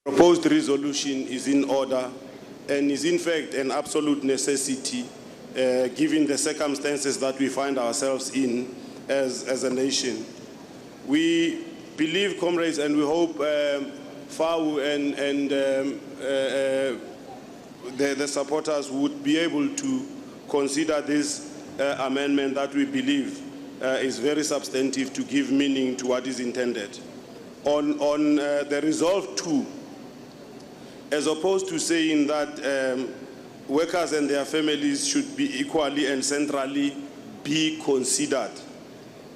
Proposed resolution is in order and is in fact an absolute necessity given the circumstances that we find ourselves in as a nation. We believe, comrades, and we hope FAU and the supporters would be able to consider this amendment that we believe is very substantive to give meaning to what is intended. On the Resolve 2, as opposed to saying that workers and their families should be equally and centrally be considered,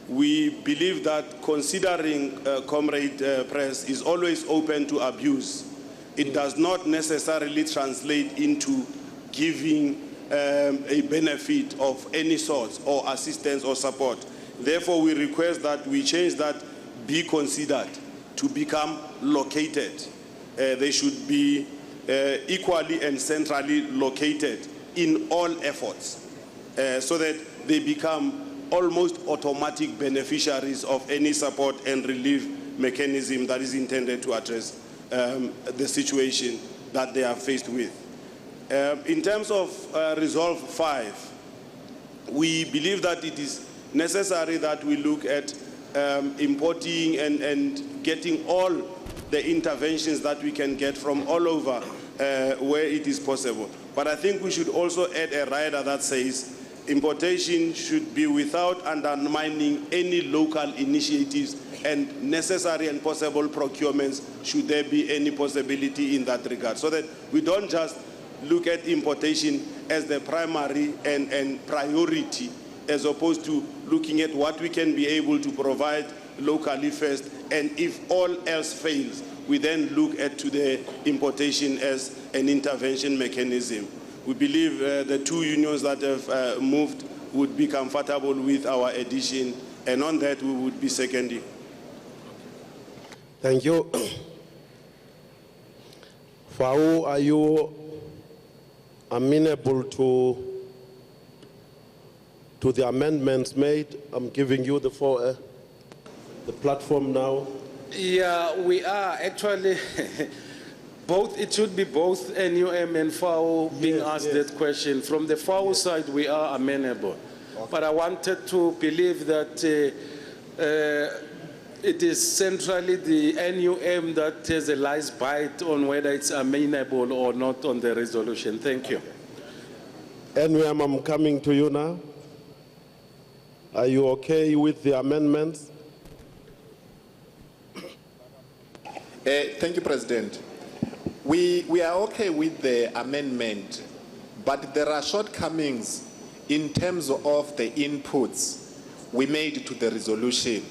we believe that considering Comrade Press is always open to abuse. It does not necessarily translate into giving a benefit of any sort or assistance or support. Therefore, we request that we change that be considered to become located. They should be equally and centrally located in all efforts so that they become almost automatic beneficiaries of any support and relief mechanism that is intended to address the situation that they are faced with. In terms of Resolve 5, we believe that it is necessary that we look at importing and getting all the interventions that we can get from all over where it is possible. But I think we should also add a rider that says importation should be without undermining any local initiatives and necessary and possible procurements should there be any possibility in that regard, so that we don't just look at importation as the primary and priority, as opposed to looking at what we can be able to provide locally first, and if all else fails, we then look at to the importation as an intervention mechanism. We believe the two unions that have moved would be comfortable with our addition, and on that we would be seconding. Thank you. FAU, are you amenable to the amendments made? I'm giving you the floor, the platform now. Yeah, we are actually both. It should be both NUM and FAU being asked that question. From the FAU side, we are amenable. Okay. But I wanted to believe that it is centrally the NUM that has a last bite on whether it's amenable or not on the resolution. Thank you. NUM, I'm coming to you now. Are you okay with the amendments? Thank you, President. We are okay with the amendment, but there are shortcomings in terms of the inputs we made to the resolution.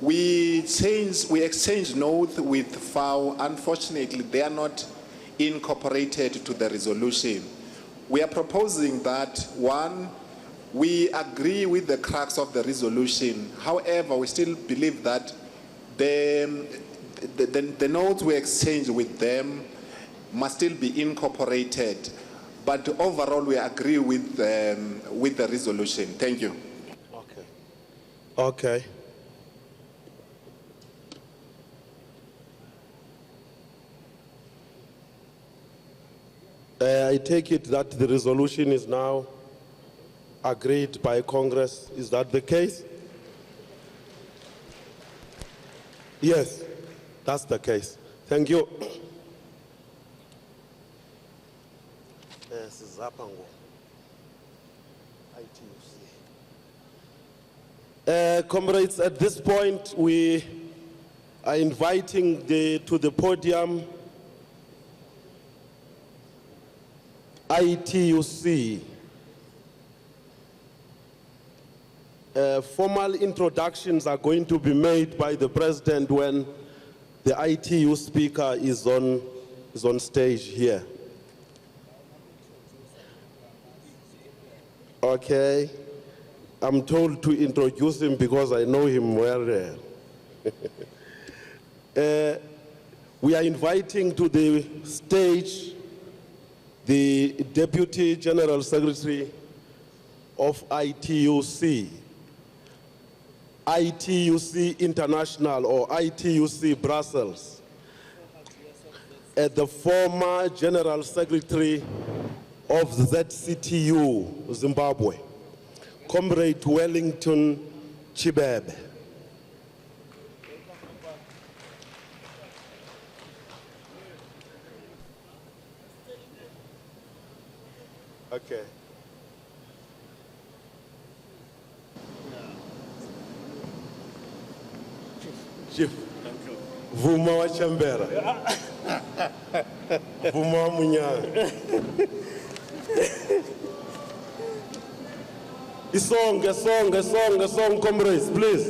We exchanged notes with FAU. Unfortunately, they are not incorporated to the resolution. We are proposing that, one, we agree with the crux of the resolution. However, we still believe that the notes we exchanged with them must still be incorporated. But overall, we agree with the resolution. Thank you. Okay. Okay. I take it that the resolution is now agreed by Congress. Is that the case? Yes, that's the case. Thank you. Comrades, at this point, we are inviting to the podium ITUC. Formal introductions are going to be made by the President when the ITU speaker is on stage here. Okay. I'm told to introduce him because I know him well. We are inviting to the stage the Deputy General Secretary of ITUC. ITUC International or ITUC Brussels. the former General Secretary of ZCTU, Zimbabwe, Comrade Wellington Chibebe. Okay. Chief, Vuma wa Chambera. Vuma wa Munyanga. A song, comrades, please.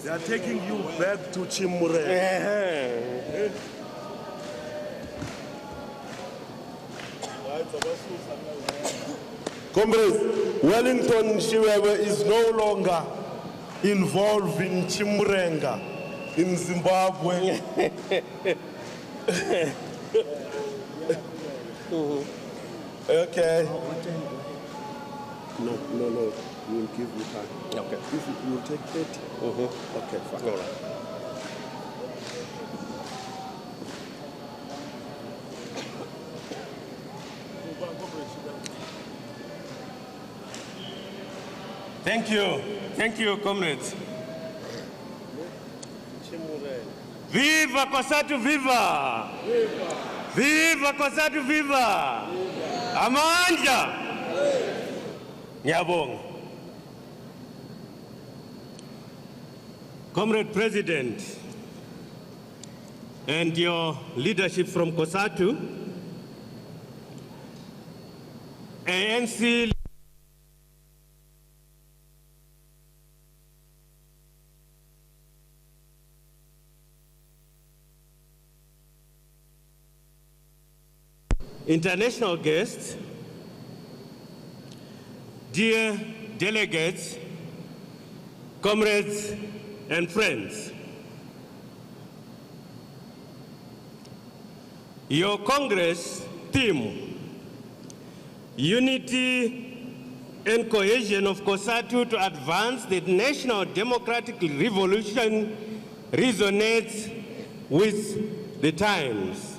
They are taking you back to Chimure. Comrades, Wellington Chibebe is no longer involved in Chimurenga in Zimbabwe. Okay. No. We'll give you time. Okay. If you will take 30. Okay, fine. All right. Thank you, comrades. Viva Cosatu, viva! Viva Cosatu, viva! Amandla! Ngiyabonga. Comrade President, and your leadership from Cosatu, ANC international guests, dear delegates, comrades and friends, your Congress theme, unity and cohesion of Cosatu to advance the national democratic revolution, resonates with the times.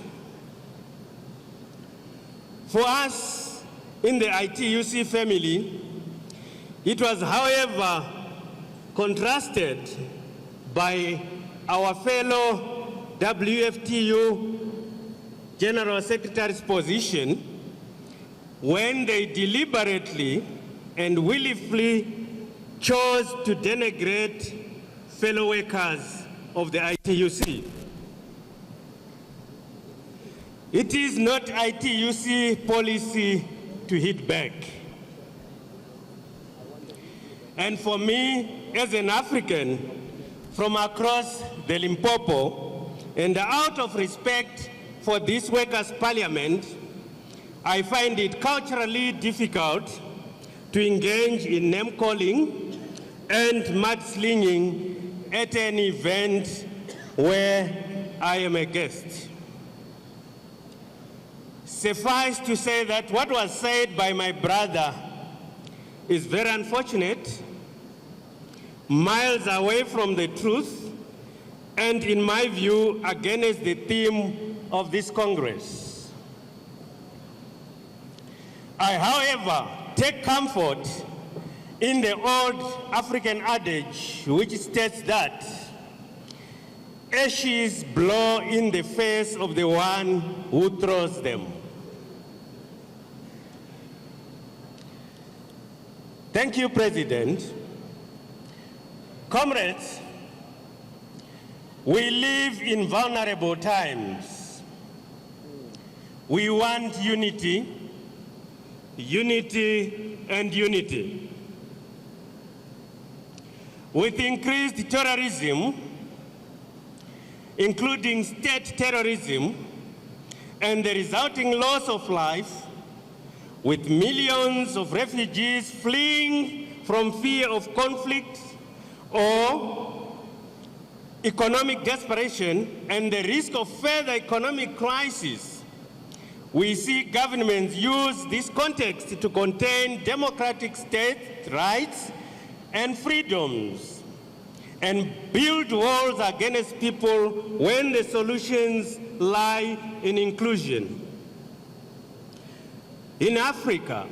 For us in the ITUC family, it was, however, contrasted by our fellow WFTU General Secretary's position when they deliberately and willfully chose to denigrate fellow workers of the ITUC. It is not ITUC policy to hit back. And for me, as an African from across the Limpopo, and out of respect for this workers' parliament, I find it culturally difficult to engage in name-calling and mudslinging at an event where I am a guest. Suffice to say that what was said by my brother is very unfortunate, miles away from the truth, and in my view, against the theme of this Congress. I, however, take comfort in the old African adage which states that ashes blow in the face of the one who throws them. Thank you, President. Comrades, we live in vulnerable times. We want unity, unity, and unity. With increased terrorism, including state terrorism, and the resulting loss of life, with millions of refugees fleeing from fear of conflict or economic desperation and the risk of further economic crisis, we see governments use this context to contain democratic state rights and freedoms and build walls against people when the solutions lie in inclusion. In Africa,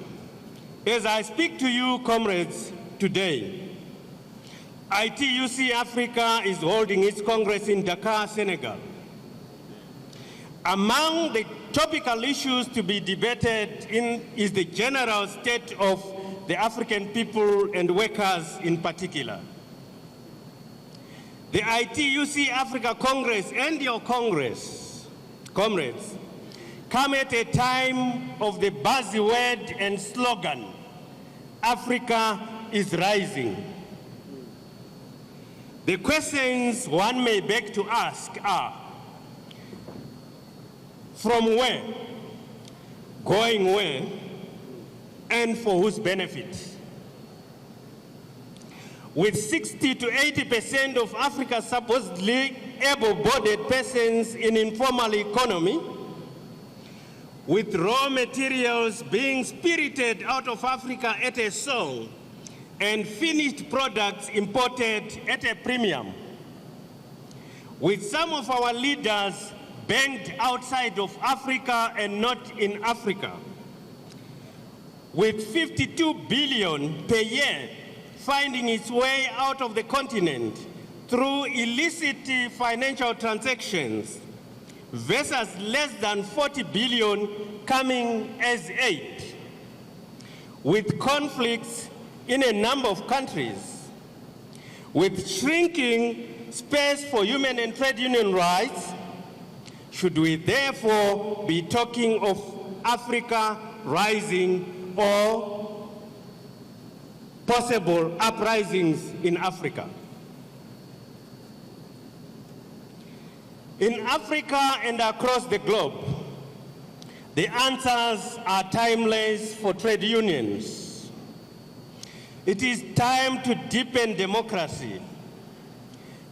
as I speak to you, comrades, today, ITUC Africa is holding its Congress in Dakar, Senegal. Among the topical issues to be debated is the general state of the African people and workers in particular. The ITUC Africa Congress and your Congress, comrades, come at a time of the buzzword and slogan, Africa is rising. The questions one may beg to ask are, from where, going where, and for whose benefit? With 60 to 80% of Africa's supposedly able-bodied persons in informal economy, with raw materials being spirited out of Africa at a song, and finished products imported at a premium, with some of our leaders banked outside of Africa and not in Africa, with 52 billion per year finding its way out of the continent through illicit financial transactions versus less than 40 billion coming as aid, with conflicts in a number of countries, with shrinking space for human and trade union rights, should we therefore be talking of Africa rising or possible uprisings in Africa? In Africa and across the globe, the answers are timeless for trade unions. It is time to deepen democracy,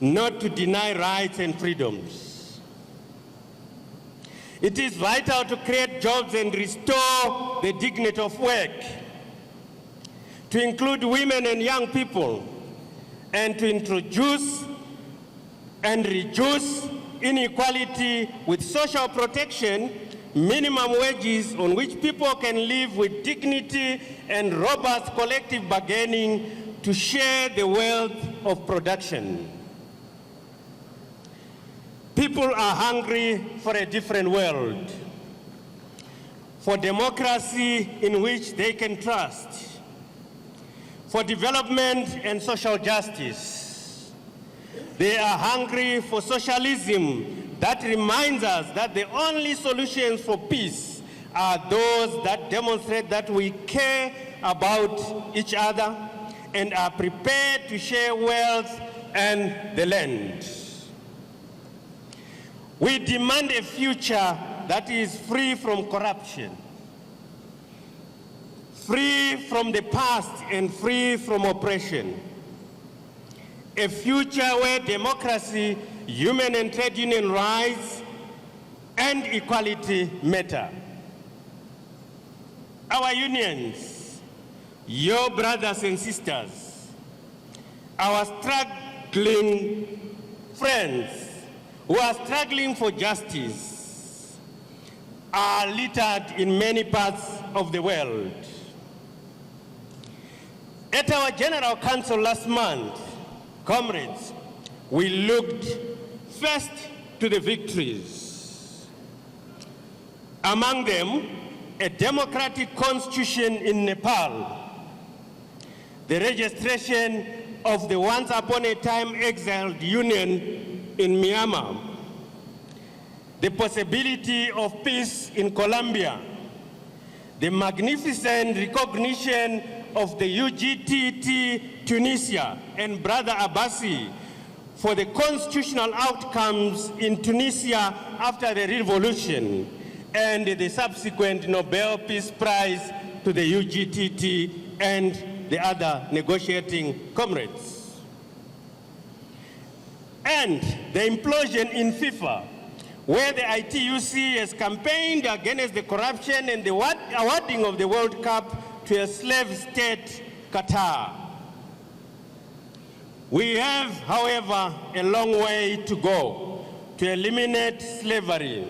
not to deny rights and freedoms. It is vital to create jobs and restore the dignity of work, to include women and young people, and to introduce and reduce inequality with social protection, minimum wages on which people can live with dignity, and robust collective bargaining to share the wealth of production. People are hungry for a different world, for democracy in which they can trust, for development and social justice. They are hungry for socialism that reminds us that the only solutions for peace are those that demonstrate that we care about each other and are prepared to share wealth and the land. We demand a future that is free from corruption, free from the past and free from oppression. A future where democracy, human and trade union rights, and equality matter. Our unions, your brothers and sisters, our struggling friends who are struggling for justice, are littered in many parts of the world. At our General Council last month, comrades, we looked first to the victories. Among them, a democratic constitution in Nepal, the registration of the once upon a time exiled union in Myanmar, the possibility of peace in Colombia, the magnificent recognition of the UGTT Tunisia and Brother Abbasi for the constitutional outcomes in Tunisia after the revolution, and the subsequent Nobel Peace Prize to the UGTT and the other negotiating comrades. and the implosion in FIFA, where the ITUC has campaigned against the corruption and the awarding of the World Cup to a slave state, Qatar. We have, however, a long way to go to eliminate slavery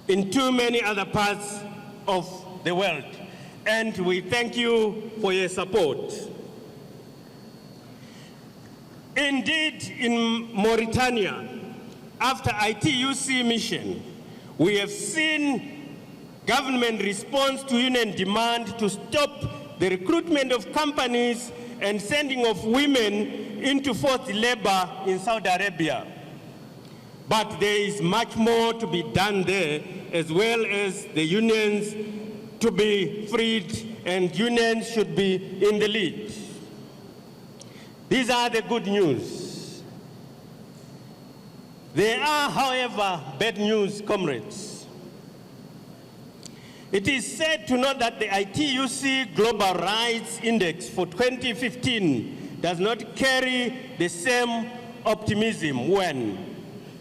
in too many other parts of the world. And we thank you for your support. Indeed, in Mauritania, after ITUC mission, we have seen government response to union demand to stop the recruitment of companies and sending of women into forced labor in Saudi Arabia. But there is much more to be done there, as well as the unions to be freed, and unions should be in the lead. These are the good news. There are, however, bad news, comrades. It is sad to note that the ITUC Global Rights Index for 2015 does not carry the same optimism when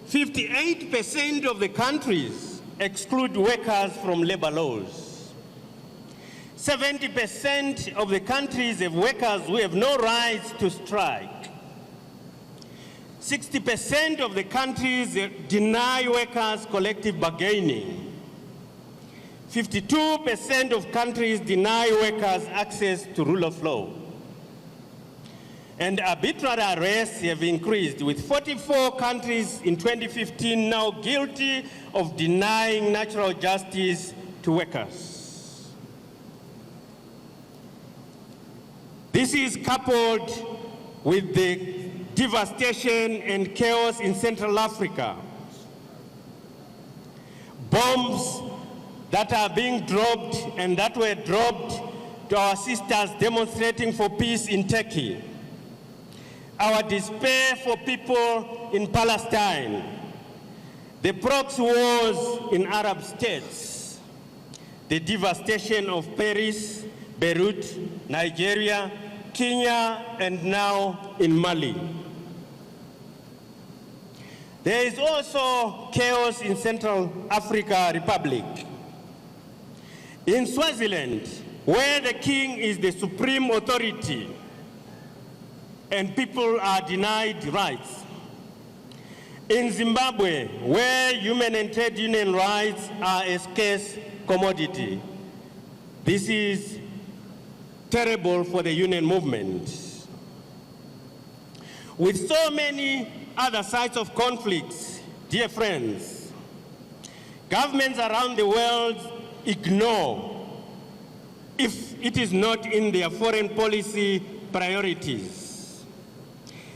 58% of the countries exclude workers from labor laws. 70% of the countries have workers who have no rights to strike. 60% of the countries deny workers collective bargaining. 52% of countries deny workers access to rule of law. And arbitrary arrests have increased, with 44 countries in 2015 now guilty of denying natural justice to workers. This is coupled with the devastation and chaos in Central Africa. Bombs that are being dropped and that were dropped to our sisters demonstrating for peace in Turkey. Our despair for people in Palestine, the proxy wars in Arab states, the devastation of Paris, Beirut, Nigeria, Kenya, and now in Mali. There is also chaos in Central Africa Republic. In Swaziland, where the king is the supreme authority, and people are denied rights. In Zimbabwe, where human and trade union rights are a scarce commodity. This is terrible for the union movement. With so many other sides of conflicts, dear friends, governments around the world ignore if it is not in their foreign policy priorities.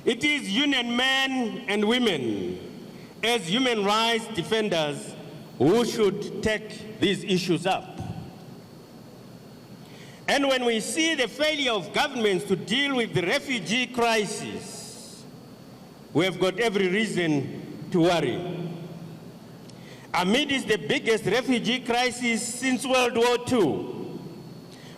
It is union men and women, as human rights defenders, who should take these issues up. And when we see the failure of governments to deal with the refugee crisis, we have got every reason to worry. Amidst the biggest refugee crisis since World War II,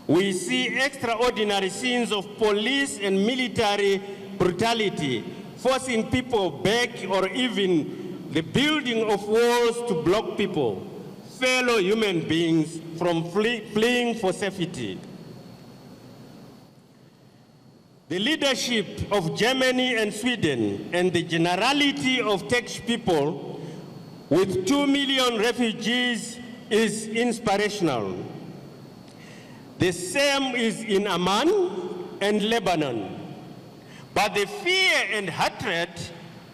we see extraordinary scenes of police and military brutality, forcing people back, or even the building of walls to block people, fellow human beings, from fleeing for safety. The leadership of Germany and Sweden and the generality of Turkish people with 2 million refugees is inspirational. The same is in Amman and Lebanon. But the fear and hatred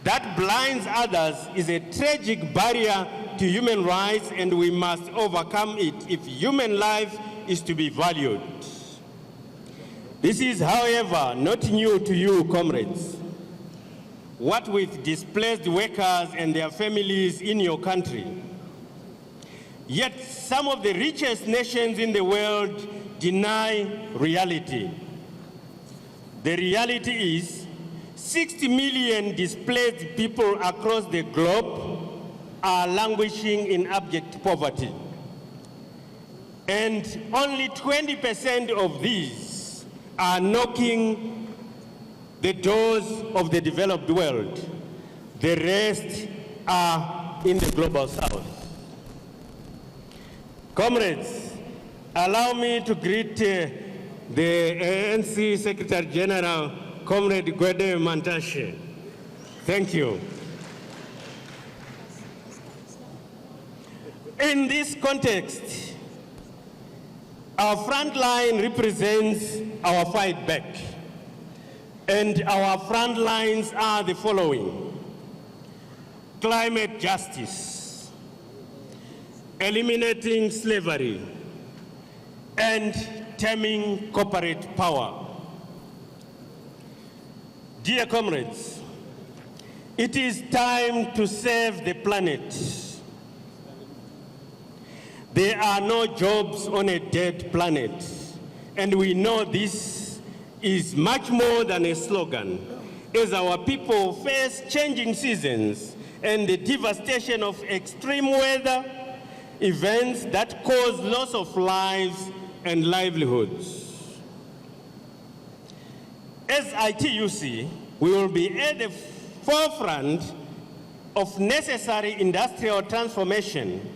that blinds others is a tragic barrier to human rights, and we must overcome it if human life is to be valued. This is, however, not new to you, comrades. What with displaced workers and their families in your country. Yet some of the richest nations in the world deny reality. The reality is 60 million displaced people across the globe are languishing in abject poverty. And only 20% of these are knocking the doors of the developed world. The rest are in the global south. Comrades, allow me to greet the ANC Secretary General, Comrade Gwede Mantashe. Thank you. In this context, our front line represents our fight back. And our front lines are the following: climate justice, eliminating slavery, and taming corporate power. Dear comrades, it is time to save the planet. There are no jobs on a dead planet, and we know this is much more than a slogan. As our people face changing seasons and the devastation of extreme weather events that cause loss of lives and livelihoods. As ITUC, we will be at the forefront of necessary industrial transformation,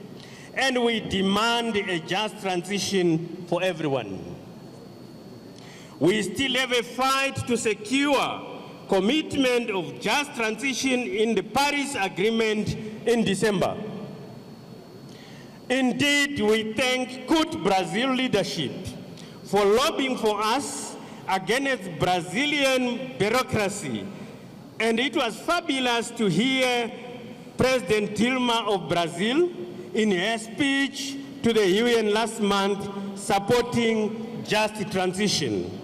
and we demand a just transition for everyone. We still have a fight to secure commitment of just transition in the Paris Agreement in December. Indeed, we thank good Brazil leadership for lobbying for us against Brazilian bureaucracy. And it was fabulous to hear President Dilma of Brazil in her speech to the UN last month supporting just transition.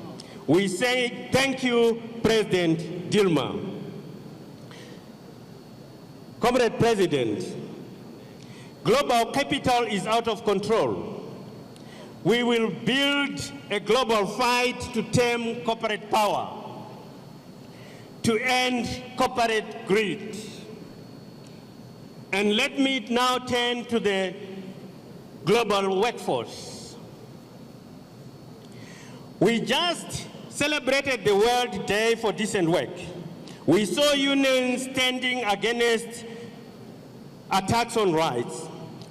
We say thank you, President Dilma. Comrade President, global capital is out of control. We will build a global fight to tame corporate power, to end corporate greed. And let me now turn to the global workforce. We just celebrated the World Day for Decent Work. We saw unions standing against attacks on rights,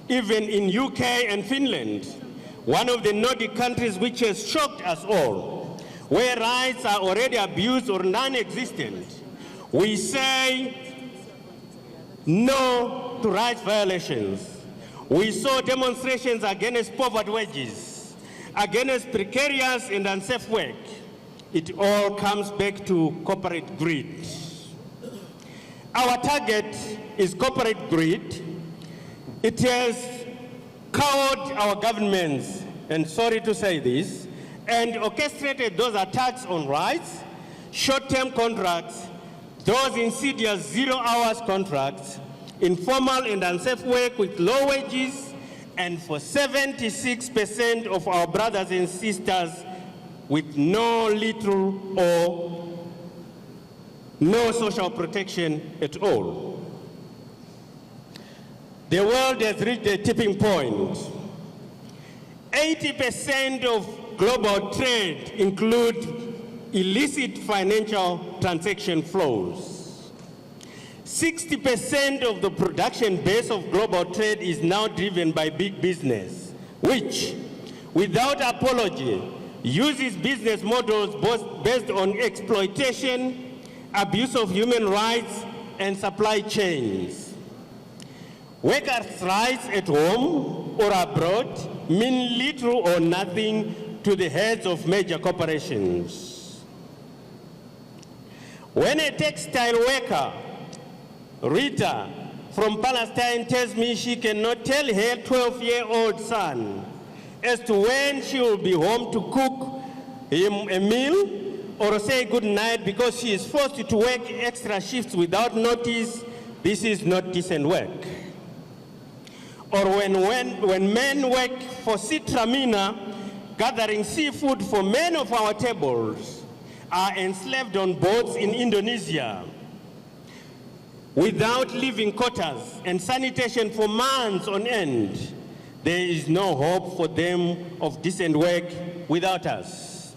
even in UK and Finland, one of the Nordic countries which has shocked us all, where rights are already abused or non-existent. We say no to rights violations. We saw demonstrations against poverty wages, against precarious and unsafe work. It all comes back to corporate greed. Our target is corporate greed. It has cowed our governments, and sorry to say this, and orchestrated those attacks on rights, short-term contracts, those insidious zero-hours contracts, informal and unsafe work with low wages, and for 76% of our brothers and sisters with no little or no social protection at all. The world has reached a tipping point. 80% of global trade include illicit financial transaction flows. 60% of the production base of global trade is now driven by big business, which, without apology, uses business models both based on exploitation, abuse of human rights, and supply chains. Workers' rights at home or abroad mean little or nothing to the heads of major corporations. When a textile worker, Rita from Palestine, tells me she cannot tell her 12-year-old son as to when she will be home to cook him a meal or say good night because she is forced to work extra shifts without notice, this is not decent work. Or when men work for Citramina, gathering seafood for many of our tables, are enslaved on boats in Indonesia, without living quarters and sanitation for months on end, there is no hope for them of decent work without us.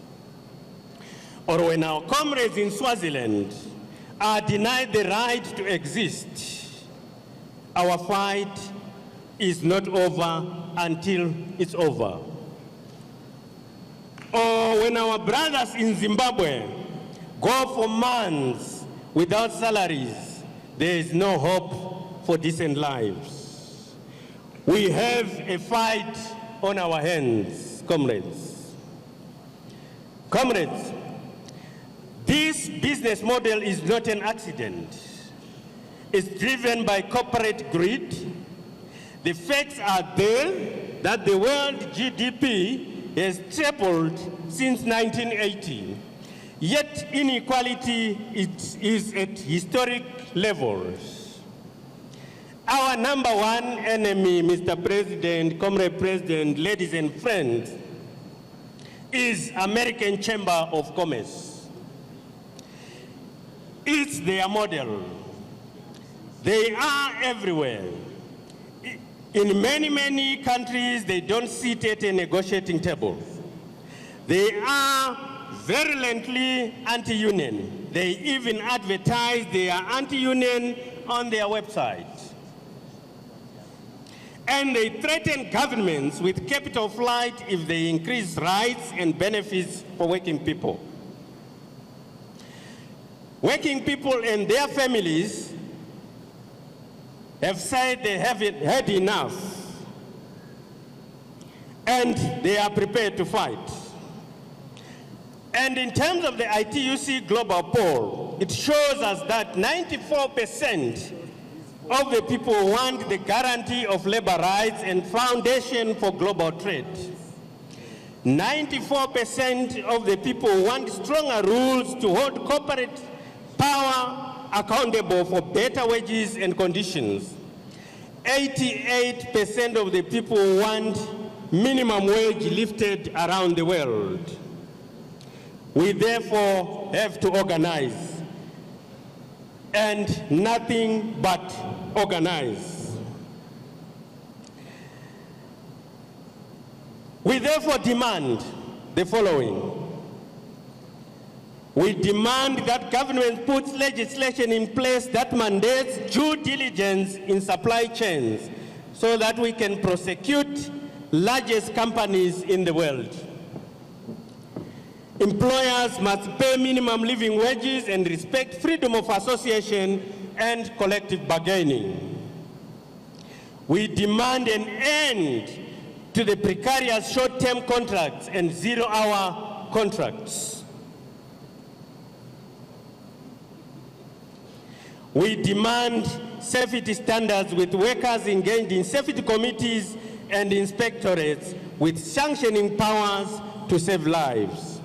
or when our comrades in Swaziland are denied the right to exist, our fight is not over until it's over. Or when our brothers in Zimbabwe go for months without salaries, there is no hope for decent lives. We have a fight on our hands, comrades. Comrades, this business model is not an accident. It's driven by corporate greed. The facts are there that the world GDP has tripled since 1980. Yet inequality is at historic levels. Our number one enemy, Mr. President, Comrade President, ladies and friends, is American Chamber of Commerce. It's their model. They are everywhere. In many, many countries, they don't sit at a negotiating table. They are virulently anti-union. They even advertise they are anti-union on their website. And they threaten governments with capital flight if they increase rights and benefits for working people. Working people and their families have said they haven't had enough, and they are prepared to fight. And in terms of the ITUC global poll, it shows us that 94% of the people want the guarantee of labor rights and foundation for global trade. 94% of the people want stronger rules to hold corporate power accountable for better wages and conditions. 88% of the people want minimum wage lifted around the world. We therefore have to organize, and nothing but organize. We therefore demand the following. We demand that government puts legislation in place that mandates due diligence in supply chains so that we can prosecute largest companies in the world. Employers must pay minimum living wages and respect freedom of association and collective bargaining. We demand an end to the precarious short-term contracts and zero-hour contracts. We demand safety standards with workers engaged in safety committees and inspectorates with sanctioning powers to save lives.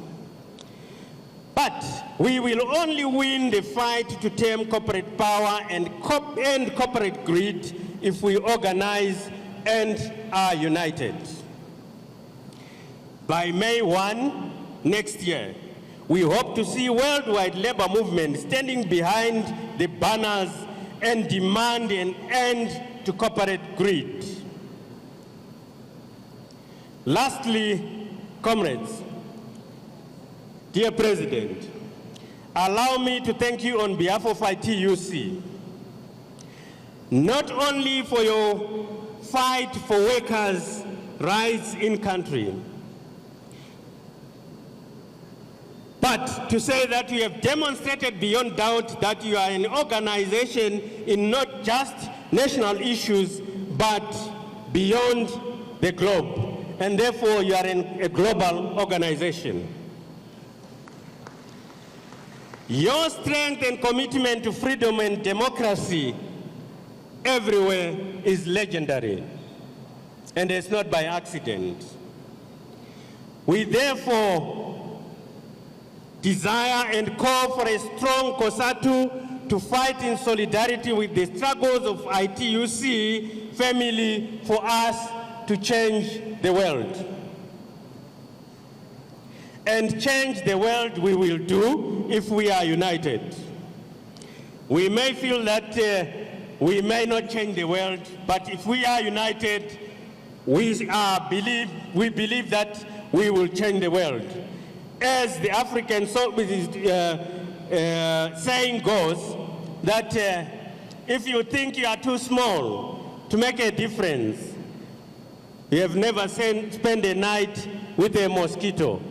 But we will only win the fight to tame corporate power and end corporate greed if we organize and are united. By May 1 next year, we hope to see worldwide labor movement standing behind the banners and demand an end to corporate greed. Lastly, comrades, dear President, allow me to thank you on behalf of ITUC, not only for your fight for workers' rights in country, but to say that you have demonstrated beyond doubt that you are an organization in not just national issues, but beyond the globe, and therefore you are a global organization. Your strength and commitment to freedom and democracy everywhere is legendary, and it's not by accident. We therefore desire and call for a strong Cosatu to fight in solidarity with the struggles of ITUC family for us to change the world. And change the world we will do if we are united. We may feel that we may not change the world, but if we are united, we believe that we will change the world. as the African saying goes, that if you think you are too small to make a difference, you have never spent a night with a mosquito.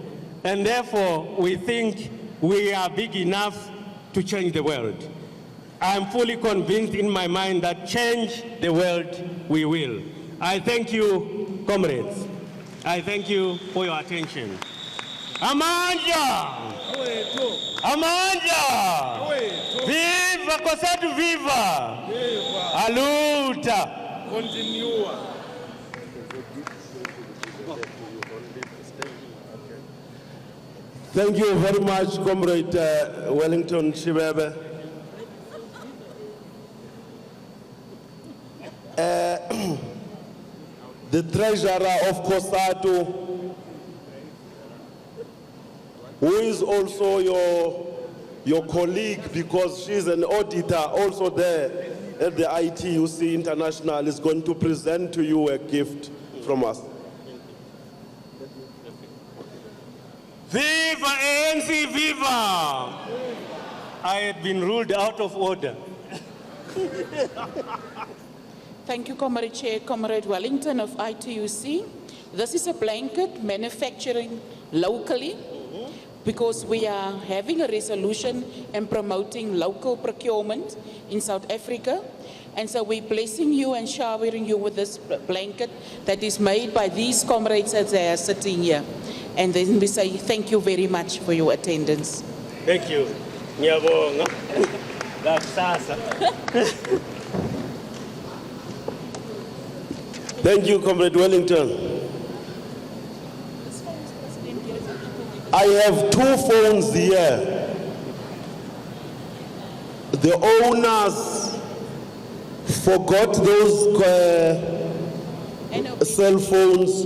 And therefore, we think we are big enough to change the world. I'm fully convinced in my mind that change the world we will. I thank you, comrades. I thank you for your attention. Amanda! Amanda! Viva Cosatu, viva! Aluta! Continua. Thank you very much, Comrade Wellington Shibebe. The treasurer of Cosatu, who is also your colleague because she's an auditor also there at the ITUC International, is going to present to you a gift from us. Viva ANC, viva! I had been ruled out of order. Thank you, Comrade Chair. Comrade Wellington of ITUC. This is a blanket manufacturing locally because we are having a resolution and promoting local procurement in South Africa. And so we're blessing you and showering you with this blanket that is made by these comrades as they are sitting here. And then we say thank you very much for your attendance. Thank you. Ngiyabonga. Lakusasa. Thank you, Comrade Wellington. I have 2 phones here. The owners forgot those cell phones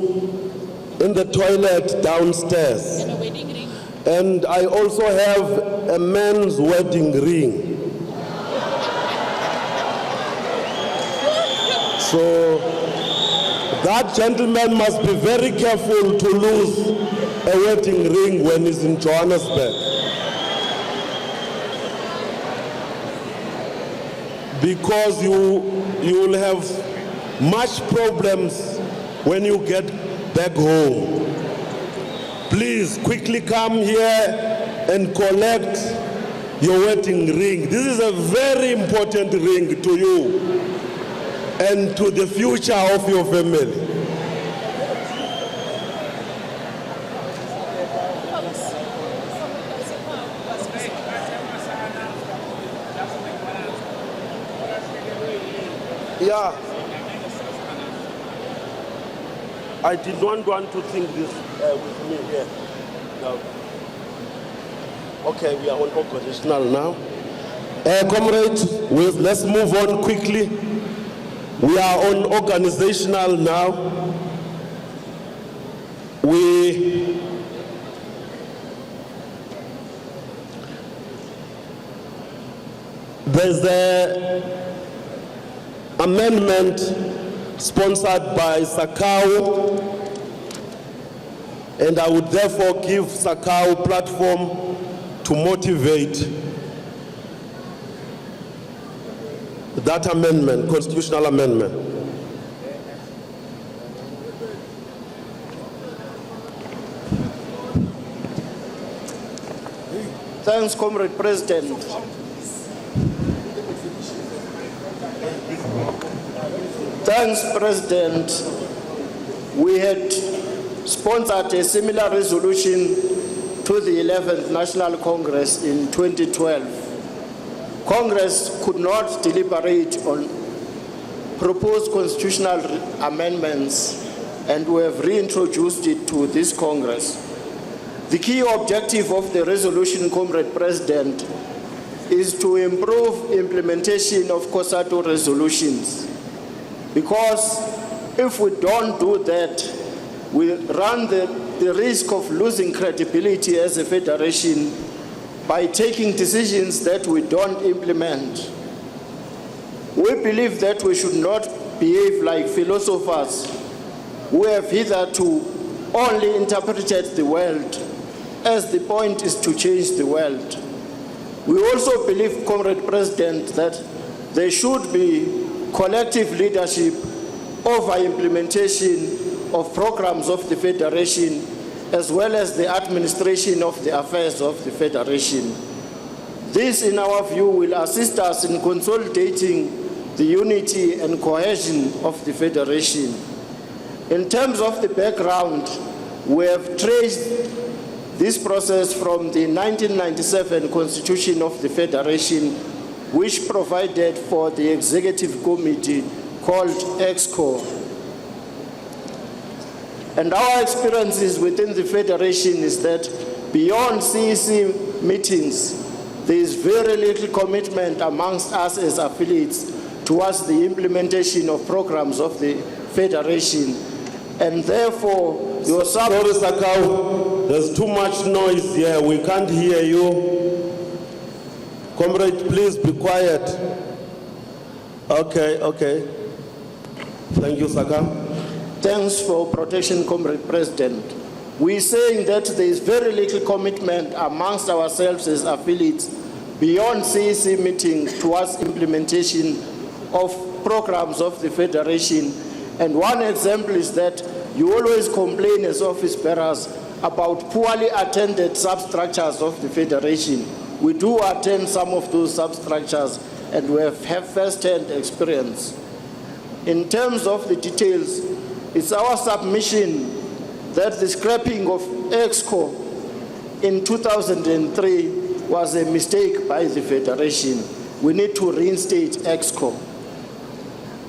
in the toilet downstairs. And a wedding ring. And I also have a man's wedding ring. So that gentleman must be very careful to lose a wedding ring when he's in Johannesburg. Because you will have much problems when you get back home. Please quickly come here and collect your wedding ring. This is a very important ring to you and to the future of your family. Yeah. I did not want to think this with me here. No. Okay, we are on operational now. Comrades, let's move on quickly. We are on organizational now. There's an amendment sponsored by Sakau, and I would therefore give Sakau platform to motivate that amendment, constitutional amendment. Thanks, Comrade President. Thanks, President. We had sponsored a similar resolution to the 11th National Congress in 2012. Congress could not deliberate on proposed constitutional amendments, and we have reintroduced it to this Congress. The key objective of the resolution, Comrade President, is to improve implementation of Cosatu resolutions. Because if we don't do that, we run the risk of losing credibility as a federation by taking decisions that we don't implement. We believe that we should not behave like philosophers who have hitherto only interpreted the world as the point is to change the world. We also believe, Comrade President, that there should be collective leadership over implementation of programs of the Federation, as well as the administration of the affairs of the Federation. This, in our view, will assist us in consolidating the unity and cohesion of the Federation. In terms of the background, we have traced this process from the 1997 Constitution of the Federation, which provided for the executive committee called EXCO. And our experiences within the Federation is that beyond CEC meetings, there is very little commitment amongst us as affiliates towards the implementation of programs of the Federation. And therefore, your Sorry, Sakau, there's too much noise here. We can't hear you. Comrade, please be quiet. Okay. Thank you, Sakau. Thanks for protection, Comrade President. We're saying that there is very little commitment amongst ourselves as affiliates beyond CEC meetings towards implementation of programs of the Federation. And one example is that you always complain as office bearers about poorly attended substructures of the Federation. We do attend some of those substructures and we have first-hand experience. In terms of the details, it's our submission that the scrapping of EXCO in 2003 was a mistake by the Federation. We need to reinstate EXCO.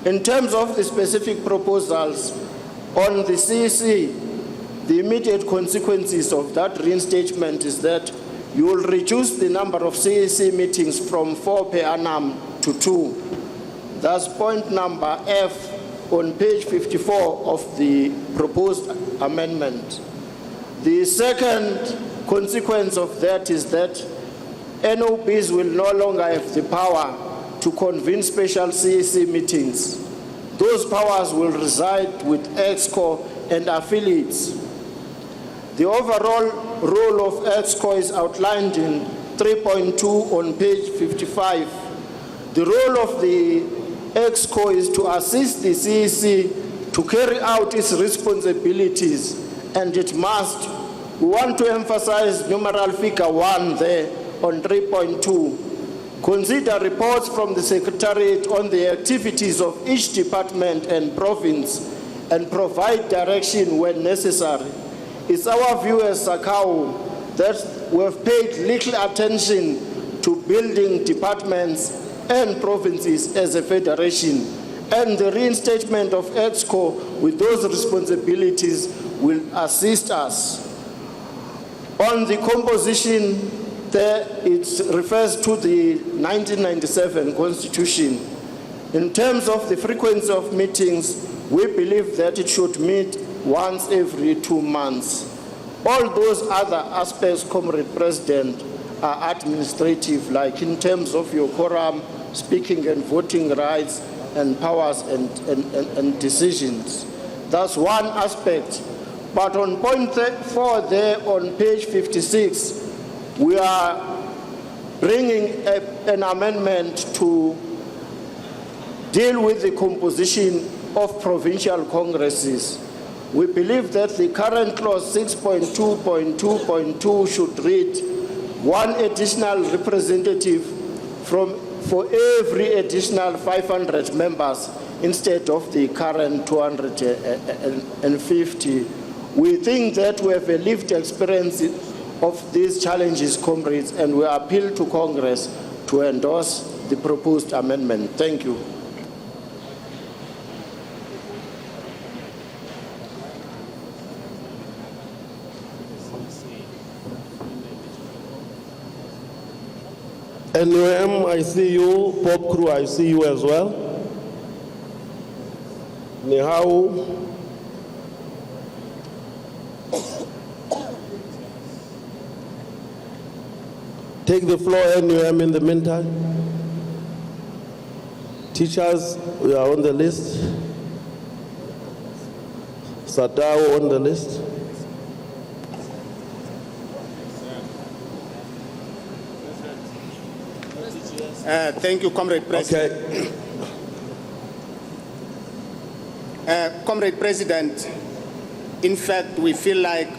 In terms of the specific proposals on the CEC, the immediate consequences of that reinstatement is that you will reduce the number of CEC meetings from 4 per annum to 2. That's point number F on page 54 of the proposed amendment. The second consequence of that is that NOBs will no longer have the power to convene special CEC meetings. Those powers will reside with EXCO and affiliates. The overall role of EXCO is outlined in 3.2 on page 55. The role of the EXCO is to assist the CEC to carry out its responsibilities, and it must. We want to emphasize numeral figure 1 there on 3.2. Consider reports from the Secretariat on the activities of each department and province and provide direction when necessary. It's our view as Sakau that we have paid little attention to building departments and provinces as a federation, and the reinstatement of EXCO with those responsibilities will assist us. On the composition, there it refers to the 1997 Constitution. In terms of the frequency of meetings, we believe that it should meet once every 2 months. All those other aspects, Comrade President, are administrative, like in terms of your quorum, speaking and voting rights, and powers and decisions. That's one aspect. But on point 4 there on page 56, we are bringing an amendment to deal with the composition of provincial congresses. We believe that the current clause 6.2.2.2 should read 1 additional representative for every additional 500 members instead of the current 250. We think that we have a lived experience of these challenges, comrades, and we appeal to Congress to endorse the proposed amendment. Thank you. NUM, I see you. Pop Crew, I see you as well. Nihau. Take the floor, NUM, in the meantime. Teachers, we are on the list. Sadao on the list. Thank you, Comrade President. Okay. Comrade President, in fact, we feel like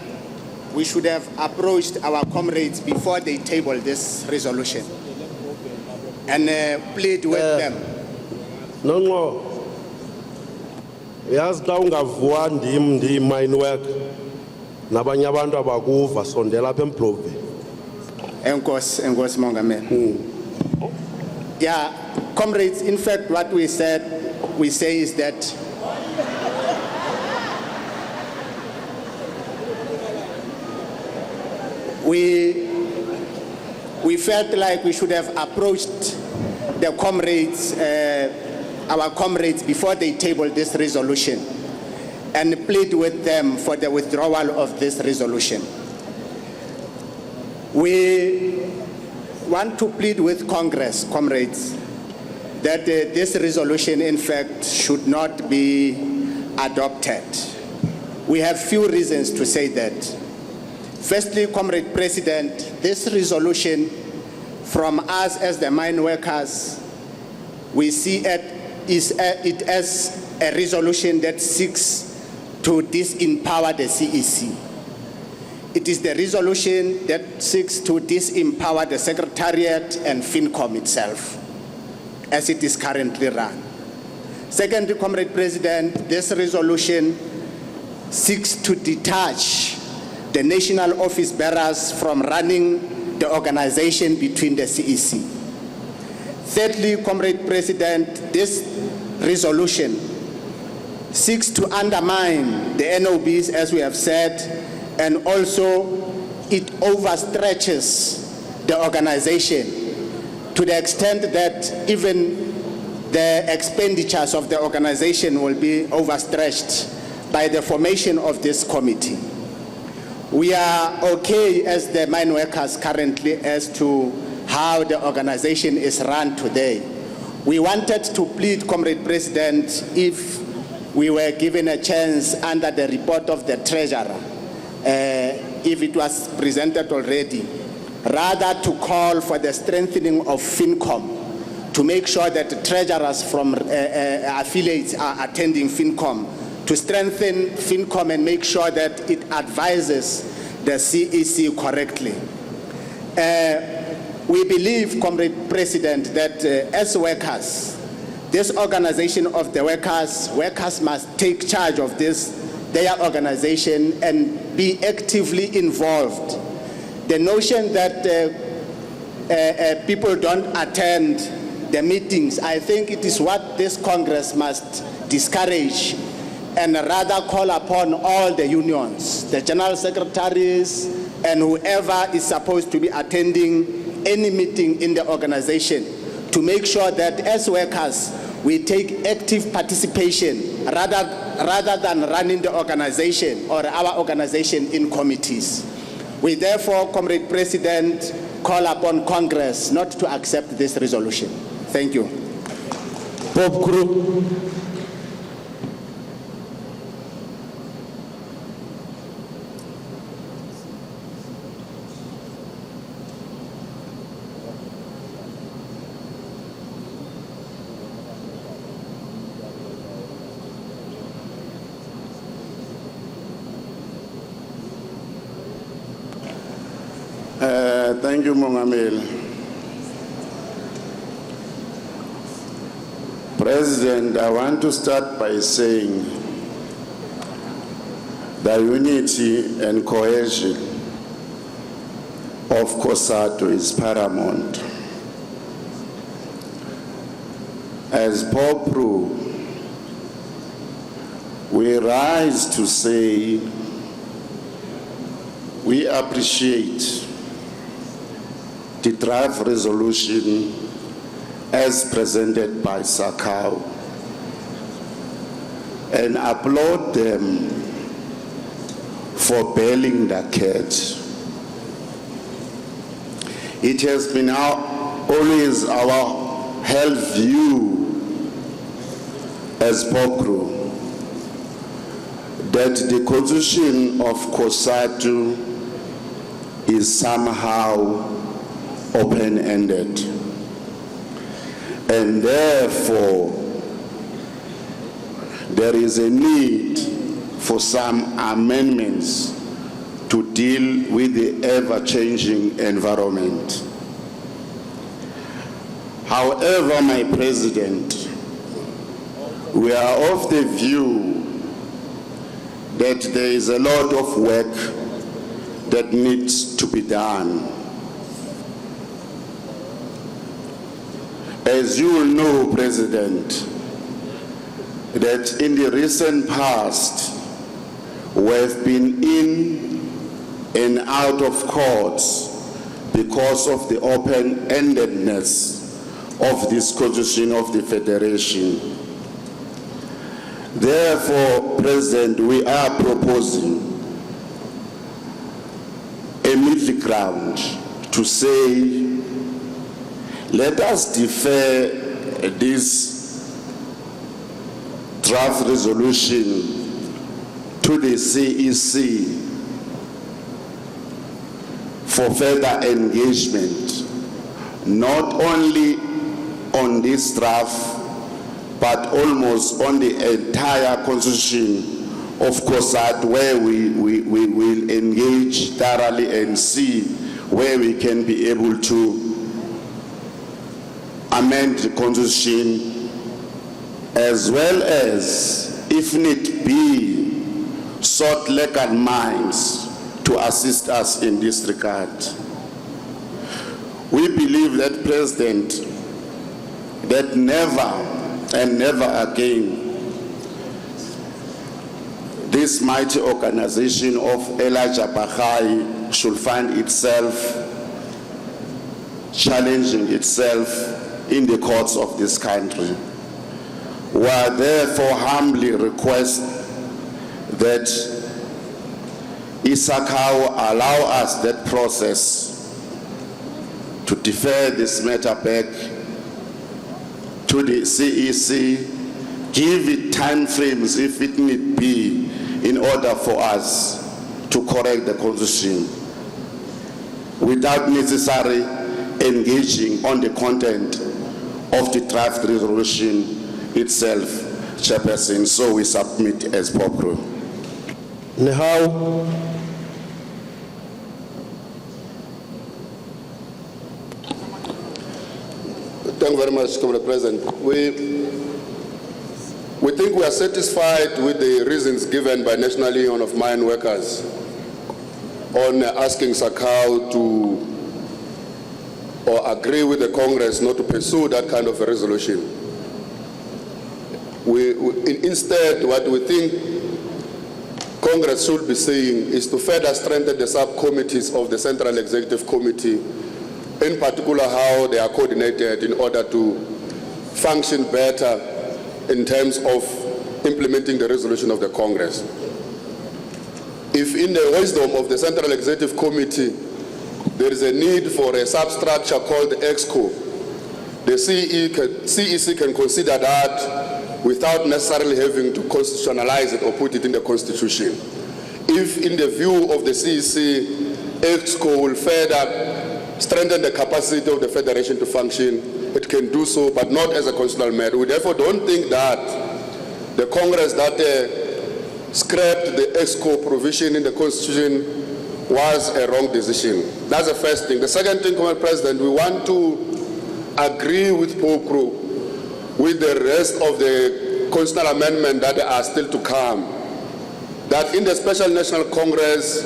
we should have approached our comrades before they tabled this resolution and plead with them. No. Yazi xa ungavuwa ndim mine work nabanye abantu abakuva sondela apha emblobhe. Enkosi Mongameli. Yeah, comrades, in fact, what we say is that we felt like we should have approached the comrades, our comrades, before they tabled this resolution and plead with them for the withdrawal of this resolution. We want to plead with Congress, comrades, that this resolution, in fact, should not be adopted. We have few reasons to say that. Firstly, Comrade President, this resolution from us as the mine workers, we see it as a resolution that seeks to disempower the CEC. It is the resolution that seeks to disempower the Secretariat and FinCom itself, as it is currently run. Secondly, Comrade President, this resolution seeks to detach the national office bearers from running the organization between the CEC. Thirdly, Comrade President, this resolution seeks to undermine the NOBs, as we have said, and also it overstretches the organization to the extent that even the expenditures of the organization will be overstretched by the formation of this committee. We are okay as the mine workers currently as to how the organization is run today. We wanted to plead, Comrade President, if we were given a chance under the report of the Treasurer, if it was presented already, rather to call for the strengthening of FinCom to make sure that the treasurers from affiliates are attending FinCom, to strengthen FinCom and make sure that it advises the CEC correctly. We believe, Comrade President, that as workers, this organization of the workers must take charge of their organization and be actively involved. The notion that people don't attend the meetings, I think it is what this Congress must discourage and rather call upon all the unions, the general secretaries, and whoever is supposed to be attending any meeting in the organization to make sure that as workers, we take active participation rather than running the organization or our organization in committees. We therefore, Comrade President, call upon Congress not to accept this resolution. Thank you. Bob Group. Thank you, Mongameli. President, I want to start by saying the unity and cohesion of Cosatu is paramount. As POPRU, we rise to say we appreciate the draft resolution as presented by Sakau and applaud them for bailing the cat. It has been always our held view as POPRU that the constitution of Cosatu is somehow open-ended. and therefore there is a need for some amendments to deal with the ever-changing environment. However, my President, we are of the view that there is a lot of work that needs to be done. As you will know, President, that in the recent past, we have been in and out of courts because of the open-endedness of this Constitution of the Federation. Therefore, President, we are proposing a middle ground to say, let us defer this draft resolution to the CEC for further engagement, not only on this draft, but almost on the entire constitution of Cosatu, where we will engage thoroughly and see where we can be able to amend the constitution, as well as, if need be, sought legal minds to assist us in this regard. We believe that, President, that never and never again this mighty organization of Elijah Bahai should find itself challenging itself in the courts of this country. We are therefore humbly request that Isakau allow us that process to defer this matter back to the CEC, give it time frames if it need be, in order for us to correct the constitution without necessarily engaging on the content of the draft resolution itself, Chairperson. So we submit as proper. Now, thank you very much, Comrade President. We think we are satisfied with the reasons given by National Union of Mine Workers on asking Sakau to or agree with the Congress not to pursue that kind of a resolution. Instead, what we think Congress should be saying is to further strengthen the subcommittees of the Central Executive Committee, in particular how they are coordinated in order to function better in terms of implementing the resolution of the Congress. If in the wisdom of the Central Executive Committee there is a need for a substructure called EXCO, the CEC can consider that without necessarily having to constitutionalize it or put it in the Constitution. If in the view of the CEC, EXCO will further strengthen the capacity of the Federation to function, it can do so, but not as a constitutional matter. We therefore don't think that the Congress that scrapped the EXCO provision in the Constitution was a wrong decision. That's the first thing. The second thing, Comrade President, we want to agree with POCRO with the rest of the constitutional amendment that are still to come, that in the Special National Congress,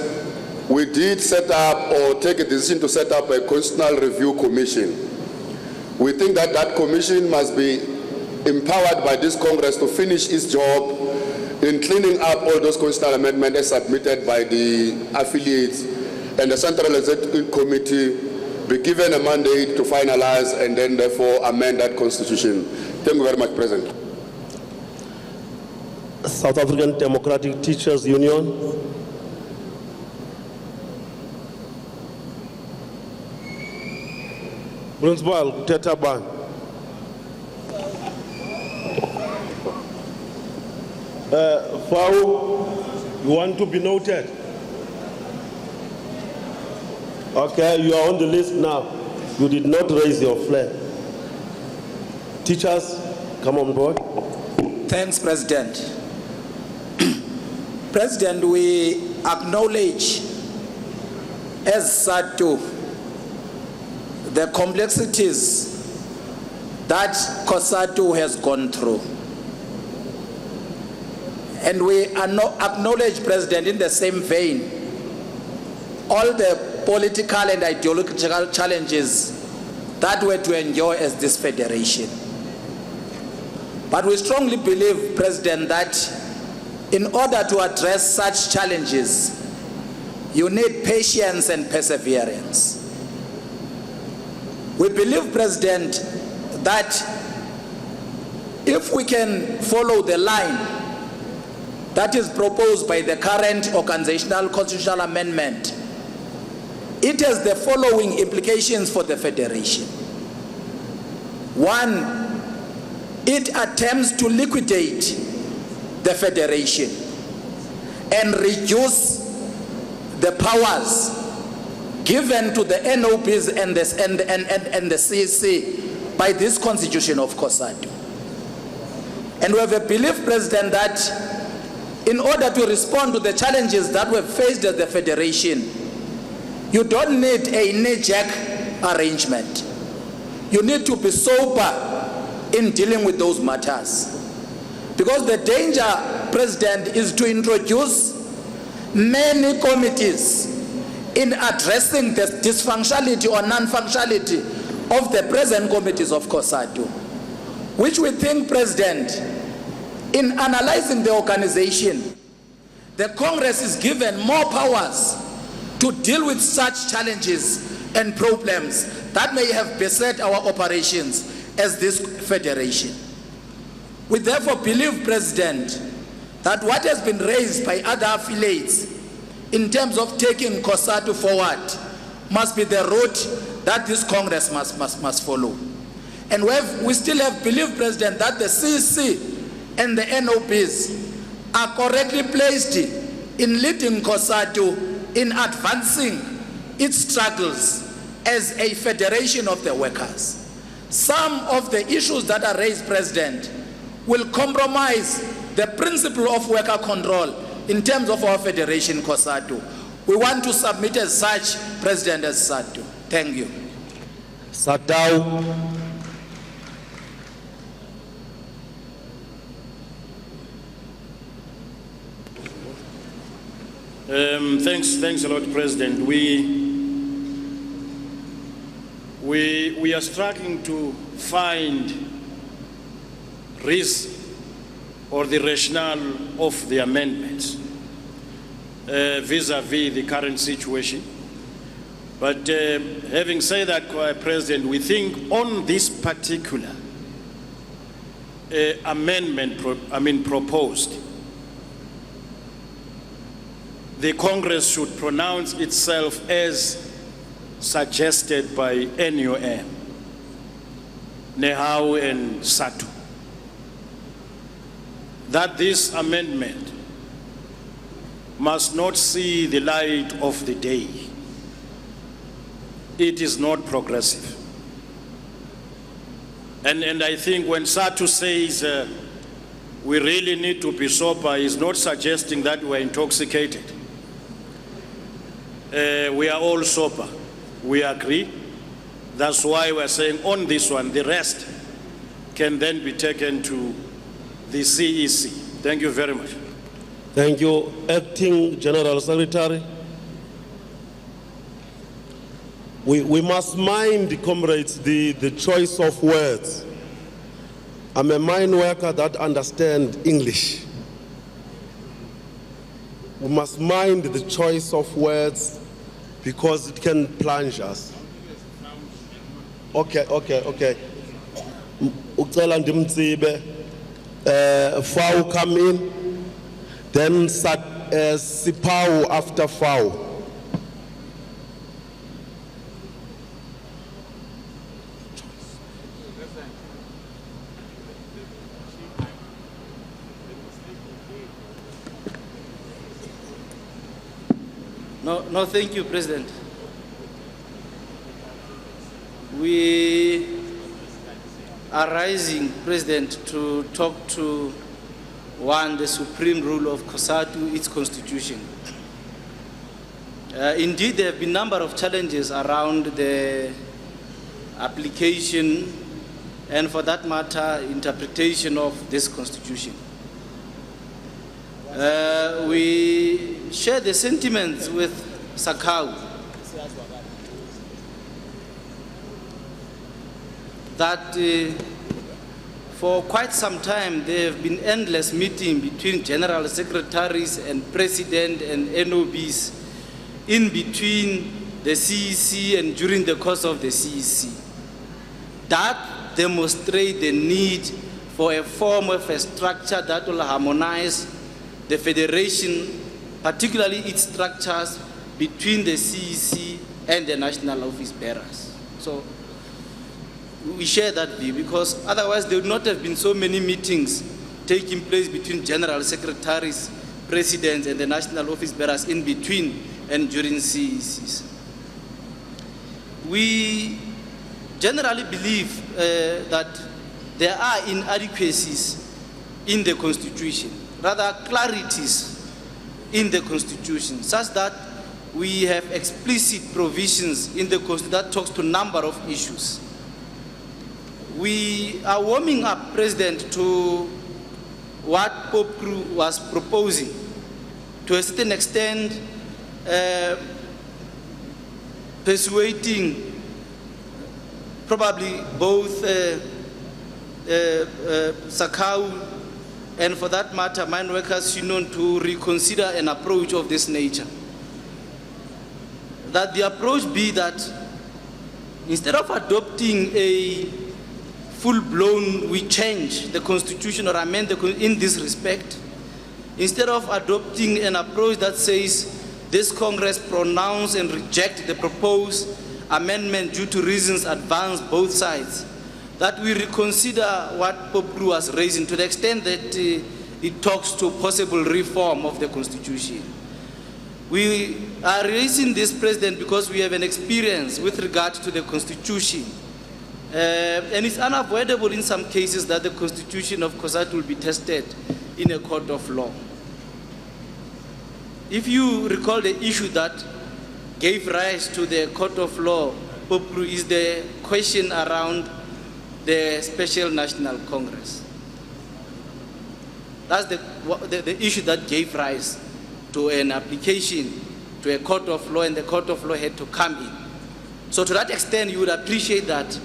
we did set up or take a decision to set up a Constitutional Review Commission. We think that that commission must be empowered by this Congress to finish its job in cleaning up all those constitutional amendments submitted by the affiliates, and the Central Executive Committee be given a mandate to finalize and then therefore amend that constitution. Thank you very much, President. South African Democratic Teachers Union. Principal Tetaban. Fau, you want to be noted? Okay, you are on the list now. You did not raise your flag. Teachers, come on board. Thanks, President. President, we acknowledge as SADTU the complexities that Cosatu has gone through. And we acknowledge, President, in the same vein, all the political and ideological challenges that were to endure as this federation. But we strongly believe, President, that in order to address such challenges, you need patience and perseverance. We believe, President, that if we can follow the line that is proposed by the current organizational constitutional amendment, it has the following implications for the federation. One, it attempts to liquidate the federation and reduce the powers given to the NOPs and the CEC by this constitution of Cosatu. And we have a belief, President, that in order to respond to the challenges that we've faced as the federation, you don't need a knee-jerk arrangement. You need to be sober in dealing with those matters. Because the danger, President, is to introduce many committees in addressing the dysfunctionality or non-functionality of the present committees of Cosatu, which we think, President, in analyzing the organization, the Congress is given more powers to deal with such challenges and problems that may have beset our operations as this federation. We therefore believe, President, that what has been raised by other affiliates in terms of taking Cosatu forward must be the route that this Congress must follow. And we still have believed, President, that the CEC and the NOPs are correctly placed in leading Cosatu in advancing its struggles as a federation of the workers. Some of the issues that are raised, President, will compromise the principle of worker control in terms of our federation, Cosatu. We want to submit as such, President, as SADTU. Thank you. Satau. Thanks a lot, President. We are struggling to find reason or the rationale of the amendments vis-a-vis the current situation. But having said that, President, we think on this particular amendment proposed, the Congress should pronounce itself as suggested by NUM, Nehau and Satu, that this amendment must not see the light of the day. It is not progressive. And I think when Satu says we really need to be sober, he's not suggesting that we're intoxicated. We are all sober. We agree. That's why we're saying on this one, the rest can then be taken to the CEC. Thank you very much. Thank you. Acting General Secretary. We must mind, comrades, the choice of words. I'm a mine worker that understands English. We must mind the choice of words because it can plunge us. Okay. Ucela ndimtsibe, foul come in, then sipau after foul. No, thank you, President. arising, President, to talk to the supreme rule of Cosatu, its constitution. Indeed, there have been a number of challenges around the application and, for that matter, interpretation of this constitution. We share the sentiments with Sakau that for quite some time there have been endless meetings between general secretaries and president and NOBs in between the CEC and during the course of the CEC. That demonstrates the need for a form of a structure that will harmonize the federation, particularly its structures between the CEC and the national office bearers. So we share that view, because otherwise there would not have been so many meetings taking place between general secretaries, presidents, and the national office bearers in between and during CECs. We generally believe that there are inadequacies in the Constitution, rather clarities in the Constitution, such that we have explicit provisions in the Constitution that talks to a number of issues. We are warming up, President, to what Pope Crew was proposing, to a certain extent persuading probably both Sakau and, for that matter, Mine Workers Union to reconsider an approach of this nature. That the approach be that instead of adopting a full-blown, we change the Constitution or amend in this respect, instead of adopting an approach that says this Congress pronounce and reject the proposed amendment due to reasons advanced both sides, that we reconsider what Pope Crew was raising to the extent that it talks to possible reform of the Constitution. We are raising this, President, because we have an experience with regard to the Constitution. And it's unavoidable in some cases that the Constitution of Cosatu will be tested in a court of law. If you recall, the issue that gave rise to the court of law, Pope Crew, is the question around the Special National Congress. That's the issue that gave rise to an application to a court of law, and the court of law had to come in. So to that extent, you would appreciate that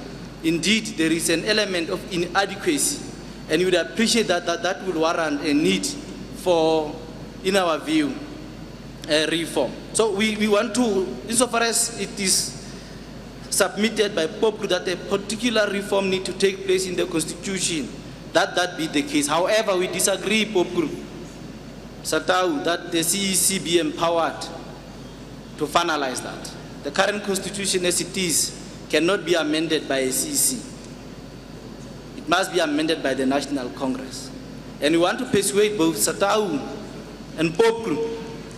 indeed there is an element of inadequacy, and you would appreciate that would warrant a need for, in our view, a reform. So we want to, insofar as it is submitted by Pope that a particular reform need to take place in the Constitution, that be the case. However, we disagree, Pope Satau, that the CEC be empowered to finalize that. The current Constitution as it is cannot be amended by a CEC. It must be amended by the National Congress. And we want to persuade both Satau and Pope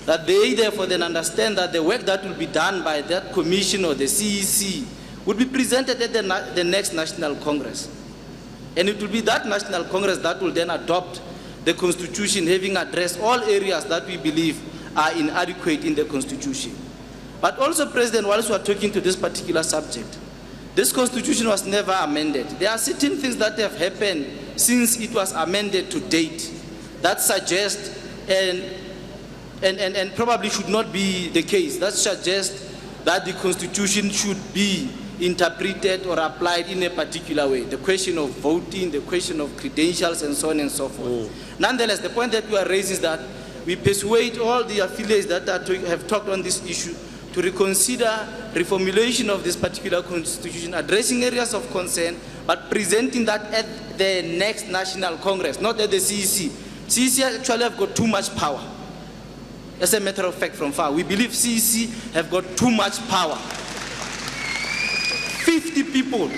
that they therefore then understand that the work that will be done by that commission or the CEC would be presented at the next National Congress. And it will be that National Congress that will then adopt the Constitution, having addressed all areas that we believe are inadequate in the Constitution. But also, President, whilst we are talking to this particular subject, this Constitution was never amended. There are certain things that have happened since it was amended to date that suggest and probably should not be the case, that suggests that the Constitution should be interpreted or applied in a particular way. The question of voting, the question of credentials, and so on and so forth. Nonetheless, the point that we are raising is that we persuade all the affiliates that have talked on this issue to reconsider reformulation of this particular Constitution, addressing areas of concern, but presenting that at the next National Congress, not at the CEC. CEC actually have got too much power. As a matter of fact, from far, we believe CEC have got too much power. 50 people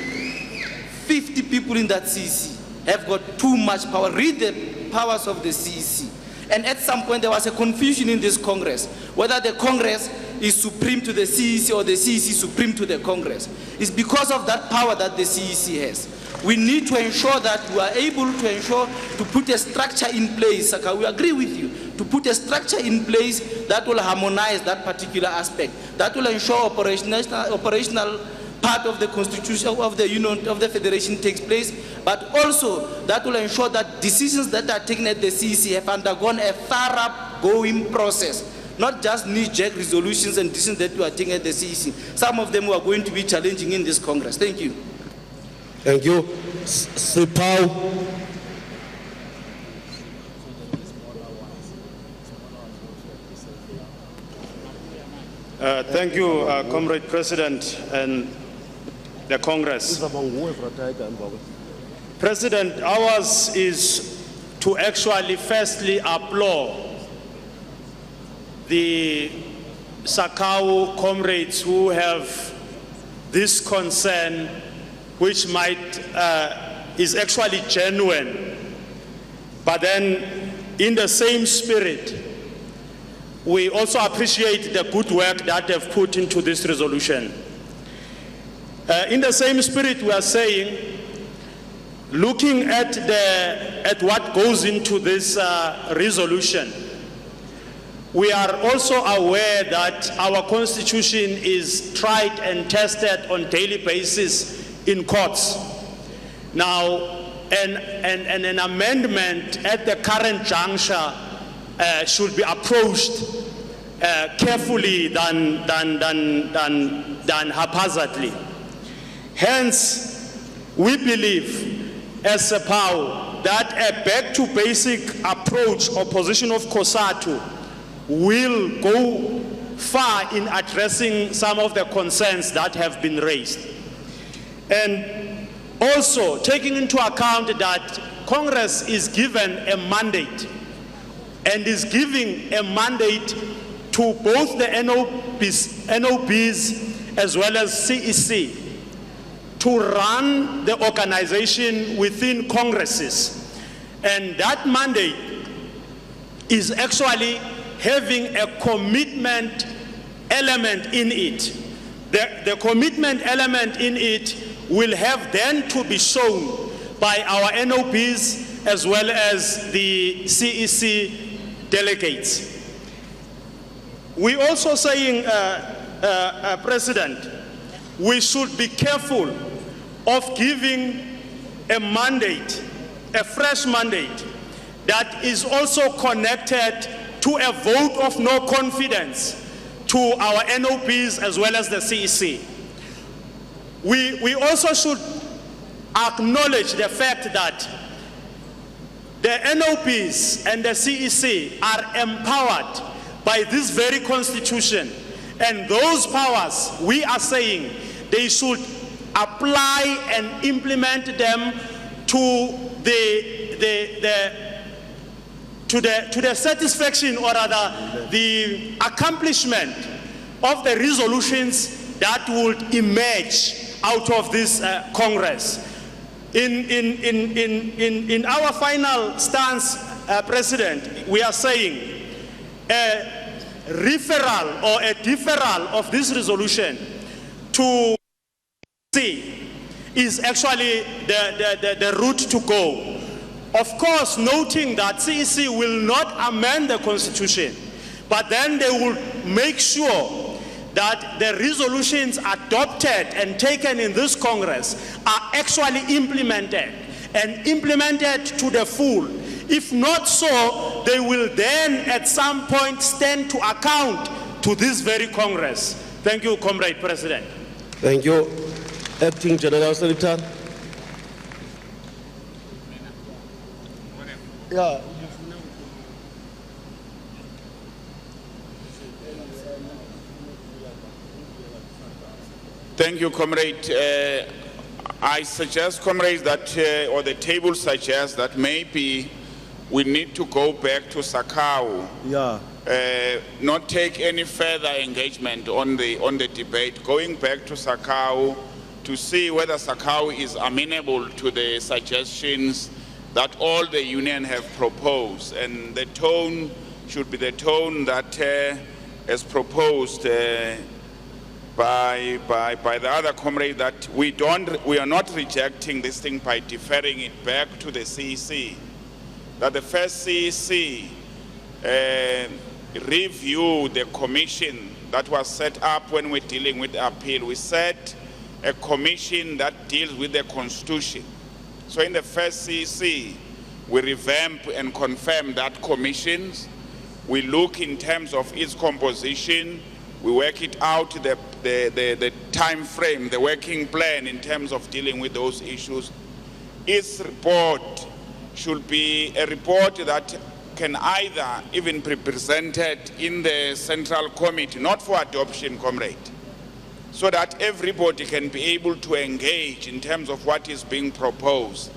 in that CEC have got too much power. Read the powers of the CEC. And at some point there was a confusion in this Congress, whether the Congress is supreme to the CEC or the CEC supreme to the Congress. It's because of that power that the CEC has. we need to ensure that we are able to ensure to put a structure in place. Saka, we agree with you, to put a structure in place that will harmonize that particular aspect, that will ensure operational part of the constitution of the union of the federation takes place, but also that will ensure that decisions that are taken at the CEC have undergone a thorough-going process, not just knee-jerk resolutions and decisions that we are taking at the CEC. Some of them are going to be challenging in this Congress. Thank you. Thank you. Sipau. Thank you, Comrade President and the Congress. President, ours is to actually firstly applaud the Sakau comrades who have this concern, which is actually genuine. But then in the same spirit, we also appreciate the good work that they've put into this resolution. In the same spirit, we are saying, looking at what goes into this resolution, we are also aware that our constitution is tried and tested on a daily basis in courts. Now, an amendment at the current juncture should be approached carefully than haphazardly. Hence, we believe as a PAU that a back-to-basic approach or position of Cosatu will go far in addressing some of the concerns that have been raised. And also taking into account that Congress is given a mandate and is giving a mandate to both the NOBs as well as CEC to run the organization within Congresses. And that mandate is actually having a commitment element in it. The commitment element in it will have then to be shown by our NOBs as well as the CEC delegates. We also saying, President, we should be careful of giving a mandate, a fresh mandate, that is also connected to a vote of no confidence to our NOBs as well as the CEC. We also should acknowledge the fact that the NOBs and the CEC are empowered by this very constitution, and those powers, we are saying, they should apply and implement them to the satisfaction, or rather the accomplishment of the resolutions that would emerge out of this Congress. In our final stance, President, we are saying a referral or a deferral of this resolution to C is actually the route to go. Of course, noting that CEC will not amend the constitution, but then they will make sure that the resolutions adopted and taken in this Congress are actually implemented, and implemented to the full. If not so, they will then at some point stand to account to this very Congress. Thank you, Comrade President. Thank you. Acting General Secretary. Yeah. Thank you, Comrade. I suggest, comrades, that, or the table suggests that maybe we need to go back to Sakau. Yeah. Not take any further engagement on the debate. Going back to Sakau to see whether Sakau is amenable to the suggestions that all the union have proposed, and the tone should be the tone that as proposed by the other comrade that we are not rejecting this thing by deferring it back to the CEC. That the first CEC review the commission that was set up when we're dealing with the appeal. We set a commission that deals with the Constitution. So in the first CEC, we revamp and confirm that commission. We look in terms of its composition. We work it out, the time frame, the working plan in terms of dealing with those issues. Its report should be a report that can either even be presented in the Central Committee, not for adoption, comrade, so that everybody can be able to engage in terms of what is being proposed.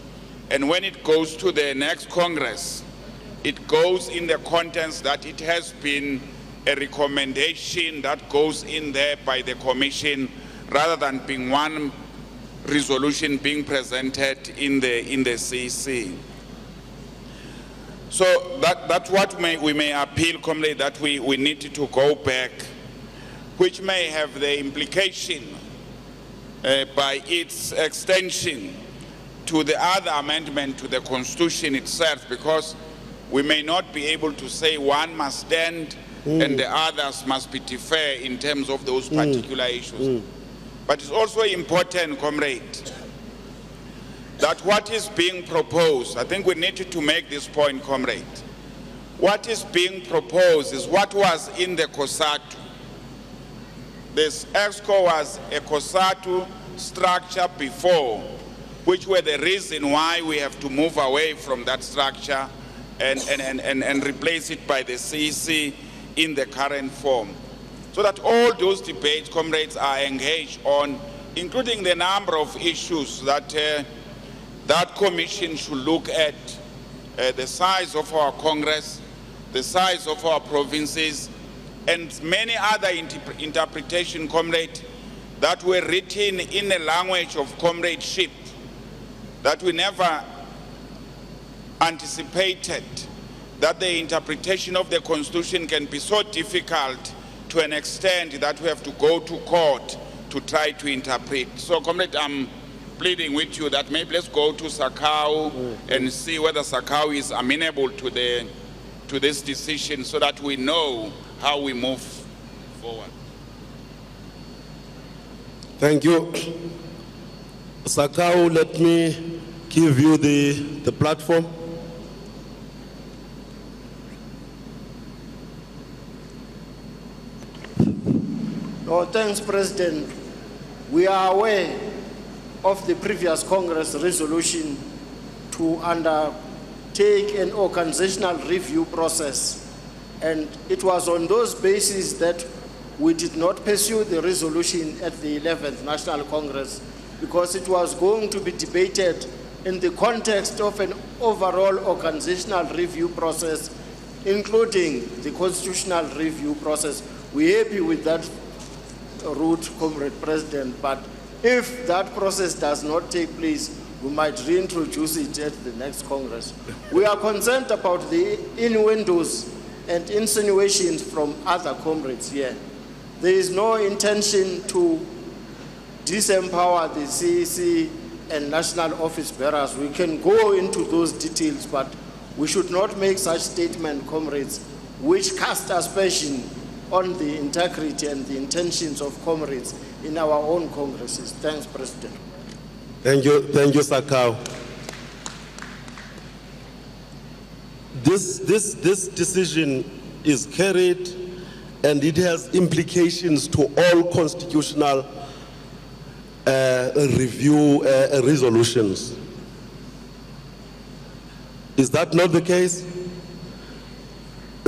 And when it goes to the next Congress, it goes in the contents that it has been a recommendation that goes in there by the Commission, rather than being one resolution being presented in the CEC. So that's what we may appeal, comrade, that we need to go back, which may have the implication by its extension to the other amendment to the Constitution itself, because we may not be able to say one must stand and the others must be defer in terms of those particular issues. But it's also important, comrade, that what is being proposed, I think we need to make this point, comrade. What is being proposed is what was in the Cosatu. This EXCO was a Cosatu structure before, which were the reason why we have to move away from that structure and replace it by the CEC in the current form. So that all those debates, comrades, are engaged on, including the number of issues that that commission should look at, the size of our Congress, the size of our provinces, and many other interpretation, comrade, that were written in a language of comradeship that we never anticipated, that the interpretation of the Constitution can be so difficult to an extent that we have to go to court to try to interpret. So, comrade, I'm pleading with you that maybe let's go to Sakau and see whether Sakau is amenable to this decision, so that we know how we move forward. Thank you. Sakau, let me give you the platform. Oh, thanks, President. We are aware of the previous Congress resolution to undertake an organizational review process. And it was on those bases that we did not pursue the resolution at the 11th National Congress, because it was going to be debated in the context of an overall organizational review process, including the constitutional review process. We're happy with that route, Comrade President, but if that process does not take place, we might reintroduce it at the next Congress. We are concerned about the innuendos and insinuations from other comrades here. There is no intention to disempower the CEC and national office bearers. We can go into those details, but we should not make such statement, comrades, which cast aspersion on the integrity and the intentions of comrades in our own congresses. Thanks, President. Thank you, Sakau. This decision is carried, and it has implications to all constitutional review resolutions. Is that not the case?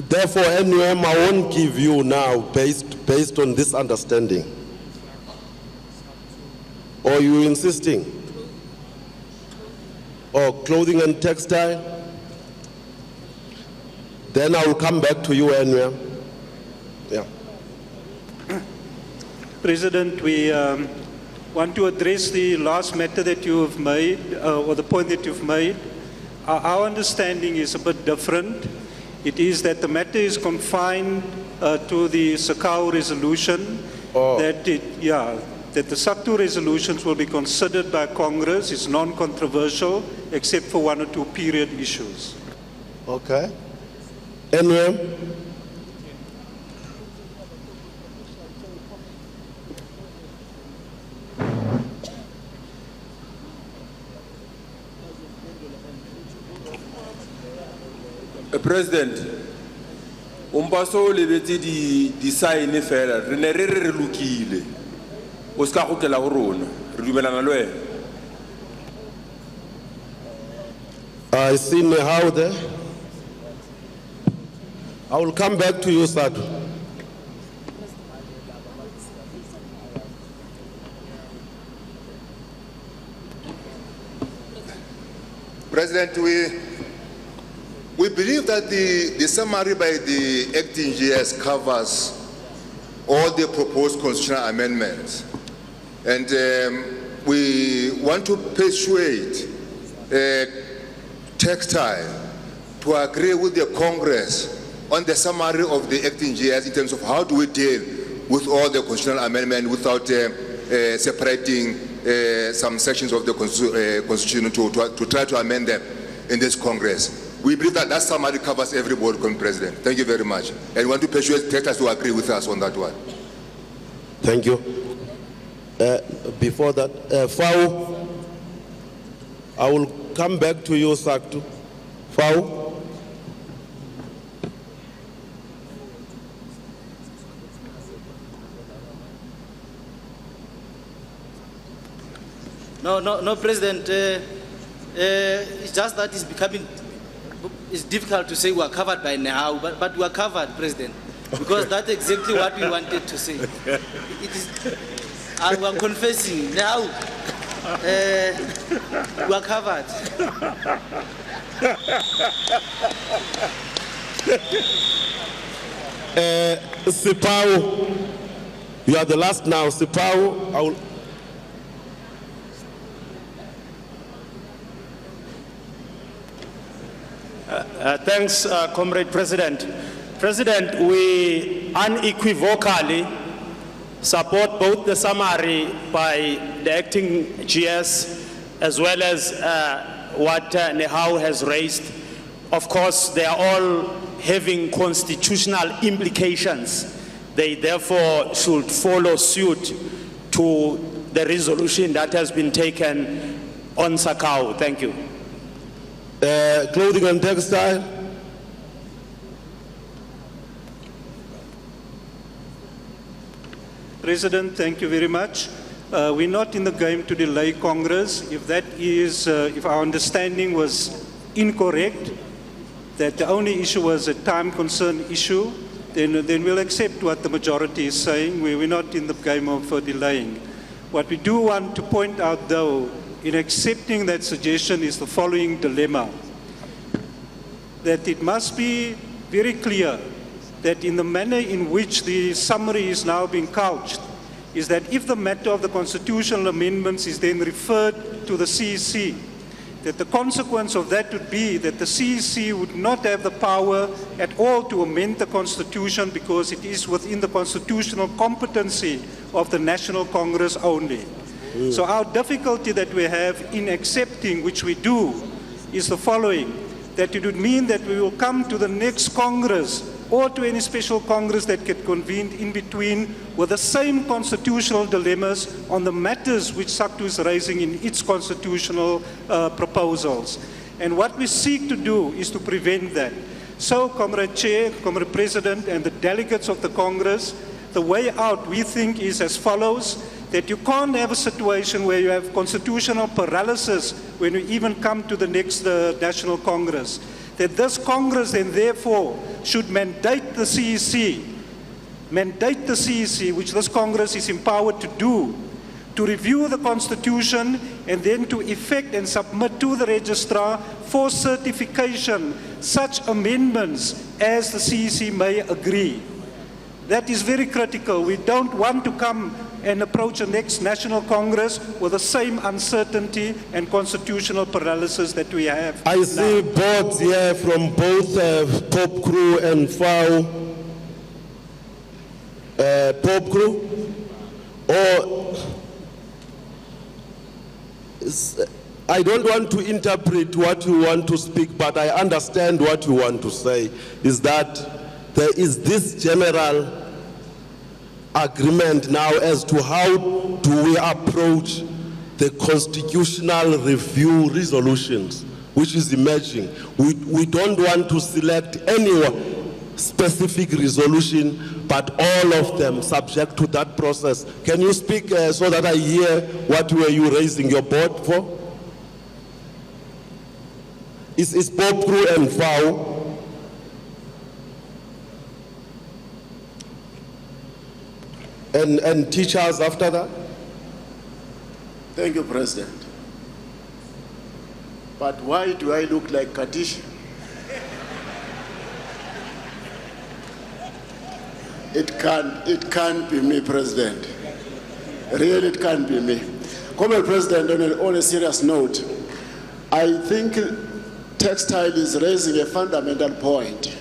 Therefore, NUM, I won't give you now based on this understanding. Or are you insisting? Or clothing and textile? Then I will come back to you, NUM. Yeah. President, we want to address the last matter that you have made, or the point that you've made. Our understanding is a bit different. It is that the matter is confined to the Sakau resolution, that that the SACTU resolutions will be considered by Congress. It's non-controversial, except for one or two period issues. Okay. Anyway. President, so lebetse di sign fela re ne re lokile o ska go tlela go rona re dumelana le wena. I see how there. I will come back to you, Sadu. President, we believe that the summary by the acting GS covers all the proposed constitutional amendments. And we want to persuade Textile to agree with the Congress on the summary of the acting GS in terms of how do we deal with all the constitutional amendments without separating some sections of the Constitution to try to amend them in this Congress. We believe that that summary covers everybody, President. Thank you very much. And we want to persuade Textiles to agree with us on that one. Thank you. Before that, Fau, I will come back to you, Saktu. Fau. No, President. It's just that it's difficult to say we are covered by now, but we are covered, President, because that's exactly what we wanted to say. It is, we are confessing now. We are covered. Sipau, you are the last now. Sipau, I will. Thanks, Comrade President. President, we unequivocally support both the summary by the acting GS as well as what Nehau has raised. Of course, they are all having constitutional implications. They therefore should follow suit to the resolution that has been taken on Sakau. Thank you. Clothing and textile. President, thank you very much. We're not in the game to delay Congress. If that is, if our understanding was incorrect, that the only issue was a time concern issue, then we'll accept what the majority is saying. We're not in the game of delaying. What we do want to point out, though, in accepting that suggestion is the following dilemma. That it must be very clear that in the manner in which the summary is now being couched, is that if the matter of the constitutional amendments is then referred to the CEC, that the consequence of that would be that the CEC would not have the power at all to amend the Constitution because it is within the constitutional competency of the National Congress only. So our difficulty that we have in accepting, which we do, is the following, that it would mean that we will come to the next Congress or to any special Congress that get convened in between with the same constitutional dilemmas on the matters which SACTU is raising in its constitutional proposals. And what we seek to do is to prevent that. So, Comrade Chair, Comrade President, and the delegates of the Congress, the way out, we think, is as follows, that you can't have a situation where you have constitutional paralysis when you even come to the next National Congress. That this Congress then therefore should mandate the CEC, which this Congress is empowered to do, to review the Constitution and then to effect and submit to the Registrar for certification such amendments as the CEC may agree. That is very critical. We don't want to come and approach the next National Congress with the same uncertainty and constitutional paralysis that we have. I see boards here from both Pop Crew and FAO. Pop Crew. or I don't want to interpret what you want to speak, but I understand what you want to say, is that there is this general agreement now as to how do we approach the constitutional review resolutions, which is emerging. We don't want to select any specific resolution, but all of them subject to that process. Can you speak so that I hear what were you raising your board for? Is Bob Crew and FAO? And teachers after that? Thank you, President. But why do I look like Kadisha? It can't be me, President. Really, it can't be me. Comrade President, on a serious note, I think textile is raising a fundamental point.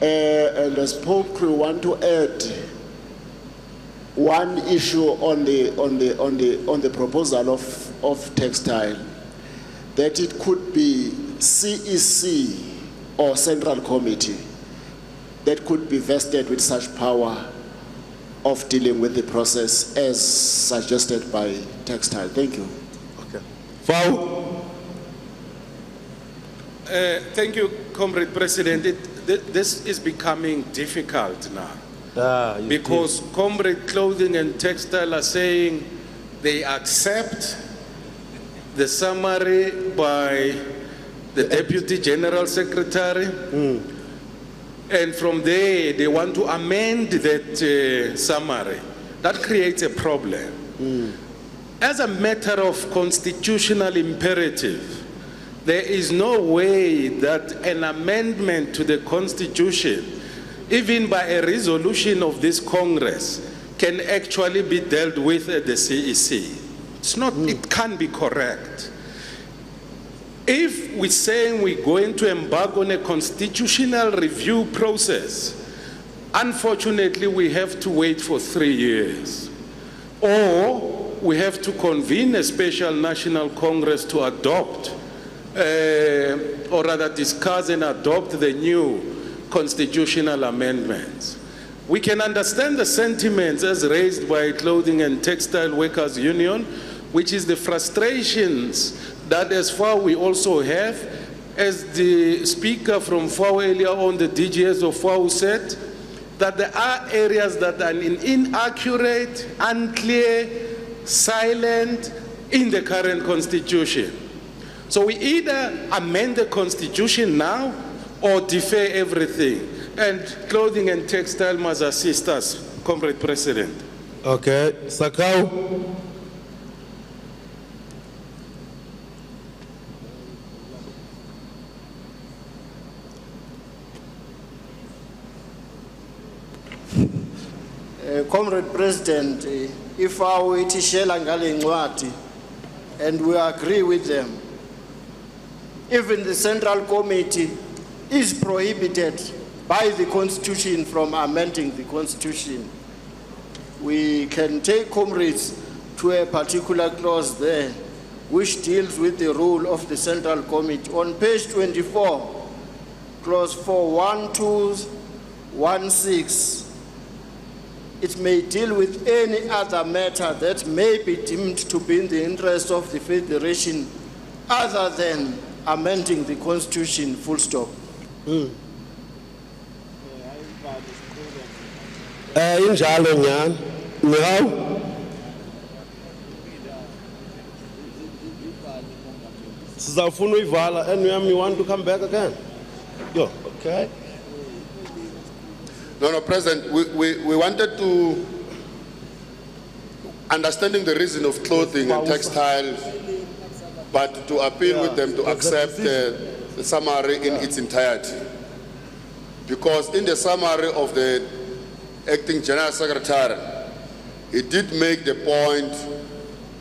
And as Pope Crew want to add one issue on the proposal of textile, that it could be CEC or Central Committee that could be vested with such power of dealing with the process as suggested by textile. Thank you. Okay. FAO. Thank you, Comrade President. This is becoming difficult now. Because Comrade Clothing and Textile are saying they accept the summary by the Deputy General Secretary. And from there, they want to amend that summary. That creates a problem. As a matter of constitutional imperative, there is no way that an amendment to the Constitution, even by a resolution of this Congress, can actually be dealt with at the CEC. It's not, it can't be correct. If we're saying we're going to embark on a constitutional review process, unfortunately we have to wait for 3 years. Or we have to convene a special national Congress to adopt, or rather discuss and adopt the new constitutional amendments. We can understand the sentiments as raised by Clothing and Textile Workers Union, which is the frustrations that as far we also have, as the speaker from FAO earlier on, the DGS of FAO said, that there are areas that are inaccurate, unclear, silent in the current constitution. So we either amend the constitution now or defer everything. And Clothing and Textile must assist us, Comrade President. Okay, Sakau. Comrade President, if our itishela ngale ncwadi, and we agree with them, even the Central Committee is prohibited by the Constitution from amending the Constitution. We can take comrades to a particular clause there, which deals with the role of the Central Committee. On page 24, clause 41216, it may deal with any other matter that may be deemed to be in the interest of the Federation other than amending the Constitution, full stop. Injalo nyani. Now, sizafuna uyivala, and you want to come back again? Yo, okay. No, President, we wanted to, understanding the reason of clothing and textile, but to appeal with them to accept the summary in its entirety. Because in the summary of the Acting General Secretary, he did make the point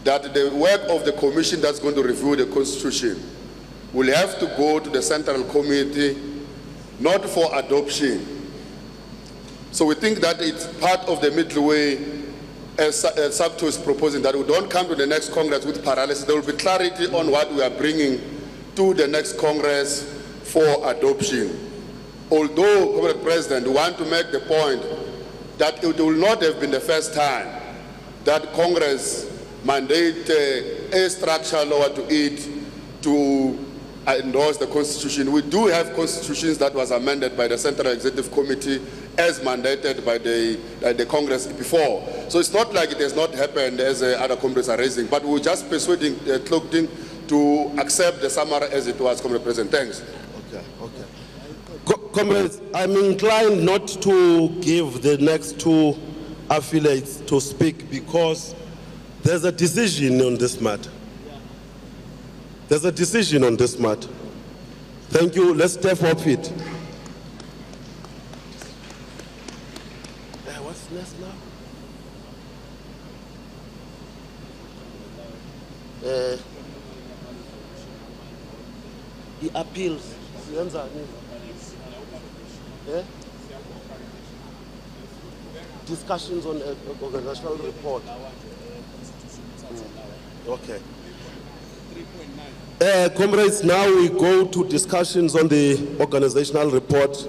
that the work of the commission that's going to review the Constitution will have to go to the Central Committee, not for adoption. So we think that it's part of the middle way as SAPTO is proposing, that we don't come to the next Congress with paralysis. There will be clarity on what we are bringing to the next Congress for adoption. Although, Comrade President, we want to make the point that it will not have been the first time that Congress mandate a structural law to it to endorse the Constitution. We do have constitutions that was amended by the Central Executive Committee as mandated by the Congress before. So it's not like it has not happened as other comrades are raising, but we're just persuading Cloakton to accept the summary as it was, Comrade President. Thanks. Comrades, I'm inclined not to give the next two affiliates to speak because there's a decision on this matter. There's a decision on this matter. Thank you. Let's step off it. What's next now? The appeals. Discussions on organizational report. Okay. Comrades, now we go to discussions on the organizational report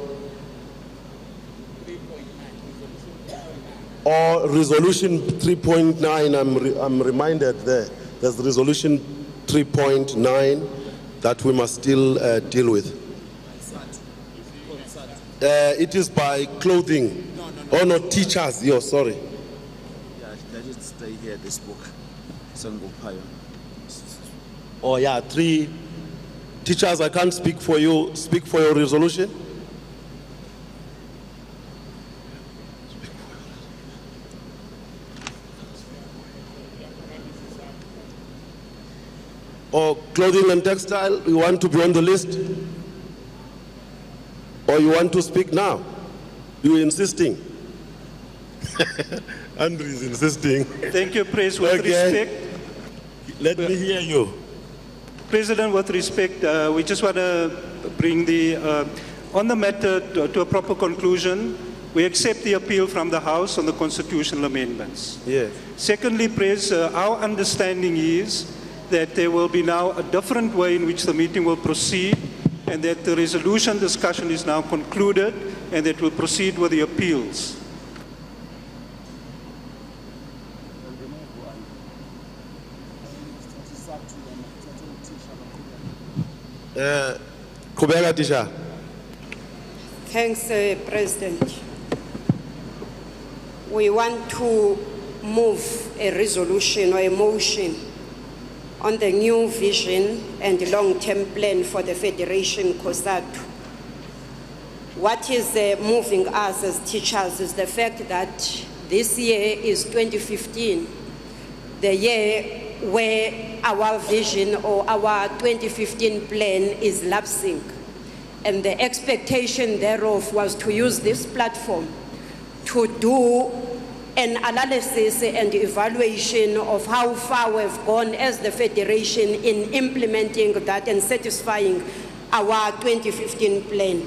or resolution 3.9. I'm reminded there's resolution 3.9 that we must still deal with. It is by clothing. Oh no, teachers. Yo, sorry. Yeah, let it stay here. This book. Oh yeah, 3 teachers. I can't speak for you. Speak for your resolution. Or clothing and textile. You want to be on the list? Or you want to speak now? You're insisting. Andrew is insisting. Thank you, Praise. With respect. Let me hear you. President, with respect, we just want to bring on the matter to a proper conclusion. We accept the appeal from the House on the constitutional amendments. Yes. Secondly, Praise, our understanding is that there will be now a different way in which the meeting will proceed, and that the resolution discussion is now concluded, and that we'll proceed with the appeals. Thanks, President. We want to move a resolution or a motion on the new vision and long-term plan for the Federation Cosatu. What is moving us as teachers is the fact that this year is 2015, the year where our vision or our 2015 plan is lapsing. And the expectation thereof was to use this platform to do an analysis and evaluation of how far we've gone as the Federation in implementing that and satisfying our 2015 plan.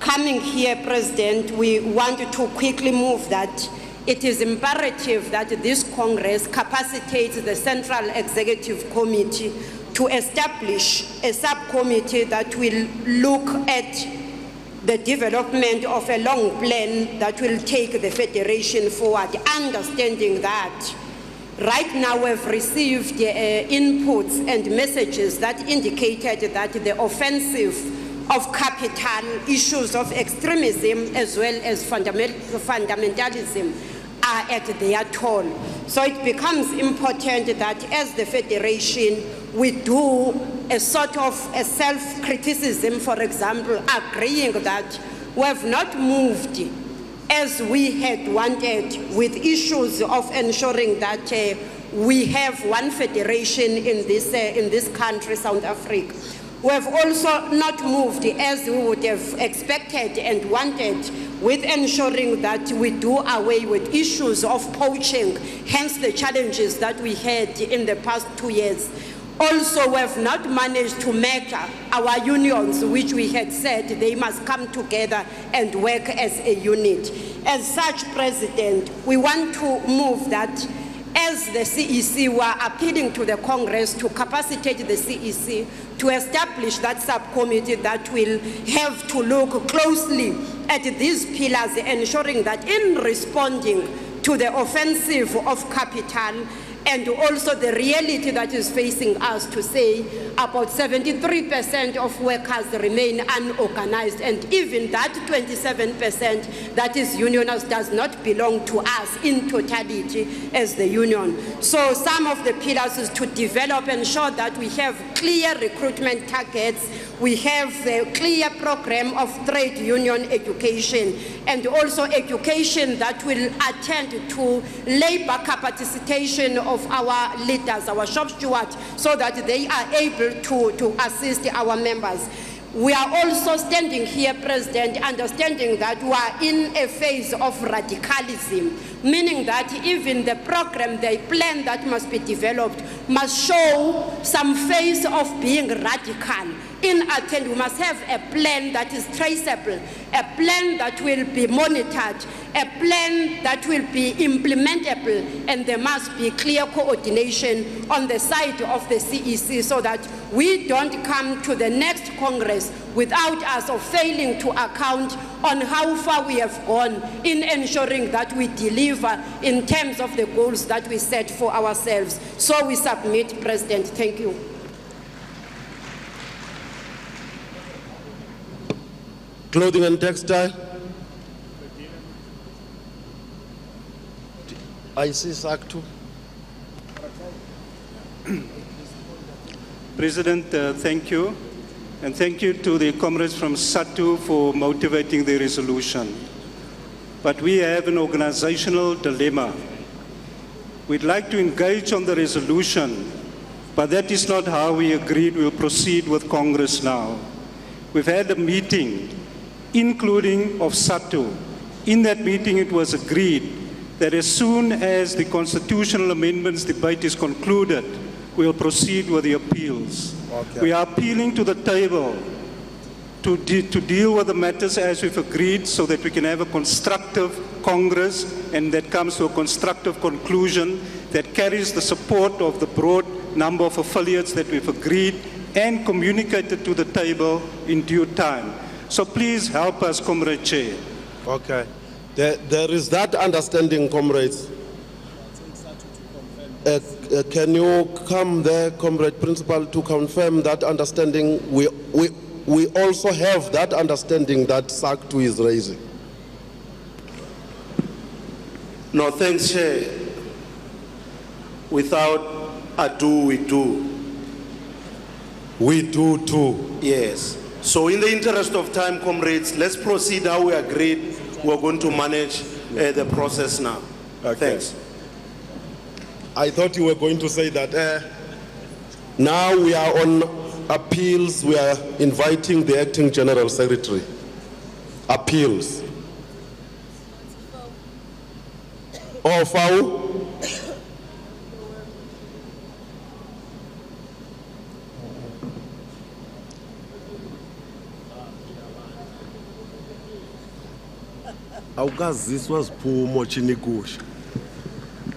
Coming here, President, we want to quickly move that it is imperative that this Congress capacitates the Central Executive Committee to establish a subcommittee that will look at the development of a long plan that will take the Federation forward, understanding that right now we've received inputs and messages that indicated that the offensive of capital, issues of extremism as well as fundamentalism are at their toll. So it becomes important that as the Federation we do a sort of a self-criticism, for example, agreeing that we have not moved as we had wanted with issues of ensuring that we have one federation in this country, South Africa. We have also not moved as we would have expected and wanted with ensuring that we do away with issues of poaching, hence the challenges that we had in the past 2 years. Also, we have not managed to make our unions, which we had said they must come together and work as a unit. As such, President, we want to move that as the CEC were appealing to the Congress to capacitate the CEC to establish that subcommittee that will have to look closely at these pillars, ensuring that in responding to the offensive of capital and also the reality that is facing us, to say about 73% of workers remain unorganized, and even that 27% that is unionized does not belong to us in totality as the union. So some of the pillars is to develop and ensure that we have clear recruitment targets, we have the clear program of trade union education, and also education that will attend to labor capacitation of our leaders, our shop stewards, so that they are able to assist our members. We are also standing here, President, understanding that we are in a phase of radicalism, meaning that even the program, the plan that must be developed must show some phase of being radical. In attend, we must have a plan that is traceable, a plan that will be monitored, a plan that will be implementable, and there must be clear coordination on the side of the CEC so that we don't come to the next Congress without us or failing to account on how far we have gone in ensuring that we deliver in terms of the goals that we set for ourselves. So we submit, President. Thank you. Clothing and textile. I see Cosatu. President, thank you. And thank you to the comrades from Cosatu for motivating the resolution. But we have an organizational dilemma. We'd like to engage on the resolution, but that is not how we agreed we'll proceed with Congress now. We've had a meeting, including of Cosatu. In that meeting, it was agreed that as soon as the constitutional amendments debate is concluded, we'll proceed with the appeals. Okay. We are appealing to the table to deal with the matters as we've agreed so that we can have a constructive Congress and that comes to a constructive conclusion that carries the support of the broad number of affiliates that we've agreed and communicated to the table in due time. So please help us, Comrade Chair. Okay. There is that understanding, comrades. Can you come there, Comrade Principal, to confirm that understanding? We also have that understanding that Cosatu is raising. No, thanks, Chair. Without ado, we do. We do too. Yes. So in the interest of time, comrades, let's proceed how we agreed. We're going to manage the process now. Okay. Thanks. I thought you were going to say that now we are on appeals. We are inviting the Acting General Secretary. Appeals. Oh, foul. awukaziswa siphumo chinikushi.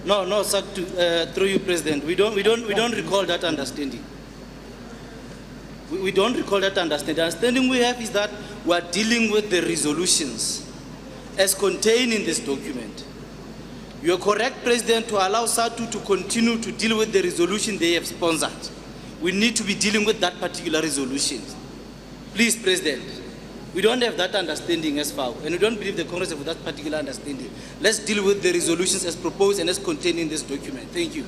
No, through you, President. We don't recall that understanding. We don't recall that understanding. The understanding we have is that we are dealing with the resolutions as contained in this document. You are correct, President, to allow Cosatu to continue to deal with the resolution they have sponsored. We need to be dealing with that particular resolution. Please, President. We don't have that understanding as far, and we don't believe the Congress have that particular understanding. Let's deal with the resolutions as proposed and as contained in this document. Thank you.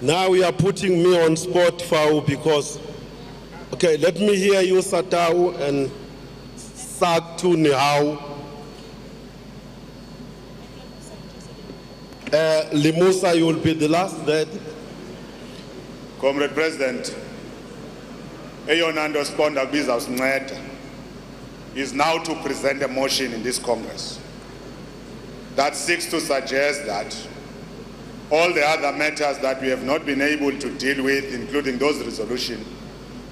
Now we are putting me on spot, Fau, because, okay, let me hear you, Satau, and Cosatu Nihau. Limusa, you will be the last then. Comrade President, Eyonando Sponda Bizos Mweta is now to present a motion in this Congress that seeks to suggest that all the other matters that we have not been able to deal with, including those resolutions,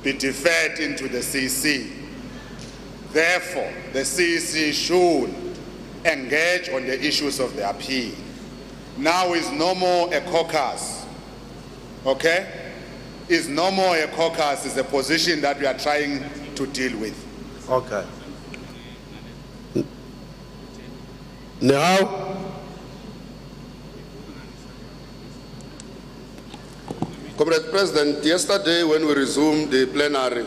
be deferred into the CC Therefore, the CEC should engage on the issues of the appeal. Now is no more a caucus, okay? Is no more a caucus, is a position that we are trying to deal with. Okay. Now, Comrade President, yesterday when we resumed the plenary,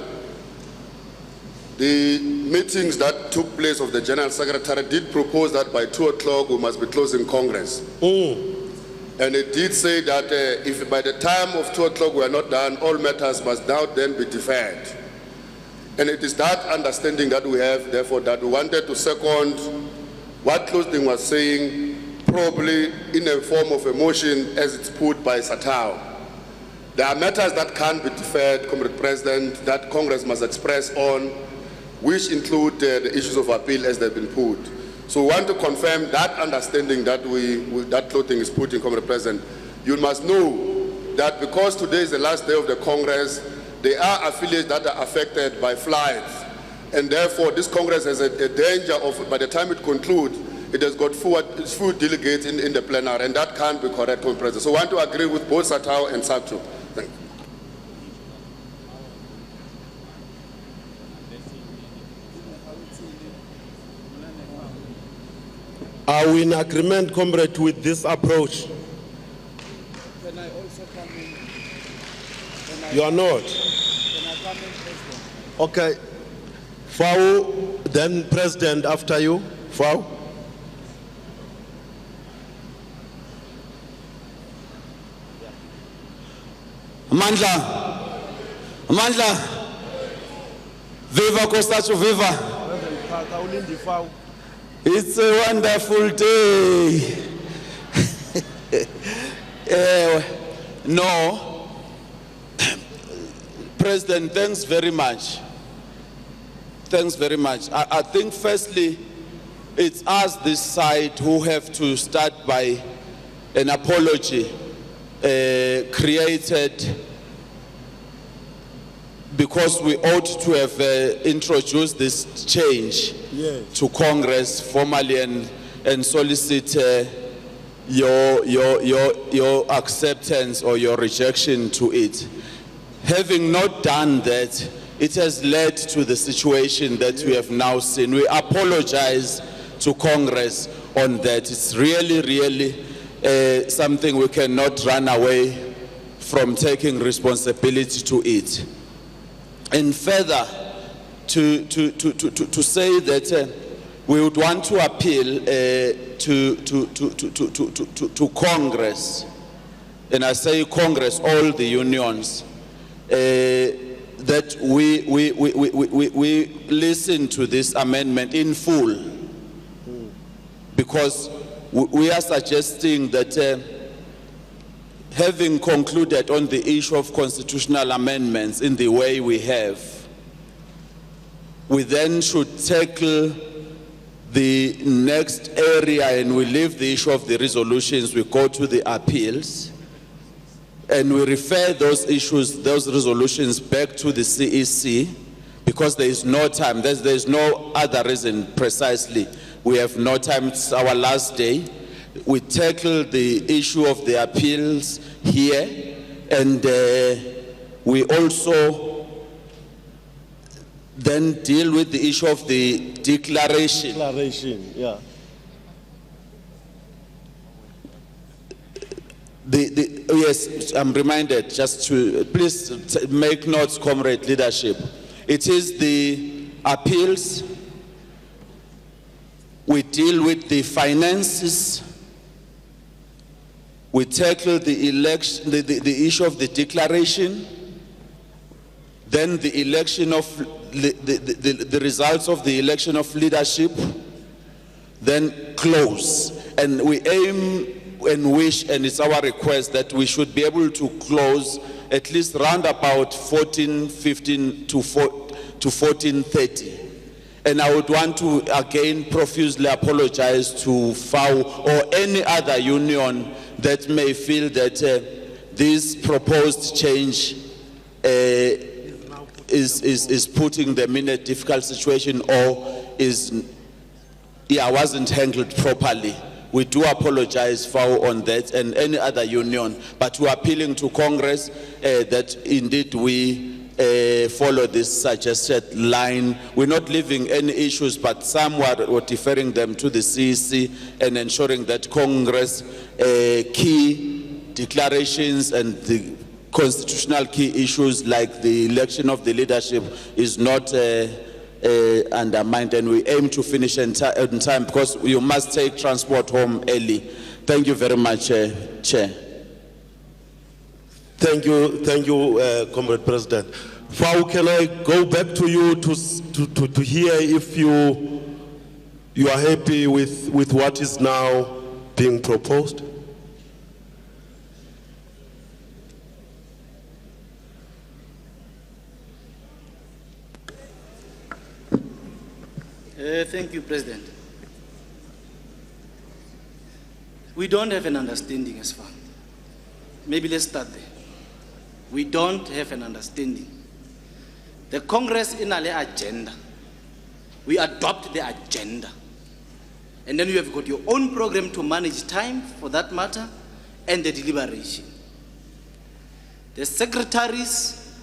the meetings that took place of the General Secretary did propose that by 2 o'clock we must be closing Congress. And it did say that if by the time of 2 o'clock we are not done, all matters must now then be deferred. And it is that understanding that we have, therefore, that we wanted to second what Closing was saying, probably in a form of a motion as it's put by Satao. There are matters that can't be deferred, Comrade President, that Congress must express on, which include the issues of appeal as they've been put. So we want to confirm that understanding that that Clothing is putting, Comrade President. You must know that because today is the last day of the Congress, there are affiliates that are affected by flights. And therefore, this Congress has a danger of, by the time it concludes, it has got full delegates in the plenary, and that can't be correct, Comrade President. So I want to agree with both Satao and Satu. Thank you. Are we in agreement, comrade, with this approach? Can I also come in? You are not? Can I come in, President? Okay. Fau, then President after you. Fau. Mandla, viva Cosatu, viva. It's a wonderful day. No, President, thanks very much. Thanks very much. I think firstly, it's us this side who have to start by an apology created because we ought to have introduced this change to Congress formally and solicit your acceptance or your rejection to it. Having not done that, it has led to the situation that we have now seen. We apologize to Congress on that. It's really something we cannot run away from taking responsibility to it. And further, to say that we would want to appeal to Congress, and I say Congress, all the unions, that we listen to this amendment in full, because we are suggesting that having concluded on the issue of constitutional amendments in the way we have, we then should tackle the next area, and we leave the issue of the resolutions, we go to the appeals, and we refer those issues, those resolutions back to the CEC, because there is no time, there's no other reason precisely. We have no time, it's our last day. We tackle the issue of the appeals here, and we also then deal with the issue of the declaration. Yeah. Yes, I'm reminded, just to, please make notes, comrade leadership. It is the appeals, we deal with the finances, we tackle the election, the issue of the declaration, then the election of the results of the election of leadership, then close. And we aim and wish, and it's our request that we should be able to close at least round about 14:15 to 14:30. And I would want to again profusely apologize to FAO or any other union that may feel that this proposed change is putting them in a difficult situation or wasn't handled properly. We do apologize for on that and any other union, but we're appealing to Congress that indeed we follow this suggested line. We're not leaving any issues, but some we're deferring them to the CEC and ensuring that Congress key declarations and the constitutional key issues like the election of the leadership is not undermined, and we aim to finish in time because you must take transport home early. Thank you very much, Chair. Thank you, Comrade President. Fau, can I go back to you to hear if you are happy with what is now being proposed? Thank you, President. We don't have an understanding as far. Maybe let's start there. We don't have an understanding. The Congress in our agenda, we adopt the agenda. And then you have got your own program to manage time for that matter and the deliberation. The secretaries,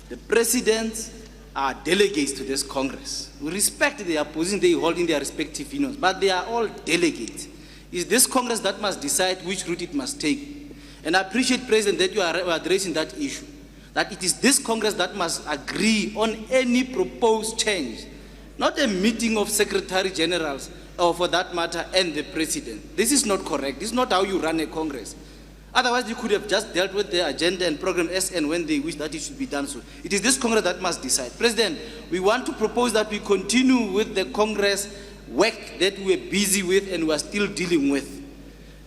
the presidents are delegates to this Congress. We respect their position they hold in their respective unions, but they are all delegates. It's this Congress that must decide which route it must take. And I appreciate, President, that you are addressing that issue, that it is this Congress that must agree on any proposed change, not a meeting of secretary generals, or for that matter, and the president. This is not correct. This is not how you run a Congress. Otherwise, you could have just dealt with the agenda and program as and when they wish that it should be done so. It is this Congress that must decide. President, we want to propose that we continue with the Congress work that we're busy with and we're still dealing with.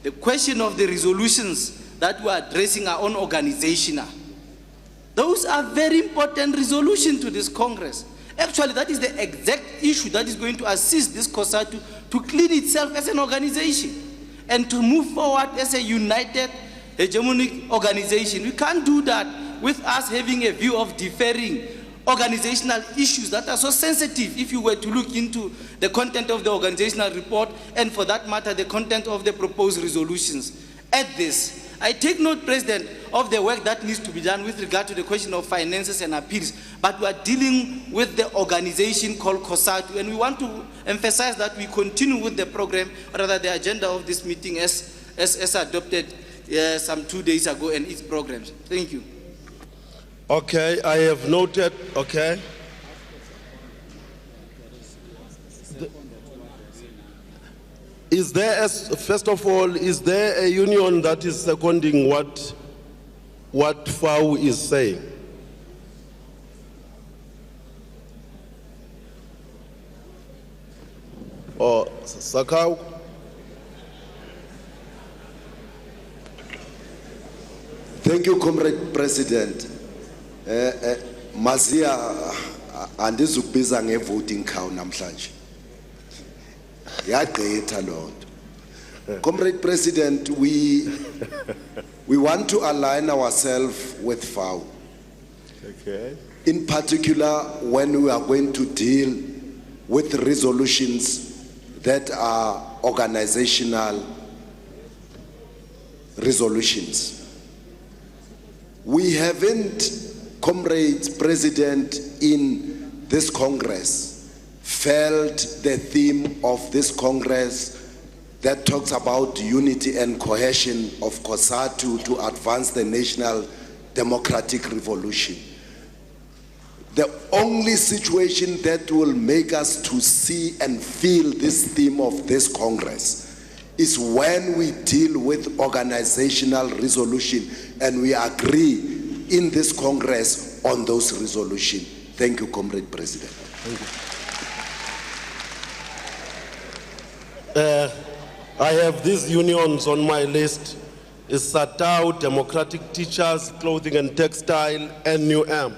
The question of the resolutions that we're addressing our own organizational. Those are very important resolutions to this Congress. Actually, that is the exact issue that is going to assist this Cosatu to clean itself as an organization and to move forward as a united hegemonic organization. We can't do that with us having a view of deferring organizational issues that are so sensitive if you were to look into the content of the organizational report and for that matter the content of the proposed resolutions. At this, I take note, President, of the work that needs to be done with regard to the question of finances and appeals, but we are dealing with the organization called Cosatu, and we want to emphasize that we continue with the program, or rather the agenda of this meeting as adopted some 2 days ago and its programs. Thank you. Okay, I have noted, okay. Is there, first of all, is there a union that is seconding what FAU is saying? Or Sakau? Thank you, Comrade President. Mazia andizukubiza ngevoting cow namhlanje. Yadeta Lord. Comrade President, we want to align ourselves with FAU. Okay. In particular, when we are going to deal with resolutions that are organizational resolutions. We haven't, Comrade President, in this Congress felt the theme of this Congress that talks about unity and cohesion of Cosatu to advance the national democratic revolution. The only situation that will make us to see and feel this theme of this Congress is when we deal with organizational resolution and we agree in this Congress on those resolutions. Thank you, Comrade President. Thank you. I have these unions on my list. It's SATAU, Democratic Teachers, Clothing and Textile, and NUM.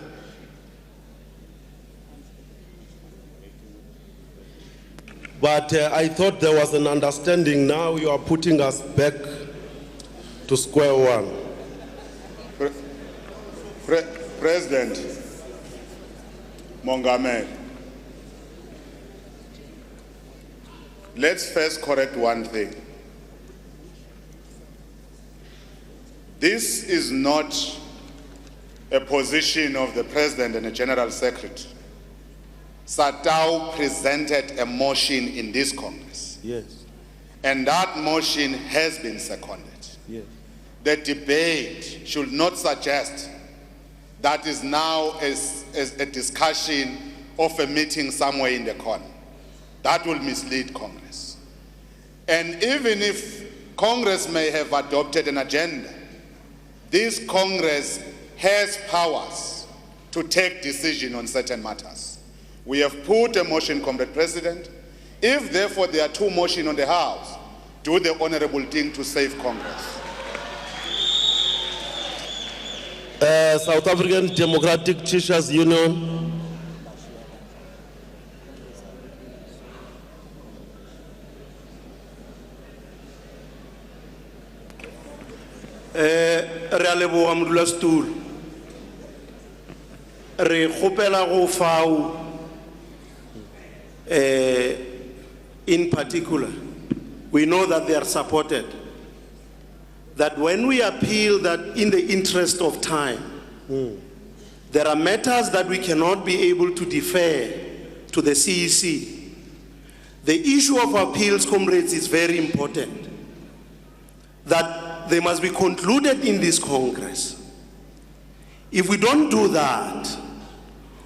But I thought there was an understanding. Now you are putting us back to square one. President, Mongameli, let's first correct one thing. This is not a position of the President and the General Secretary. Satau presented a motion in this Congress. Yes, And that motion has been seconded. yes. The debate should not suggest that is now as a discussion of a meeting somewhere in the corner. That will mislead Congress. And even if Congress may have adopted an agenda, this Congress has powers to take decision on certain matters. We have put a motion, Comrade President. If therefore there are two motions on the House, do the honorable thing to save Congress. South African Democratic Teachers Union. Re a leboga modulasetulo. Re kgopela go fao in particular, we know that they are supported. That when we appeal that in the interest of time, there are matters that we cannot be able to defer to the CEC. The issue of appeals, comrades, is very important. That they must be concluded in this Congress. If we don't do that,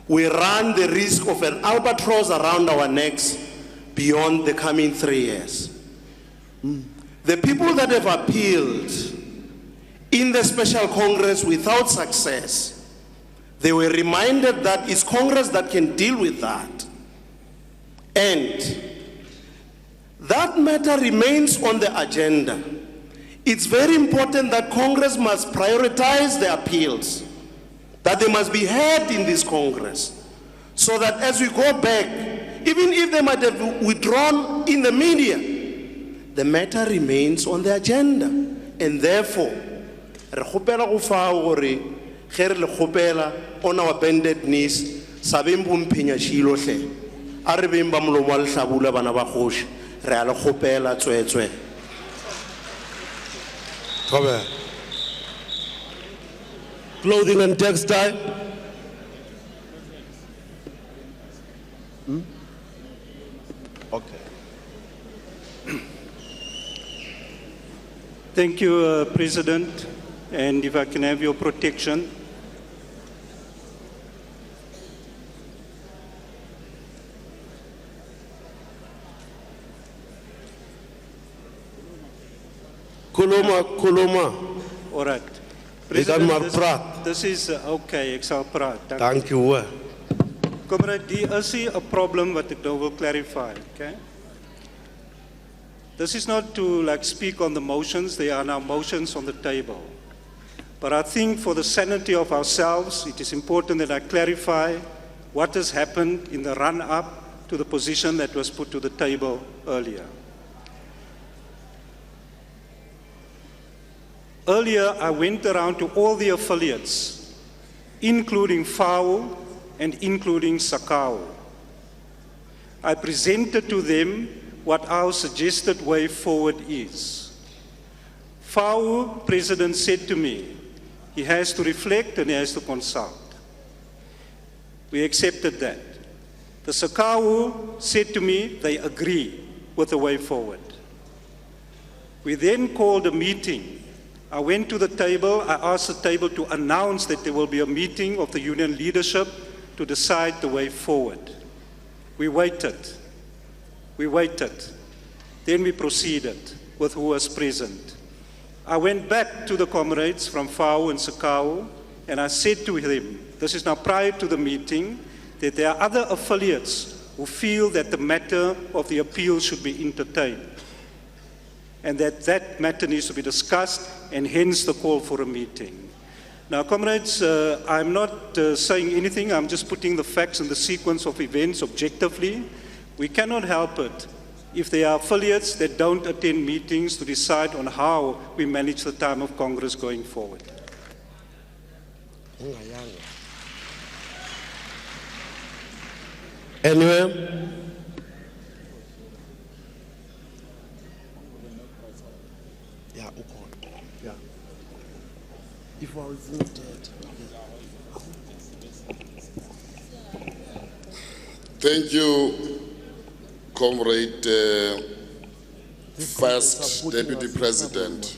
we run the risk of an albatross around our necks beyond the coming 3 years. The people that have appealed in the special Congress without success, they were reminded that it's Congress that can deal with that. And that matter remains on the agenda. It's very important that Congress must prioritize the appeals, that they must be heard in this Congress, so that as we go back, even if they might have withdrawn in the media, the matter remains on the agenda. And therefore, re kgopela go fao gore ge re le kgopela on our bended knees, sabeng bo mphenya tšhilo hle, a re beng ba molomo wa lehlabula bana ba kgoši, re a le kgopela tswetswe. Clothing and textile. Okay. Thank you, President, and if I can have your protection. Kuloma. All right. Jy kan maar this, praat. this is okay, ek sal praat. Dank u hoor. Comrade, hier is hier 'n probleem wat ek nou wil clarify, okay? This is not to like speak on the motions, there are now motions on the table. But I think for the sanity of ourselves, it is important that I clarify what has happened in the run-up to the position that was put to the table earlier. Earlier, I went around to all the affiliates, including FAO and including SACAO. I presented to them what our suggested way forward is. FAO president said to me, he has to reflect and he has to consult. We accepted that. The SACAO said to me they agree with the way forward. We then called a meeting. I went to the table, I asked the table to announce that there will be a meeting of the union leadership to decide the way forward. We waited. Then we proceeded with who was present. I went back to the comrades from FAO and SACAO, and I said to them, this is now prior to the meeting, that there are other affiliates who feel that the matter of the appeal should be entertained, and that matter needs to be discussed, and hence the call for a meeting. Now, comrades, I'm not saying anything, I'm just putting the facts and the sequence of events objectively. We cannot help it if there are affiliates that don't attend meetings to decide on how we manage the time of Congress going forward. Anywhere? Yeah, okay. Yeah. If I voted. Thank you, Comrade First Deputy President.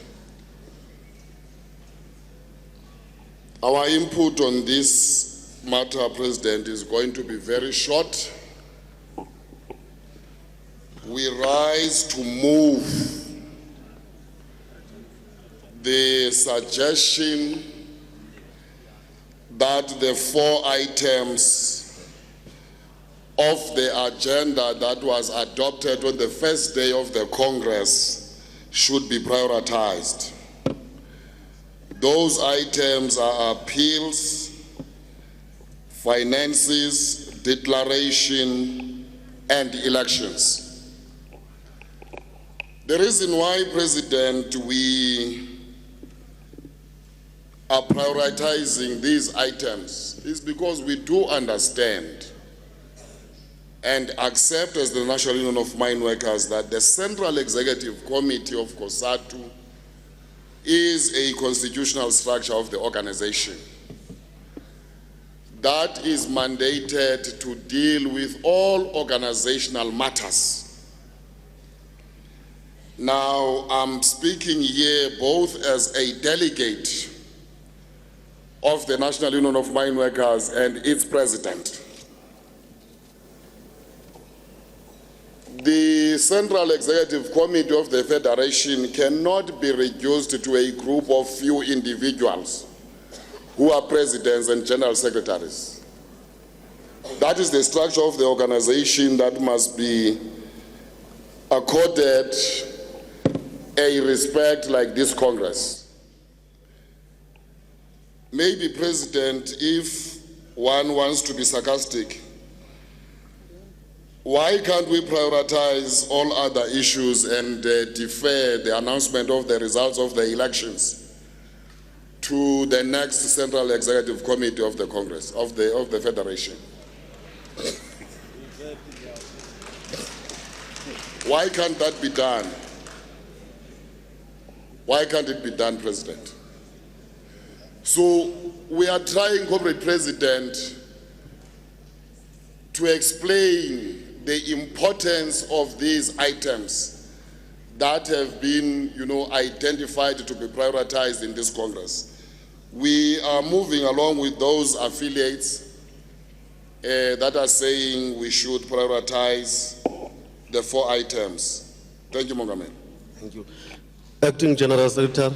Our input on this matter, President, is going to be very short. We rise to move the suggestion that the 4 items of the agenda that was adopted on the first day of the Congress should be prioritized. Those items are appeals, finances, declaration, and elections. The reason why, President, we are prioritizing these items is because we do understand and accept as the National Union of Mine Workers that the Central Executive Committee of Cosatu is a constitutional structure of the organization that is mandated to deal with all organizational matters. Now, I'm speaking here both as a delegate of the National Union of Mine Workers and its president. The Central Executive Committee of the Federation cannot be reduced to a group of few individuals who are presidents and general secretaries. That is the structure of the organization that must be accorded a respect like this Congress. Maybe, President, if one wants to be sarcastic, why can't we prioritize all other issues and defer the announcement of the results of the elections to the next Central Executive Committee of the Congress, of the Federation? Why can't that be done? Why can't it be done, President? So we are trying, Comrade President, to explain the importance of these items that have been, identified to be prioritized in this Congress. We are moving along with those affiliates that are saying we should prioritize the 4 items. Thank you, Mongamen. Thank you. Acting General Secretary.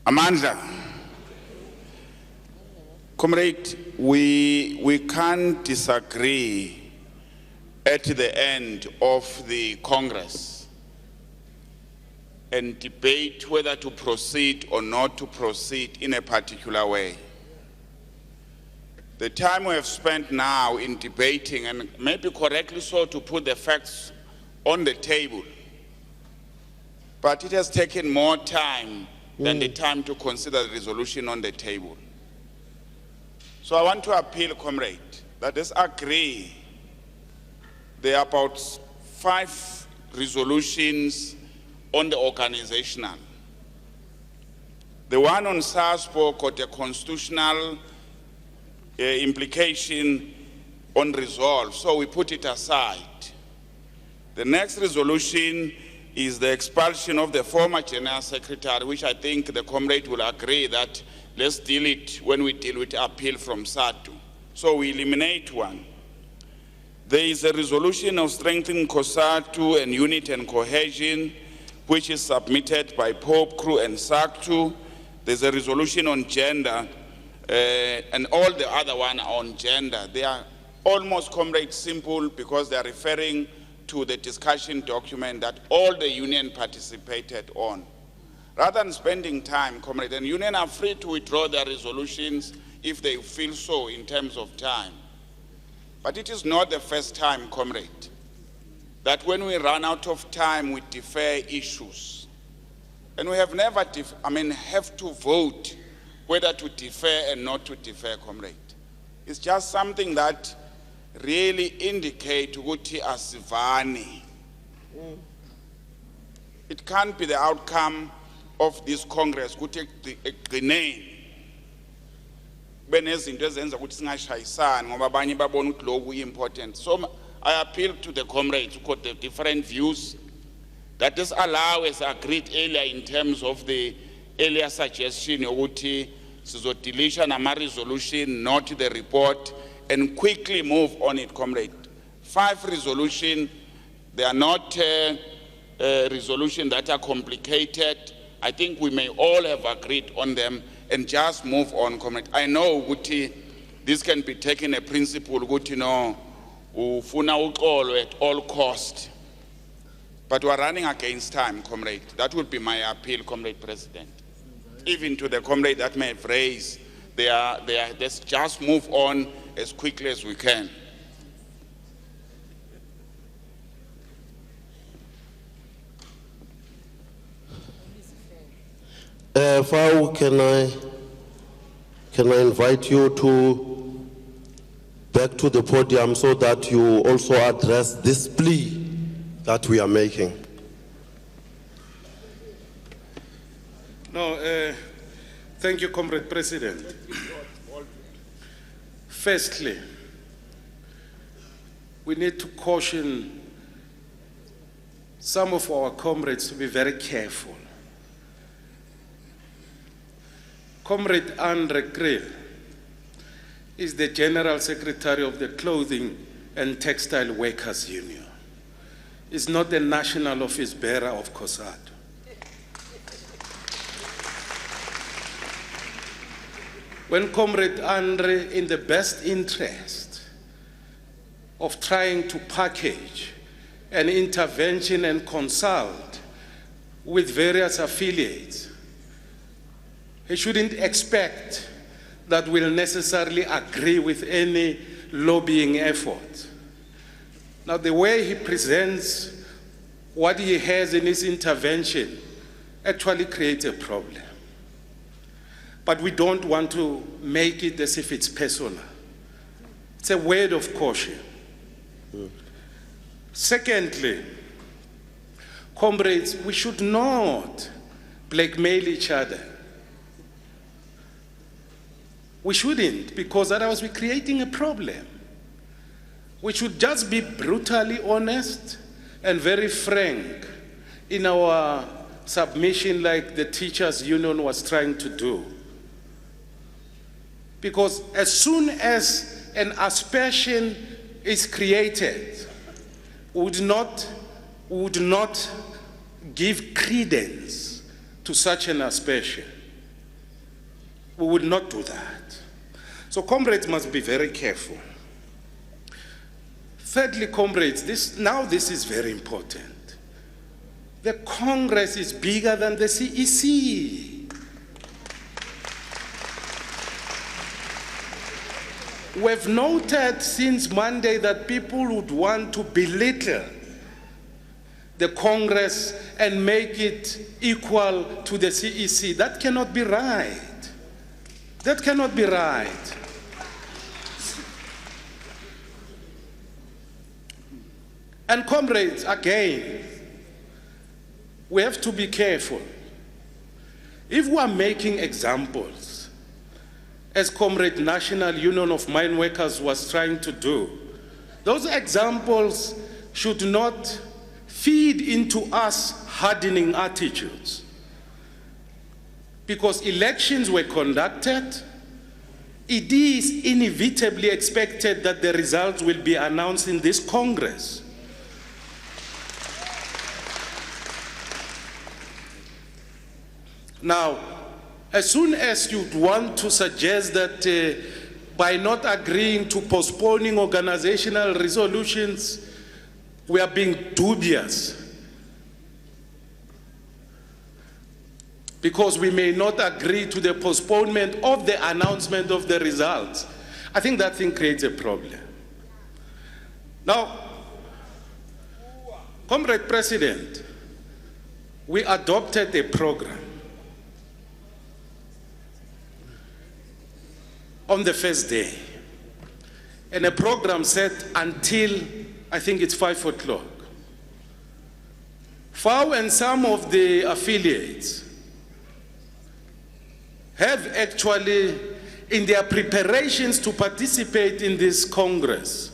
Amandla, Comrade, we can't disagree at the end of the Congress and debate whether to proceed or not to proceed in a particular way. The time we have spent now in debating, and maybe correctly so, to put the facts on the table, but it has taken more time than the time to consider the resolution on the table. So I want to appeal, Comrade, that let's agree there are about 5 resolutions on the organizational. The one on SASPO got a constitutional implication on resolve, so we put it aside. The next resolution is the expulsion of the former General Secretary, which I think the Comrade will agree that let's deal it when we deal with appeal from SADU. So we eliminate one. There is a resolution of strengthening Cosatu and unity and cohesion, which is submitted by Pope, Crew, and SACTU. There's a resolution on gender, and all the other one on gender. They are almost, Comrade, simple because they are referring to the discussion document that all the union participated on. Rather than spending time, Comrade, and union are free to withdraw their resolutions if they feel so in terms of time. But it is not the first time, Comrade, that when we run out of time, we defer issues. And we have never, have to vote whether to defer and not to defer, comrade. It's just something that really indicates ukuthi asivani. It can't be the outcome of this Congress ukuthi egcineni benezinto ezenza ukuthi singashayisani ngoba abanye babona ukuthi lokhu important. So I appeal to the comrades who got the different views that this allow as agreed earlier in terms of the earlier suggestion ukuthi sizodelisha nama resolution, not the report, and quickly move on it, comrade. 5 resolution, they are not resolution that are complicated. I think we may all have agreed on them and just move on, comrade. I know ukuthi this can be taken a principle ukuthi no ufuna uxolo at all cost. But we are running against time, comrade. That would be my appeal, comrade president. Even to the comrade that may have raised, let's just move on as quickly as we can. Fao, can I invite you to back to the podium so that you also address this plea that we are making? No, thank you, Comrade President. Firstly, we need to caution some of our comrades to be very careful. Comrade Andre Kriel is the General Secretary of the Clothing and Textile Workers Union. Is not the national office bearer of Cosatu. When Comrade Andre, in the best interest of trying to package an intervention and consult with various affiliates, he shouldn't expect that we'll necessarily agree with any lobbying effort. Now, the way he presents what he has in his intervention actually creates a problem. But we don't want to make it as if it's personal. It's a word of caution. Secondly, comrades, we should not blackmail each other. We shouldn't, because otherwise we're creating a problem. We should just be brutally honest and very frank in our submission like the teachers' union was trying to do. Because as soon as an aspersion is created, we would not give credence to such an aspersion. We would not do that. So comrades must be very careful. Thirdly, comrades, this is very important. The Congress is bigger than the CEC. We've noted since Monday that people would want to belittle the Congress and make it equal to the CEC. That cannot be right. That cannot be right. And comrades, again, we have to be careful. If we are making examples, as Comrade National Union of Mine Workers was trying to do, those examples should not feed into us hardening attitudes. Because elections were conducted, it is inevitably expected that the results will be announced in this Congress. Now, as soon as you want to suggest that by not agreeing to postponing organizational resolutions, we are being dubious, because we may not agree to the postponement of the announcement of the results, I think that thing creates a problem. Now, Comrade President, we adopted a program on the first day. And a program set until, I think it's 5 o'clock. FAO and some of the affiliates have actually, in their preparations to participate in this Congress,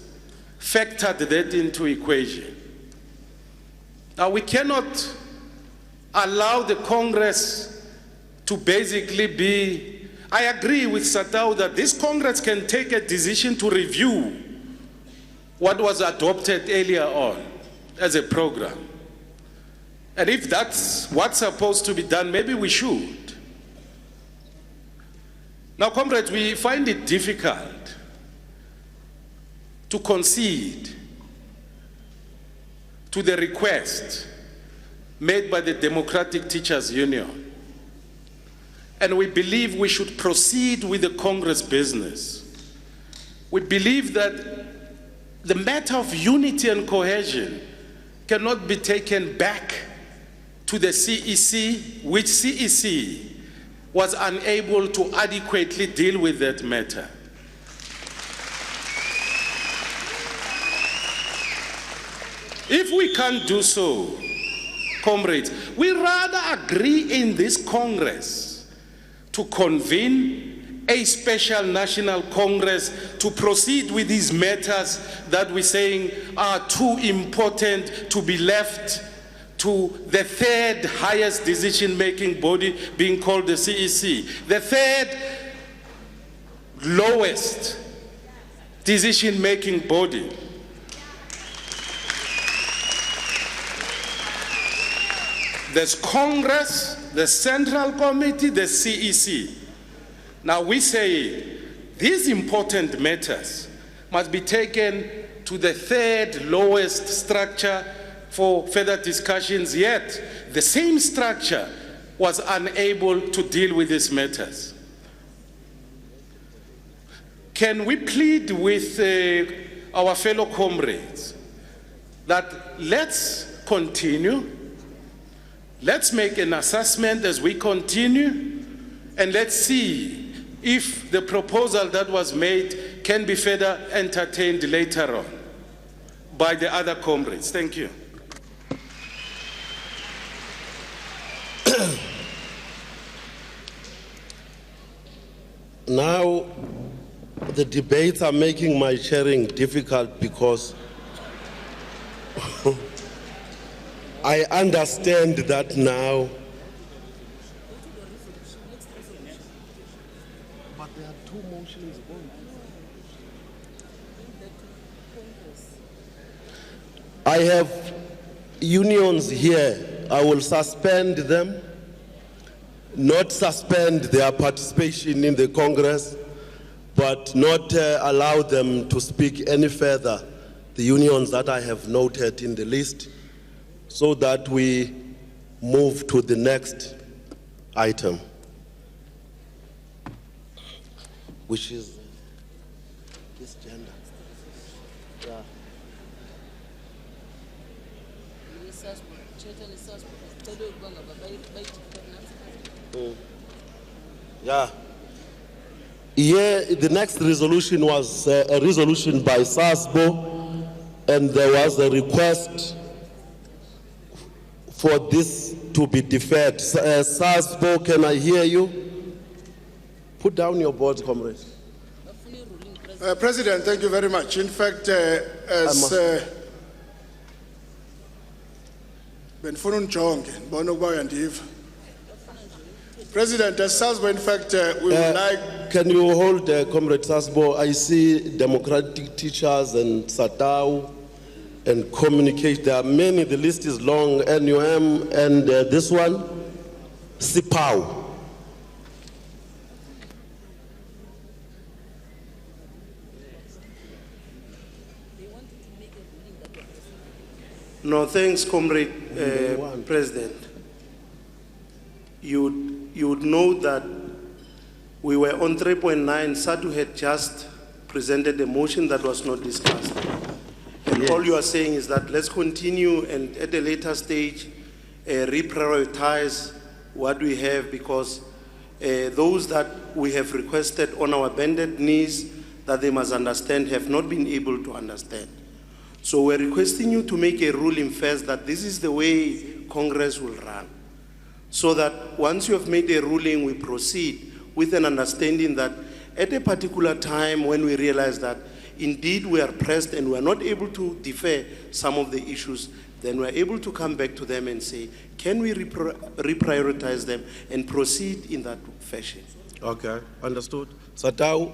factored that into equation. Now, we cannot allow the Congress to basically be, I agree with Satao that this Congress can take a decision to review what was adopted earlier on as a program. And if that's what's supposed to be done, maybe we should. Now, comrades, we find it difficult to concede to the request made by the Democratic Teachers Union. And we believe we should proceed with the Congress business. We believe that the matter of unity and cohesion cannot be taken back to the CEC, which CEC was unable to adequately deal with that matter. If we can't do so, comrades, we rather agree in this Congress to convene a special national Congress to proceed with these matters that we're saying are too important to be left to the third highest decision-making body being called the CEC, the third lowest decision-making body. There's Congress, the Central Committee, the CEC. Now we say these important matters must be taken to the third lowest structure for further discussions, yet the same structure was unable to deal with these matters. Can we plead with our fellow comrades that let's continue, let's make an assessment as we continue, and let's see if the proposal that was made can be further entertained later on by the other comrades. Thank you. Now, the debates are making my sharing difficult because I understand that now. But there are two motions on. I have unions here. I will suspend them, not suspend their participation in the Congress, but not allow them to speak any further, the unions that I have noted in the list, so that we move to the next item, which is this gender. Yeah. Yeah. Here, the next resolution was a resolution by SASBO, and there was a request for this to be deferred. SASBO, can I hear you? Put down your board, comrades. President, thank you very much. In fact, as President, as SASBO, in fact, we would like... Can you hold, Comrade SASBO? I see Democratic Teachers and Satao and Communicate. There are many, the list is long, NUM, and this one, SIPAO. No, thanks, Comrade President. You would know that we were on 3.9. Satu had just presented a motion that was not discussed. And all you are saying is that let's continue, and at a later stage, reprioritize what we have, because those that we have requested on our bended knees that they must understand have not been able to understand. So we're requesting you to make a ruling first that this is the way Congress will run. So that once you have made a ruling, we proceed with an understanding that at a particular time when we realize that indeed we are pressed and we are not able to defer some of the issues, then we're able to come back to them and say, can we reprioritize them and proceed in that fashion? Okay, understood. Satau?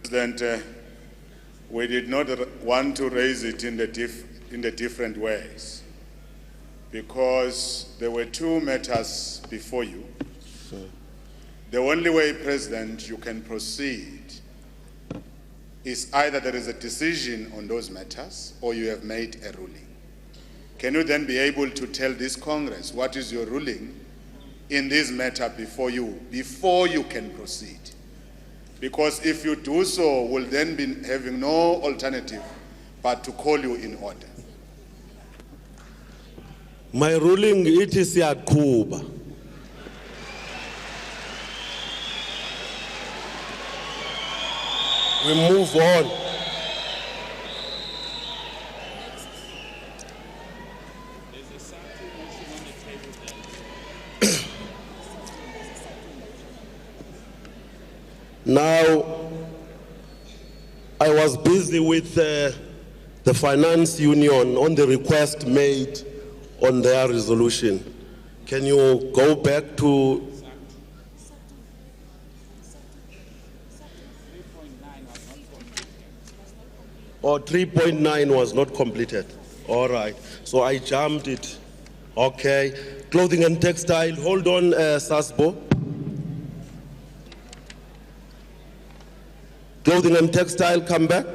President, we did not want to raise it in the different ways, because there were two matters before you. The only way, President, you can proceed is either there is a decision on those matters or you have made a ruling. Can you then be able to tell this Congress what is your ruling in this matter before you can proceed? Because if you do so, we'll then be having no alternative but to call you in order. My ruling, it is Yakuba. We move on. Now, I was busy with the finance union on the request made on their resolution. Can you go back to... Or 3.9 was not completed. All right. So I jumped it. Okay. Clothing and textile. Hold on, Sasbo. Clothing and textile, come back.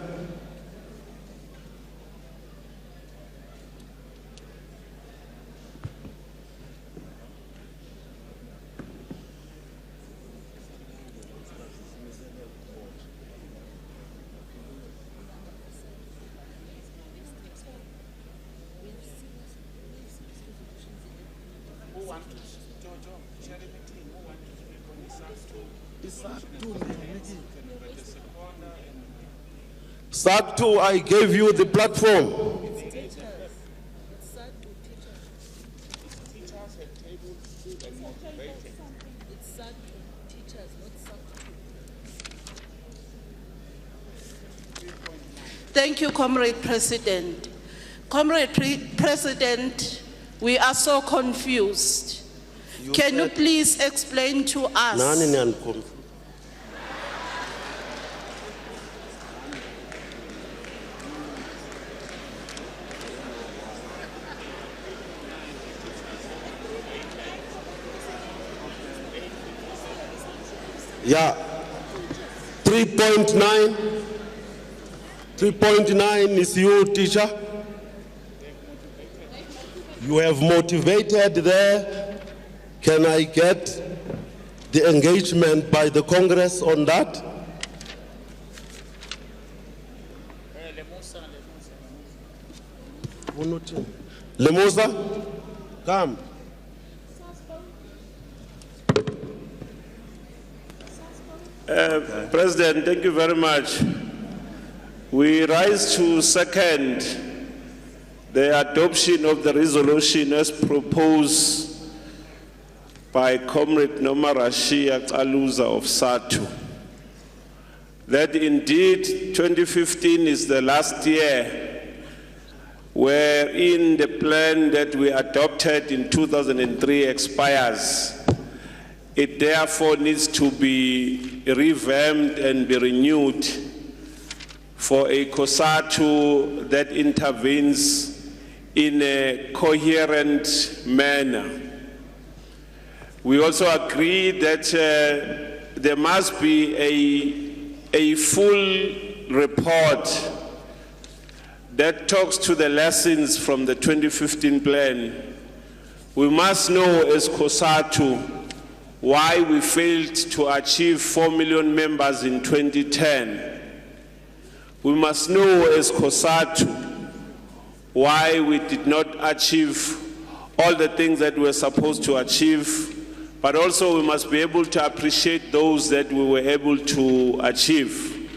Cosatu, I gave you the platform. Thank you, Comrade President. Comrade President, we are so confused. Can you please explain to us? Yeah, 3.9. 3.9 is you, teacher. You have motivated there. Can I get the engagement by the Congress on that? Lemosa, come. President, thank you very much. We rise to second the adoption of the resolution as proposed by Comrade Noma Rashia Kaluza of Satu. That indeed 2015 is the last year wherein the plan that we adopted in 2003 expires. It therefore needs to be revamped and be renewed for a Cosatu that intervenes in a coherent manner. We also agree that there must be a full report that talks to the lessons from the 2015 plan. We must know as Cosatu why we failed to achieve 4 million members in 2010. We must know as Cosatu why we did not achieve all the things that we were supposed to achieve, but also we must be able to appreciate those that we were able to achieve.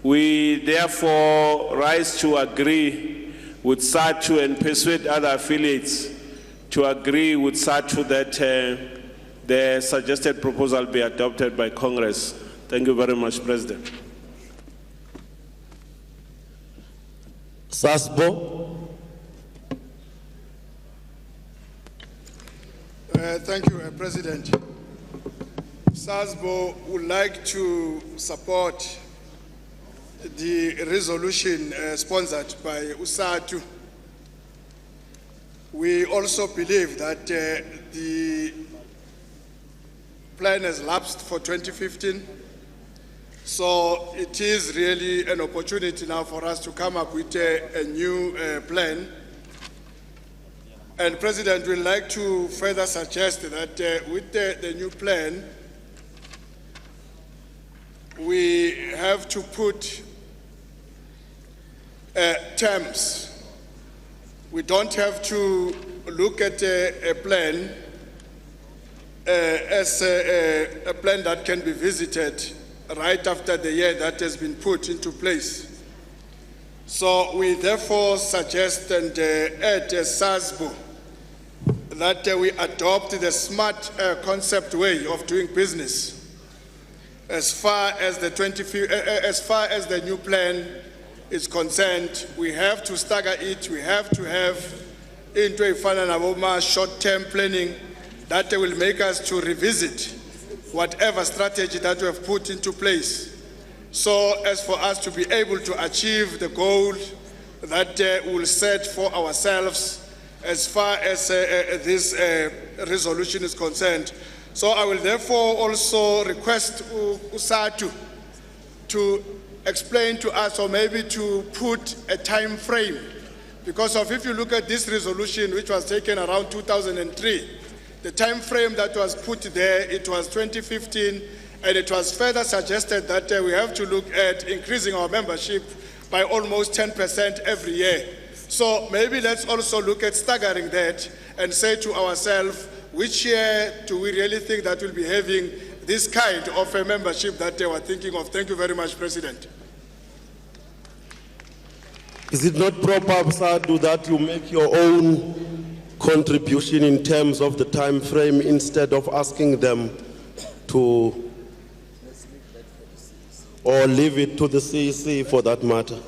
We therefore rise to agree with SATU and persuade other affiliates to agree with SATU that the suggested proposal be adopted by Congress. Thank you very much, President. Sasbo. Thank you, President. SASBO would like to support the resolution sponsored by USATU. We also believe that the plan has lapsed for 2015, so it is really an opportunity now for us to come up with a new plan. And President, we'd like to further suggest that with the new plan, we have to put terms. We don't have to look at a plan as a plan that can be visited right after the year that has been put into place. So we therefore suggest and add a SASBO that we adopt the smart concept way of doing business. As far as the new plan is concerned, we have to stagger it. We have to have into a final short-term planning that will make us to revisit whatever strategy that we have put into place. So as for us to be able to achieve the goal that we will set for ourselves as far as this resolution is concerned. So I will therefore also request USATU to explain to us, or maybe to put a time frame, because if you look at this resolution, which was taken around 2003, the time frame that was put there, it was 2015, and it was further suggested that we have to look at increasing our membership by almost 10% every year. So maybe let's also look at staggering that and say to ourselves, which year do we really think that we'll be having this kind of a membership that they were thinking of? Thank you very much, President. Is it not proper, Sadu, that you make your own contribution in terms of the time frame instead of asking them to, or leave it to the CEC for that matter?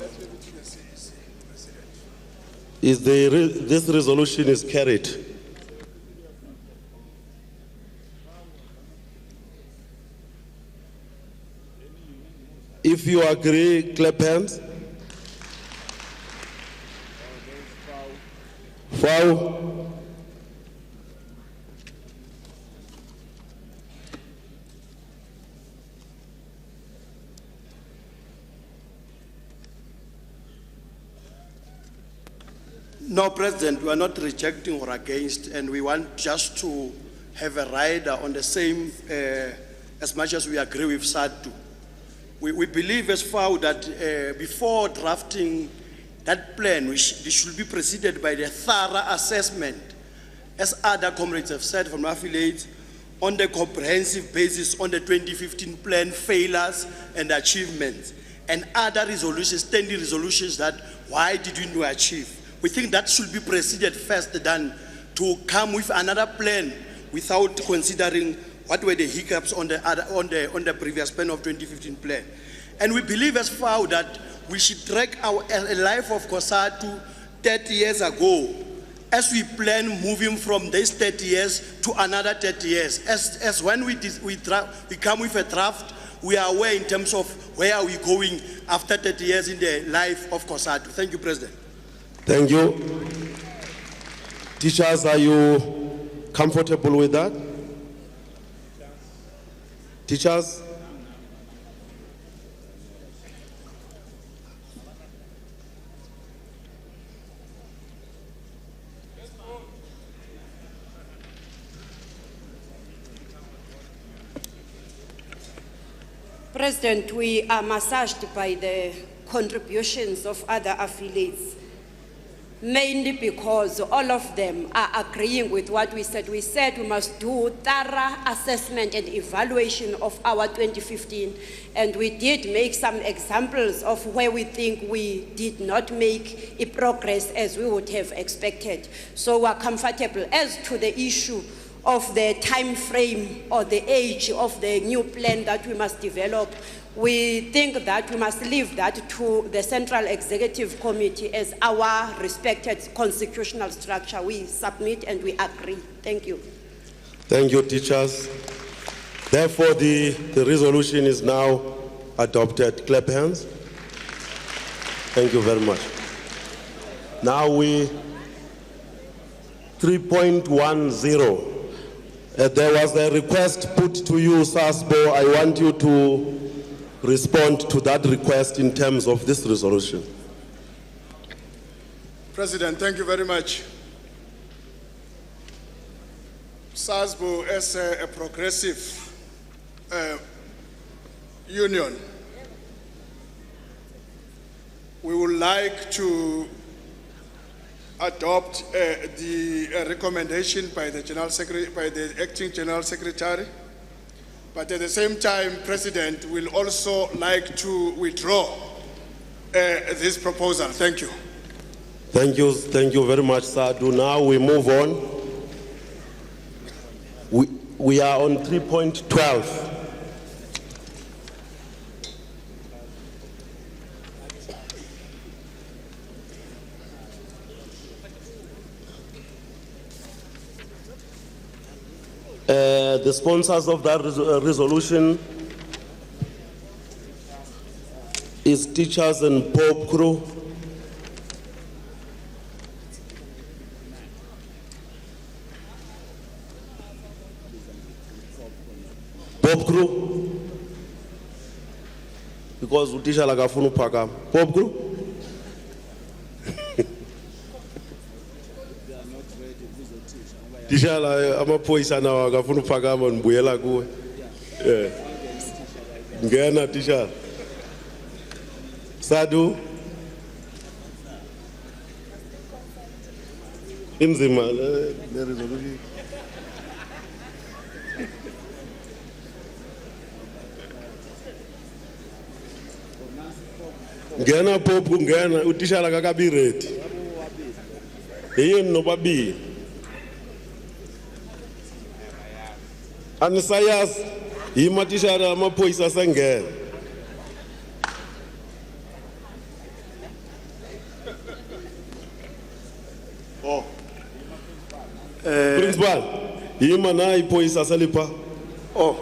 This resolution is carried. If you agree, clap hands. Foul. No, President, we are not rejecting or against, and we want just to have a rider on the same, as much as we agree with SATU. We believe as far that before drafting that plan, it should be preceded by the thorough assessment, as other comrades have said from affiliates, on the comprehensive basis on the 2015 plan failures and achievements, and other resolutions, standing resolutions that why did we not achieve. We think that should be preceded first than to come with another plan without considering what were the hiccups on the previous plan of 2015 plan. And we believe as far that we should track our life of Cosatu 30 years ago as we plan moving from these 30 years to another 30 years. As when we come with a draft, we are aware in terms of where are we going after 30 years in the life of Cosatu. Thank you, President. Thank you. Teachers, are you comfortable with that? Teachers? President, we are massaged by the contributions of other affiliates, mainly because all of them are agreeing with what we said. We said we must do thorough assessment and evaluation of our 2015, and we did make some examples of where we think we did not make a progress as we would have expected. So we're comfortable. As to the issue of the time frame or the age of the new plan that we must develop, we think that we must leave that to the Central Executive Committee as our respected constitutional structure. We submit and we agree. Thank you. Thank you, teachers. Therefore, the resolution is now adopted. Clap hands. Thank you very much. Now 3.10. There was a request put to you, Sasbo. I want you to respond to that request in terms of this resolution. President, thank you very much. SASBO, as a progressive union, we would like to adopt the recommendation by the acting General Secretary. But at the same time, President will also like to withdraw this proposal. Thank you. Thank you very much, Sadu. Now we move on. We are on 3.12. The sponsors of that resolution is teachers and Pope crew. Pope crew. Because utisha lagafunu paka. Pope crew. Tishala amaphoyisa nawo akafuna uphakama ngibuyela kuwe. Ngena tishala. Sadu. Inzima le resolution. Ngena Pope ngena utishala kakabi ready. Yini nobabili. Anisayas yimatishara amaphoyisa sengena. Oh. Principal, yima na iphoyisa selipa. Oh.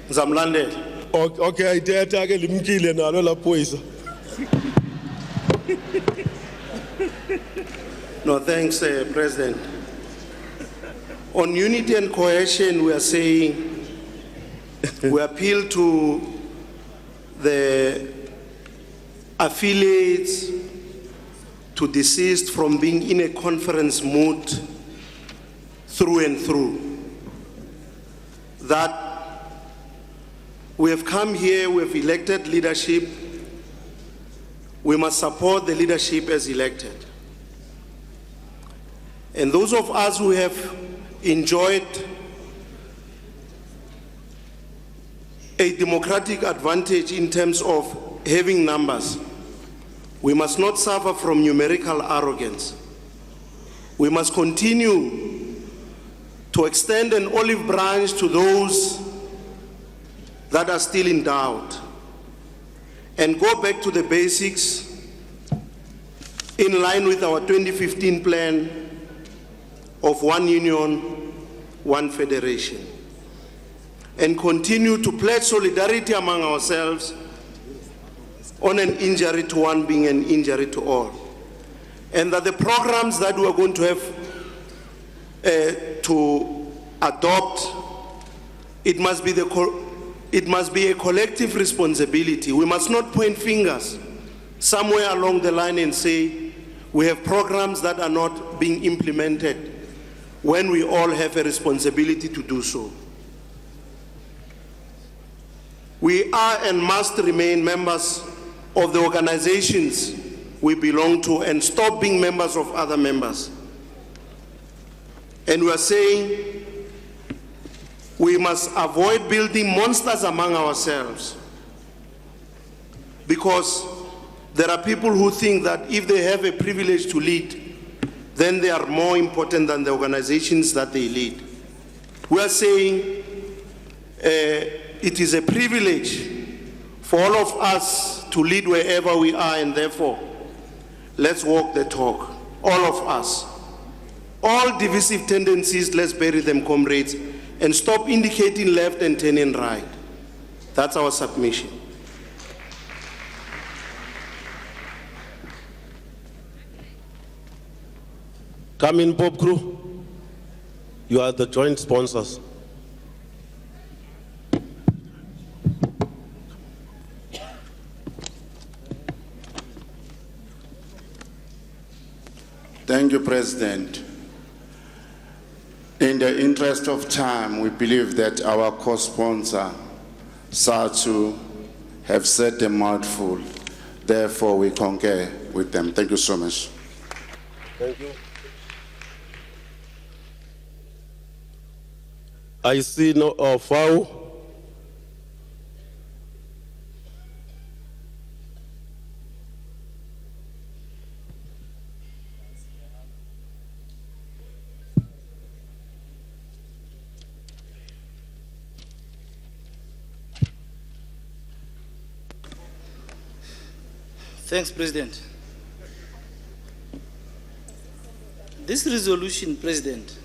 Ngizamlandela. Okay, ithetha ke limkile nalo la phoyisa. No, thanks, President. On unity and cohesion, we are saying we appeal to the affiliates to desist from being in a conference mood through and through. That we have come here, we have elected leadership, we must support the leadership as elected. And those of us who have enjoyed a democratic advantage in terms of having numbers, we must not suffer from numerical arrogance. We must continue to extend an olive branch to those that are still in doubt and go back to the basics in line with our 2015 plan of one union, one federation, and continue to pledge solidarity among ourselves on an injury to one being an injury to all. And that the programs that we are going to have to adopt, it must be a collective responsibility. We must not point fingers somewhere along the line and say we have programs that are not being implemented when we all have a responsibility to do so. We are and must remain members of the organizations we belong to and stop being members of other members. And we are saying we must avoid building monsters among ourselves, because there are people who think that if they have a privilege to lead, then they are more important than the organizations that they lead. We are saying it is a privilege for all of us to lead wherever we are, and therefore, let's walk the talk, all of us. All divisive tendencies, let's bury them, comrades, and stop indicating left and turning right. That's our submission. Come in, Bob Crew. You are the joint sponsors. Thank you, President. In the interest of time, we believe that our co-sponsor, Cosatu, have said a mouthful. Therefore, we concur with them. Thank you so much. Thank you. I see no foul. Thanks, President. This resolution, President,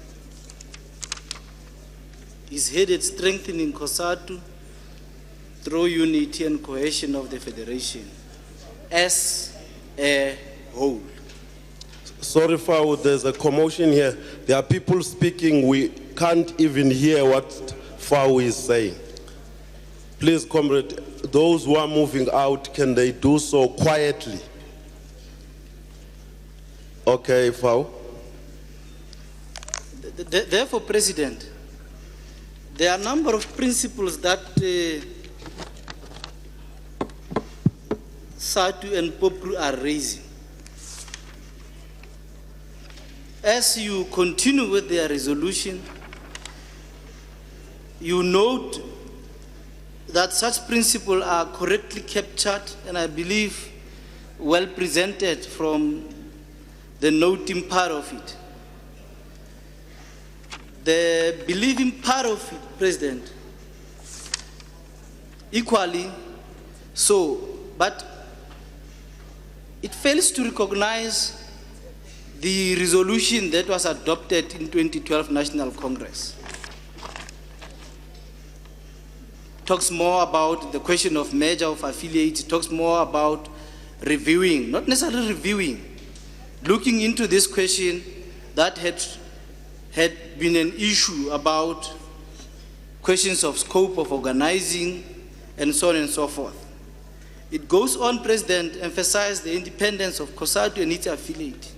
is headed strengthening Cosatu through unity and cohesion of the Federation as a whole. Sorry, Fao, there's a commotion here. There are people speaking. We can't even hear what Fao is saying. Please, comrade, those who are moving out, can they do so quietly? Okay, Fao. Therefore, President, there are a number of principles that Cosatu and Popru are raising. As you continue with their resolution, you note that such principles are correctly captured and I believe well presented from the noting part of it. The believing part of it, President, equally so, but it fails to recognize the resolution that was adopted in 2012 National Congress. Talks more about the question of merger of affiliates, talks more about reviewing, not necessarily reviewing, looking into this question that had been an issue about questions of scope of organizing and so on and so forth. It goes on, President, emphasize the independence of Cosatu and its affiliate,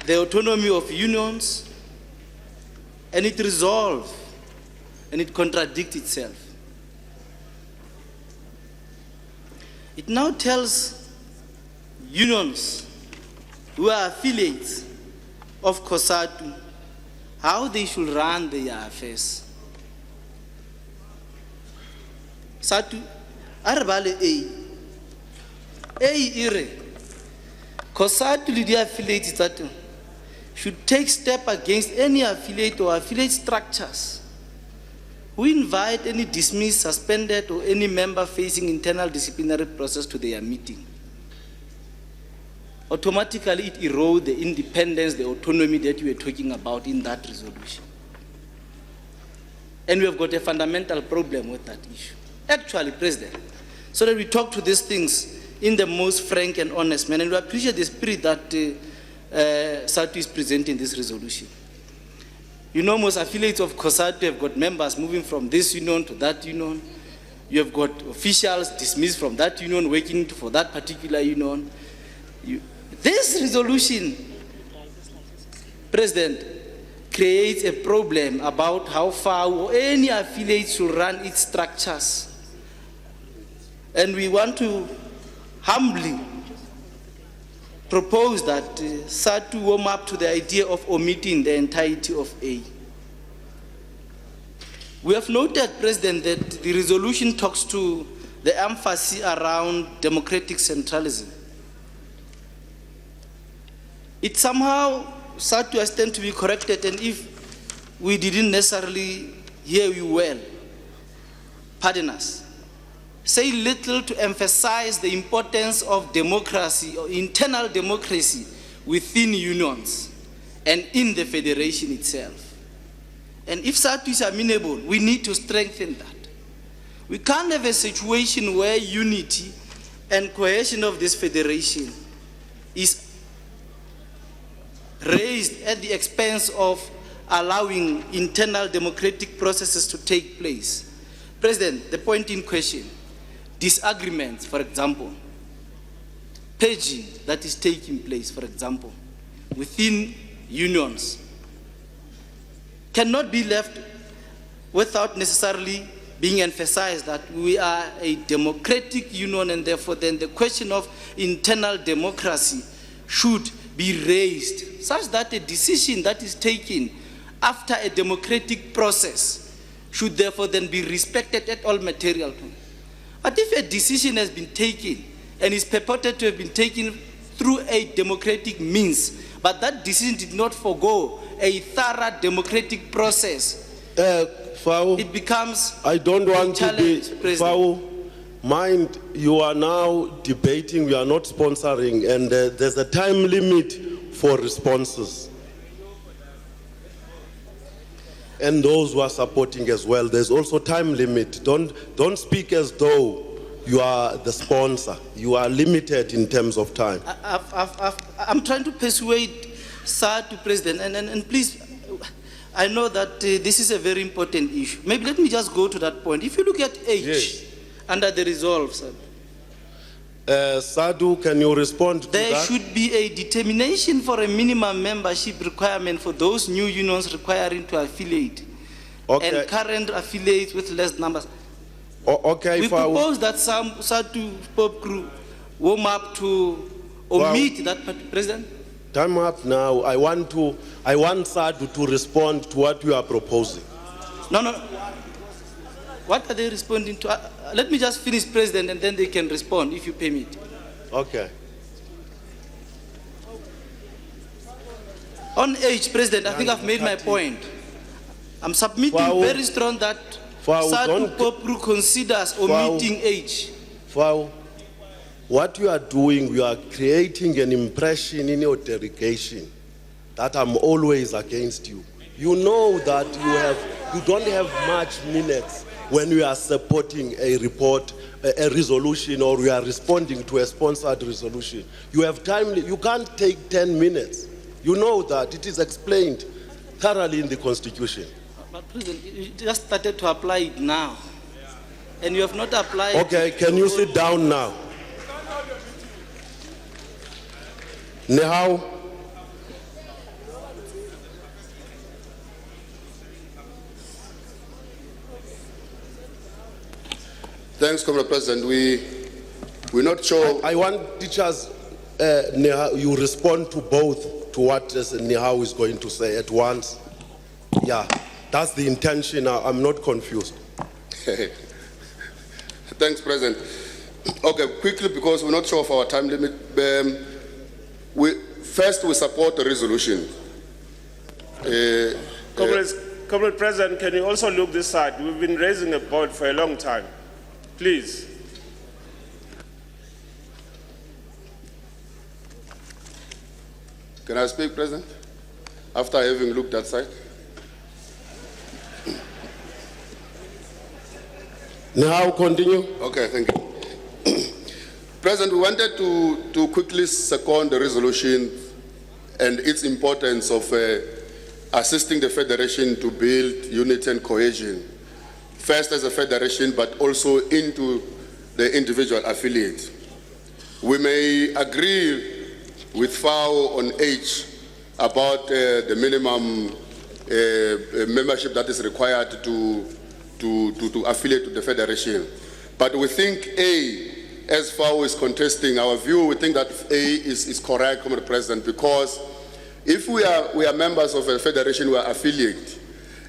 the autonomy of unions, and it resolves and it contradicts itself. It now tells unions who are affiliates of Cosatu how they should run their affairs. Cosatu, arbale ire. Cosatu le affiliates that should take step against any affiliate or affiliate structures who invite any dismissed, suspended, or any member facing internal disciplinary process to their meeting. Automatically, it erodes the independence, the autonomy that we were talking about in that resolution. And we have got a fundamental problem with that issue. Actually, President, so that we talk to these things in the most frank and honest manner, and we appreciate the spirit that Cosatu is presenting this resolution. You know, most affiliates of Cosatu have got members moving from this union to that union. You have got officials dismissed from that union, working for that particular union. This resolution, President, creates a problem about how far any affiliate should run its structures And we want to humbly propose that SADU warm up to the idea of omitting the entirety of A. We have noted, President, that the resolution talks to the emphasis around democratic centralism. It somehow, SADU has tend to be corrected, and if we didn't necessarily hear you well, pardon us. Say little to emphasize the importance of democracy or internal democracy within unions and in the federation itself. And if SADU is amenable, we need to strengthen that. We can't have a situation where unity and cohesion of this federation is raised at the expense of allowing internal democratic processes to take place. President, the point in question, disagreements, for example, paging that is taking place, for example, within unions, cannot be left without necessarily being emphasized that we are a democratic union, and therefore then the question of internal democracy should be raised such that a decision that is taken after a democratic process should therefore then be respected at all material points. But if a decision has been taken and is purported to have been taken through a democratic means, but that decision did not forego a thorough democratic process, it becomes I don't want to be President. Mind, you are now debating, we are not sponsoring, and there's a time limit for responses. And those who are supporting as well, there's also time limit. Don't speak as though you are the sponsor. You are limited in terms of time. I'm trying to persuade SADU, President, and please, I know that this is a very important issue. Maybe let me just go to that point. If you look at H, yes, under the resolve, sir, SADU, can you respond to there that? should be a determination for a minimum membership requirement for those new unions requiring to affiliate, Okay. and current affiliates with less numbers. Okay, We propose that some SADU pop crew warm up to omit that part, President. Time up now. I want SADU to respond to what you are proposing. No. What are they responding to? Let me just finish, President, and then they can respond if you permit. Okay. On H, President, I think I've made my point. I'm submitting very strong that SADU Popru considers omitting H. What you are doing, you are creating an impression in your delegation that I'm always against you. You know that you don't have much minutes when we are supporting a report, a resolution, or we are responding to a sponsored resolution. You have time, you can't take 10 minutes. You know that, it is explained thoroughly in the Constitution. But President, you just started to apply it now. And you have not applied. Okay, can you sit down now? Now, Thanks, Comrade President. We're not sure. I want teachers, you respond to both, to what Nihau is going to say at once. Yeah, that's the intention. I'm not confused. Thanks, President. Okay, quickly, because we're not sure of our time limit. First, we support the resolution. Comrade President, can you also look this side? We've been raising a board for a long time. Please. Can I speak, President? After having looked that side? Now continue. Okay, thank you. President, we wanted to quickly second the resolution and its importance of assisting the Federation to build unity and cohesion, first as a Federation, but also into the individual affiliates. We may agree with FAO on H about the minimum membership that is required to affiliate to the Federation. But we think A, as FAO is contesting our view, we think that A is correct, Comrade President, because if we are members of a federation, we are affiliate,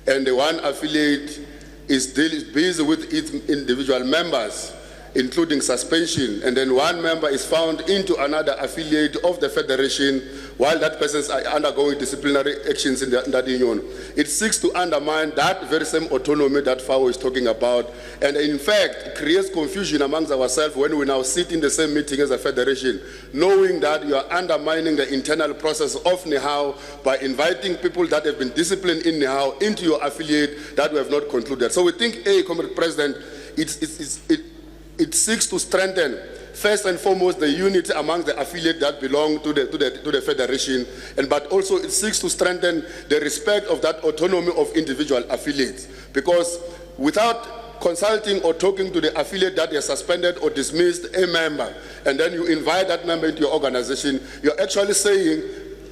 and the one affiliate is busy with its individual members, including suspension, and then one member is found into another affiliate of the federation while that person is undergoing disciplinary actions in that union. It seeks to undermine that very same autonomy that FAO is talking about, and in fact, it creates confusion amongst ourselves when we now sit in the same meeting as a federation, knowing that you are undermining the internal process of NIHAO by inviting people that have been disciplined in NIHAO into your affiliate that we have not concluded. So we think, Comrade President, it seeks to strengthen, first and foremost, the unity among the affiliates that belong to the federation, but also it seeks to strengthen the respect of that autonomy of individual affiliates. Because without consulting or talking to the affiliate that is suspended or dismissed a member, and then you invite that member into your organization, you're actually saying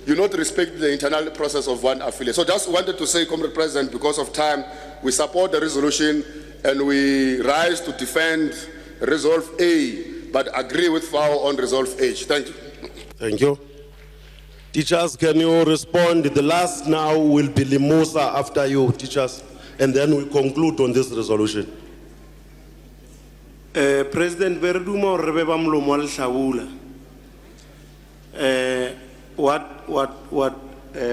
you not respect the internal process of one affiliate. So just wanted to say, Comrade President, because of time, we support the resolution and we rise to defend Resolve A, but agree with FAO on Resolve H. Thank you. Thank you. Teachers, can you respond? The last now will be Limosa after you, teachers, and then we conclude on this resolution. President Verduma Rebeba Mlomo al what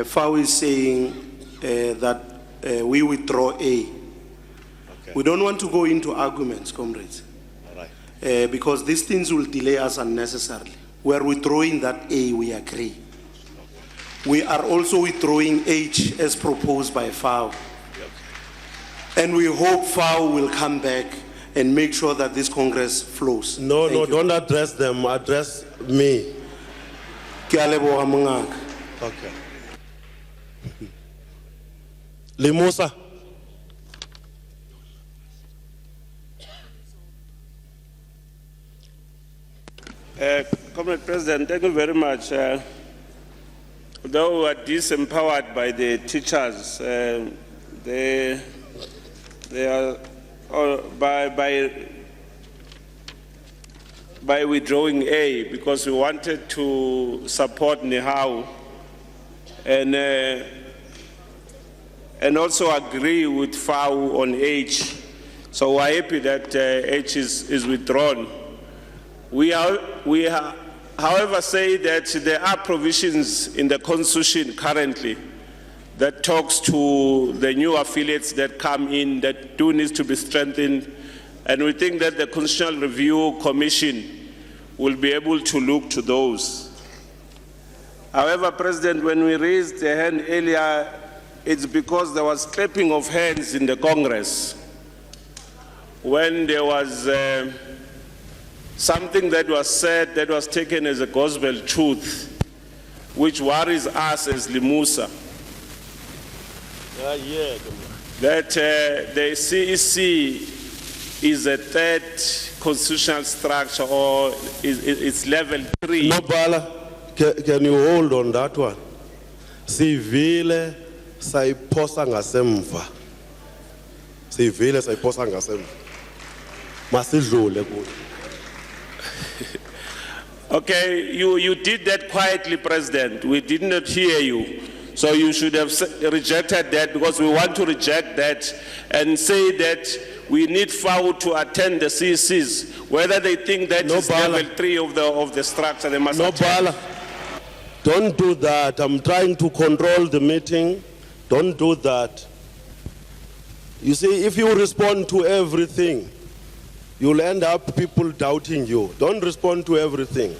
FAO is saying that we withdraw A. Okay. We don't want to go into arguments, comrades. Because these things will delay us unnecessarily. We are withdrawing that A, we agree. We are also withdrawing H as proposed by FAO. And we hope FAO will come back and make sure that this Congress flows. No, don't address them, address me. Okay. Limosa. Comrade President, thank you very much. Though we are disempowered by the teachers, they are by withdrawing A, because we wanted to support NIHAO and also agree with FAO on H. So we're happy that H is withdrawn. We however, say that there are provisions in the Constitution currently that talks to the new affiliates that come in that do need to be strengthened, and we think that the Constitutional Review Commission will be able to look to those. However, President, when we raised the hand earlier, it's because there was clapping of hands in the Congress when there was something that was said that was taken as a gospel truth, which worries us as Limusa. That the CEC is a third constitutional structure, or it's level 3. No, Bala, can you hold on that one? Sivile sayiposa ngasemva. Sivile sayiposa ngasemva. Masidlule kulo. Okay, you did that quietly, President. We did not hear you. So you should have rejected that, because we want to reject that and say that we need FAO to attend the CECs. Whether they think that is level 3 of the structure, they must attend. Bala. Don't do that. I'm trying to control the meeting. Don't do that. You see, if you respond to everything, you'll end up people doubting you. Don't respond to everything.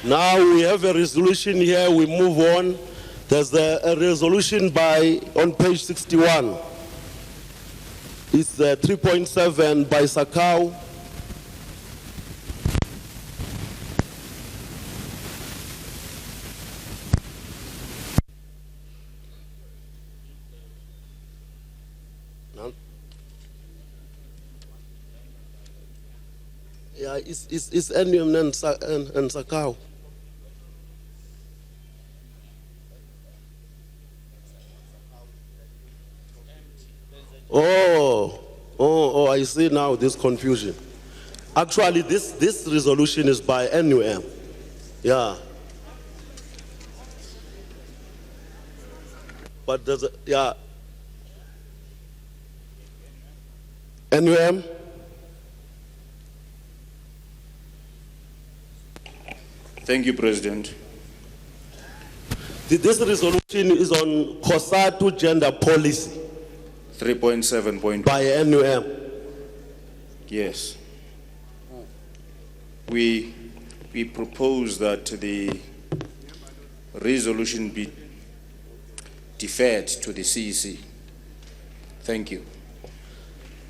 Now we have a resolution here, we move on. There's a resolution on page 61. It's 3.7 by Sakau. Yeah, it's NUM and Sakau. Oh, Oh, I see now this confusion. Actually, this resolution is by NUM. Yeah. But there's a, yeah. NUM? Thank you, President. This resolution is on Cosatu gender policy 3.7. by NUM. Yes. We propose that the resolution be deferred to the CEC. Thank you.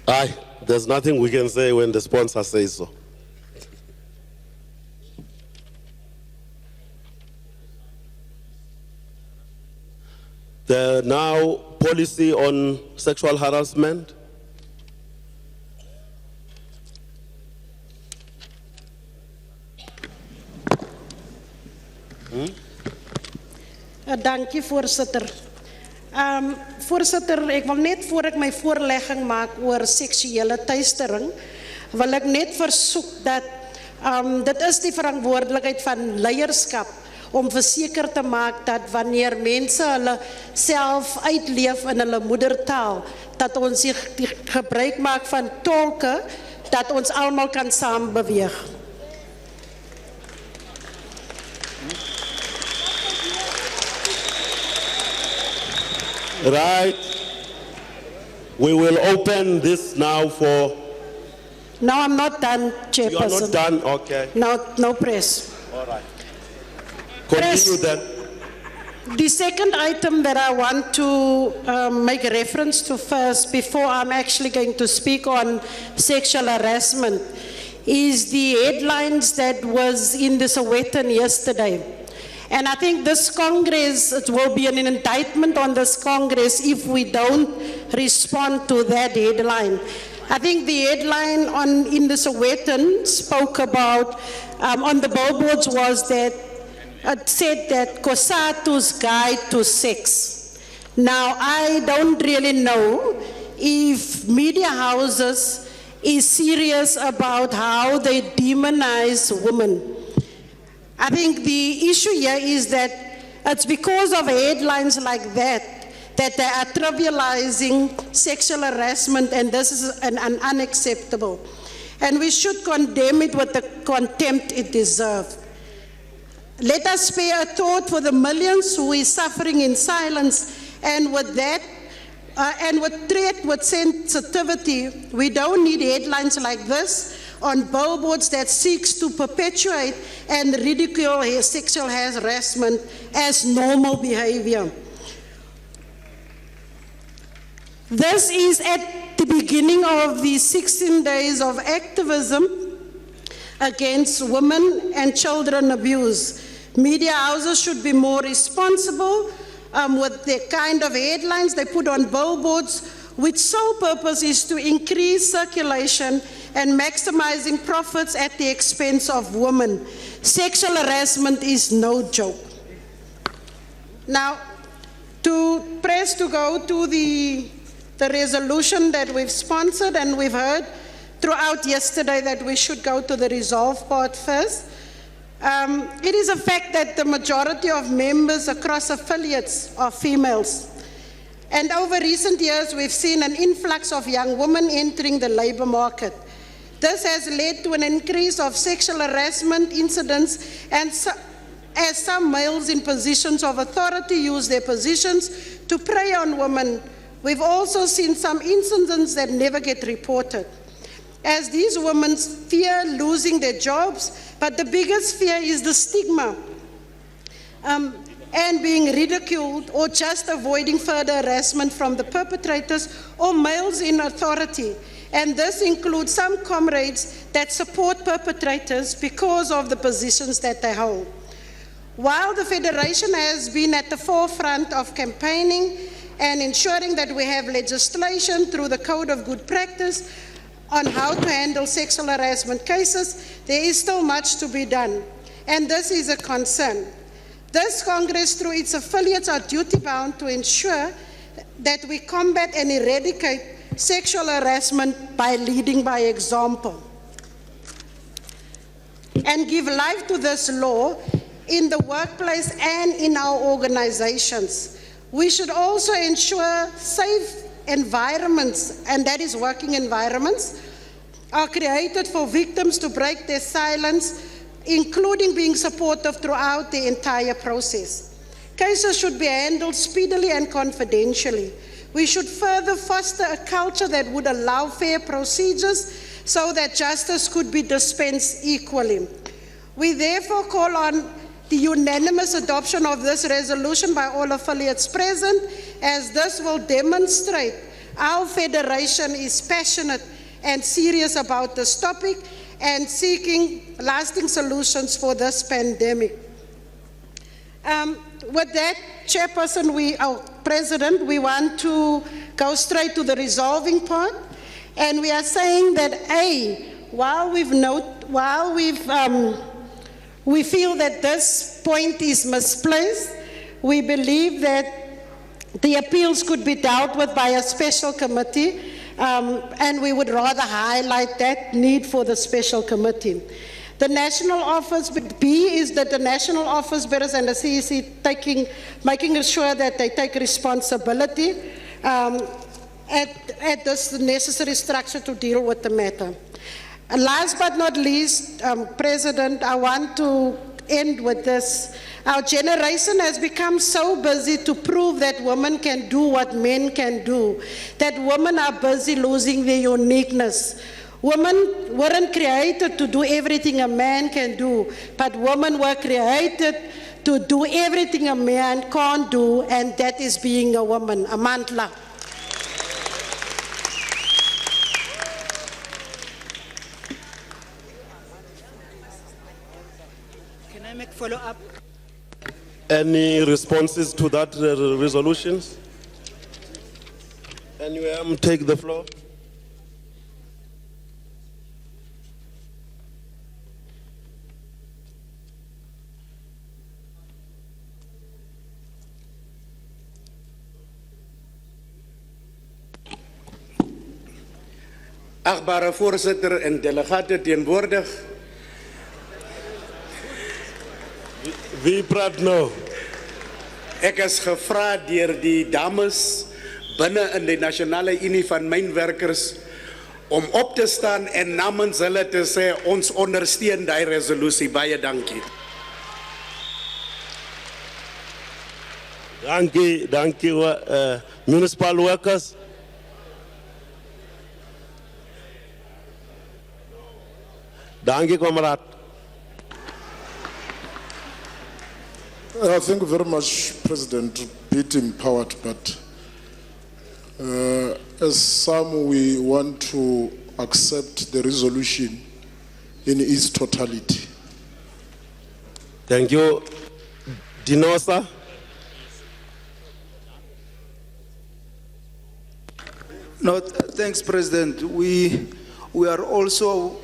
Aye, there's nothing we can say when the sponsor says so. The now policy on sexual harassment. Dankie voorsitter. Voorsitter, ek wil net voor ek my voorlegging maak oor seksuele teistering, wil ek net versoek dat dit is die verantwoordelikheid van leierskap om verseker te maak dat wanneer mense hulle self uitleef in hulle moedertaal, dat ons die gebruik maak van tolke, dat ons almal kan saam beweeg. Right. We will open this now for... No, I'm not done, Chairperson. You are not done? Okay. No press. All right. Continue then. The second item that I want to make a reference to first, before I'm actually going to speak on sexual harassment, is the headlines that was in the Sowetan yesterday. And I think this Congress, it will be an indictment on this Congress if we don't respond to that headline. I think the headline in the Sowetan spoke about, on the billboards was that, it said that Cosatu's guide to sex. Now, I don't really know if media houses is serious about how they demonize women. I think the issue here is that it's because of headlines like that that they are trivializing sexual harassment, and this is an unacceptable. And we should condemn it with the contempt it deserves. Let us spare a thought for the millions who is suffering in silence, and with that, and with treat with sensitivity. We don't need headlines like this on billboards that seeks to perpetuate and ridicule sexual harassment as normal behavior. This is at the beginning of the 16 days of activism against women and children abuse. Media houses should be more responsible with the kind of headlines they put on billboards, which sole purpose is to increase circulation and maximizing profits at the expense of women. Sexual harassment is no joke. Now, to go to the resolution that we've sponsored, and we've heard throughout yesterday that we should go to the resolve part first. It is a fact that the majority of members across affiliates are females. And over recent years, we've seen an influx of young women entering the labor market. This has led to an increase of sexual harassment incidents, and as some males in positions of authority use their positions to prey on women, we've also seen some incidents that never get reported, as these women fear losing their jobs, but the biggest fear is the stigma and being ridiculed, or just avoiding further harassment from the perpetrators or males in authority. And this includes some comrades that support perpetrators because of the positions that they hold. While the Federation has been at the forefront of campaigning and ensuring that we have legislation through the Code of Good Practice on how to handle sexual harassment cases, there is still much to be done, and this is a concern. This Congress, through its affiliates, are duty-bound to ensure that we combat and eradicate sexual harassment by leading by example, and give life to this law in the workplace and in our organizations. We should also ensure safe environments, and that is working environments, are created for victims to break their silence, including being supportive throughout the entire process. Cases should be handled speedily and confidentially. We should further foster a culture that would allow fair procedures so that justice could be dispensed equally. We therefore call on the unanimous adoption of this resolution by all affiliates present, as this will demonstrate our federation is passionate and serious about this topic and seeking lasting solutions for this pandemic. With that, Chairperson, President, we want to go straight to the resolving part, and we are saying that we feel that this point is misplaced. We believe that the appeals could be dealt with by a special committee, and we would rather highlight that need for the special committee. The national office, B is that the national office bearers and the CEC making sure that they take responsibility at this necessary structure to deal with the matter. And last but not least, President, I want to end with this. Our generation has become so busy to prove that women can do what men can do, that women are busy losing their uniqueness. Women weren't created to do everything a man can do, but women were created to do everything a man can't do, and that is being a woman, a mantla. Can I make follow-up? Any responses to that resolutions? Anyone take the floor? Achtbare voorzitter en delegaten teenwoordig. Wie praat nou? Ek is gevra deur die dames binne in die Nasionale Unie van Mynwerkers om op te staan en namens hulle te sê ons ondersteun daai resolusie. Baie dankie. Dankie, municipal workers. Dankie, comrade. Thank you very much, President. Bit empowered, but as some, we want to accept the resolution in its totality. Thank you. Dinosa. No, thanks, President. We are also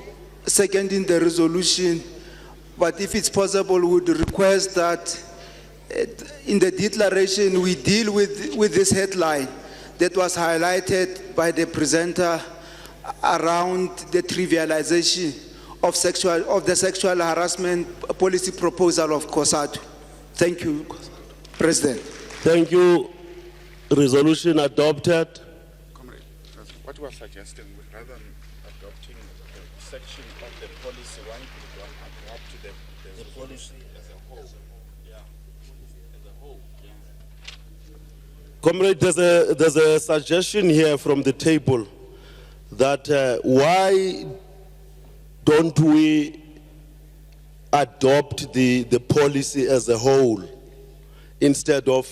seconding the resolution, but if it's possible, we would request that in the declaration we deal with this headline that was highlighted by the presenter around the trivialization of the sexual harassment policy proposal of Cosatu. Thank you, President. Thank you. Resolution adopted. Comrade, what we are suggesting, rather than adopting the section of the policy, one could adopt to the policy as a whole. Yeah, as a whole. Yeah. Comrade, there's a suggestion here from the table that why don't we adopt the policy as a whole instead of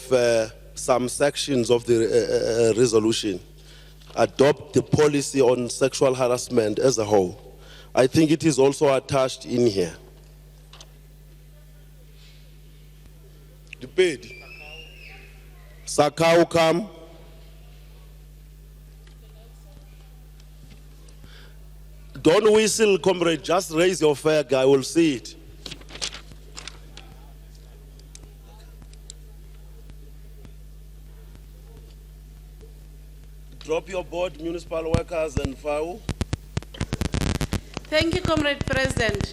some sections of the resolution? Adopt the policy on sexual harassment as a whole. I think it is also attached in here. Debate. Sakau come. Don't whistle, comrade. Just raise your flag. I will see it. Drop of your board, municipal workers and FAO. Thank you, Comrade President.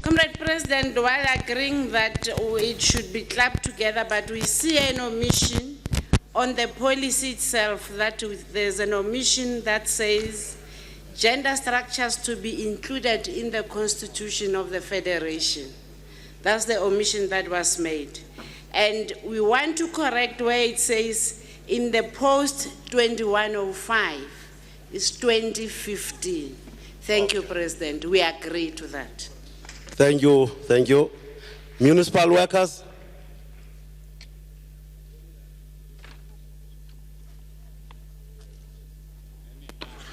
Comrade President, while agreeing that it should be clapped together, but we see an omission on the policy itself, that there's an omission that says gender structures to be included in the Constitution of the Federation. That's the omission that was made. And we want to correct where it says in the post 2105, it's 2015. Thank you, President. We agree to that. Thank you, thank you. Municipal workers?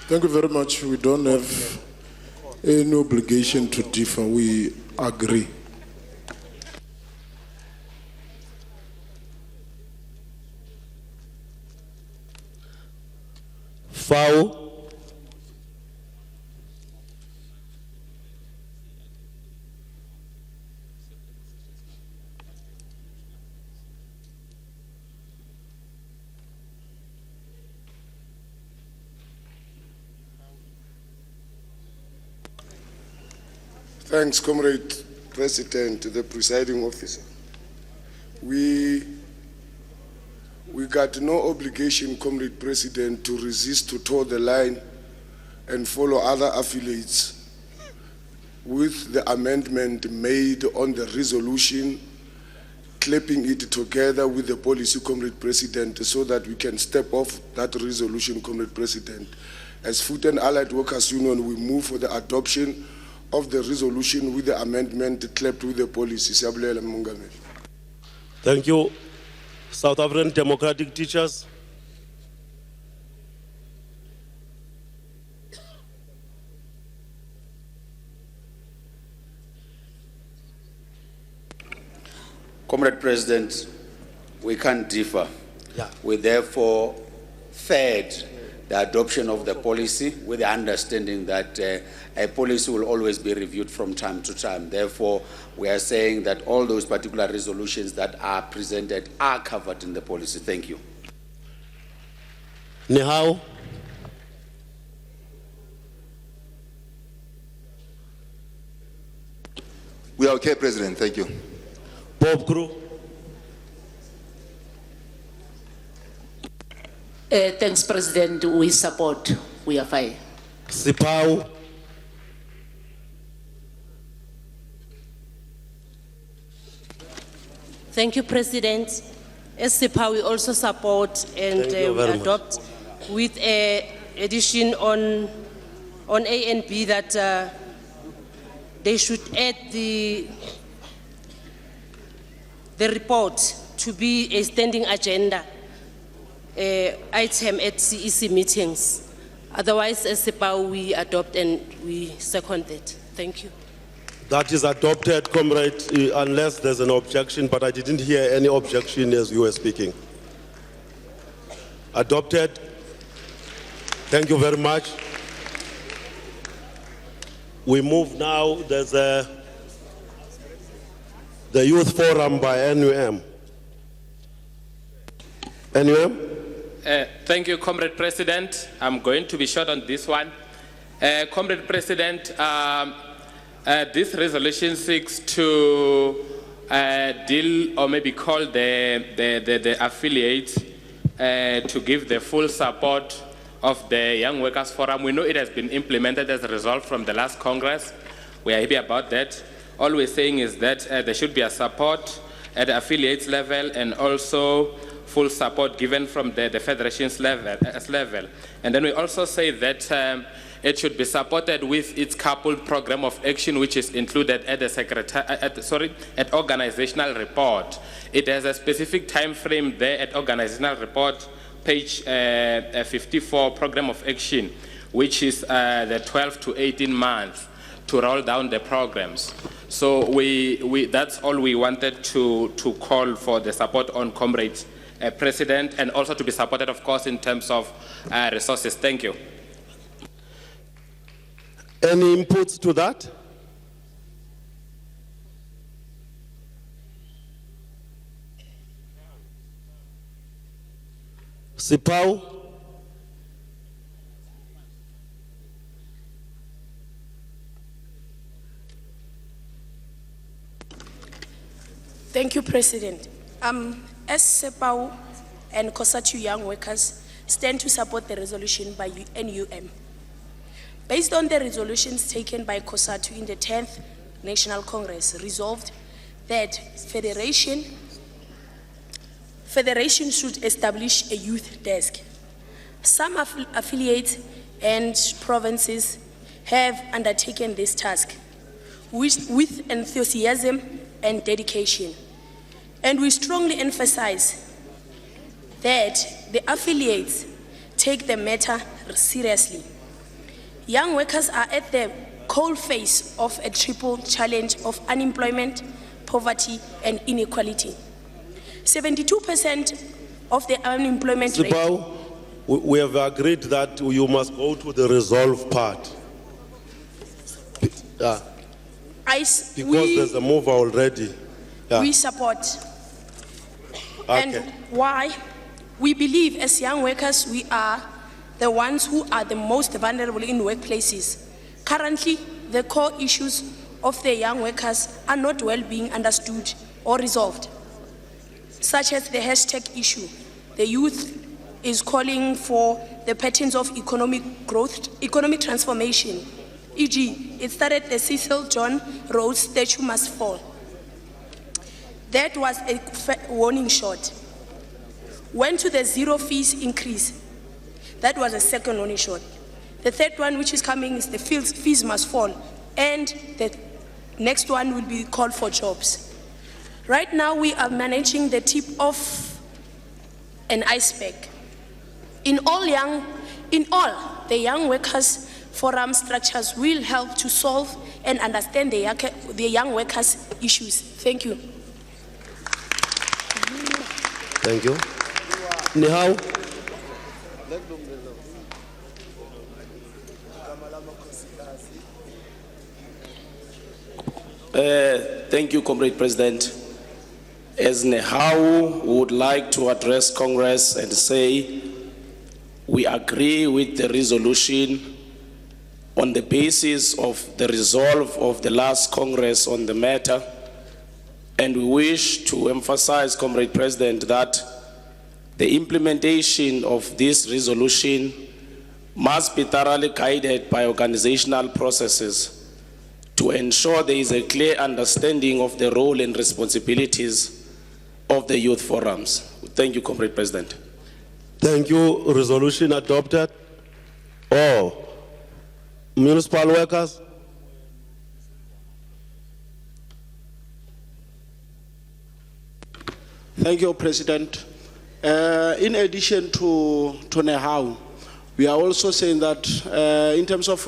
Thank you very much. We don't have any obligation to differ. We agree. FAO? Thanks, Comrade President, the presiding officer. We got no obligation, Comrade President, to resist to toe the line and follow other affiliates with the amendment made on the resolution, clapping it together with the policy, Comrade President, so that we can step off that resolution, Comrade President. As Food and Allied Workers Union, we move for the adoption of the resolution with the amendment clapped with the policy. Siyabulela, Mongameli. Thank you. South African Democratic Teachers? Comrade President, we can't differ. Yeah. We therefore third the adoption of the policy with the understanding that a policy will always be reviewed from time to time. Therefore, we are saying that all those particular resolutions that are presented are covered in the policy. Thank you. Nehao? We are okay, President. Thank you. Bob Crew? Thanks, President. We support. We are fine. Sipau? Thank you, President. As SIPA, we also support and Thank you we very adopt with an addition on A and B that they should add the report to be a standing agenda item at CEC meetings. Otherwise, as SIPA, we adopt and we second that. Thank you. That is adopted, comrade, unless there's an objection, but I didn't hear any objection as you were speaking. Adopted. Thank you very much. We move now, there's the Youth Forum by NUM. NUM? Thank you, Comrade President. I'm going to be short on this one. Comrade President, this resolution seeks to deal or maybe call the affiliates to give the full support of the Young Workers Forum. We know it has been implemented as a result from the last Congress. We are happy about that. All we're saying is that there should be a support at the affiliates level and also full support given from the federations level. And then we also say that it should be supported with its coupled program of action, which is included at the at organizational report. It has a specific time frame there at organizational report, page 54, program of action, which is the 12 to 18 months to roll down the programs. So that's all we wanted to call for the support on, Comrade President, and also to be supported, of course, in terms of resources. Thank you. Any inputs to that? Sipau? Thank you, President. As Sepau and Cosatu young workers stand to support the resolution by NUM. Based on the resolutions taken by Cosatu in the 10th National Congress, resolved that Federation should establish a youth desk. Some affiliates and provinces have undertaken this task with enthusiasm and dedication. And we strongly emphasize that the affiliates take the matter seriously. Young workers are at the cold face of a triple challenge of unemployment, poverty, and inequality. 72% of the unemployment rate. Sipao, we have agreed that you must go to the resolve part. Yeah. Because there's a move already. Yeah. We support. Okay. And why? We believe as young workers, we are the ones who are the most vulnerable in workplaces. Currently, the core issues of the young workers are not well being understood or resolved, such as the hashtag issue. The youth is calling for the patterns of economic growth, economic transformation. E.g., it started the Cecil John Rhodes statue must fall. That was a warning shot. Went to the zero fees increase. That was a second warning shot. The third one, which is coming, is the fees must fall. And the next one will be called for jobs. Right now, we are managing the tip of an iceberg. In all, the young workers forum structures will help to solve and understand the young workers' issues. Thank you. Thank you. Nihau. Thank you, Comrade President. As Nehau would like to address Congress and say, we agree with the resolution on the basis of the resolve of the last Congress on the matter, and we wish to emphasize, Comrade President, that the implementation of this resolution must be thoroughly guided by organizational processes to ensure there is a clear understanding of the role and responsibilities of the youth forums. Thank you, Comrade President. Thank you. Resolution adopted. Oh, municipal workers. Thank you, President. In addition to Nehau, we are also saying that in terms of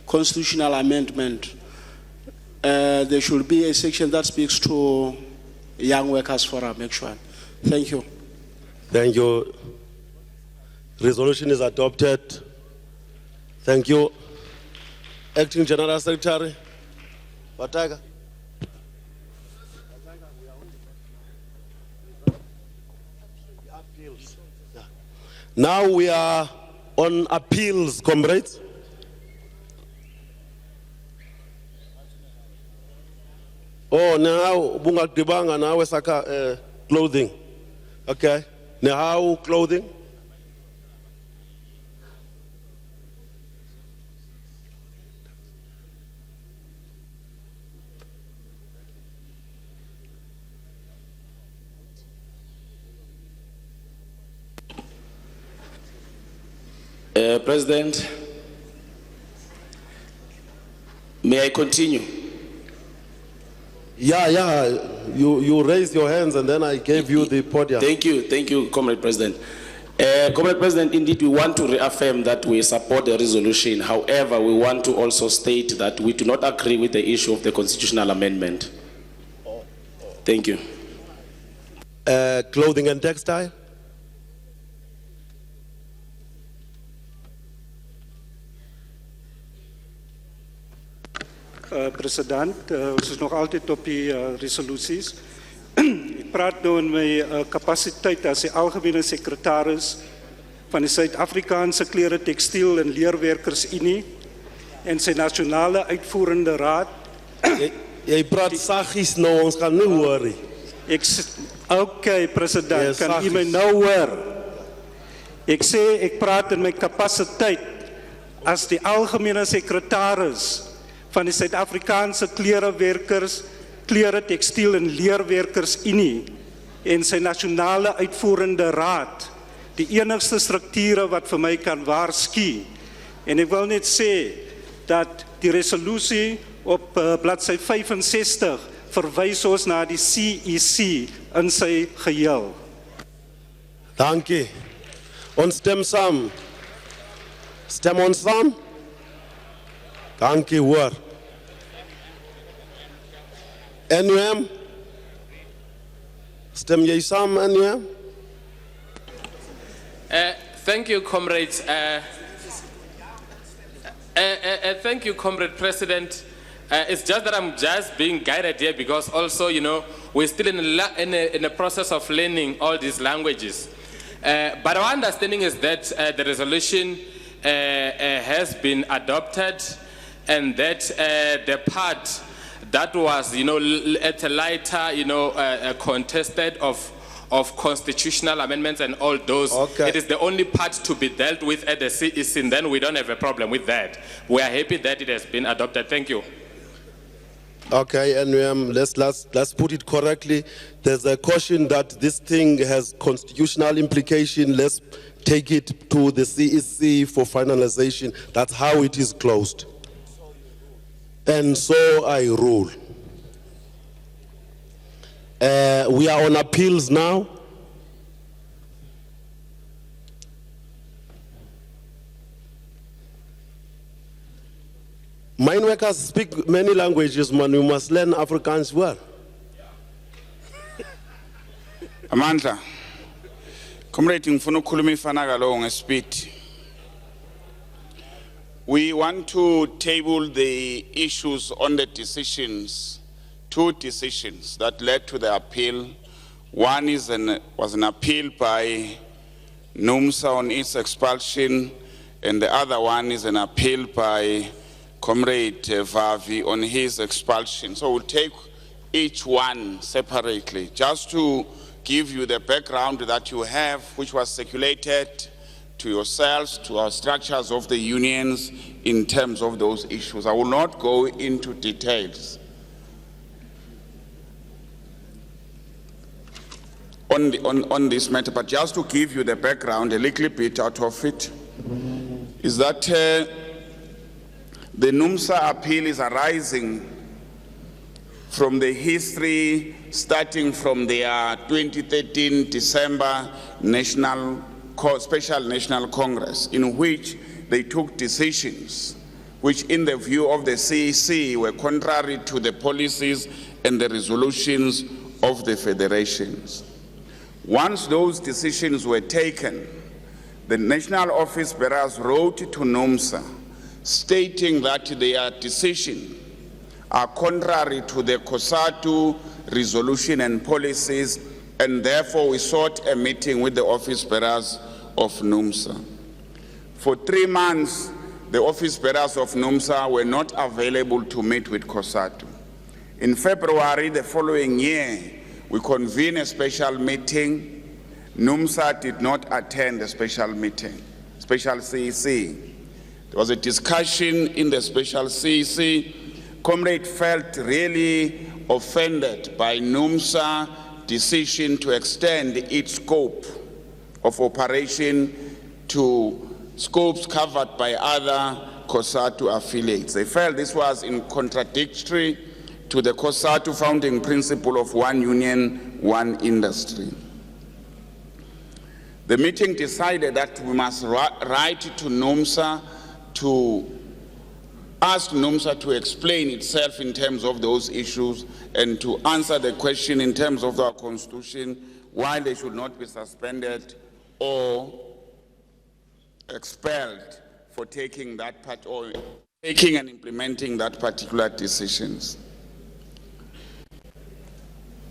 constitutional amendment, there should be a section that speaks to young workers forum, actually. Thank you. Thank you. Resolution is adopted. Thank you. Acting General Secretary, Wataga. Now we are on appeals, comrades. Oh, now bunga dibanga now saka clothing. Okay. Now clothing. President, may I continue? Yeah, you raised your hands and then I gave you the podium. Thank you, Comrade President. Comrade President, indeed we want to reaffirm that we support the resolution. However, we want to also state that we do not agree with the issue of the constitutional amendment. Thank you. Clothing and textile? President, ons is nog altyd op die resoluties. Ek praat nou in my kapasiteit as die algemene sekretaris van die Suid-Afrikaanse Klere, Tekstiel en Leerwerkers Unie en sy nasionale uitvoerende raad. Jy praat saggies nou, ons gaan nie hoor nie. Okay, president, Yes, kan u saggies. my nou hoor? Ek sê, ek praat in my kapasiteit as die algemene sekretaris van die Suid-Afrikaanse klerewerkers, klere, tekstiel en leerwerkers Unie en sy nasionale uitvoerende raad, die enigste strukture wat vir my kan waarsku. En ek wil net sê dat die resolusie op bladsy 65 verwys ons na die CEC in sy geheel. Dankie. Ons stem saam. Stem ons saam? Dankie, hoor. NUM? Stem jy saam, NUM? Thank you, comrades. Thank you, Comrade President. It's just that I'm just being guided here because also, you know, we're still in a process of learning all these languages. But our understanding is that the resolution has been adopted and that the part that was, you know, at a lighter, you know, contested of constitutional amendments and all those. Okay. It is the only part to be dealt with at the CEC, and then we don't have a problem with that. We are happy that it has been adopted. Thank you. Okay, NUM, let's put it correctly. There's a caution that this thing has constitutional implication. Let's take it to the CEC for finalization. That's how it is closed. And so I rule. We are on appeals now. Mine workers speak many languages, man. You must learn Afrikaans well. Amandla, comrade, ngifuna ukukhuluma ifana kalo ngespeed. We want to table the issues on the decisions, two decisions that led to the appeal. One was an appeal by NUMSA on its expulsion, and the other one is an appeal by Comrade Vavi on his expulsion. So we'll take each one separately, just to give you the background that you have, which was circulated to yourselves, to our structures of the unions in terms of those issues. I will not go into details on this matter, but just to give you the background, a little bit out of it, is that the NUMSA appeal is arising from the history starting from their 2013 December Special National Congress, in which they took decisions which, in the view of the CEC, were contrary to the policies and the resolutions of the federations. Once those decisions were taken, the national office bearers wrote to NUMSA stating that their decisions are contrary to the Cosatu resolution and policies, and therefore we sought a meeting with the office bearers of NUMSA. For 3 months, the office bearers of NUMSA were not available to meet with Cosatu. In February the following year, we convened a special meeting. NUMSA did not attend the special meeting, special CEC. There was a discussion in the special CEC. Comrade felt really offended by NUMSA's decision to extend its scope of operation to scopes covered by other Cosatu affiliates. They felt this was in contradictory to the Cosatu founding principle of one union, one industry. The meeting decided that we must write to NUMSA to ask NUMSA to explain itself in terms of those issues and to answer the question in terms of our constitution why they should not be suspended or expelled for taking that part or taking and implementing that particular decisions.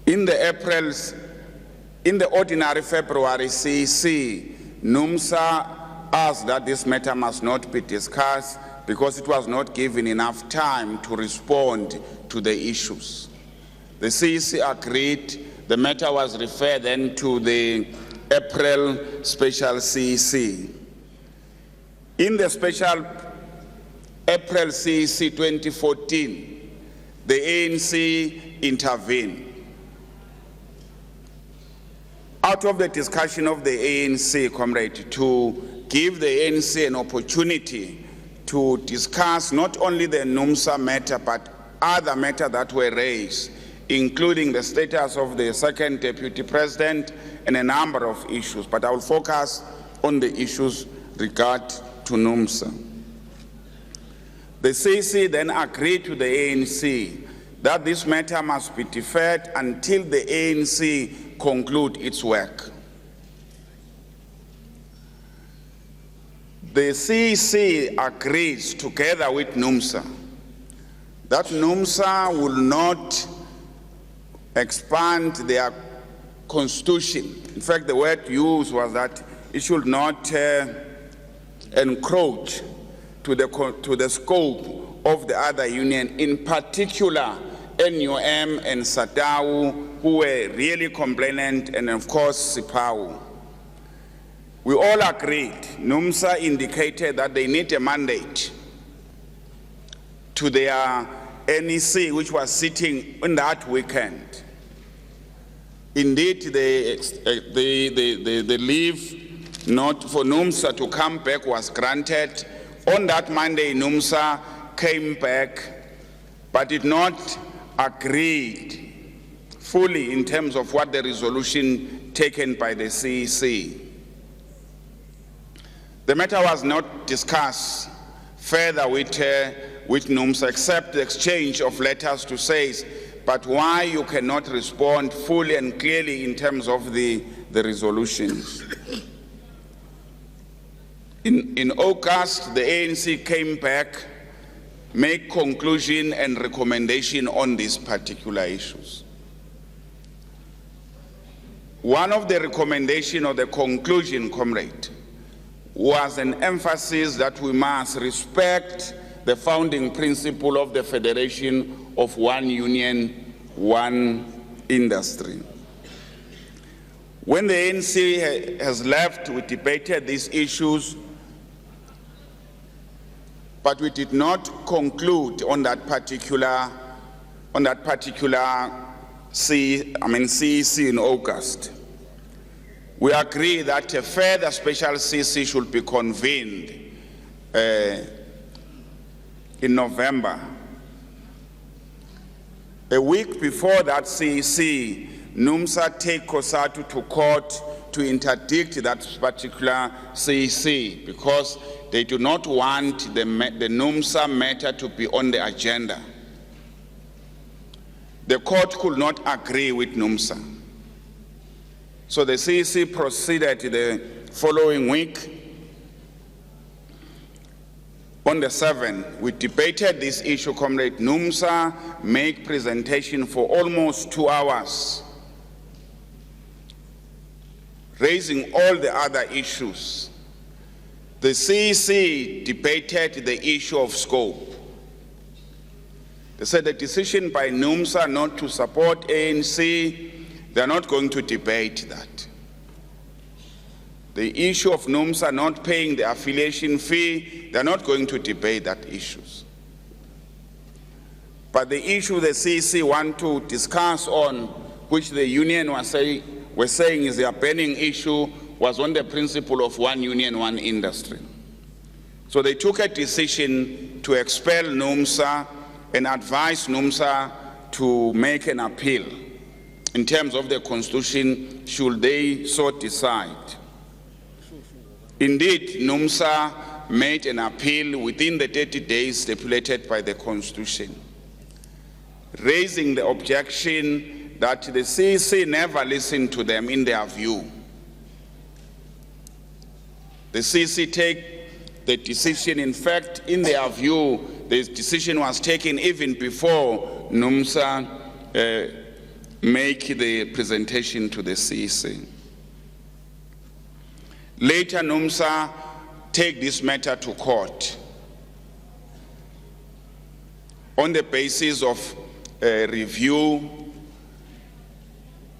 In the ordinary February CEC, NUMSA asked that this matter must not be discussed because it was not given enough time to respond to the issues. The CEC agreed. The matter was referred then to the April special CEC. In the special April CEC 2014, the ANC intervened. Out of the discussion of the ANC, comrade, to give the ANC an opportunity to discuss not only the NUMSA matter, but other matters that were raised, including the status of the second deputy president and a number of issues. But I will focus on the issues regard to NUMSA. The CEC then agreed to the ANC that this matter must be deferred until the ANC conclude its work. The CEC agrees together with NUMSA that NUMSA will not expand their constitution. In fact, the word used was that it should not encroach to the scope of the other union, in particular NUM and SADAW, who were really complainant, and of course SIPAU. We all agreed. NUMSA indicated that they need a mandate to their NEC, which was sitting on that weekend. Indeed, the leave not for NUMSA to come back was granted. On that Monday, NUMSA came back, but did not agree fully in terms of what the resolution taken by the CEC. The matter was not discussed further with NUMSA, except the exchange of letters to say, but why you cannot respond fully and clearly in terms of the resolutions. In August, the ANC came back, made conclusion and recommendation on these particular issues. One of the recommendation or the conclusion, comrade, was an emphasis that we must respect the founding principle of the Federation of One Union, One Industry. When the ANC has left, we debated these issues, but we did not conclude on that particular CEC in August. We agree that a further special CEC should be convened in November. A week before that CEC, NUMSA take Cosatu to court to interdict that particular CEC because they do not want the NUMSA matter to be on the agenda. The court could not agree with NUMSA. So the CEC proceeded the following week. On the 7th, we debated this issue, comrade. NUMSA made presentation for almost 2 hours, raising all the other issues. The CEC debated the issue of scope. They said the decision by NUMSA not to support ANC, they're not going to debate that. The issue of NUMSA not paying the affiliation fee, they're not going to debate that issues. But the issue the CEC want to discuss on, which the union was saying is their burning issue, was on the principle of one union, one industry. So they took a decision to expel NUMSA and advise NUMSA to make an appeal in terms of the constitution, should they so decide. Indeed, NUMSA made an appeal within the 30 days stipulated by the constitution, raising the objection that the CEC never listened to them in their view. The CEC take the decision, in fact, in their view, the decision was taken even before NUMSA make the presentation to the CEC. Later, NUMSA take this matter to court. on the basis of review,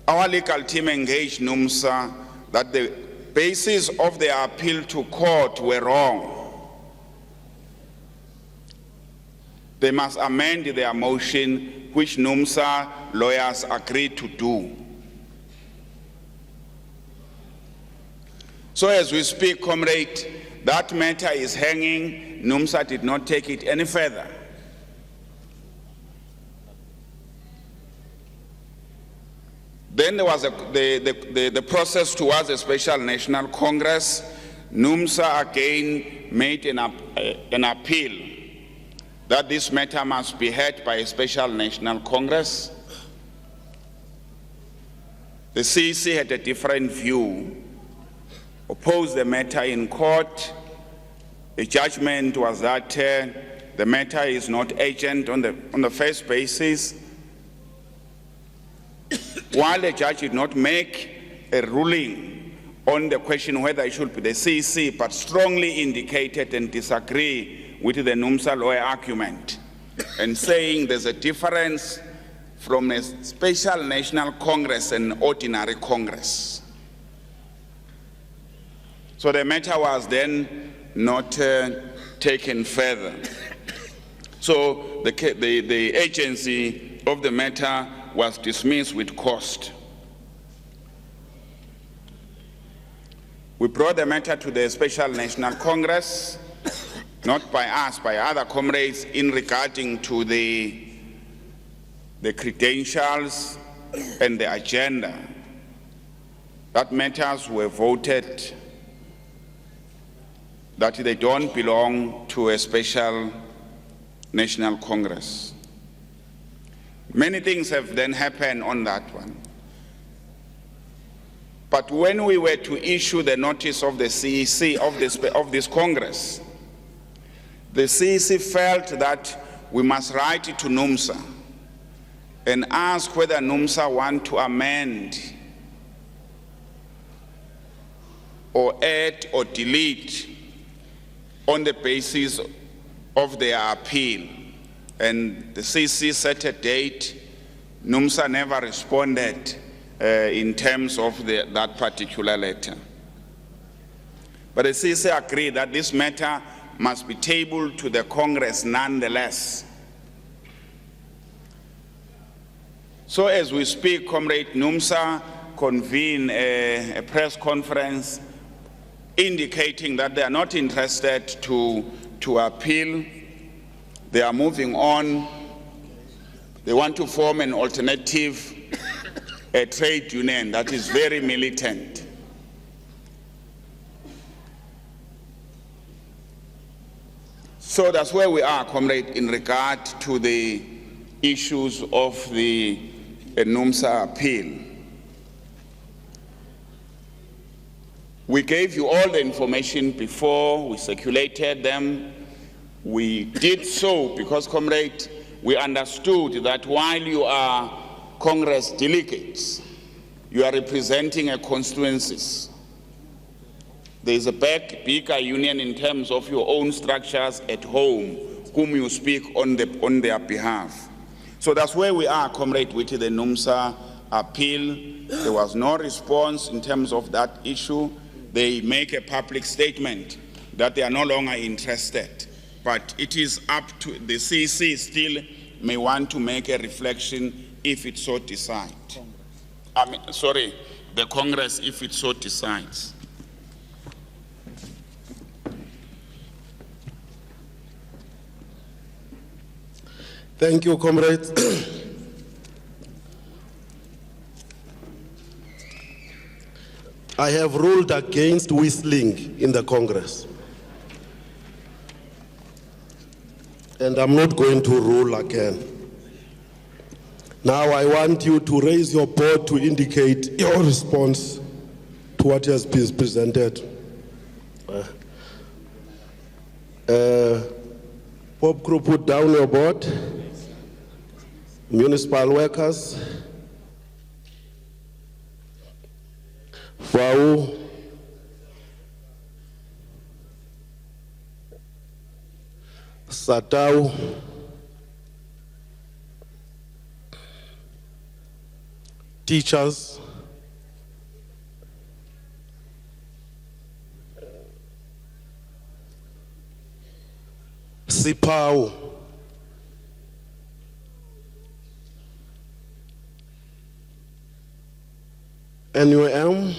our legal team engaged NUMSA that the basis of their appeal to court were wrong. They must amend their motion, which NUMSA lawyers agreed to do. So as we speak, comrade, that matter is hanging. NUMSA did not take it any further. Then there was the process towards a special national congress. NUMSA again made an appeal that this matter must be heard by a special national congress. The CEC had a different view, opposed the matter in court. The judgment was that the matter is not urgent on the first basis. While the judge did not make a ruling on the question whether it should be the CEC, but strongly indicated and disagree with the NUMSA lawyer argument, and saying there's a difference from a special national congress and ordinary congress. So the matter was then not taken further. So the agency of the matter was dismissed with cost. We brought the matter to the Special National Congress, not by us, by other comrades, in regarding to the credentials and the agenda. That matters were voted that they don't belong to a Special National Congress. Many things have then happened on that one. But when we were to issue the notice of the CEC of this Congress, the CEC felt that we must write it to NUMSA and ask whether NUMSA want to amend or add or delete on the basis of their appeal. And the CEC set a date. NUMSA never responded in terms of that particular letter. But the CEC agreed that this matter must be tabled to the Congress nonetheless. So as we speak, Comrade, NUMSA convened a press conference indicating that they are not interested to appeal. They are moving on. They want to form an alternative, a trade union that is very militant. So that's where we are, comrade, in regard to the issues of the NUMSA appeal. We gave you all the information before, we circulated them. We did so because, comrade, we understood that while you are Congress delegates, you are representing a constituencies. There is a bigger union in terms of your own structures at home, whom you speak on their behalf. So that's where we are, comrade, with the NUMSA appeal. There was no response in terms of that issue. They make a public statement that they are no longer interested. But it is up to the CEC still may want to make a reflection if it so decides. The Congress, if it so decides. Thank you, comrade. I have ruled against whistling in the Congress. And I'm not going to rule again. Now I want you to raise your board to indicate your response to what has been presented. Pop group, put down your board. Municipal workers. FAU. Satau. teachers, Sipao, NUM,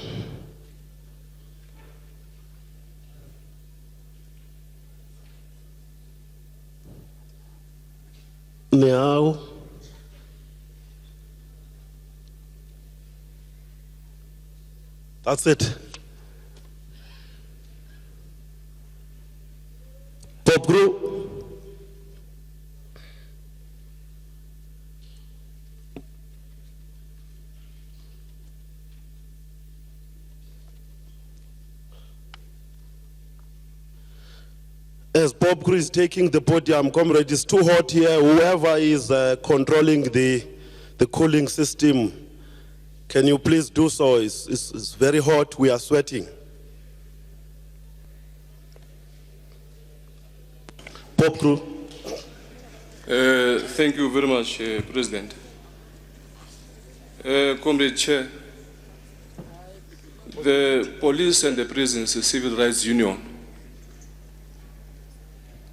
Now, that's it. Pop group. As Bob Crew is taking the podium, comrade, it's too hot here. Whoever is controlling the cooling system, can you please do so? It's very hot, we are sweating. Bob Crew. Thank you very much, President. Comrade Chair, the Police and the Prisons Civil Rights Union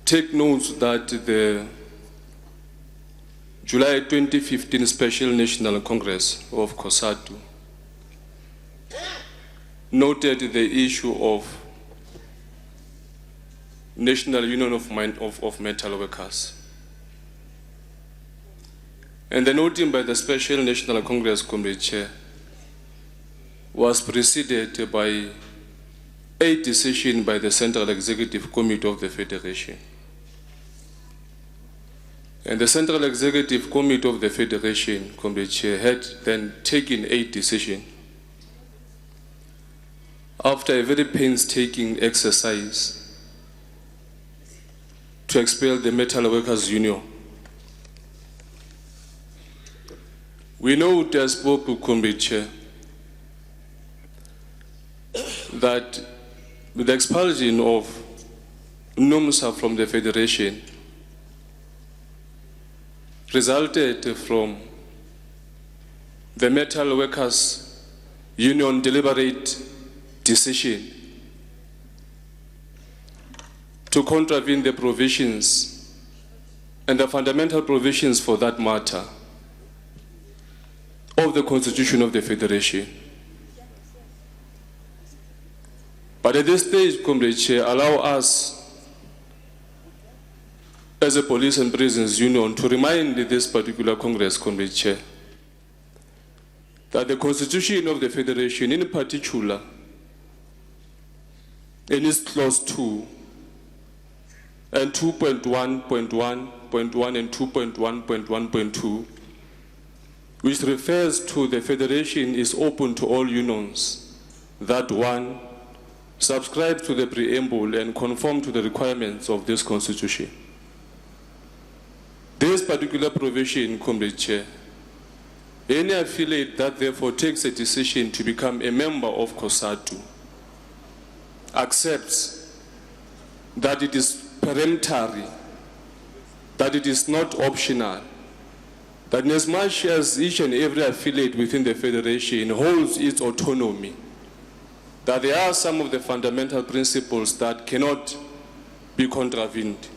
take note that the July 2015 Special National Congress of Cosatu noted the issue of National Union of Mental Workers. And the noting by the Special National Congress Committee Chair was preceded by a decision by the Central Executive Committee of the Federation. And the Central Executive Committee of the Federation Committee Chair had then taken a decision after a very painstaking exercise to expel the Metal Workers Union. We know, as Pope Committee Chair, that with the expulsion of NUMSA from the Federation resulted from the Metal Workers Union deliberate decision to contravene the provisions and the fundamental provisions for that matter of the Constitution of the Federation. But at this stage, Comrade Chair, allow us as a Police and Prisons Union to remind this particular Congress, Comrade Chair, that the Constitution of the Federation in particular, in its clause 2 and 2.1.1.1 and 2.1.1.2, which refers to the Federation is open to all unions, that one, subscribe to the preamble and conform to the requirements of this Constitution. This particular provision, Comrade Chair, any affiliate that therefore takes a decision to become a member of Cosatu accepts that it is peremptory, that it is not optional, that in as much as each and every affiliate within the Federation holds its autonomy, that there are some of the fundamental principles that cannot be contravened.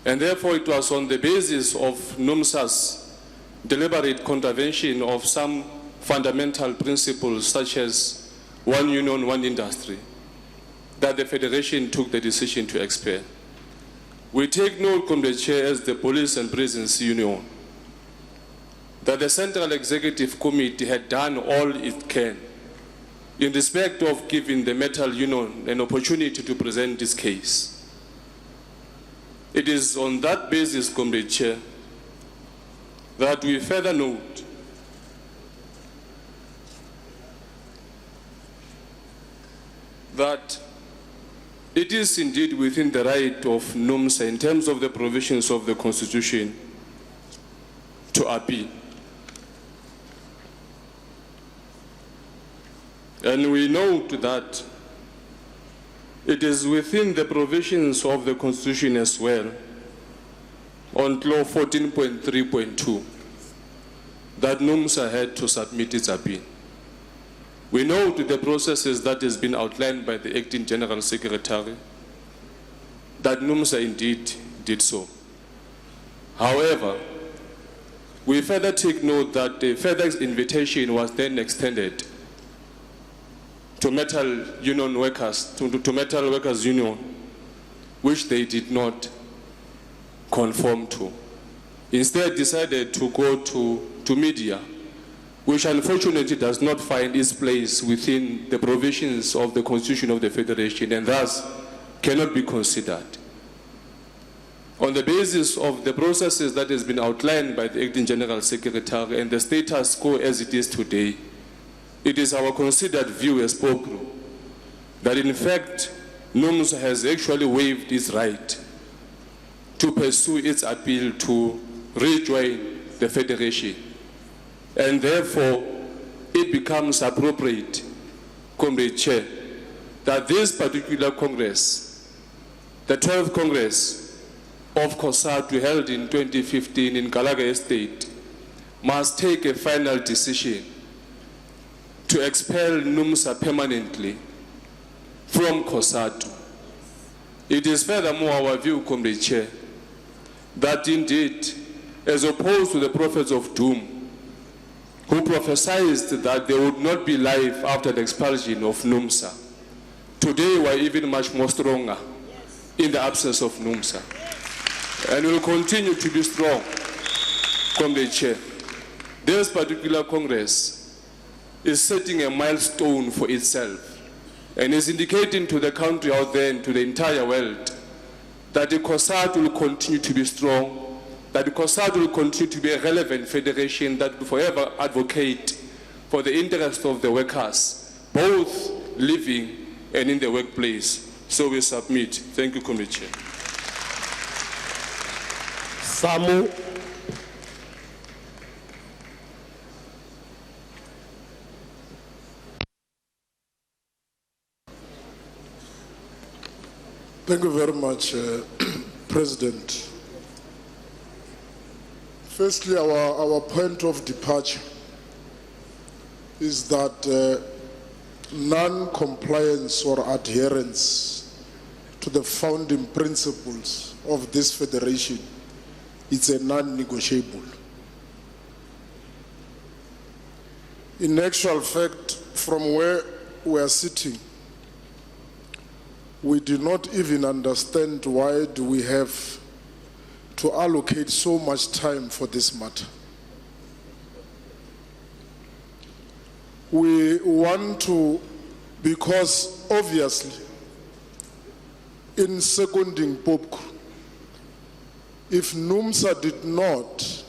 And therefore it was on the basis of NUMSA's deliberate contravention of some fundamental principles such as one union, one industry, that the Federation took the decision to expel. We take note, Comrade Chair, as the Police and Prisons Union, that the Central Executive Committee had done all it can in respect of giving the Metal Union an opportunity to present this case. It is on that basis, Comrade Chair, that we further note that it is indeed within the right of NUMSA in terms of the provisions of the Constitution to appeal. And we note that it is within the provisions of the Constitution as well, on clause 14.3.2, that NUMSA had to submit its appeal. We know the processes that has been outlined by the Acting General Secretary that NUMSA indeed did so. However, we further take note that the FedEx invitation was then extended to Metal Union Workers, to Metal Workers Union, which they did not conform to. Instead decided to go to media, which unfortunately does not find its place within the provisions of the Constitution of the Federation and thus cannot be considered. On the basis of the processes that has been outlined by the Acting General Secretary and the status quo as it is today, it is our considered view as POPRO that in fact NUMSA has actually waived its right to pursue its appeal to rejoin the Federation. And therefore, it becomes appropriate, Comrade Chair, that this particular Congress, the 12th Congress of Cosatu held in 2015 in Gallagher Estate, must take a final decision to expel NUMSA permanently from Cosatu. It is furthermore our view, Comrade Chair, that indeed, as opposed to the prophets of doom, who prophesied that there would not be life after the expulsion of NUMSA, today we are even much more stronger in the absence of NUMSA. And will continue to be strong, Comrade Chair. This particular Congress is setting a milestone for itself and is indicating to the country out there and to the entire world that the Cosatu will continue to be strong, that the Cosatu will continue to be a relevant federation that will forever advocate for the interest of the workers, both living and in the workplace. So we submit. Thank you, Comrade Chair. Samu. Thank you very much, President. Firstly, our point of departure is that non-compliance or adherence to the founding principles of this federation is a non-negotiable. In actual fact, from where we are sitting, we do not even understand why do we have to allocate so much time for this matter. We want to, because obviously, in seconding POPCO, if NUMSA did not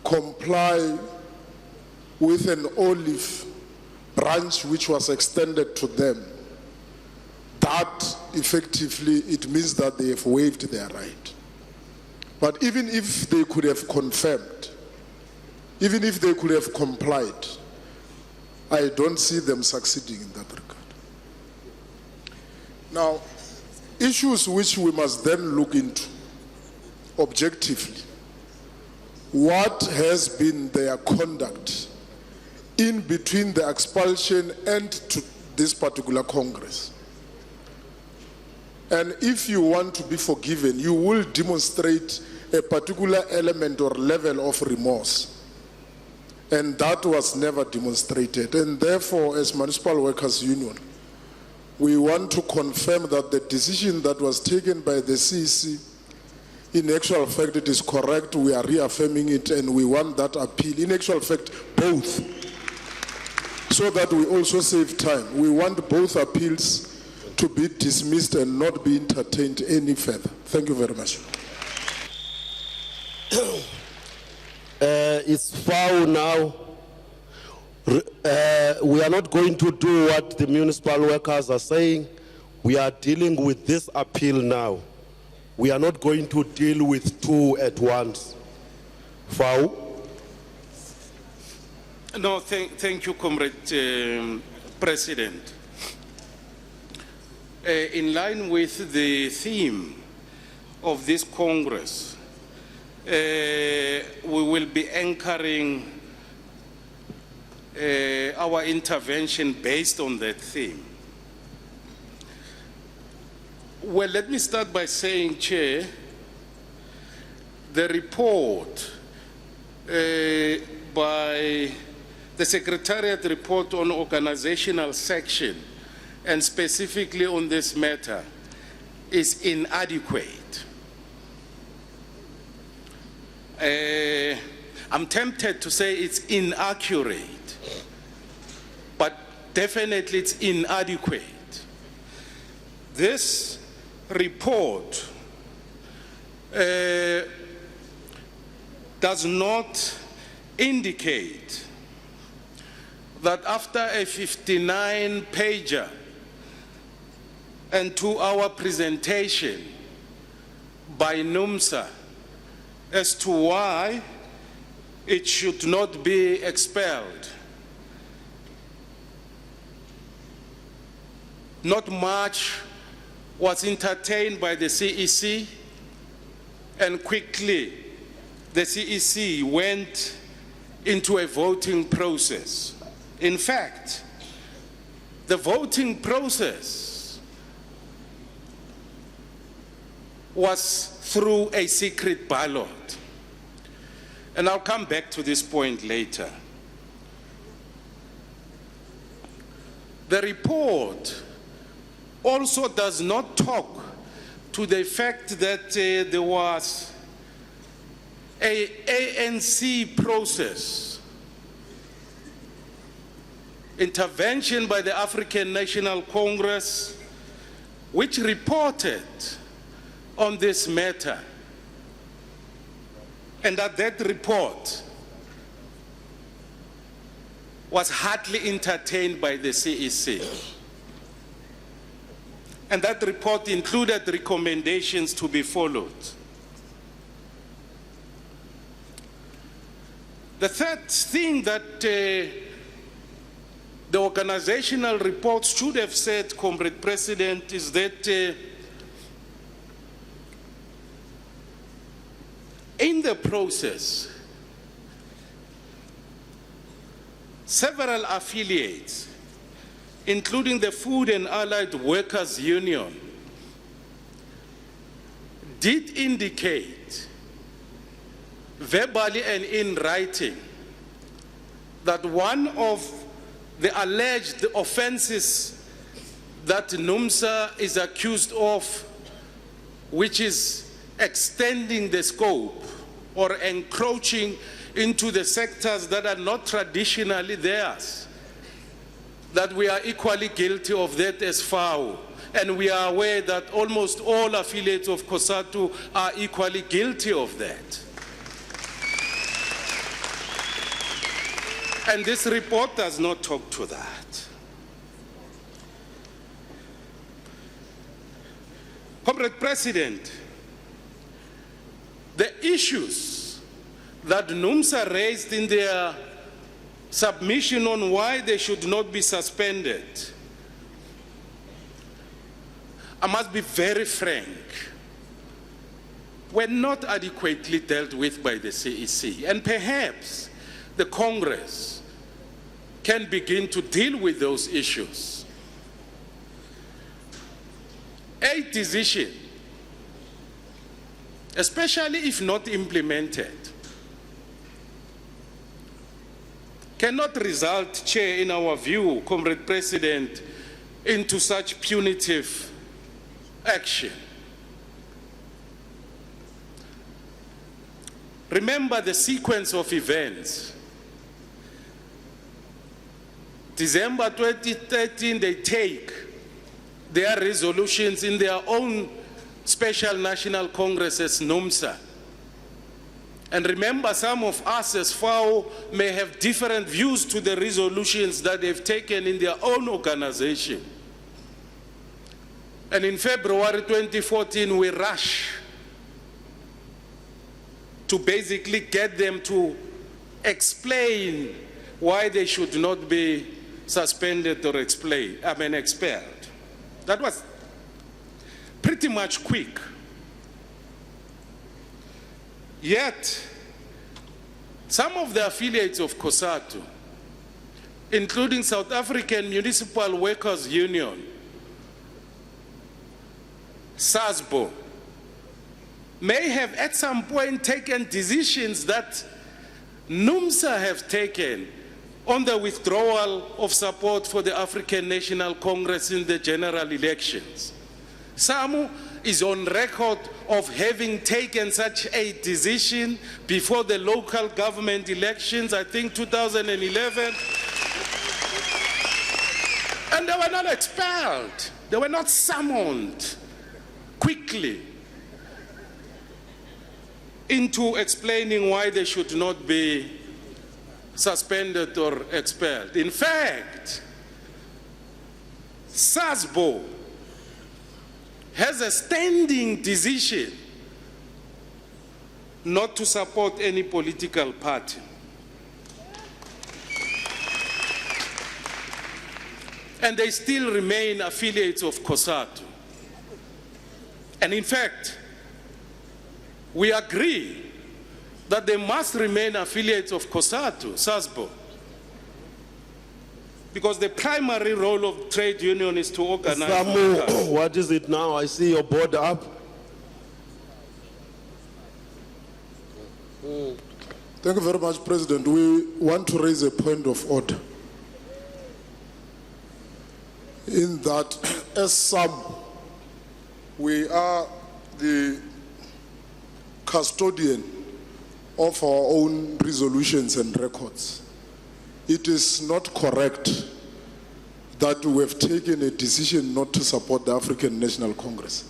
comply with an olive branch which was extended to them, that effectively, it means that they have waived their right. But even if they could have confirmed, even if they could have complied, I don't see them succeeding in that regard. Now, issues which we must then look into objectively. What has been their conduct in between the expulsion and to this particular Congress? And if you want to be forgiven, you will demonstrate a particular element or level of remorse. And that was never demonstrated. And therefore, as Municipal Workers Union, we want to confirm that the decision that was taken by the CEC, in actual fact, it is correct. We are reaffirming it, and we want that appeal. In actual fact, both. So that we also save time. We want both appeals to be dismissed and not be entertained any further. Thank you very much. It's foul now. We are not going to do what the municipal workers are saying. We are dealing with this appeal now. We are not going to deal with two at once. Foul. No, thank you, Comrade President. In line with the theme of this Congress, we will be anchoring our intervention based on that theme. Well, let me start by saying, Chair, the report by the Secretariat report on organizational section, and specifically on this matter, is inadequate. I'm tempted to say it's inaccurate, but definitely it's inadequate. This report does not indicate that after a 59-pager and 2-hour presentation by NUMSA as to why it should not be expelled, not much was entertained by the CEC, and quickly the CEC went into a voting process. In fact, the voting process was through a secret ballot. And I'll come back to this point later. The report also does not talk to the fact that there was an ANC process, intervention by the African National Congress, which reported on this matter, and that report was hardly entertained by the CEC. And that report included recommendations to be followed. The third thing that the organizational report should have said, Comrade President, is that in the process, several affiliates, including the Food and Allied Workers Union, did indicate verbally and in writing that one of the alleged offenses that NUMSA is accused of, which is extending the scope or encroaching into the sectors that are not traditionally theirs, that we are equally guilty of that as FAO. And we are aware that almost all affiliates of Cosatu are equally guilty of that. And this report does not talk to that. Comrade President, the issues that NUMSA raised in their submission on why they should not be suspended, I must be very frank, were not adequately dealt with by the CEC. And perhaps the Congress can begin to deal with those issues. A decision, especially if not implemented, cannot result, Chair, in our view, Comrade President, into such punitive action. Remember the sequence of events. December 2013, they take their resolutions in their own special national congresses, NUMSA. And remember, some of us as FAO may have different views to the resolutions that they've taken in their own organization. And in February 2014, we rush to basically get them to explain why they should not be suspended or expelled. That was pretty much quick. Yet, some of the affiliates of Cosatu including South African Municipal Workers Union, SASBO, may have at some point taken decisions that NUMSA have taken on the withdrawal of support for the African National Congress in the general elections. SAMU is on record of having taken such a decision before the local government elections, I think 2011. And they were not expelled. They were not summoned quickly into explaining why they should not be suspended or expelled. In fact, SASBO has a standing decision not to support any political party. And they still remain affiliates of Cosatu. And in fact, we agree that they must remain affiliates of Cosatu, SASBO, because the primary role of trade union is to organize. Samu, what is it now? I see your board up. Thank you very much, President. We want to raise a point of order. In that, as some, we are the custodian of our own resolutions and records. It is not correct that we have taken a decision not to support the African National Congress.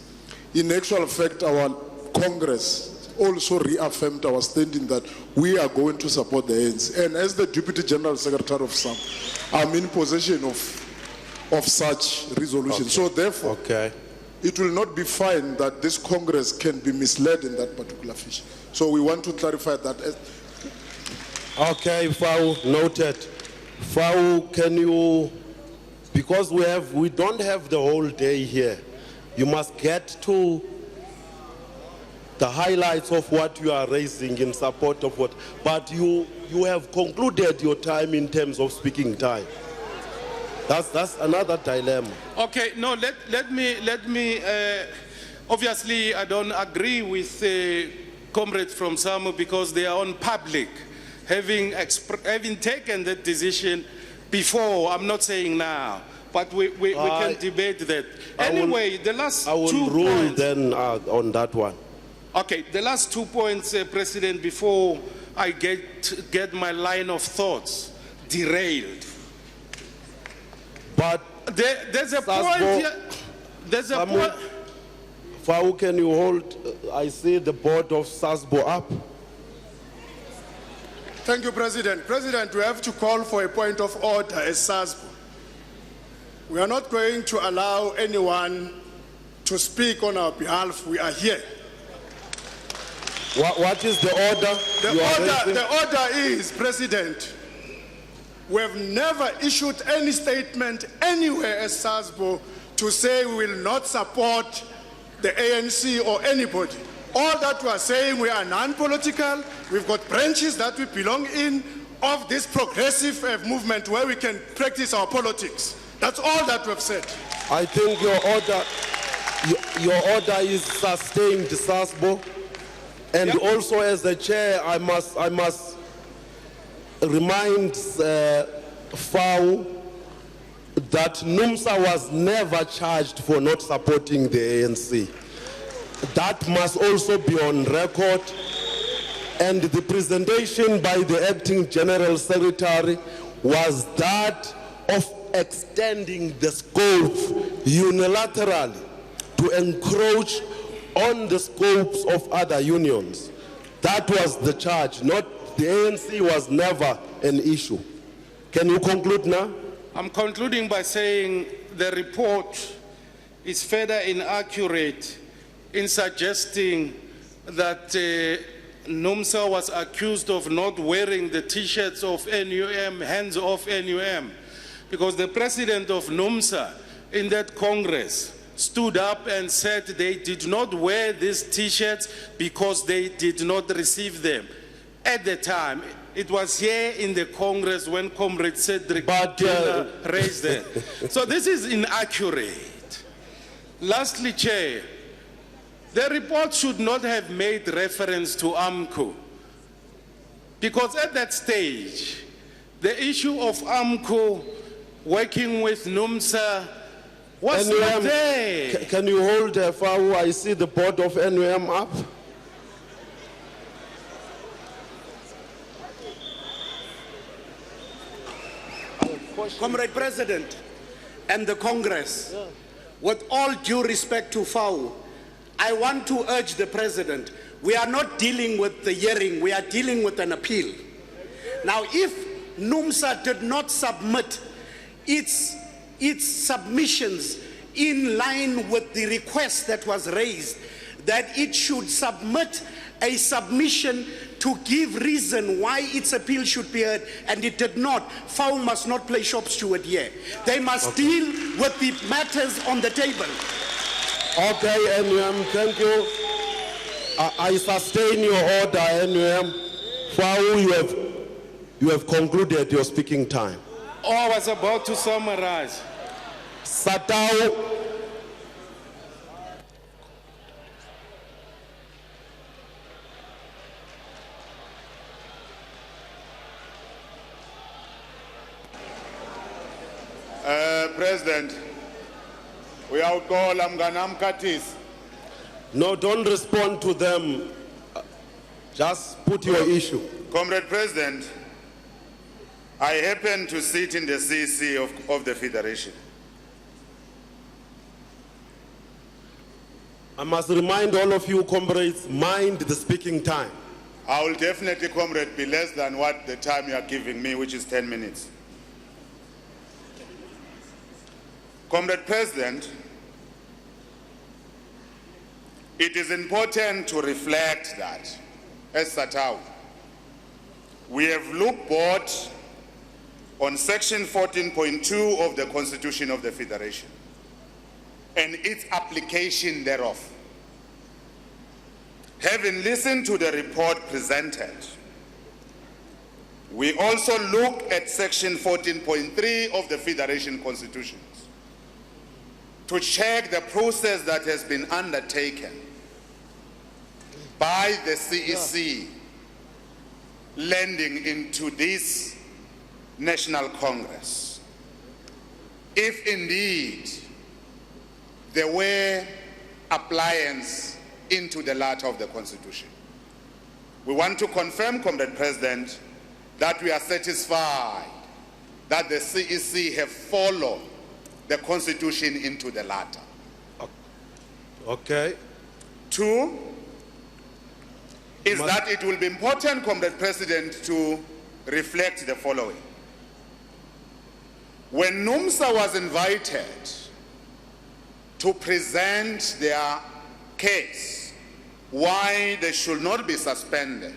In actual fact, our Congress also reaffirmed our standing that we are going to support the ANC. And as the Deputy General Secretary of SAM, I'm in possession of such resolution. So therefore, it will not be fine that this Congress can be misled in that particular fish. So we want to clarify that. Okay, Fau, noted. Fau, can you, because we don't have the whole day here, you must get to the highlights of what you are raising in support of what, but you have concluded your time in terms of speaking time. That's another dilemma. Okay, no, let me, obviously I don't agree with comrades from SAMU because they are on public, having taken that decision before. I'm not saying now, but we can debate that. Anyway, the last 2 points. I will rule then on that one. Okay, the last 2 points, President, before I get my line of thoughts derailed. But there's a point here. There's a point. Fau, can you hold? I see the board of SASBO up. Thank you, President. President, we have to call for a point of order as SASBO. We are not going to allow anyone to speak on our behalf. We are here. What is the order? The order is, President, we have never issued any statement anywhere as SASBO to say we will not support the ANC or anybody. All that we are saying, we are non-political. We've got branches that we belong in of this progressive movement where we can practice our politics. That's all that we've said. I think your order is sustained, SASBO. And also as the chair, I must remind Fau that NUMSA was never charged for not supporting the ANC. That must also be on record. And the presentation by the acting general secretary was that of extending the scope unilaterally to encroach on the scopes of other unions. That was the charge, not the ANC was never an issue. Can you conclude now? I'm concluding by saying the report is further inaccurate in suggesting that NUMSA was accused of not wearing the t-shirts of NUM, hands off NUM, because the president of NUMSA in that Congress stood up and said they did not wear these t-shirts because they did not receive them at the time. It was here in the Congress when Comrade Cedric raised it. So this is inaccurate. Lastly, Chair, the report should not have made reference to AMCU, because at that stage, the issue of AMCU working with NUMSA was not there. Can you hold Fau? I see the board of NUM up. Comrade President and the Congress, with all due respect to FAO, I want to urge the President, we are not dealing with the hearing, we are dealing with an appeal. Now, if NUMSA did not submit its submissions in line with the request that was raised, that it should submit a submission to give reason why its appeal should be heard, and it did not. FAO must not play shop steward here. They must deal with the matters on the table. Okay, NUM, thank you. I sustain your order, NUM. FAO, you have concluded your speaking time. Oh, I was about to summarize. Satao. President, we are call Amganam Katis. No, don't respond to them. Just put your issue. Comrade President, I happen to sit in the CEC of the Federation. I must remind all of you, comrades, mind the speaking time. I will definitely, comrade, be less than what the time you are giving me, which is 10 minutes. Comrade President, it is important to reflect that, as Satao, we have looked both on Section 14.2 of the Constitution of the Federation and its application thereof. Having listened to the report presented, we also look at Section 14.3 of the Federation Constitution to check the process that has been undertaken by the CEC landing into this National Congress. If indeed there were appliance into the letter of the Constitution. We want to confirm, Comrade President, that we are satisfied that the CEC have followed the Constitution into the letter. Okay. Two, is that it will be important, Comrade President, to reflect the following. When NUMSA was invited to present their case, why they should not be suspended,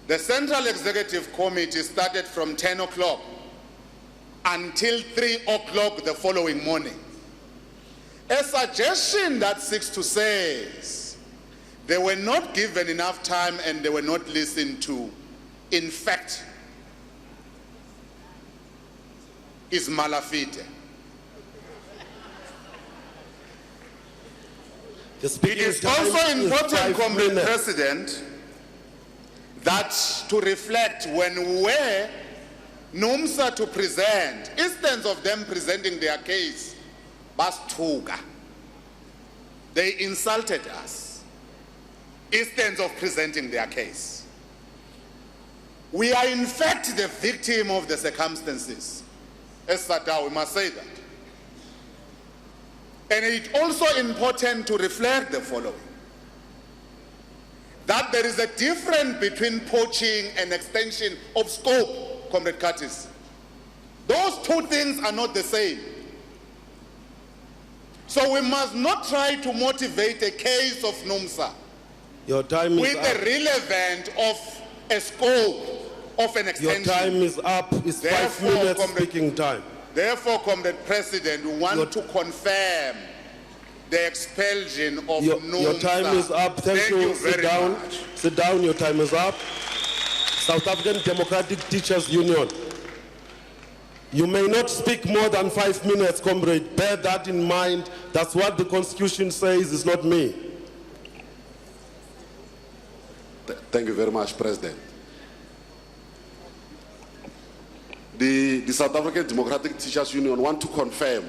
the Central Executive Committee started from 10 o'clock until 3 o'clock the following morning. A suggestion that seeks to say they were not given enough time and they were not listened to, in fact, is malafide. It is also important, Comrade President, that to reflect when we were NUMSA to present, instead of them presenting their case, Bastuga, they insulted us instead of presenting their case. We are in fact the victim of the circumstances. As Sadao, we must say that. And it's also important to reflect the following. That there is a difference between poaching and extension of scope, Comrade Curtis. Those two things are not the same. So we must not try to motivate a case of NUMSA Your time with is the up. relevant of a scope of an extension. Your time is up. It's Therefore, 5 minutes Comrade- speaking time. Therefore, Comrade President, we want to confirm the expulsion of NUMSA. Your time is up. Thank you. Sit very down. much. Sit down. Your time is up. South African Democratic Teachers Union. You may not speak more than 5 minutes, comrade. Bear that in mind. That's what the Constitution says, it's not me. Thank you very much, President. The South African Democratic Teachers Union want to confirm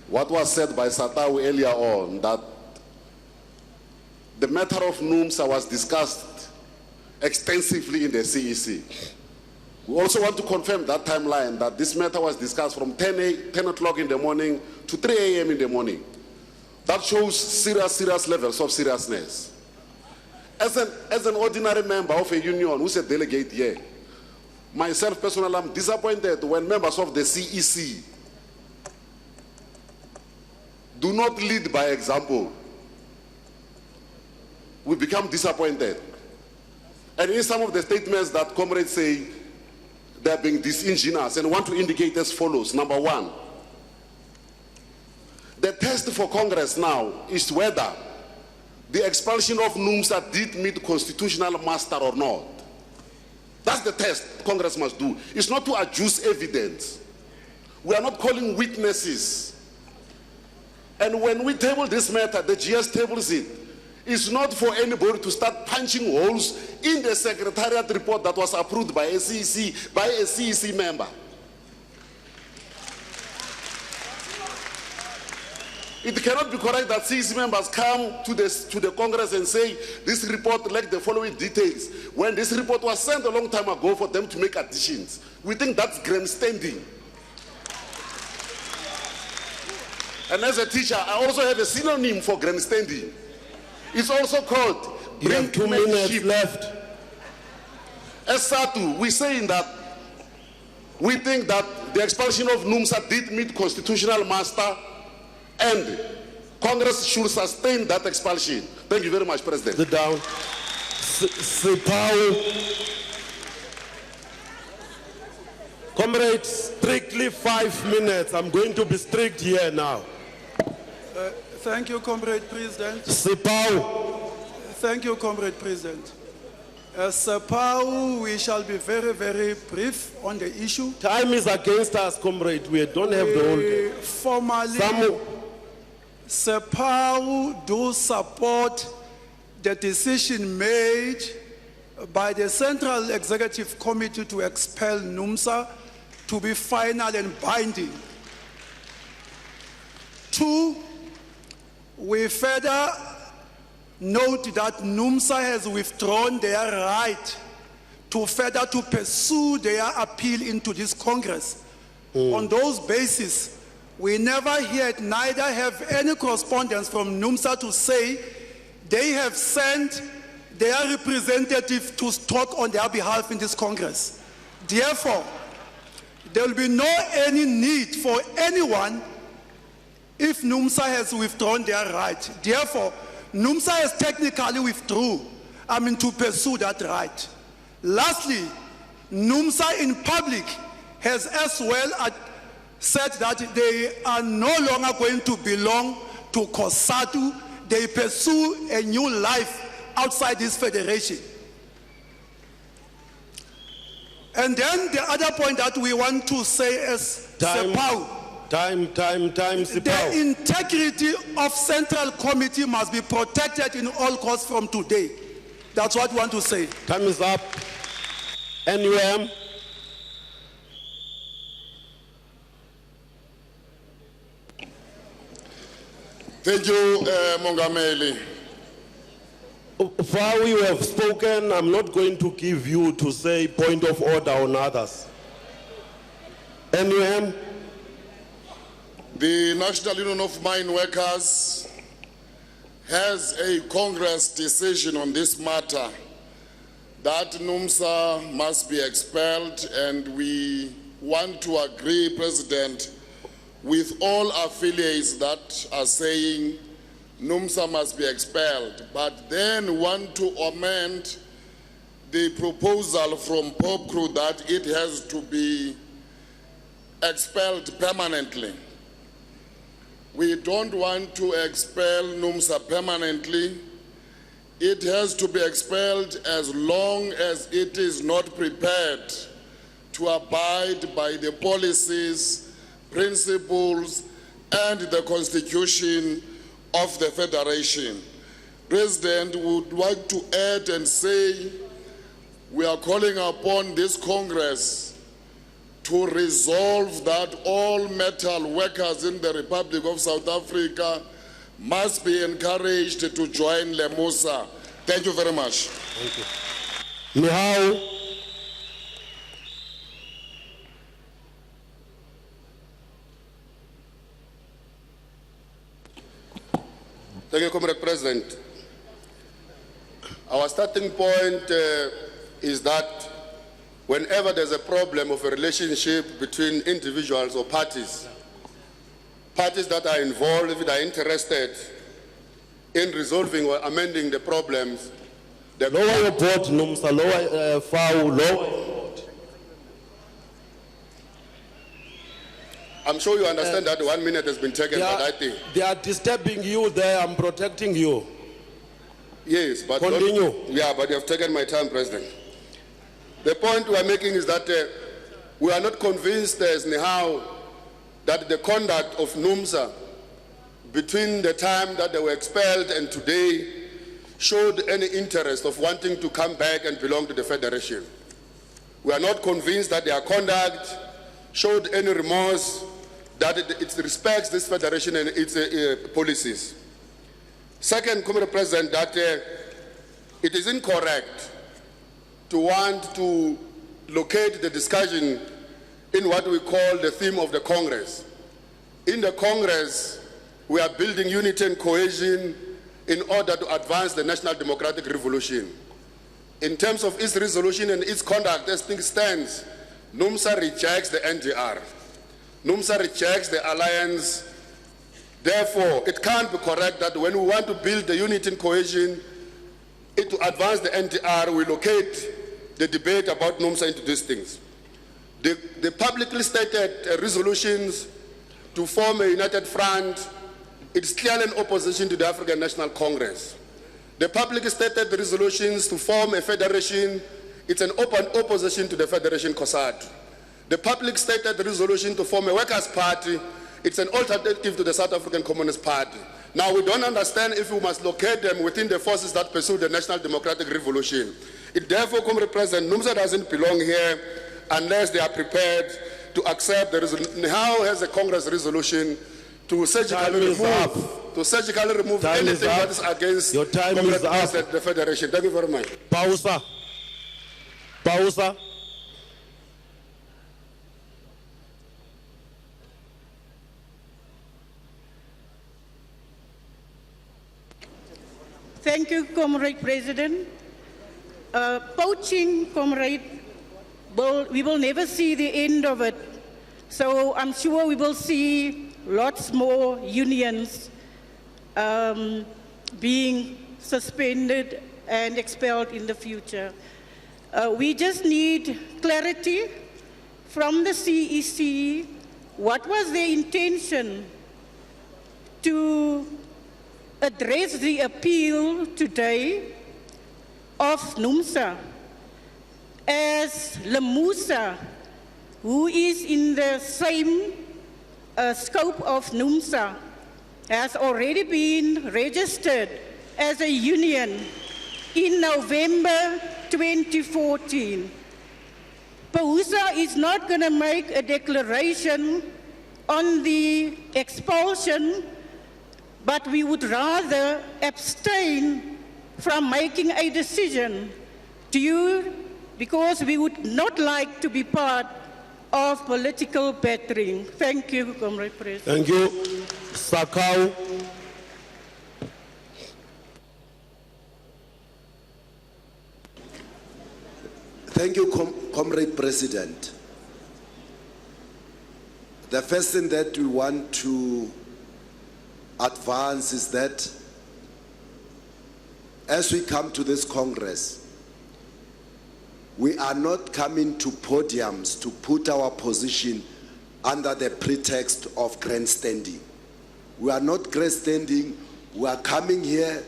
what was said by Cosatu earlier on, that the matter of NUMSA was discussed extensively in the CEC. We also want to confirm that timeline, that this matter was discussed from 10 o'clock in the morning to 3 a.m. in the morning. That shows serious levels of seriousness. As an ordinary member of a union who's a delegate here, myself personally, I'm disappointed when members of the CEC do not lead by example. We become disappointed. And in some of the statements that comrades say, they're being disingenuous and want to indicate as follows. Number one, the test for Congress now is whether the expulsion of NUMSA did meet constitutional muster or not. That's the test Congress must do. It's not to adduce evidence. We are not calling witnesses. And when we table this matter, the GS tables it. It's not for anybody to start punching holes in the Secretariat report that was approved by a CEC member. It cannot be correct that CEC members come to the Congress and say, this report lacked the following details, when this report was sent a long time ago for them to make additions. We think that's grandstanding. And as a teacher, I also have a synonym for grandstanding. It's also called you have 2 minutes left. As Cosatu, we're saying that we think that the expulsion of NUMSA did meet constitutional muster and Congress should sustain that expulsion. Thank you very much, President. Sit down. Comrades, strictly 5 minutes. I'm going to be strict here now. Thank you, Comrade President. Sipau. Thank you, Comrade President. Sipau, we shall be very brief on the issue. Time is against us, comrade. We don't have the whole day. Formally, Sipau do support the decision made by the Central Executive Committee to expel NUMSA to be final and binding. 2, we further note that NUMSA has withdrawn their right to further to pursue their appeal into this Congress. On those basis, we never heard, neither have any correspondence from NUMSA to say they have sent their representative to talk on their behalf in this Congress. Therefore, there will be any need for anyone if NUMSA has withdrawn their right. Therefore, NUMSA has technically withdrew, to pursue that right. Lastly, NUMSA in public has as well said that they are no longer going to belong to Cosatu. They pursue a new life outside this federation. And then the other point that we want to say is Sipau. Sipau. The integrity of Central Committee must be protected in all costs from today. That's what we want to say. Time is up. NUM. Thank you, Mongameli. While you have spoken, I'm not going to give you to say point of order on others. NUM. The National Union of Mine Workers has a Congress decision on this matter that NUMSA must be expelled, and we want to agree, President, with all affiliates that are saying NUMSA must be expelled, but then want to amend the proposal from Pop Crew that it has to be expelled permanently. We don't want to expel NUMSA permanently. it has to be expelled as long as it is not prepared to abide by the policies, principles, and the Constitution of the Federation. President, would like to add and say we are calling upon this Congress to resolve that all metal workers in the Republic of South Africa must be encouraged to join Lemusa. Thank you very much. Thank you. Now, Thank you, Comrade President. Our starting point is that whenever there's a problem of a relationship between individuals or parties that are involved, that are interested in resolving or amending the problems, lower your board, Nomsa, lower foul, lower. I'm sure you understand that 1 minute has been taken, but I think. They are disturbing you there, I'm protecting you. Yes, but continue. Yeah, but you have taken my time, President. The point we are making is that we are not convinced as Nehao that the conduct of NUMSA between the time that they were expelled and today showed any interest of wanting to come back and belong to the Federation. We are not convinced that their conduct showed any remorse that it respects this Federation and its policies. Second, Comrade President, that it is incorrect to want to locate the discussion in what we call the theme of the Congress. In the Congress, we are building unity and cohesion in order to advance the national democratic revolution. In terms of its resolution and its conduct, as things stands, NUMSA rejects the NDR. NUMSA rejects the alliance. Therefore, it can't be correct that when we want to build the unity and cohesion, to advance the NDR, we locate the debate about NUMSA into these things. The publicly stated resolutions to form a united front, it's clearly in opposition to the African National Congress. The publicly stated resolutions to form a federation, it's an open opposition to the Federation Cosatu. The public stated resolution to form a workers' party, it's an alternative to the South African Communist Party. Now, we don't understand if we must locate them within the forces that pursue the national democratic revolution. It therefore, Comrade President, NUMSA doesn't belong here unless they are prepared to accept the resolution. How has a Congress resolution to surgically remove anything that is against the Federation? Thank you very much. Pausa. Thank you, Comrade President. Poaching, Comrade, we will never see the end of it. So I'm sure we will see lots more unions being suspended and expelled in the future. We just need clarity from the CEC. What was their intention to address the appeal today of NUMSA, as Lemusa, who is in the same scope of NUMSA, has already been registered as a union in November 2014. PAUSA is not going to make a declaration on the expulsion, but we would rather abstain from making a decision because we would not like to be part of political battering. Thank you, Comrade President. Thank you. Sakau. Thank you, Comrade President. The first thing that we want to advance is that as we come to this Congress, we are not coming to podiums to put our position under the pretext of grandstanding. We are not grandstanding. We are coming here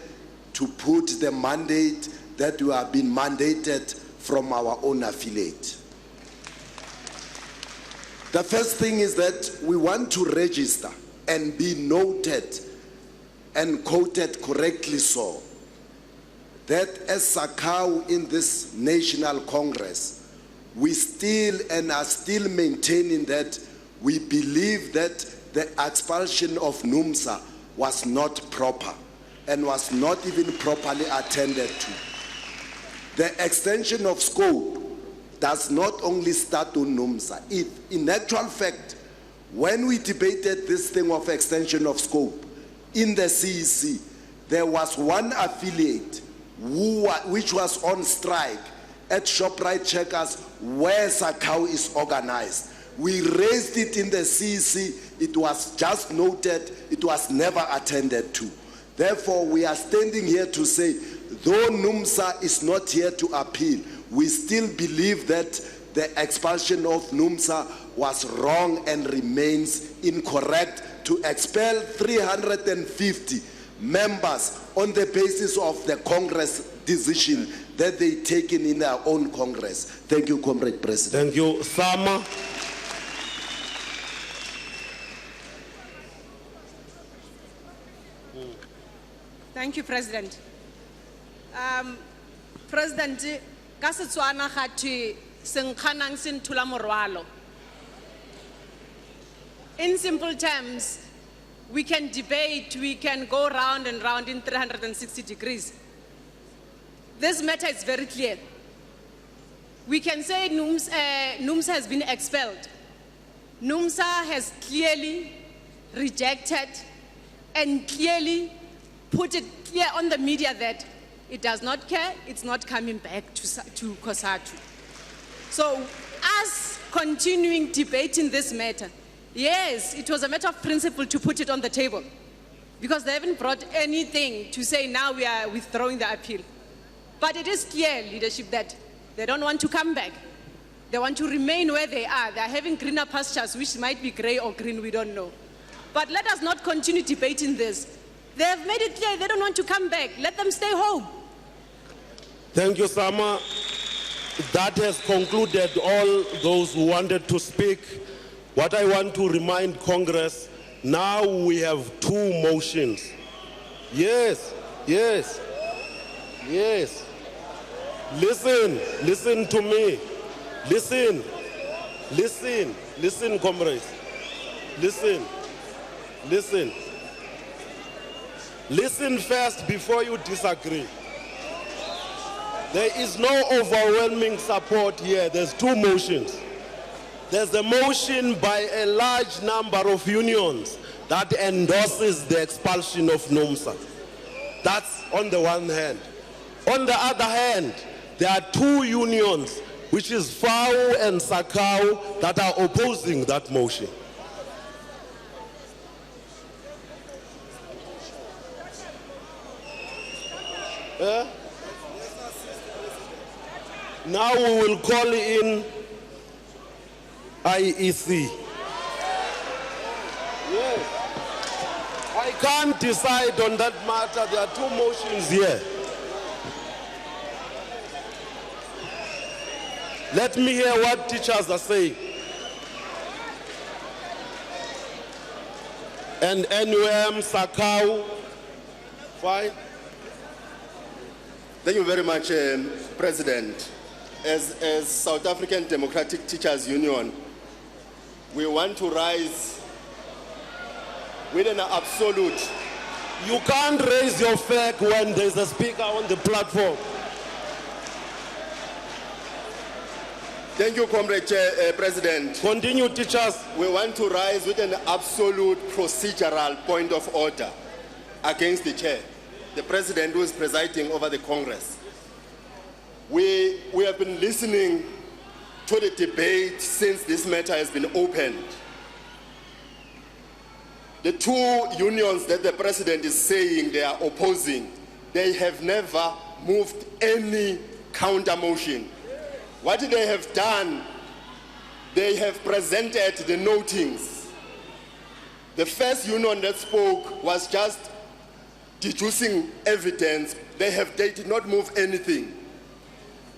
to put the mandate that we have been mandated from our own affiliate. The first thing is that we want to register and be noted and quoted correctly so, that as SACAU in this National Congress, we still and are still maintaining that we believe that the expulsion of NUMSA was not proper and was not even properly attended to. The extension of scope does not only start on NUMSA. In actual fact, when we debated this thing of extension of scope in the CEC, there was one affiliate which was on strike at ShopRite Checkers where SACAU is organized. We raised it in the CEC, it was just noted, it was never attended to. Therefore, we are standing here to say, though NUMSA is not here to appeal, we still believe that the expulsion of NUMSA was wrong and remains incorrect to expel 350 members on the basis of the Congress decision that they taken in their own Congress. Thank you, Comrade President. Thank you. Sama. Thank you, President. President, ka Setswana ga thwe senkganang se nthula morwalo. In simple terms, we can debate, we can go round and round in 360 degrees. This matter is very clear. We can say NUMSA has been expelled. NUMSA has clearly rejected and clearly put it clear on the media that it does not care, it's not coming back to Cosatu. So, us continuing debating this matter, yes, it was a matter of principle to put it on the table because they haven't brought anything to say now we are withdrawing the appeal. But it is clear, leadership, that they don't want to come back. They want to remain where they are. They are having greener pastures, which might be gray or green, we don't know. But let us not continue debating this. They have made it clear they don't want to come back. Let them stay home. Thank you, Sama. That has concluded all those who wanted to speak. What I want to remind Congress, now we have two motions. Yes, yes, yes. Listen to me. Listen, comrades. Listen first before you disagree. There is no overwhelming support here. There's two motions. There's a motion by a large number of unions that endorses the expulsion of NUMSA. That's on the one hand. On the other hand, there are two unions, which is FAO and SACAU, that are opposing that motion. Now we will call in IEC. Yes. I can't decide on that matter. There are two motions here. Let me hear what teachers are saying. And NUM, SACAU, fine. Thank you very much, President. As South African Democratic Teachers Union, we want to rise with an absolute. You can't raise your flag when there's a speaker on the platform. Thank you, Comrade President. Continue, teachers. We want to rise with an absolute procedural point of order against the chair, the President who is presiding over the Congress. We have been listening to the debate since this matter has been opened. The two unions that the President is saying they are opposing, they have never moved any counter motion. What they have done, they have presented the notings. The first union that spoke was just deducing evidence. They did not move anything.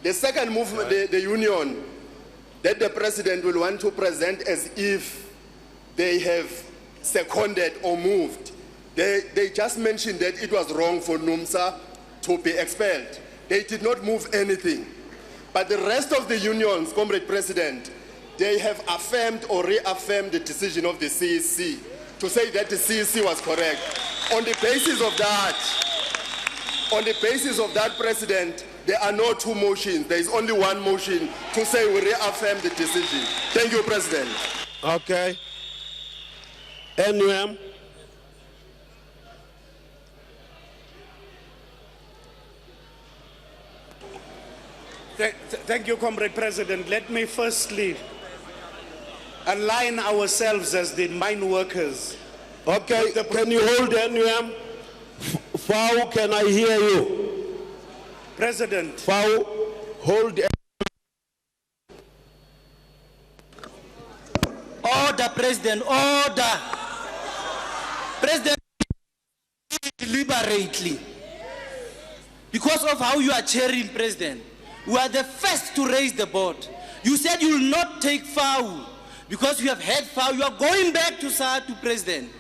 The second movement, the union, that the president will want to present as if they have seconded or moved. They just mentioned that it was wrong for NUMSA to be expelled. They did not move anything. But the rest of the unions, Comrade President, they have affirmed or reaffirmed the decision of the CEC to say that the CEC was correct. On the basis of that, President, there are no two motions. There is only one motion to say we reaffirm the decision. Thank you, President. Okay. NUM. Thank you, Comrade President. Let me firstly align ourselves as the mine workers. Okay, can you hold NUM? Fau, can I hear you? President. Fau, hold. Order, President, order. President, deliberately. Because of how you are chairing, President, we are the first to raise the board. You said you will not take foul because you have had foul. You are going back to Cosatu, President.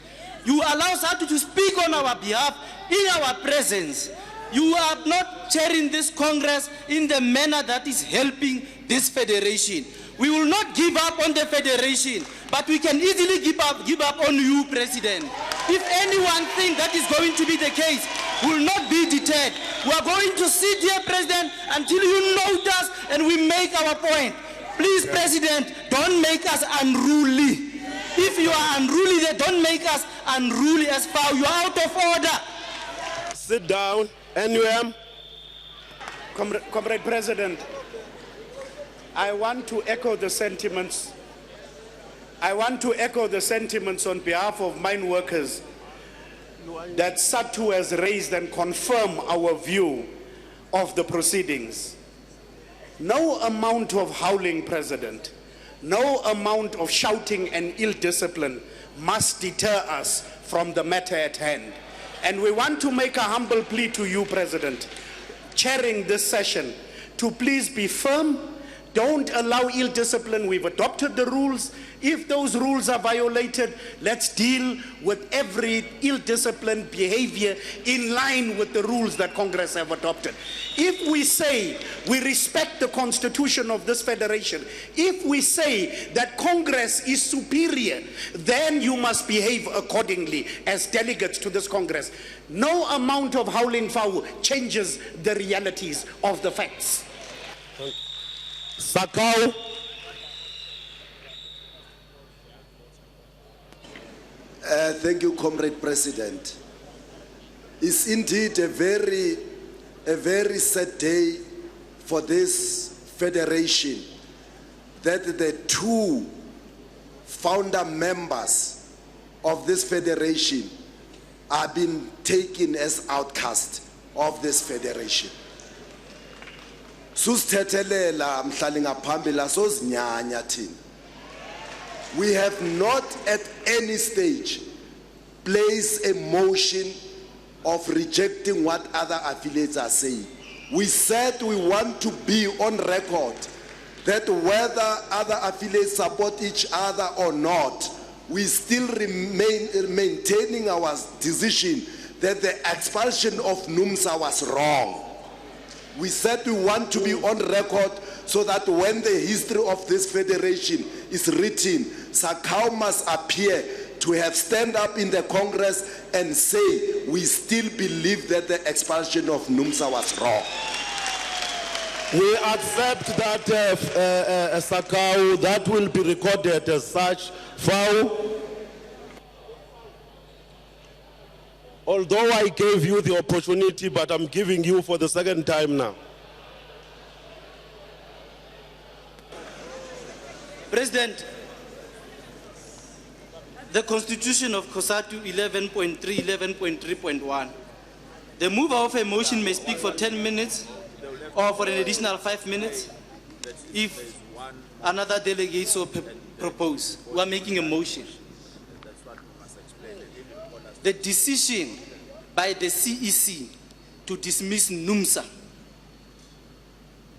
You allow Cosatu to speak on our behalf in our presence. You are not chairing this Congress in the manner that is helping this federation. We will not give up on the federation, but we can easily give up on you, President. If anyone thinks that is going to be the case, we will not be deterred. We are going to sit here, President, until you note us and we make our point. Please, President, don't make us unruly. If you are unruly, then don't make us unruly as far. You are out of order. Sit down. NUM. Comrade President, I want to echo the sentiments. I want to echo the sentiments on behalf of mine workers that Cosatu has raised and confirm our view of the proceedings. No amount of howling, President, no amount of shouting and ill discipline must deter us from the matter at hand. And we want to make a humble plea to you, President, chairing this session, to please be firm. Don't allow ill discipline. We've adopted the rules. If those rules are violated, let's deal with every ill-disciplined behavior in line with the rules that Congress have adopted. If we say we respect the constitution of this federation, if we say that Congress is superior, then you must behave accordingly as delegates to this Congress. No amount of howling foul changes the realities of the facts. Sakau. Thank you, Comrade President. It's indeed a very sad day for this federation that the two founder members of this federation are being taken as outcasts of this federation. Susithethelela mhlali ngaphambili asozinyanya thina. We have not at any stage placed a motion of rejecting what other affiliates are saying. We said we want to be on record that whether other affiliates support each other or not, we still remain maintaining our decision that the expulsion of NUMSA was wrong. We said we want to be on record so that when the history of this federation is written, Sakau must appear to have stand up in the Congress and say, we still believe that the expulsion of NUMSA was wrong. We accept that Sakau, that will be recorded as such. Foul. Although I gave you the opportunity, but I'm giving you for the second time now. President, the Constitution of Cosatu 11.3, 11.3.1. The mover of a motion may speak for 10 minutes or for an additional 5 minutes if another delegate so propose. We are making a motion. The decision by the CEC to dismiss NUMSA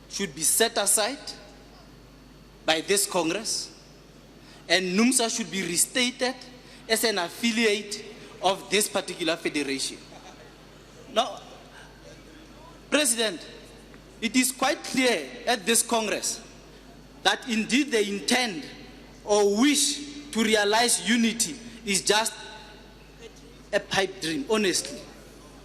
should be set aside by this Congress, and NUMSA should be restated as an affiliate of this particular federation. Now, President, it is quite clear at this Congress that indeed they intend or wish to realize unity is just a pipe dream, honestly.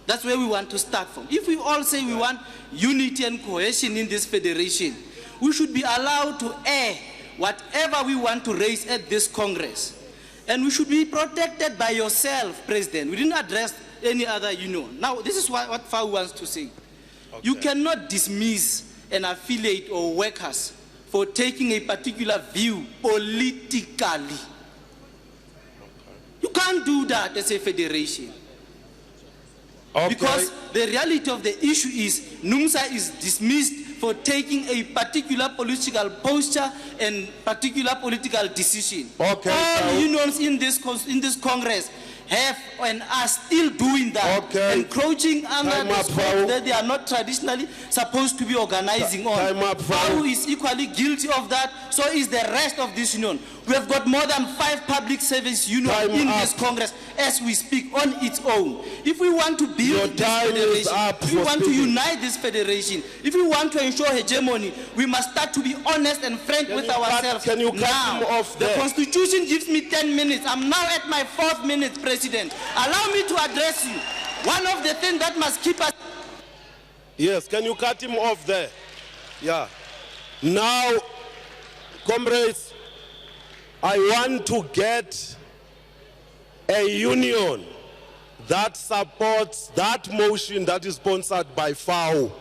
That's where we want to start from. If we all say we want unity and cohesion in this federation, we should be allowed to air whatever we want to raise at this Congress. And we should be protected by yourself, President. We didn't address any other union. Now, this is what FAO wants to say. Okay. You cannot dismiss an affiliate or workers for taking a particular view politically. You can't do that as a federation. Okay. Because the reality of the issue is NUMSA is dismissed for taking a particular political posture and particular political decision. Okay. All unions in this Congress have and are still doing that, encroaching under the scope that they are not traditionally supposed to be organizing on. FAO is equally guilty of that, so is the rest of this union. We have got more than 5 public service unions in this Congress as we speak on its own. If we want to build this federation, if we want to unite this federation, if we want to ensure hegemony, we must start to be honest and frank with ourselves. Can you cut him off there? The Constitution gives me 10 minutes. I'm now at my 4th minute, President. Allow me to address you. One of the things that must keep us... Yes, can you cut him off there? Yeah. Now, comrades, I want to get a union that supports that motion that is sponsored by FAO.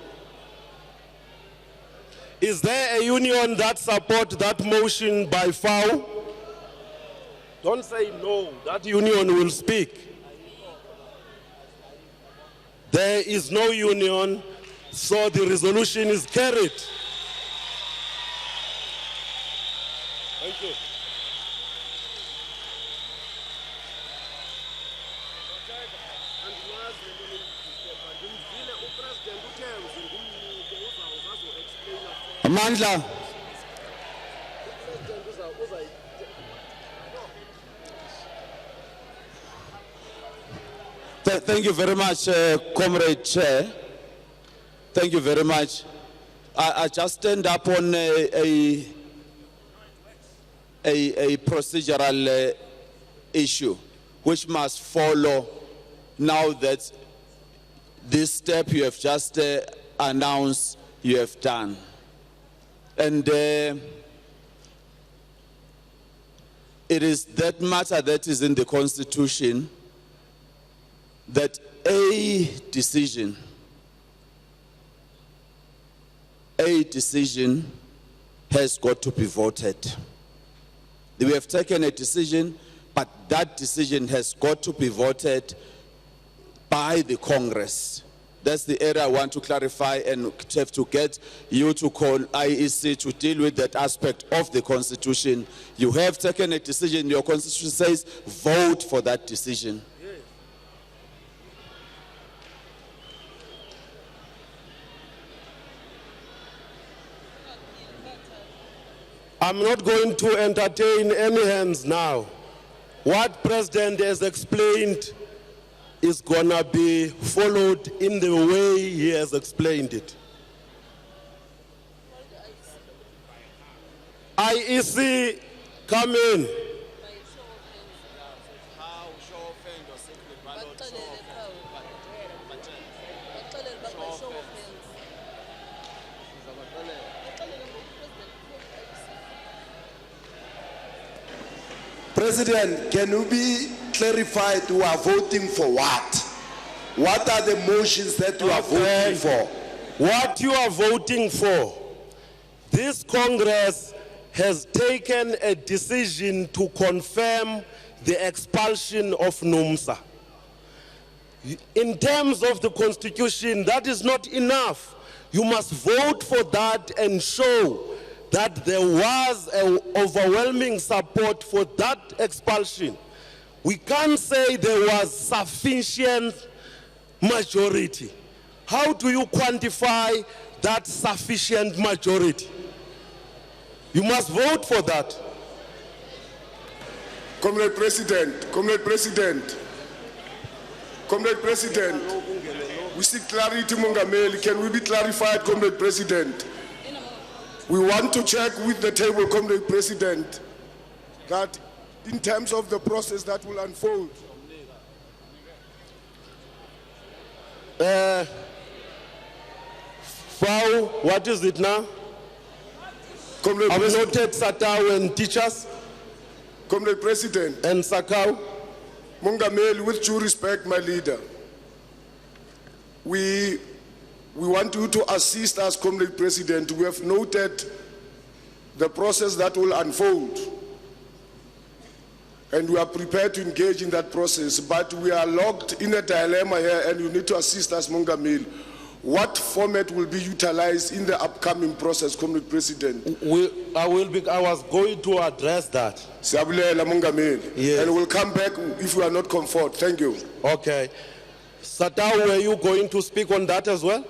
Is there a union that supports that motion by FAO? Don't say no, that union will speak. There is no union, so the resolution is carried. Thank you. Amandla. Thank you very much, Comrade Chair. Thank you very much. I just stand up on a procedural issue which must follow now that this step you have just announced you have done. And it is that matter that is in the Constitution that a decision has got to be voted. We have taken a decision, but that decision has got to be voted by the Congress. That's the area I want to clarify and have to get you to call IEC to deal with that aspect of the Constitution. You have taken a decision, your Constitution says vote for that decision. I'm not going to entertain any hands now. What President has explained is gonna be followed in the way he has explained it. IEC, come in. President, can you be clarified who are voting for what? What are the motions that you are voting for? What you are voting for, this Congress has taken a decision to confirm the expulsion of NUMSA. In terms of the Constitution, that is not enough. You must vote for that and show that there was an overwhelming support for that expulsion. We can't say there was sufficient majority. How do you quantify that sufficient majority? You must vote for that. Comrade President, we seek clarity, Mongameli. Can we be clarified, Comrade President? We want to check with the table, Comrade President, that in terms of the process that will unfold. What is it now? Comrade I've President, noted Satao and teachers. Comrade President. And Sakau. Mongameli, with due respect, my leader, we want you to assist us, Comrade President. We have noted the process that will unfold, and we are prepared to engage in that process, but we are locked in a dilemma here, and you need to assist us, Mongameli. What format will be utilized in the upcoming process, Comrade President? I was going to address that. Siyabulela, Mongameli. Yes. And we'll come back if we are not comfort. Thank you. Okay. Satao, were you going to speak on that as well?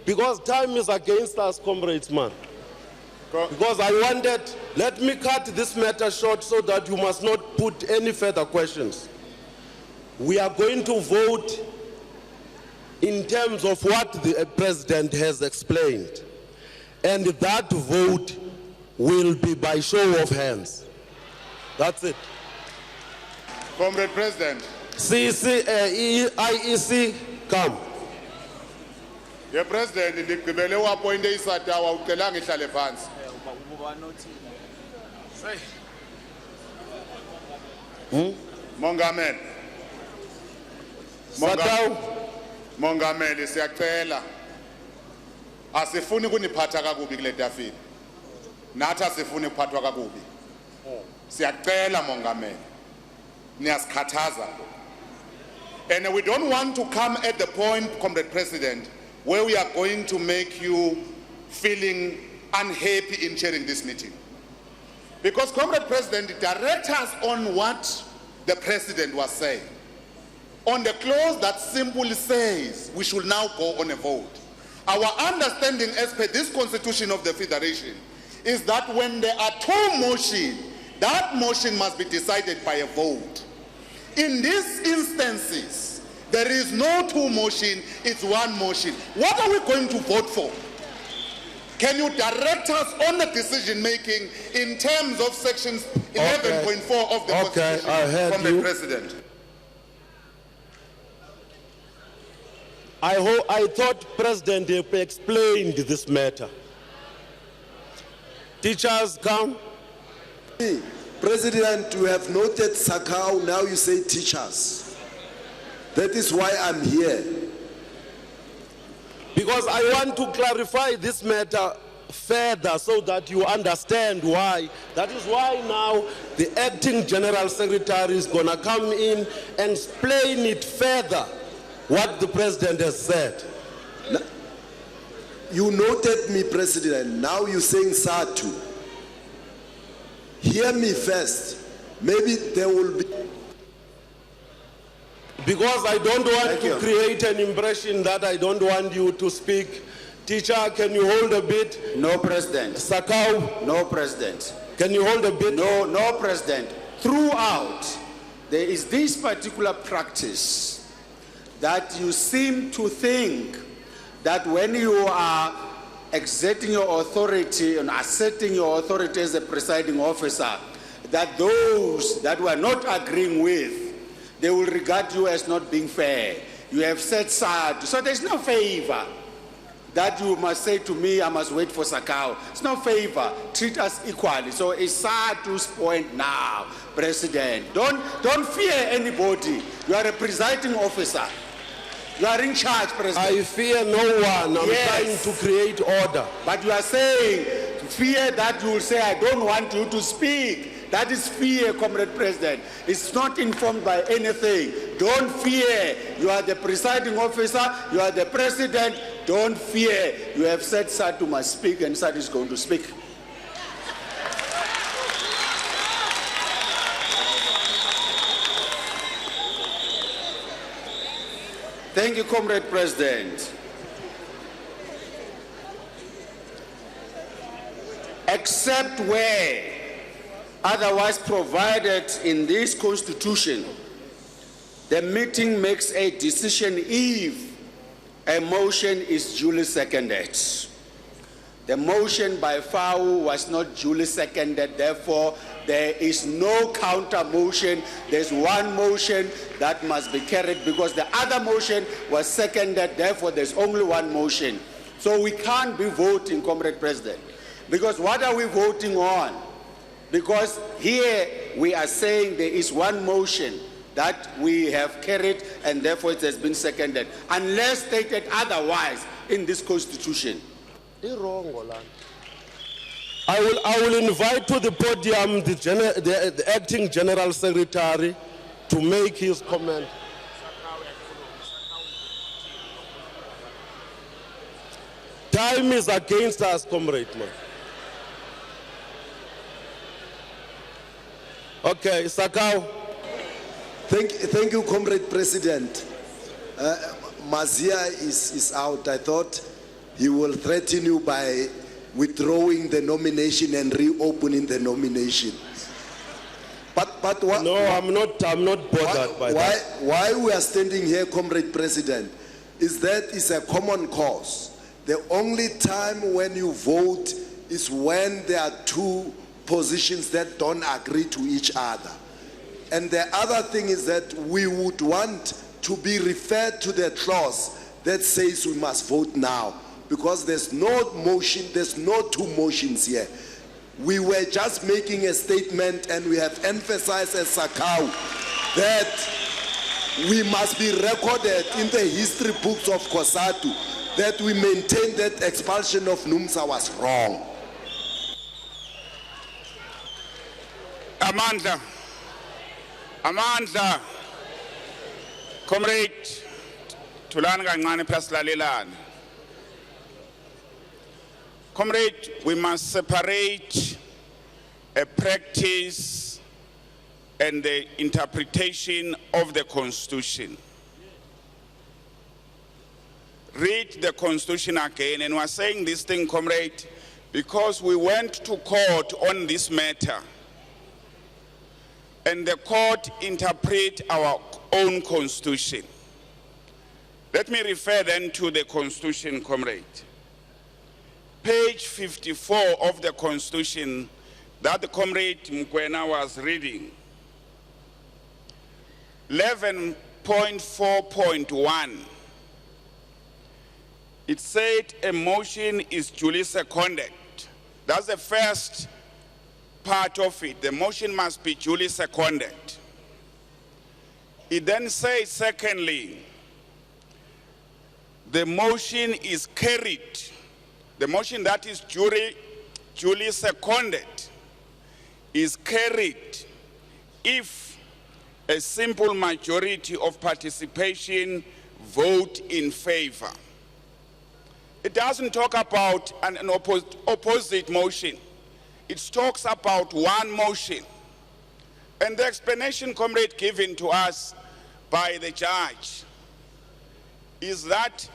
Because time is against us, comrades, man. Because I wanted, let me cut this matter short so that you must not put any further questions. We are going to vote in terms of what the president has explained. And that vote will be by show of hands. That's it. Comrade President. IEC, come. Your President, ndigqibele uappointe iSatawa ucelanga ihlale phansi. Mongameli. Mongameli, siyacela. Asifuni kuniphatha kakubi kule tafile. Nathi asifuni ukuphathwa kakubi. Siyacela Mongameli. Niyasikhathaza. And we don't want to come at the point, Comrade President, where we are going to make you feeling unhappy in chairing this meeting. Because, Comrade President, direct us on what the President was saying. On the clause that simply says we should now go on a vote. Our understanding as per this Constitution of the Federation is that when there are two motions, that motion must be decided by a vote. In these instances, there is no two motion, it's one motion. What are we going to vote for? Can you direct us on the decision making in terms of sections 11.4 of the Constitution from the President? I thought President explained this matter. Teachers, come. President, you have noted Sakau, now you say teachers. That is why I'm here. Because I want to clarify this matter further so that you understand why. That is why now the acting General Secretary is going to come in and explain it further, what the President has said. You noted me, President. Now you're saying Satu. Hear me first. Maybe there will be... Because I don't want to create an impression that I don't want you to speak. Teacher, can you hold a bit? No, President. Sakau? No, President. Can you hold a bit? No, President. Throughout, there is this particular practice that you seem to think that when you are exerting your authority and asserting your authority as a presiding officer, that those that were not agreeing with, they will regard you as not being fair. You have said sad. So there's no favor that you must say to me, I must wait for Sakau. It's no favor. Treat us equally. So it's Satu's point now, President. Don't fear anybody. You are a presiding officer. You are in charge, President. I fear no one. I'm trying to create order. But you are saying, fear that you will say, I don't want you to speak. That is fear, Comrade President. It's not informed by anything. Don't fear. You are the presiding officer. You are the president. Don't fear. You have said Satu must speak, and Satu is going to speak. Thank you, Comrade President. Except where otherwise provided in this Constitution, the meeting makes a decision if a motion is duly seconded. The motion by Fau was not duly seconded, therefore there is no counter motion. There's one motion that must be carried because the other motion was seconded, therefore there's only one motion. So we can't be voting, Comrade President, because what are we voting on? Because here we are saying there is one motion that we have carried and therefore it has been seconded, unless stated otherwise in this Constitution. I will invite to the podium the acting General Secretary to make his comment. Time is against us, comrade. Okay, Sakau. Thank you, Comrade President. Mazia is out. I thought he will threaten you by withdrawing the nomination and reopening the nomination. But what? No, I'm not bothered by that. Why we are standing here, Comrade President, is that it's a common cause. The only time when you vote is when there are two positions that don't agree to each other. And the other thing is that we would want to be referred to the clause that says we must vote now, because there's no motion, there's no two motions here. We were just making a statement and we have emphasized as Sakau that we must be recorded in the history books of Cosatu that we maintain that expulsion of NUMSA was wrong. Amandla, Comrade, Tulani kancane phasilalelana. Comrade, we must separate a practice and the interpretation of the Constitution. Read the Constitution again, and we're saying this thing, comrade, because we went to court on this matter, and the court interpret our own Constitution. Let me refer then to the Constitution, comrade. Page 54 of the Constitution that the comrade Mkwena was reading. 11.4.1. It said a motion is duly seconded. That's the first part of it. The motion must be duly seconded. It then says, secondly, the motion is carried. The motion that is duly seconded is carried if a simple majority of participation vote in favor. It doesn't talk about an opposite motion. It talks about one motion. And the explanation, comrade, given to us by the judge is that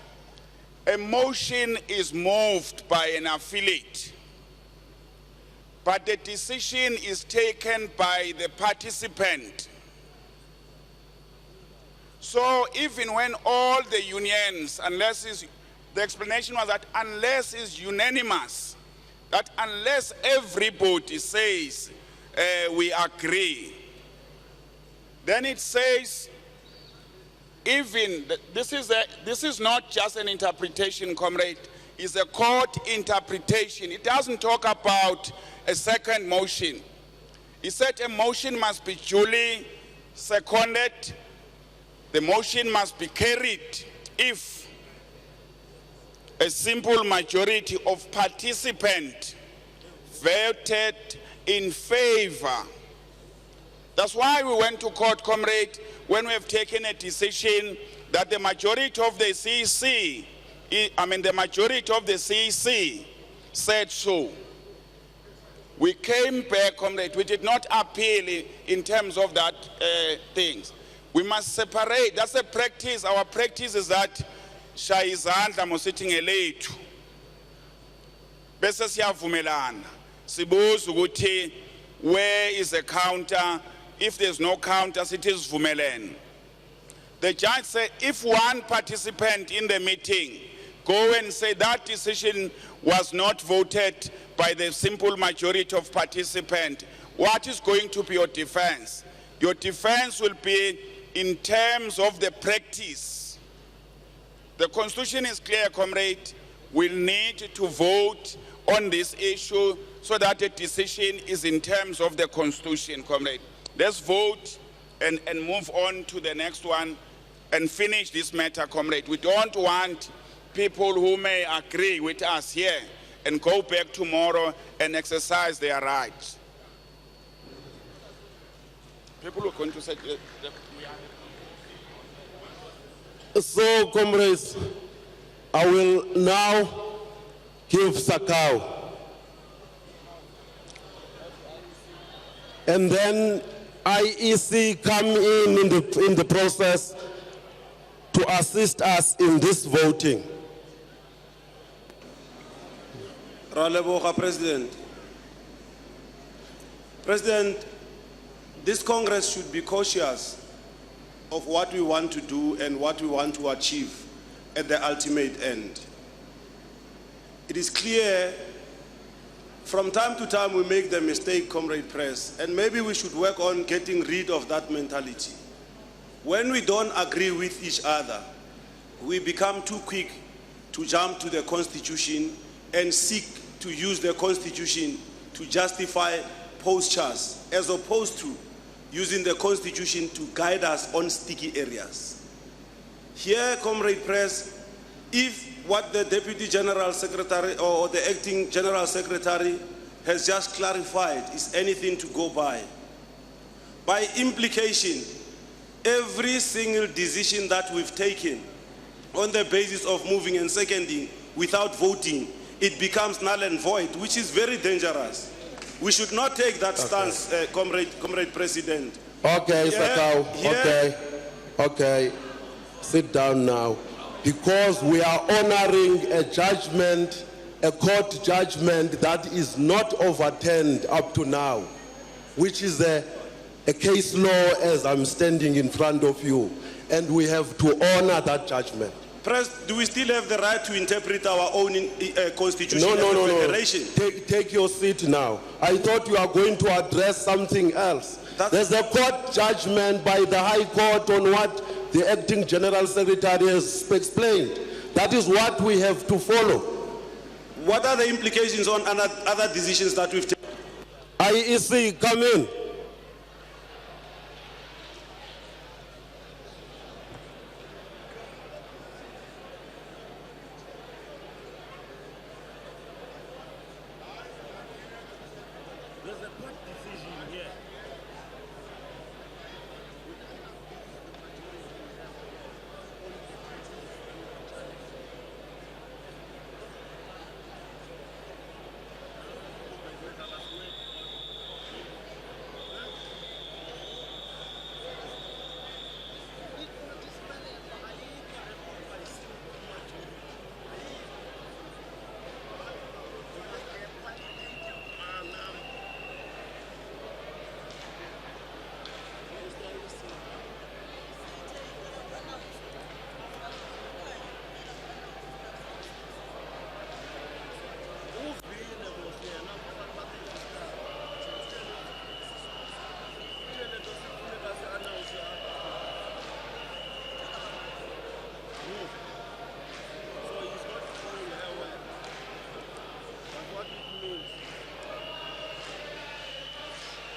a motion is moved by an affiliate, but the decision is taken by the participant. So even when all the unions, the explanation was that unless it's unanimous, that unless everybody says we agree, then it says even this is not just an interpretation, comrade. It's a court interpretation. It doesn't talk about a second motion. It said a motion must be duly seconded. The motion must be carried if a simple majority of participants voted in favor. That's why we went to court, comrade, when we have taken a decision that the majority of the CEC, the majority of the CEC said so. We came back, comrade, we did not appeal in terms of that things. We must separate. That's a practice. Our practice is that shayizandla mositting elethu. Bese siyavumelana. Sibuza ukuthi where is the counter? If there's no counter, it is vumelene. The judge said if one participant in the meeting go and say that decision was not voted by the simple majority of participants, what is going to be your defense? Your defense will be in terms of the practice. The Constitution is clear, comrade. We'll need to vote on this issue so that the decision is in terms of the Constitution, comrade. Let's vote and move on to the next one and finish this matter, comrade. We don't want people who may agree with us here and go back tomorrow and exercise their rights. People are going to say... So, comrades, I will now give Sakau. And then IEC come in the process to assist us in this voting. Raleboga, President. President, this Congress should be cautious of what we want to do and what we want to achieve at the ultimate end. It is clear from time to time we make the mistake, Comrade Press, and maybe we should work on getting rid of that mentality. When we don't agree with each other, we become too quick to jump to the Constitution and seek to use the Constitution to justify postures, as opposed to using the Constitution to guide us on sticky areas. Here, Comrade Press, if what the Deputy General Secretary or the Acting General Secretary has just clarified is anything to go by implication, every single decision that we've taken on the basis of moving and seconding without voting, it becomes null and void, which is very dangerous. We should not take that stance, Comrade President. Okay, Sakau, okay. Sit down now. Because we are honoring a judgment, a court judgment that is not overturned up to now, which is a case law as I'm standing in front of you. And we have to honor that judgment. Press, do we still have the right to interpret our own constitution No. federation? Take your seat now. I thought you are going to address something else. There's a court judgment by the High Court on what the Acting General Secretary has explained. That is what we have to follow. What are the implications on other decisions that we've taken? IEC, come in.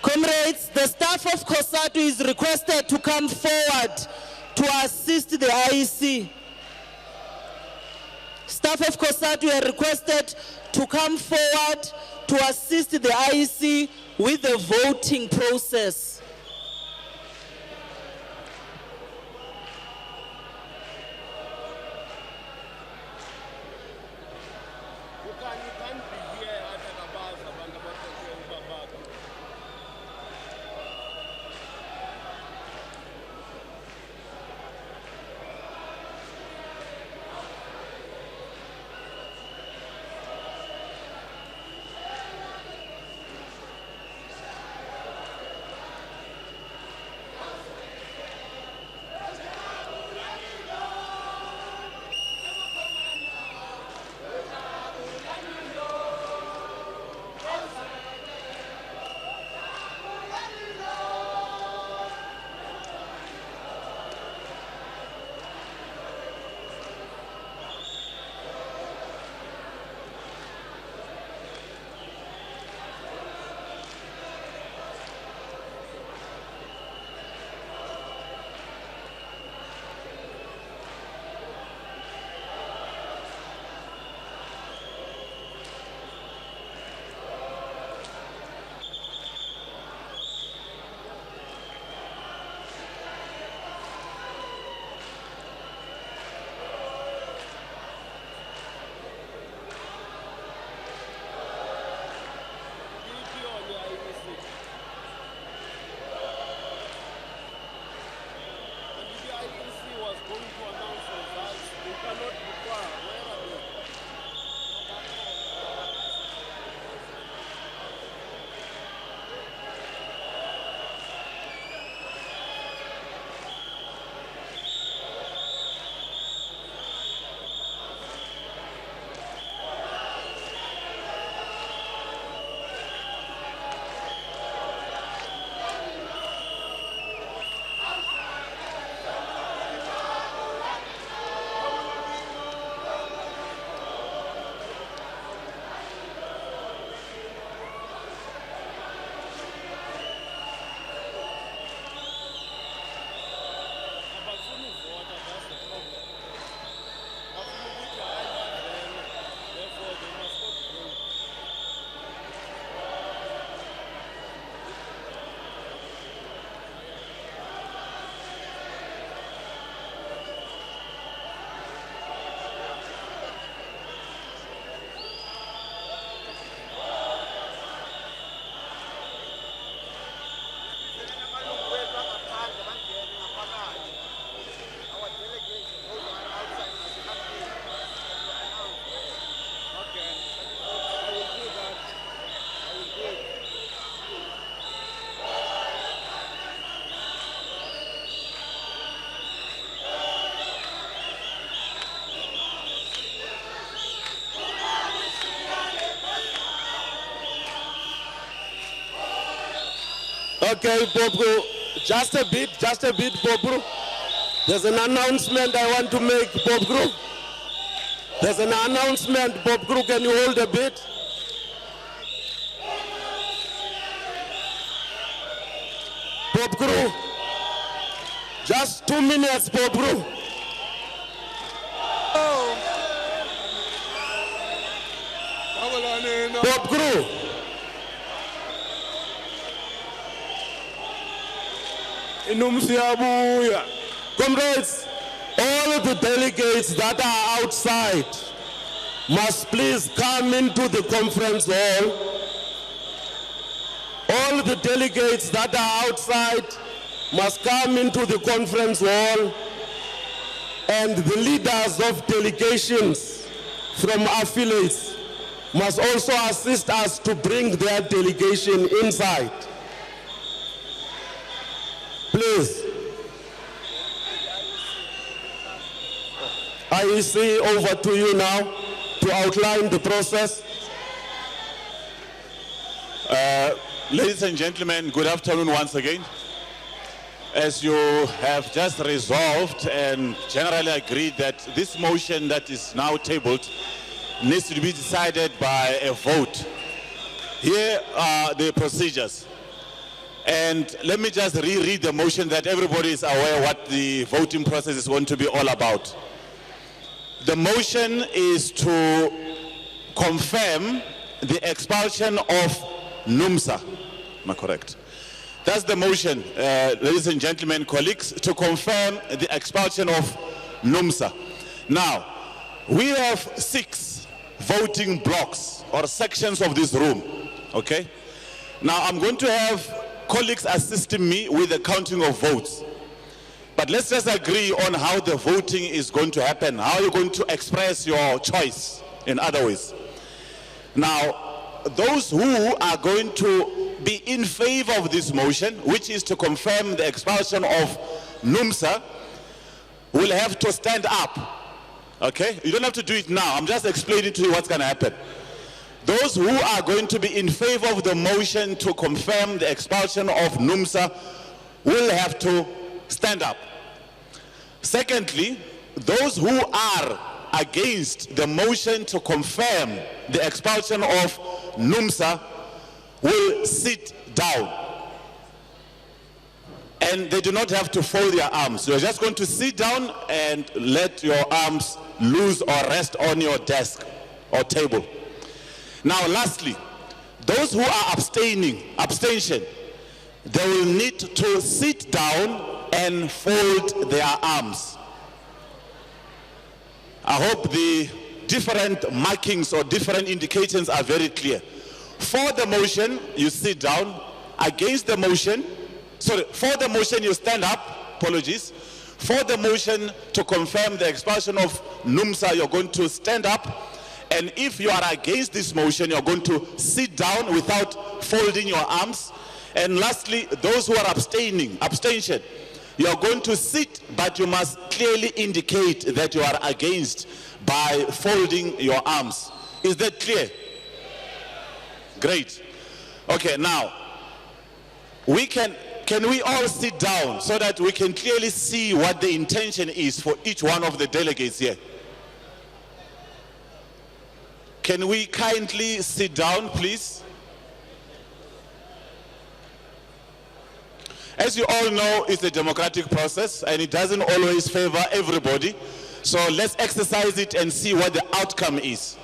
Comrades, the staff of Cosatu is requested to come forward to assist the IEC. Staff of Cosatu are requested to come forward to assist the IEC with the voting process. Okay, Bobru, just a bit, Bobru. There's an announcement I want to make, Bobru. There's an announcement, Bobru, can you hold a bit? Bobru, just 2 minutes, Bobru. Bobru. Comrades, all the delegates that are outside must please come into the conference hall. All the delegates that are outside must come into the conference hall, and the leaders of delegations from affiliates must also assist us to bring their delegation inside. Please. IEC, over to you now to outline the process. Ladies and gentlemen, good afternoon once again. As you have just resolved and generally agreed that this motion that is now tabled needs to be decided by a vote. Here are the procedures. And let me just reread the motion that everybody is aware what the voting process is going to be all about. The motion is to confirm the expulsion of NUMSA. Am I correct? That's the motion, ladies and gentlemen, colleagues, to confirm the expulsion of NUMSA. Now, we have 6 voting blocks or sections of this room, okay? Now, I'm going to have colleagues assisting me with the counting of votes. But let's just agree on how the voting is going to happen, how you're going to express your choice in other ways. Now, those who are going to be in favor of this motion, which is to confirm the expulsion of NUMSA, will have to stand up, okay? You don't have to do it now. I'm just explaining to you what's going to happen. Those who are going to be in favor of the motion to confirm the expulsion of NUMSA will have to stand up. Secondly, those who are against the motion to confirm the expulsion of NUMSA will sit down. And they do not have to fold their arms. You're just going to sit down and let your arms loose or rest on your desk or table. Now, lastly, those who are abstention, they will need to sit down and fold their arms. I hope the different markings or different indications are very clear. For the motion, you sit down. Against the motion, for the motion, you stand up. Apologies. For the motion to confirm the expulsion of NUMSA, you're going to stand up. And if you are against this motion, you're going to sit down without folding your arms. And lastly, those who are abstention, you are going to sit, but you must clearly indicate that you are against by folding your arms. Is that clear? Great. Okay, now, can we all sit down so that we can clearly see what the intention is for each one of the delegates here? Can we kindly sit down, please? As you all know, it's a democratic process and it doesn't always favor everybody. So let's exercise it and see what the outcome is.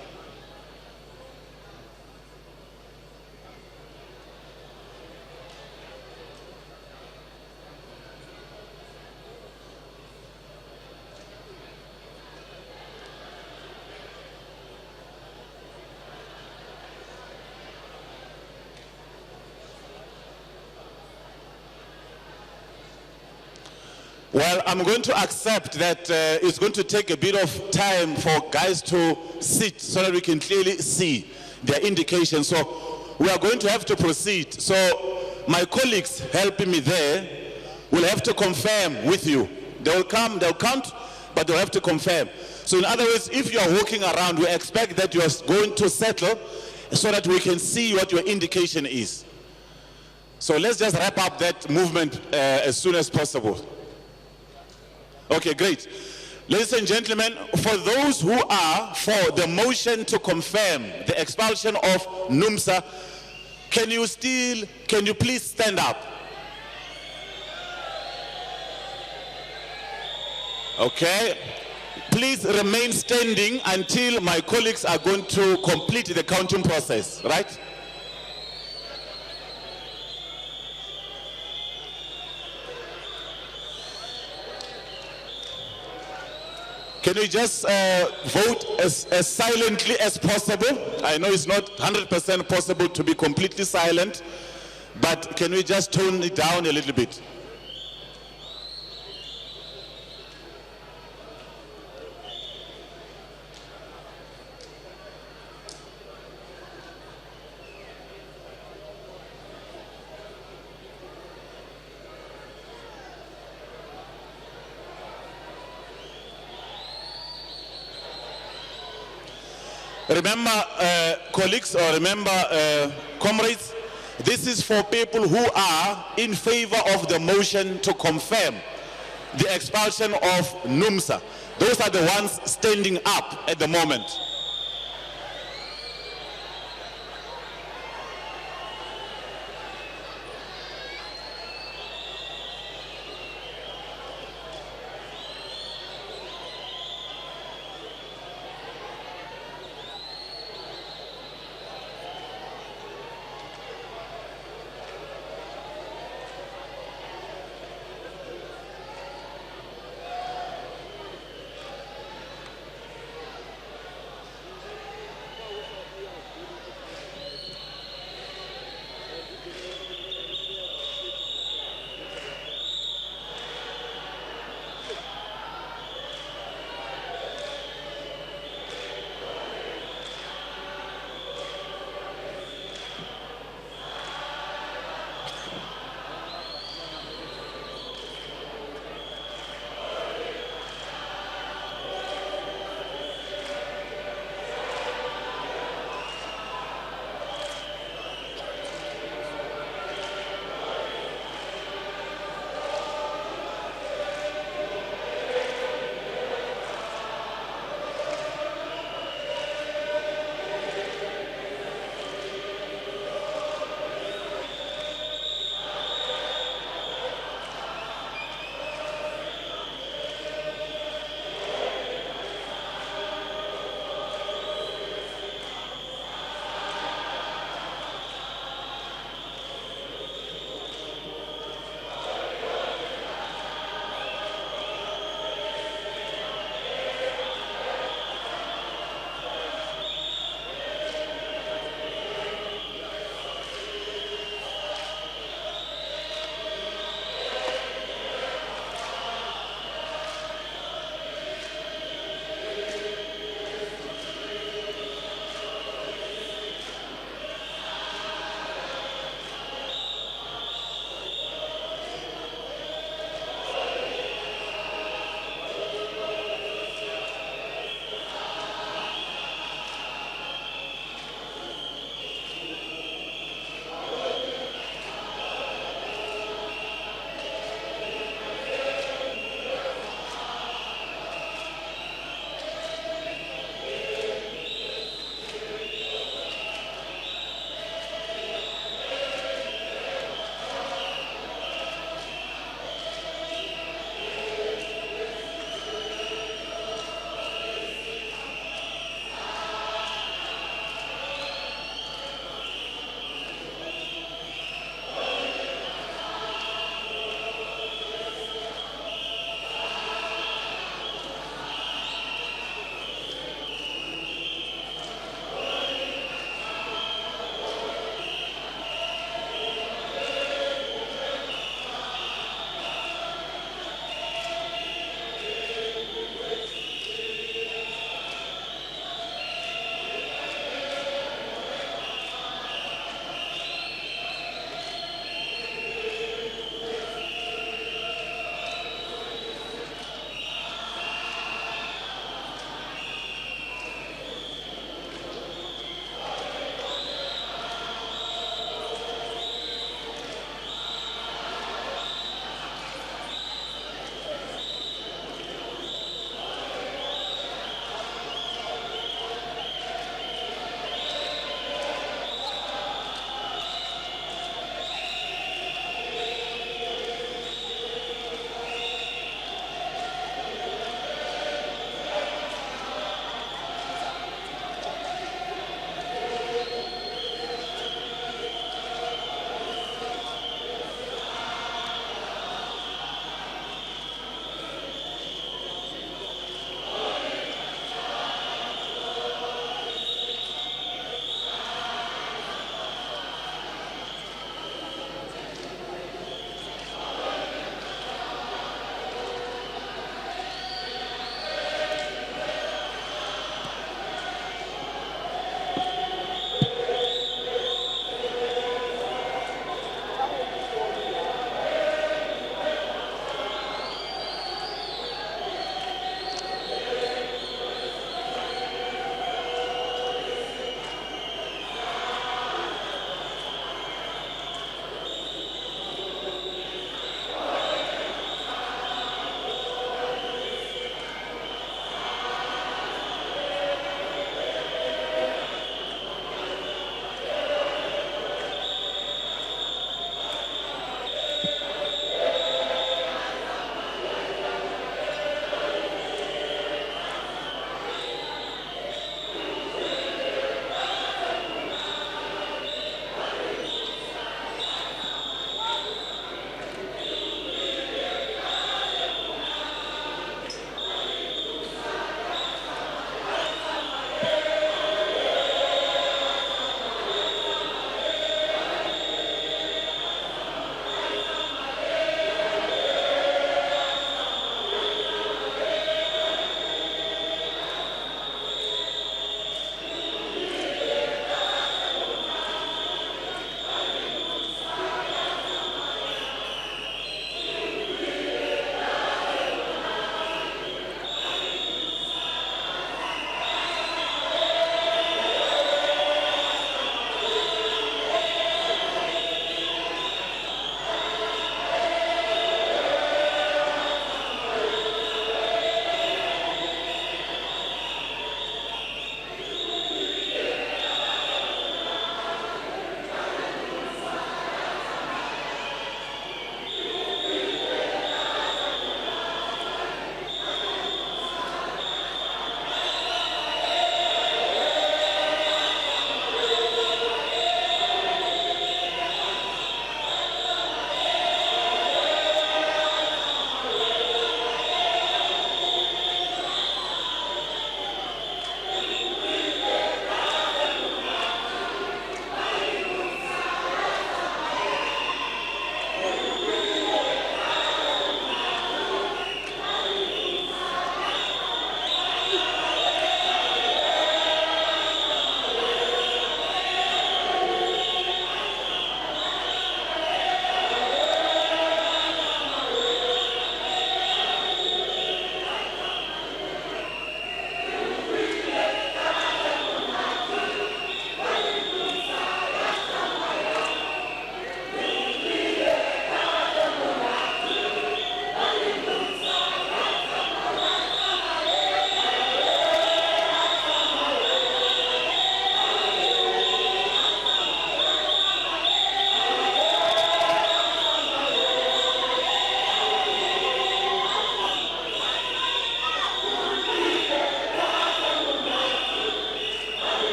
Well, I'm going to accept that it's going to take a bit of time for guys to sit so that we can clearly see their indications. So we are going to have to proceed. So my colleagues helping me there will have to confirm with you. They will come, they'll count, but they'll have to confirm. So in other words, if you are walking around, we expect that you are going to settle so that we can see what your indication is. So let's just wrap up that movement as soon as possible. Okay, great. Ladies and gentlemen, for those who are for the motion to confirm the expulsion of NUMSA, can you please stand up? Okay. Please remain standing until my colleagues are going to complete the counting process, right? Can we just vote as silently as possible? I know it's not 100% possible to be completely silent, but can we just tone it down a little bit? Remember, colleagues, or remember, comrades, this is for people who are in favor of the motion to confirm the expulsion of NUMSA. Those are the ones standing up at the moment.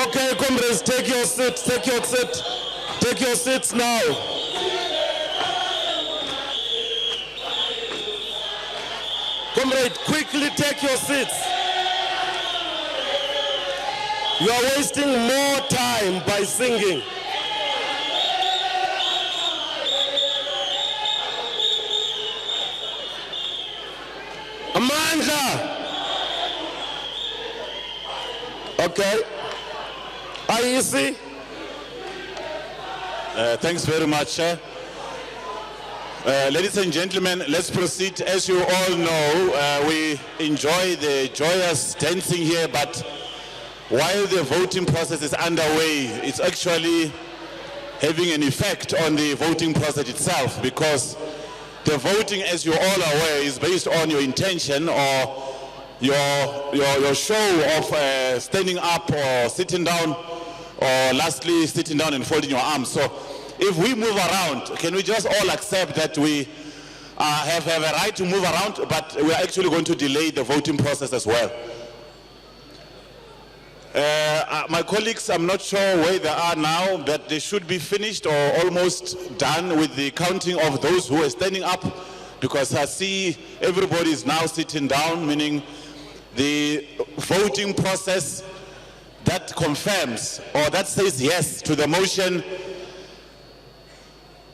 Okay, comrades, take your seats, take your seat. Take your seats now. Comrade, quickly take your seats. You are wasting more time by singing. Amanda! Okay. IEC? Thanks very much, Chair. Ladies and gentlemen, let's proceed. As you all know, we enjoy the joyous dancing here, but while the voting process is underway, it's actually having an effect on the voting process itself, because the voting, as you're all aware, is based on your intention or your show of standing up or sitting down, or lastly sitting down and folding your arms. So if we move around, can we just all accept that we have a right to move around, but we're actually going to delay the voting process as well. My colleagues, I'm not sure where they are now, but they should be finished or almost done with the counting of those who are standing up, because I see everybody is now sitting down, meaning the voting process that confirms or that says yes to the motion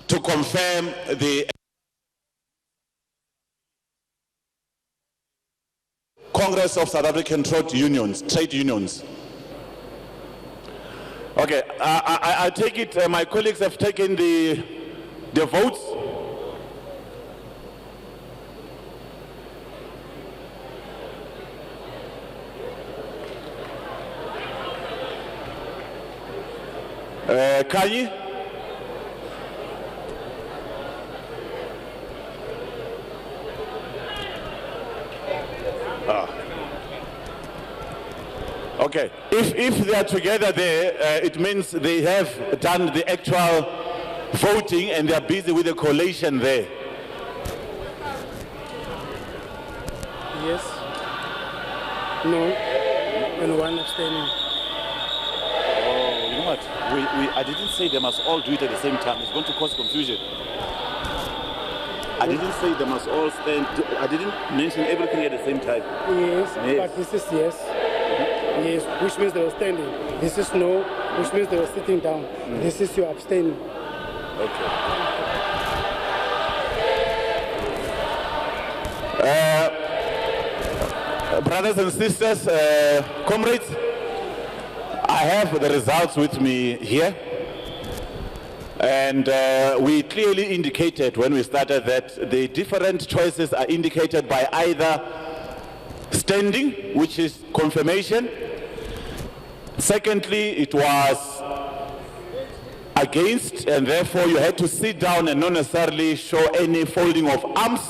to confirm the Congress of South African Trade Unions. Okay, I take it my colleagues have taken the votes. Kanye? Okay, if they are together there, it means they have done the actual voting and they are busy with the collation there. Yes. No. And one abstaining. Oh, you know what? I didn't say they must all do it at the same time. It's going to cause confusion. I didn't say they must all stand. I didn't mention everything at the same time. Yes, but this is yes. Yes, which means they were standing. This is no, which means they were sitting down. This is your abstaining. Okay. Brothers and sisters, comrades, I have the results with me here. And we clearly indicated when we started that the different choices are indicated by either standing, which is confirmation. Secondly, it was against, and therefore you had to sit down and not necessarily show any folding of arms.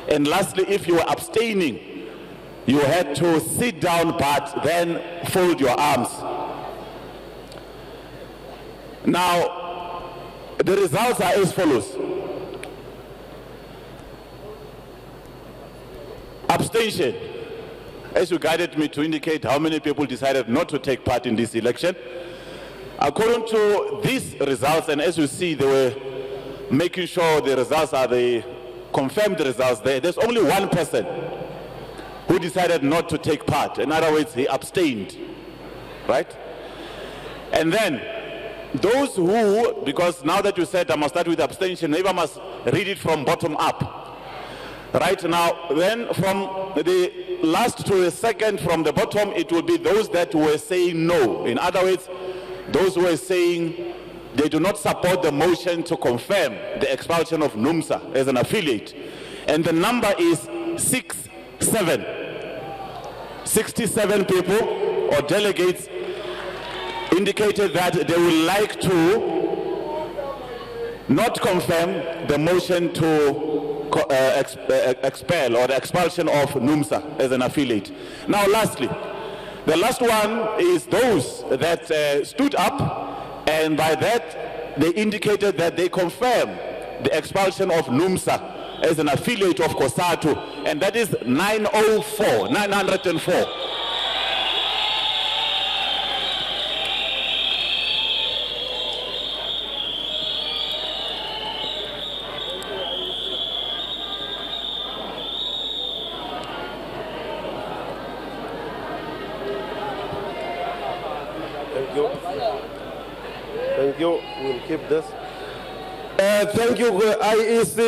And lastly, if you were abstaining, you had to sit down but then fold your arms. Now, the results are as follows. Abstention. As you guided me to indicate how many people decided not to take part in this election. According to these results, and as you see, they were making sure the results are the confirmed results there. There's only one person who decided not to take part. In other words, he abstained, right? And then those who, because now that you said I must start with abstention, maybe I must read it from bottom up. Right now, then from the last to the second from the bottom, it will be those that were saying no. In other words, those who were saying they do not support the motion to confirm the expulsion of NUMSA as an affiliate. And the number is 67. 67 people or delegates indicated that they would like to not confirm the motion to expel or the expulsion of NUMSA as an affiliate. Now lastly, the last one is those that stood up, and by that they indicated that they confirm the expulsion of NUMSA as an affiliate of Cosatu, and that is 904. Thank you. Thank you. We'll keep this. Thank you, IEC.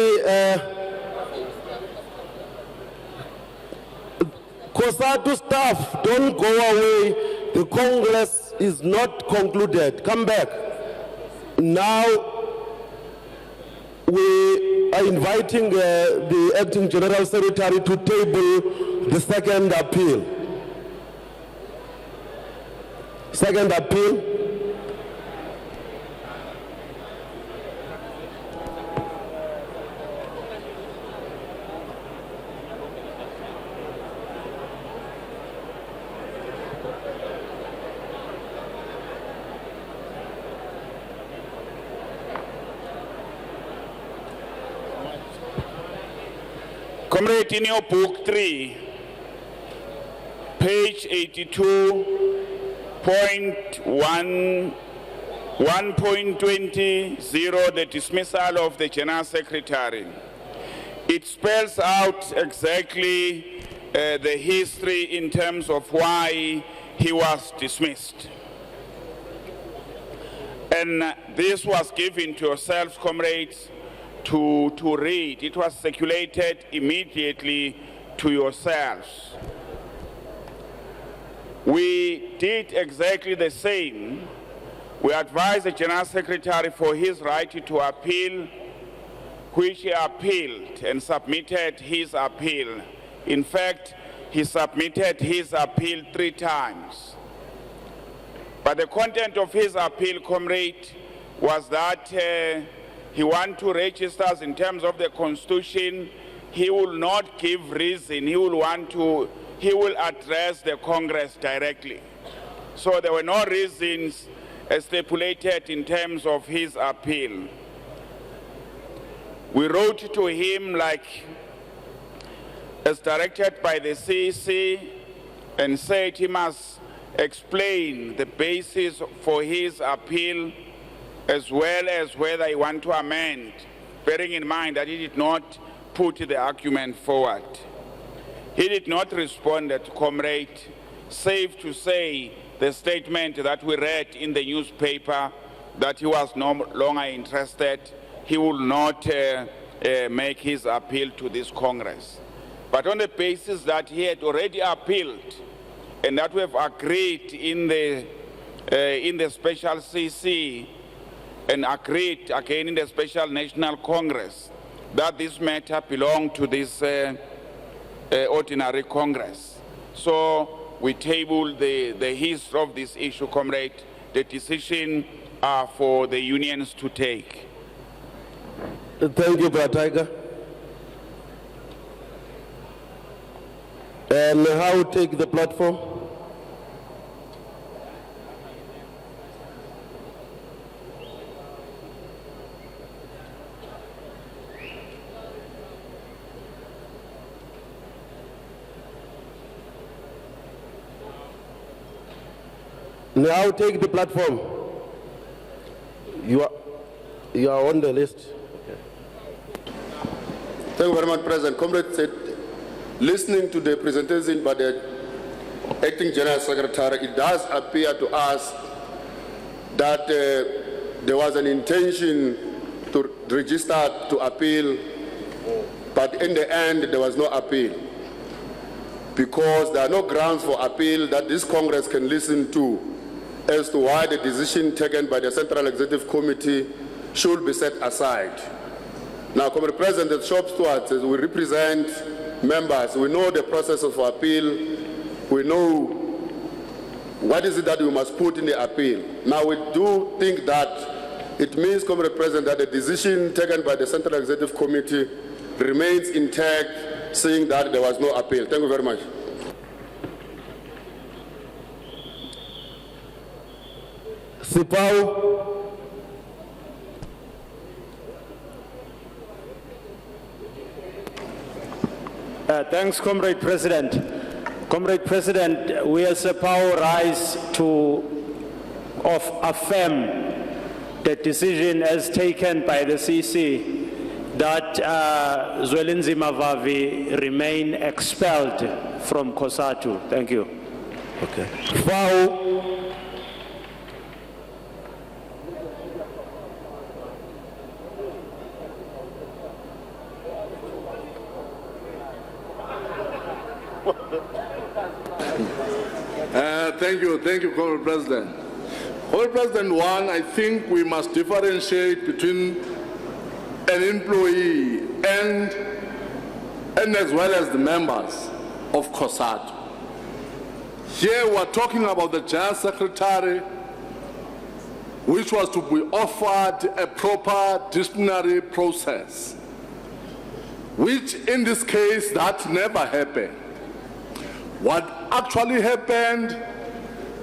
Cosatu staff, don't go away. The Congress is not concluded. Come back. Now, we are inviting the Acting General Secretary to table the second appeal. Second appeal. Comrade, in your book 3, page 1.20, the dismissal of the General Secretary, it spells out exactly the history in terms of why he was dismissed. And this was given to yourselves, comrades, to read. It was circulated immediately to yourselves. We did exactly the same. We advised the General Secretary for his right to appeal, which he appealed and submitted his appeal. In fact, he submitted his appeal 3 times. But the content of his appeal, comrade, was that he wants to register us in terms of the Constitution. He will not give reason. He will address the Congress directly. So there were no reasons stipulated in terms of his appeal. We wrote to him as directed by the CEC and said he must explain the basis for his appeal, as well as whether he wants to amend, bearing in mind that he did not put the argument forward. He did not respond, comrade, save to say the statement that we read in the newspaper that he was no longer interested. He will not make his appeal to this Congress. But on the basis that he had already appealed and that we have agreed in the special CC and agreed again in the Special National Congress that this matter belonged to this ordinary Congress. So we tabled the history of this issue, comrade. The decision are for the unions to take. Thank you, Brother Tiger. And I will take the platform. Now take the platform. You are on the list. Thank you very much, President. Comrade said, listening to the presentation by the Acting General Secretary, it does appear to us that there was an intention to register to appeal, but in the end there was no appeal, because there are no grounds for appeal that this Congress can listen to as to why the decision taken by the Central Executive Committee should be set aside. Now, Comrade President, the shop stewards, we represent members. We know the process of appeal. We know what is it that we must put in the appeal. Now, we do think that it means, Comrade President, that the decision taken by the Central Executive Committee remains intact, saying that there was no appeal. Thank you very much. Sipau. Thanks, Comrade President. Comrade President, we as a power rise to affirm the decision as taken by the CC that Zwelinzi Mavavi remain expelled from Cosatu. Thank you. Okay. Thank you, Honourable President. Honourable President, one, I think we must differentiate between an employee and as well as the members of Cosatu. Here we're talking about the General Secretary, which was to be offered a proper disciplinary process, which in this case, that never happened. What actually happened,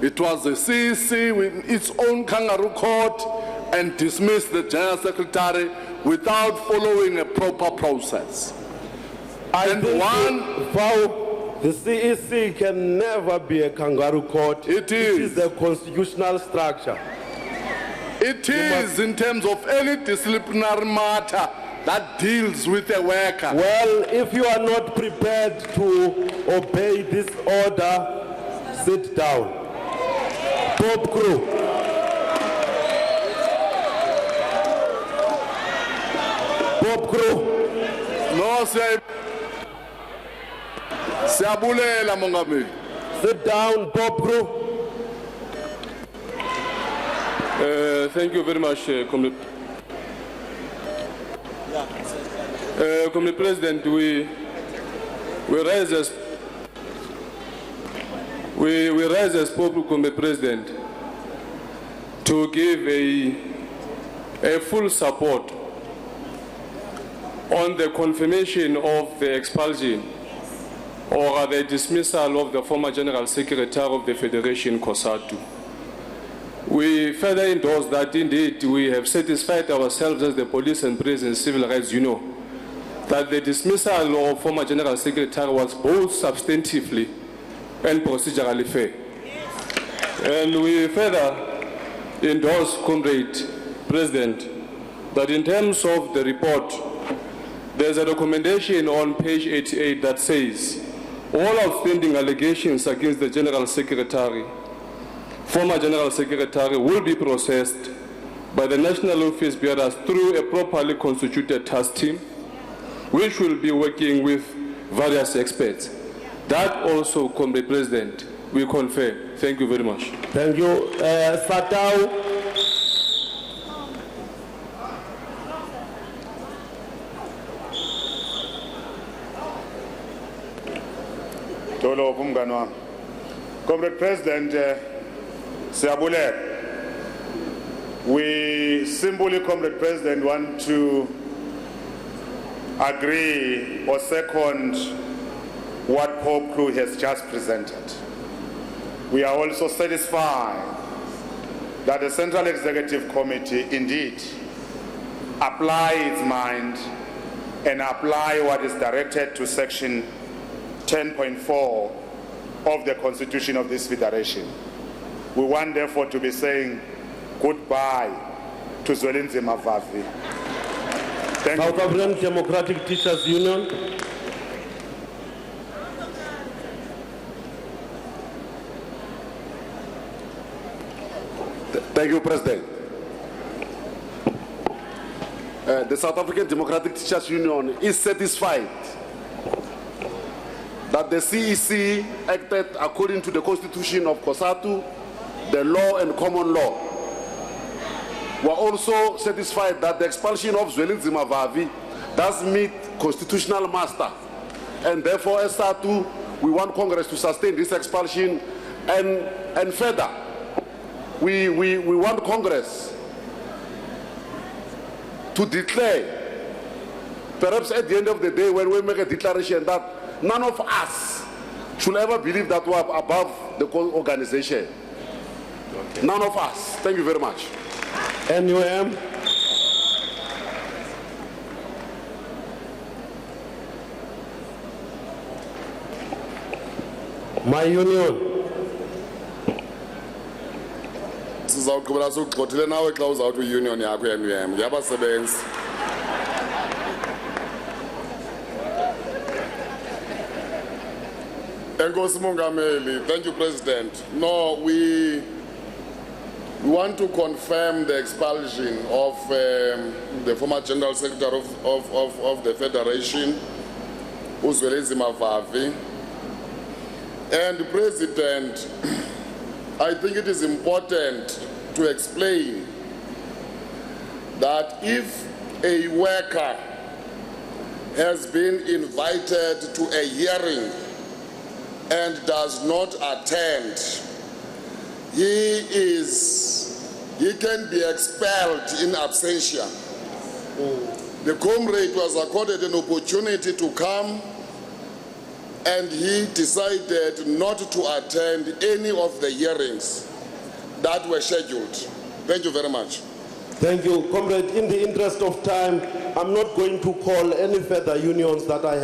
it was the CEC with its own kangaroo court and dismissed the General Secretary without following a proper process. The CEC can never be a kangaroo court. It is the constitutional structure. It is in terms of any disciplinary matter that deals with a worker. Well, if you are not prepared to obey this order, sit down. Top crew. Top crew. No, sir. Siyabulela Mongameli. Sit down, top crew. Thank you very much, Comrade. Comrade President, we rise as Pope, Comrade President, to give a full support on the confirmation of the expulsion or the dismissal of the former General Secretary of the Federation, Cosatu. We further endorse that indeed we have satisfied ourselves as the Police and Prison Civil Rights Union that the dismissal of former General Secretary was both substantively and procedurally fair. And we further endorse, Comrade President, that in terms of the report, there's a recommendation on page 88 that says all outstanding allegations against the General Secretary, former General Secretary, will be processed by the National Office Bearers through a properly constituted task team, which will be working with various experts. That also, Comrade President, we confirm. Thank you very much. Thank you. Satau. Comrade President, Siyabulela, we simply, Comrade President, want to agree or second what Pope Crew has just presented. We are also satisfied that the Central Executive Committee indeed apply its mind and apply what is directed to Section 10.4 of the Constitution of this Federation. We want therefore to be saying goodbye to Zwelinzima Vavi. South African Democratic Teachers Union. Thank you, President. The South African Democratic Teachers Union is satisfied that the CEC acted according to the Constitution of Cosatu, the law and common law. We are also satisfied that the expulsion of Zwelinzima Vavi does meet constitutional muster, and therefore as SATU, we want Congress to sustain this expulsion and further. We want Congress to declare, perhaps at the end of the day when we make a declaration, that none of us should ever believe that we are above the organization. Okay. None of us. Thank you very much. NUM. My union. Sizawugqibela sokugxothile nawe xa uzawuthi union yakho ye-NUM yabasebenzi. Enkosi Mongameli, thank you, President. No, we want to confirm the expulsion of the former General Secretary of the Federation, Uzwelinzima Vavi. And President, I think it is important to explain that if a worker has been invited to a hearing and does not attend, he can be expelled in absentia. The comrade was accorded an opportunity to come, and he decided not to attend any of the hearings that were scheduled. Thank you very much. Thank you, comrade. In the interest of time, I'm not going to call any further unions that I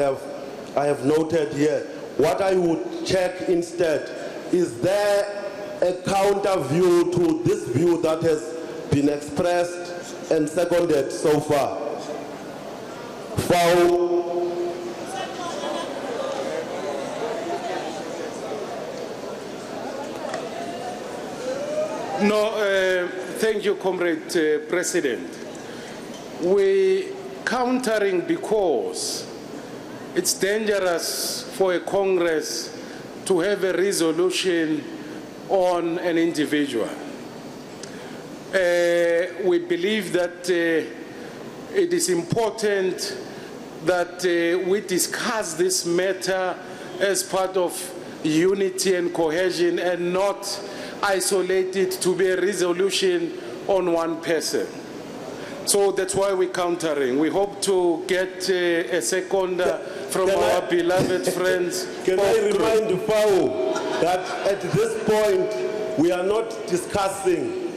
have noted here. What I would check instead, is there a counter view to this view that has been expressed and seconded so far? Foul. No, thank you, Comrade President. We countering because it's dangerous for a Congress to have a resolution on an individual. We believe that it is important that we discuss this matter as part of unity and cohesion and not isolate it to be a resolution on one person. So that's why we're countering. We hope to get a second from our beloved friends. Can I remind the FAO that at this point we are not discussing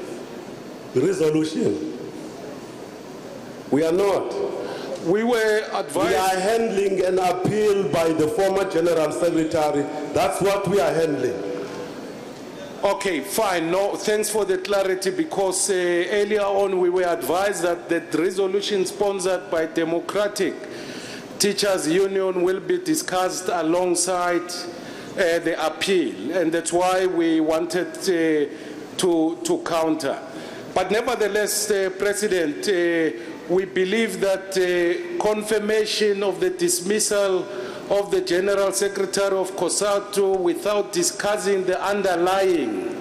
resolution? We are not. We were advised. We are handling an appeal by the former General Secretary. That's what we are handling. Okay, fine. No, thanks for the clarity, because earlier on we were advised that the resolution sponsored by Democratic Teachers Union will be discussed alongside the appeal, and that's why we wanted to counter. But nevertheless, President, we believe that confirmation of the dismissal of the General Secretary of Cosatu without discussing the underlying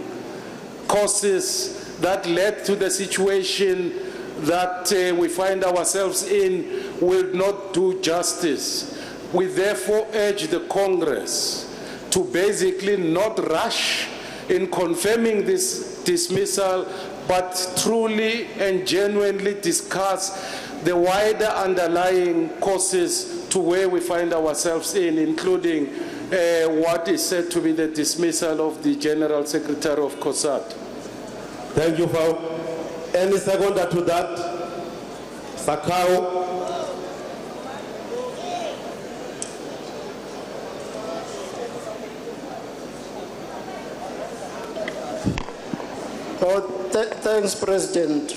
causes that led to the situation that we find ourselves in will not do justice. We therefore urge the Congress to basically not rush in confirming this dismissal, but truly and genuinely discuss the wider underlying causes to where we find ourselves in, including what is said to be the dismissal of the General Secretary of Cosatu. Thank you, Fao. Any seconder to that? Sakao. Thanks, President.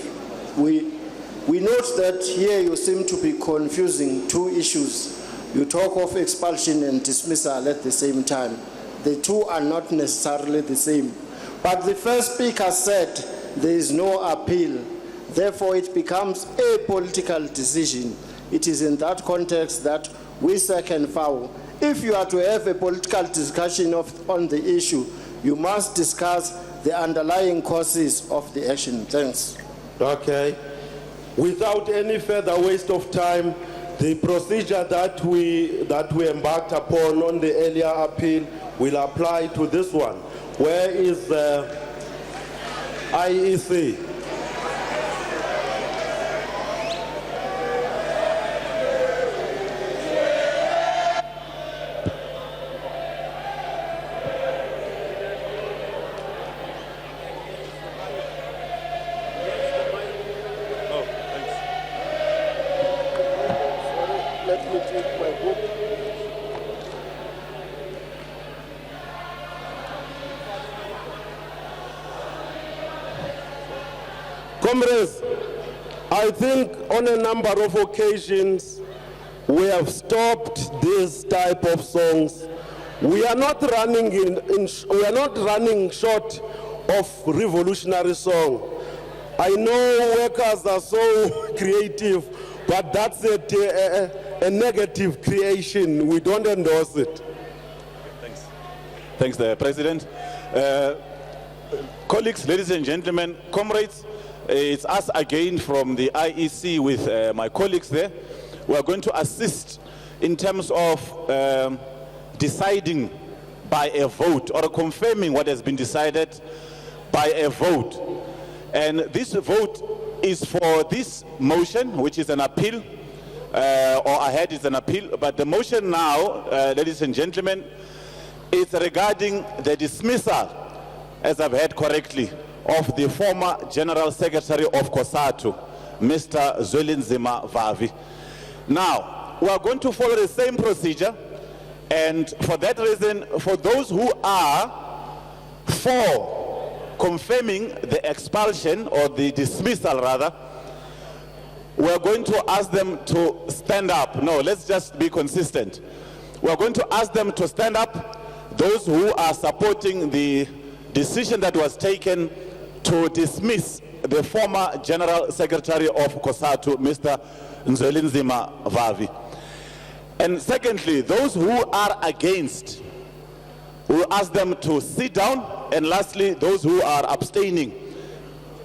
We note that here you seem to be confusing two issues. You talk of expulsion and dismissal at the same time. The two are not necessarily the same. But the first speaker said there is no appeal. Therefore, it becomes a political decision. It is in that context that we second FAO. If you are to have a political discussion on the issue, you must discuss the underlying causes of the action. Thanks. Okay. Without any further waste of time, the procedure that we embarked upon on the earlier appeal will apply to this one. Where is the IEC? Comrades, I think on a number of occasions we have stopped this type of songs. We are not running we are not running short of revolutionary song. I know workers are so creative, but that's a negative creation. We don't endorse it. Thanks, the President. Colleagues, ladies and gentlemen, comrades, it's us again from the IEC with my colleagues there. We are going to assist in terms of deciding by a vote or confirming what has been decided by a vote. And this vote is for this motion, which is an appeal, or ahead is an appeal. But the motion now, ladies and gentlemen, is regarding the dismissal, as I've heard correctly, of the former General Secretary of Cosatu, Mr. Zwelinzima Vavi. Now, we are going to follow the same procedure, and for that reason, for those who are for confirming the expulsion or the dismissal rather, we are going to ask them to stand up. No, let's just be consistent. We are going to ask them to stand up. Those who are supporting the decision that was taken to dismiss the former General Secretary of Cosatu, Mr. Zwelinzima Vavi. And secondly, those who are against, we'll ask them to sit down. And lastly, those who are abstaining,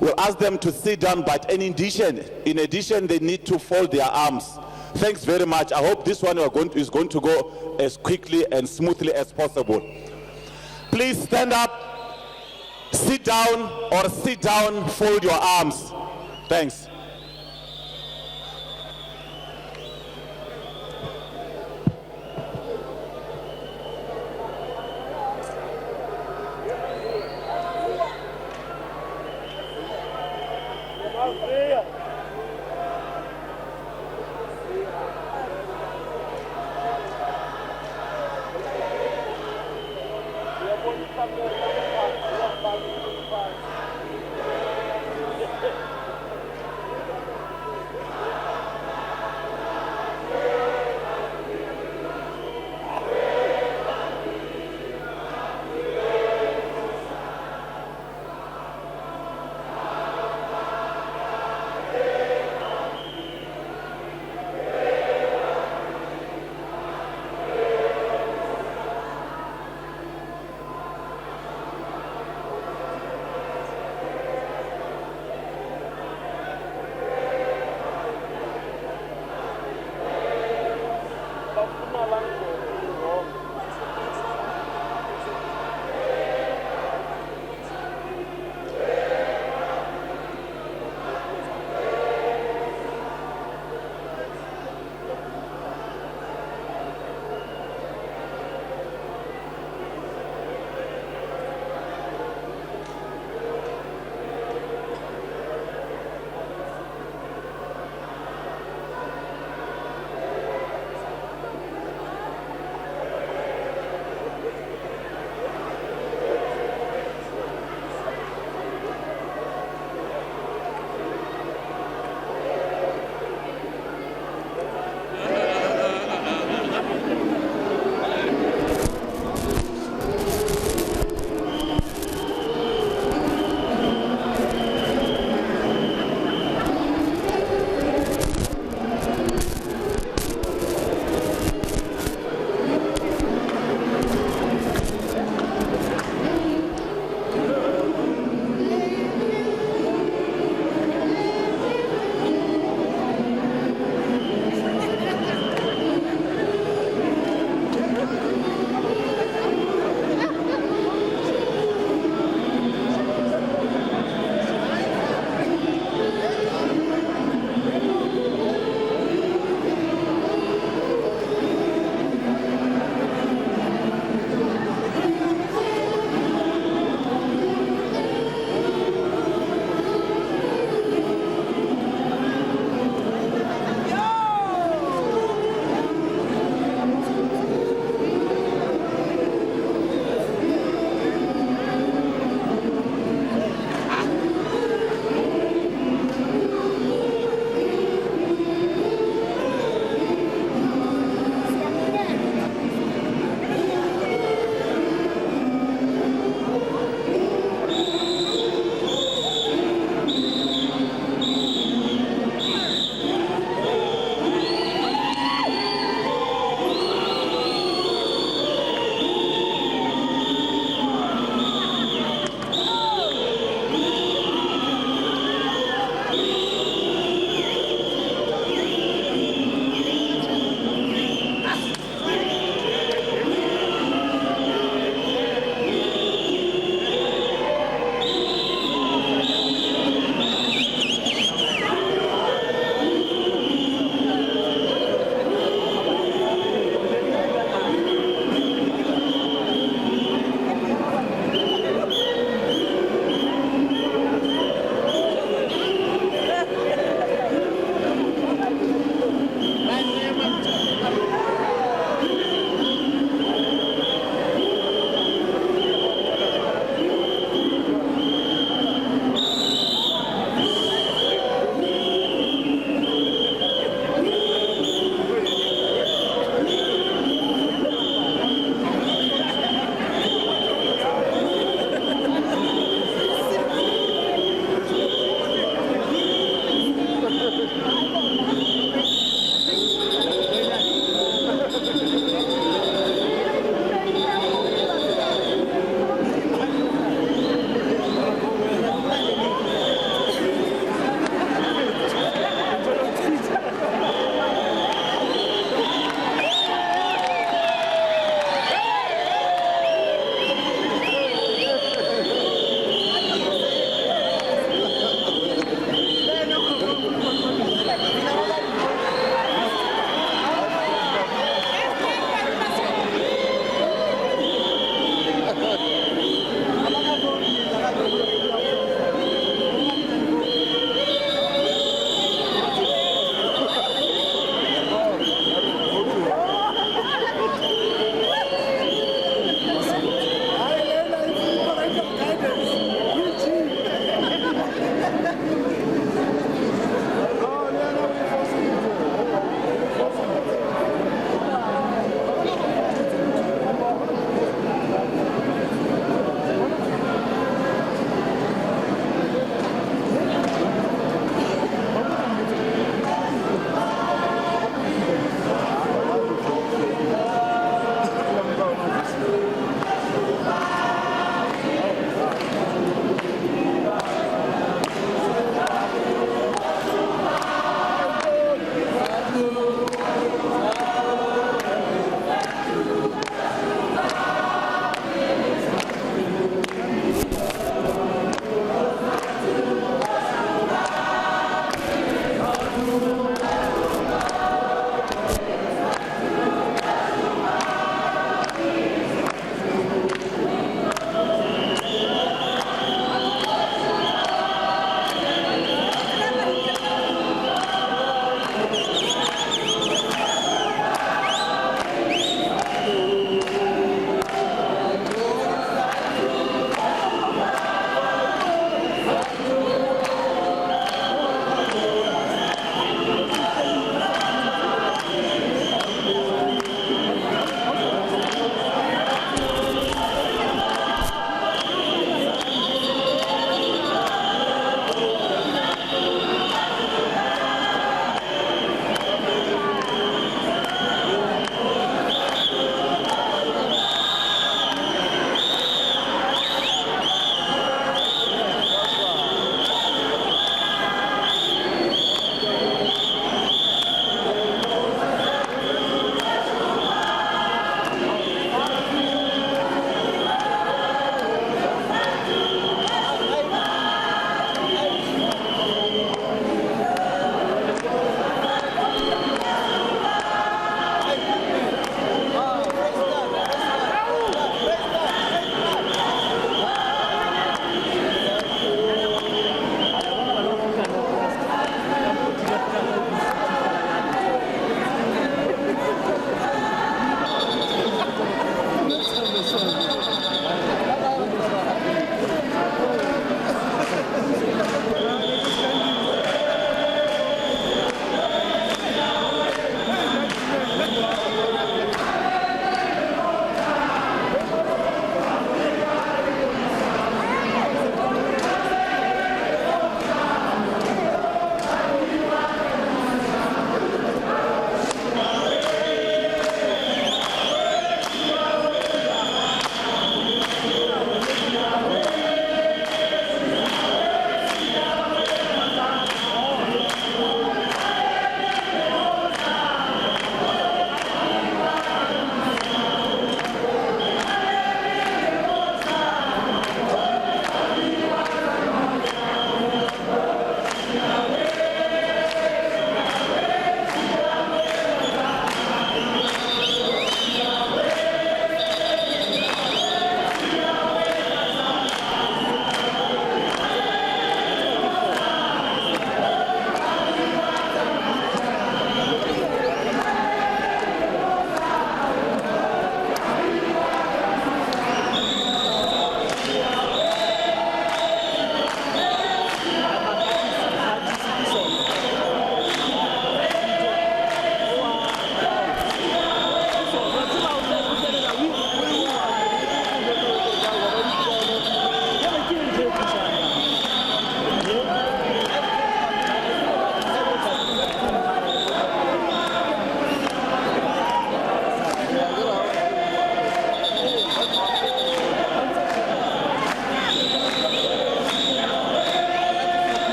we'll ask them to sit down, but in addition, they need to fold their arms. Thanks very much. I hope this one is going to go as quickly and smoothly as possible. Please stand up, sit down, or sit down, fold your arms. Thanks.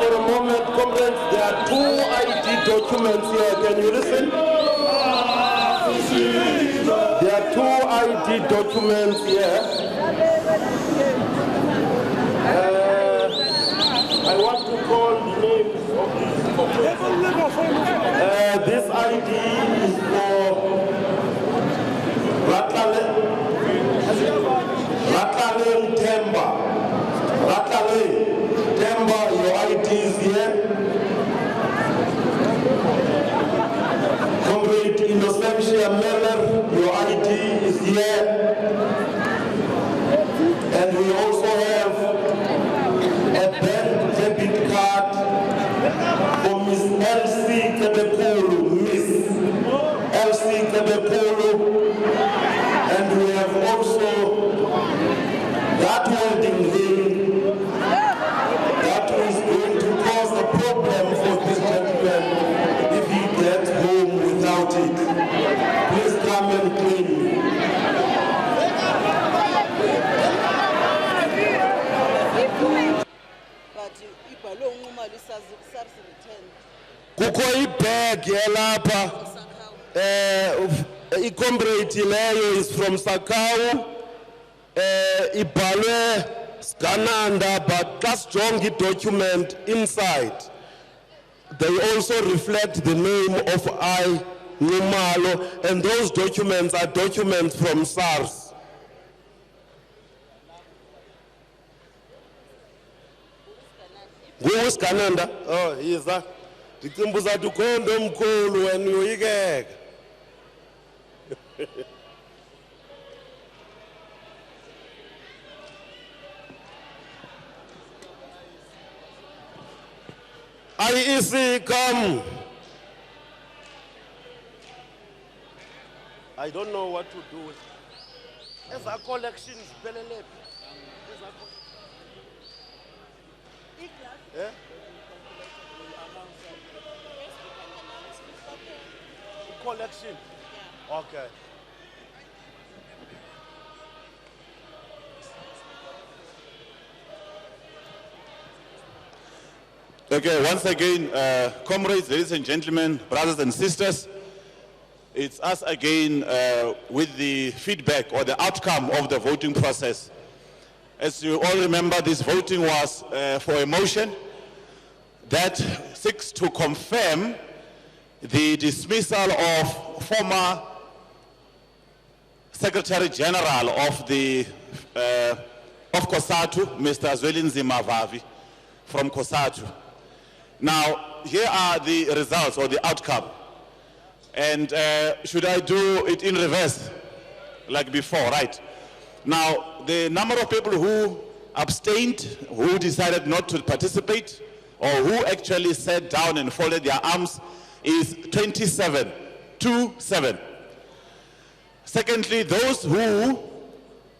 for a moment, comrades. There are 2 ID documents here. Can you listen? There are 2 ID documents here. I want to call the names of these documents. This ID is for Ratlale Temba. Ratlale Temba, your ID is here. Comrade Innocentia Meller, your ID is here. And we also have a bank debit card for Miss Elsie Kebekulu, Miss Elsie Kebekulu. And we have also that wedding ring that is going to cause a problem for this gentleman if he gets home without it. Please come and clean me. Kukho ibag yalapha i-comrade leyo is from Sakau ibhalwe Skananda, but xa sijonga i-document inside they also reflect the name of I Numalo, and those documents are documents from SARS. Who is Kananda? Oh, he is that. Ndicimbuza tukhondo omkhulu wena uyoyikeka. IEC, come. I don't know what to do with it. As our collections, yeah? Collection. Okay. Okay, once again, comrades, ladies and gentlemen, brothers and sisters, it's us again with the feedback or the outcome of the voting process. As you all remember, this voting was for a motion that seeks to confirm the dismissal of former Secretary General of Cosatu, Mr. Zwelinzima Vavi, from Cosatu. Now, here are the results or the outcome. And should I do it in reverse, like before, right? Now, the number of people who abstained, who decided not to participate, or who actually sat down and folded their arms is 27, 2-7. Secondly, those who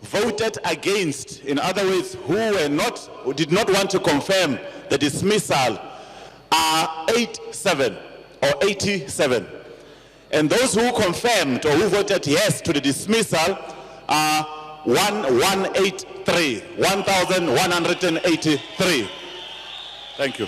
voted against, in other words, who did not want to confirm the dismissal, are 8-7 or 87. And those who confirmed or who voted yes to the dismissal are 1,183. Thank you.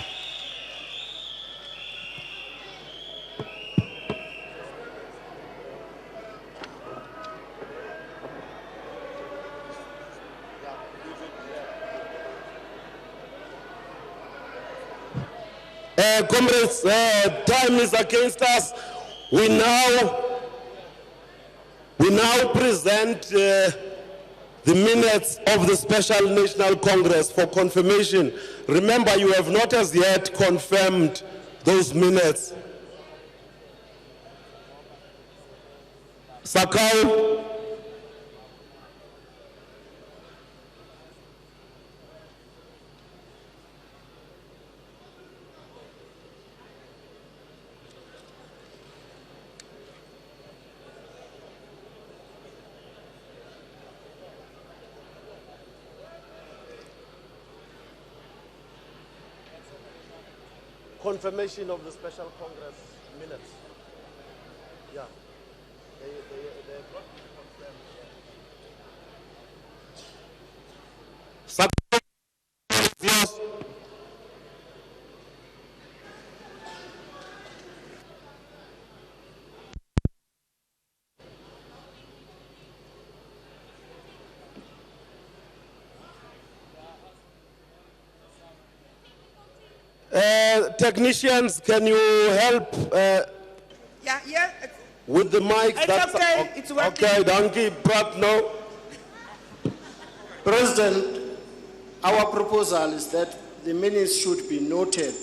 Comrades, time is against us. We now present the minutes of the Special National Congress for confirmation. Remember, you have not as yet confirmed those minutes. Sakau. Confirmation of the Special Congress minutes. Yeah. They've got to be confirmed. technicians, can you help Yeah. with the mic? It's okay. It's working. Okay, donkey, but no. President, our proposal is that the minutes should be noted.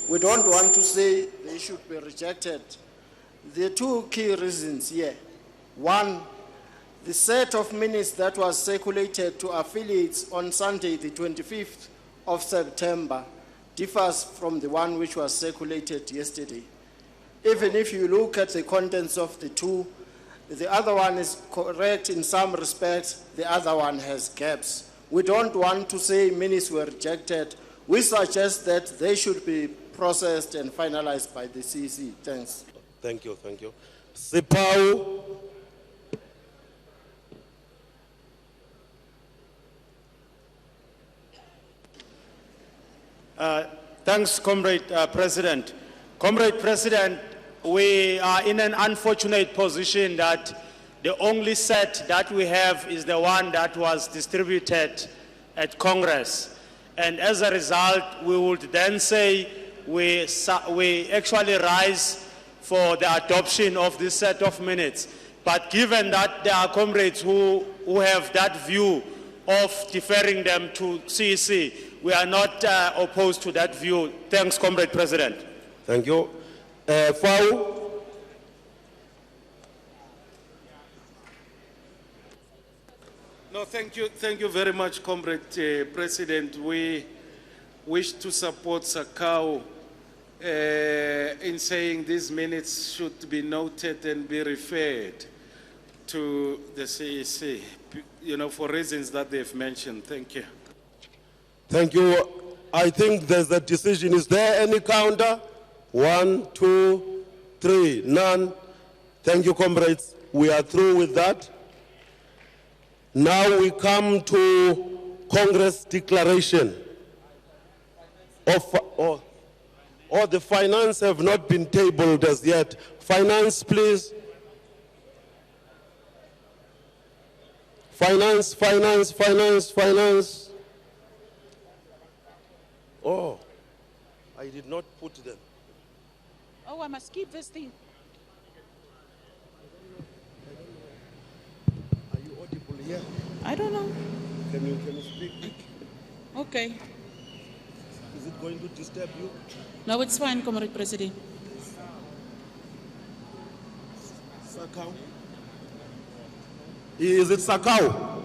We don't want to say they should be rejected. There are two key reasons here. One, the set of minutes that was circulated to affiliates on Sunday, the 25th of September, differs from the one which was circulated yesterday. Even if you look at the contents of the two, the other one is correct in some respects, the other one has gaps. We don't want to say minutes were rejected. We suggest that they should be processed and finalized by the CEC. Thanks. Thank you, thank you. Sipau. Thanks, Comrade President. Comrade President, we are in an unfortunate position that the only set that we have is the one that was distributed at Congress. And as a result, we would then say we actually rise for the adoption of this set of minutes. But given that there are comrades who have that view of deferring them to CEC, we are not opposed to that view. Thanks, Comrade President. Thank you. Fau. No, thank you very much, Comrade President. We wish to support Sakau in saying these minutes should be noted and be referred to the CEC, for reasons that they've mentioned. Thank you. Thank you. I think there's a decision. Is there any counter? 1, 2, 3, none. Thank you, comrades. We are through with that. Now we come to Congress declaration of, the finance have not been tabled as yet. Finance, please. Finance. Oh, I did not put them. Oh, I must keep this thing. Are you audible here? I don't know. Can you speak? Okay. Is it going to disturb you? No, it's fine, Comrade President. Sakau? Is it Sakau?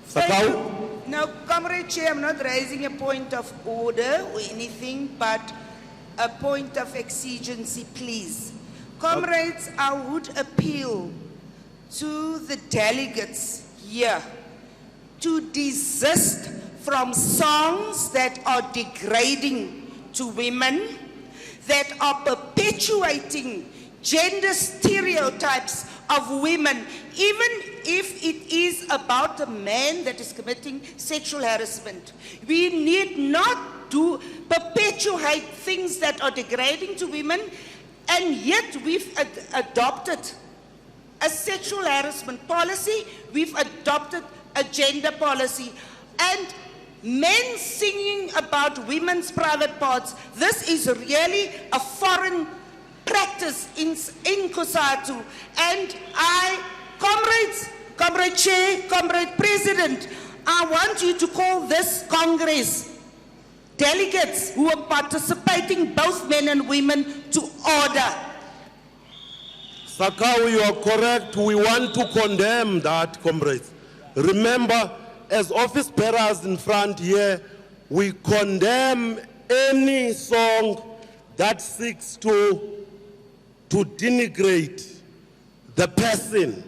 Sakau? No, Comrade Chair, I'm not raising a point of order or anything, but a point of exigency, please. Comrades, I would appeal to the delegates here to desist from songs that are degrading to women, that are perpetuating gender stereotypes of women, even if it is about a man that is committing sexual harassment. We need not perpetuate things that are degrading to women, and yet we've adopted a sexual harassment policy, we've adopted a gender policy, and men singing about women's private parts. This is really a foreign practice in Cosatu. And Comrade Chair, Comrade President, I want you to call this Congress, delegates who are participating, both men and women, to order. Sakau, you are correct. We want to condemn that, comrades. Remember, as office bearers in front here, we condemn any song that seeks to denigrate the person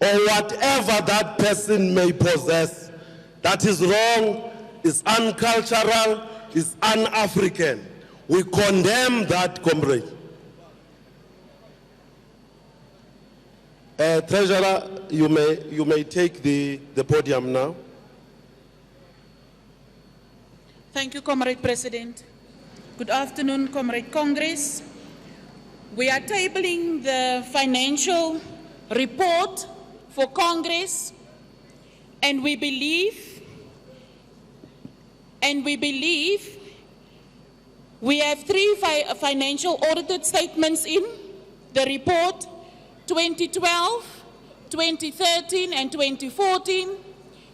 or whatever that person may possess. That is wrong, is uncultural, is un-African. We condemn that, comrade. Treasurer, you may take the podium now. Thank you, Comrade President. Good afternoon, Comrade Congress. We are tabling the financial report for Congress, and we believe And we believe we have three financial audited statements in the report, 2012, 2013, and 2014,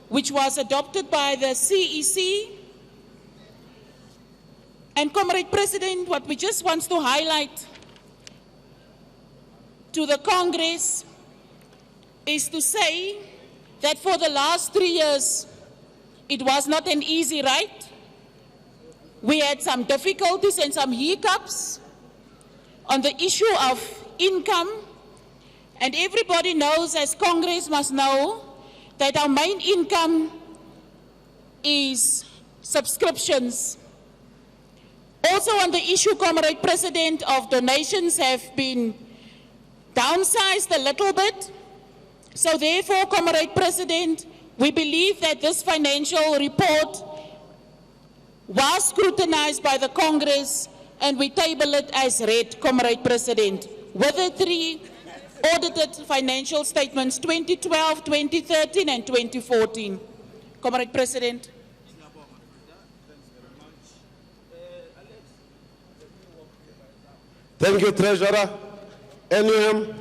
which was adopted by the CEC. And Comrade President, what we just want to highlight to the Congress is to say that for the last 3 years, it was not an easy ride. We had some difficulties and some hiccups on the issue of income. And everybody knows, as Congress must know, that our main income is subscriptions. Also on the issue, Comrade President, of donations have been downsized a little bit. So therefore, Comrade President, we believe that this financial report was scrutinized by the Congress, and we table it as read, Comrade President, with the three audited financial statements, 2012, 2013, and 2014. Comrade President. Thank you, Treasurer. NUM.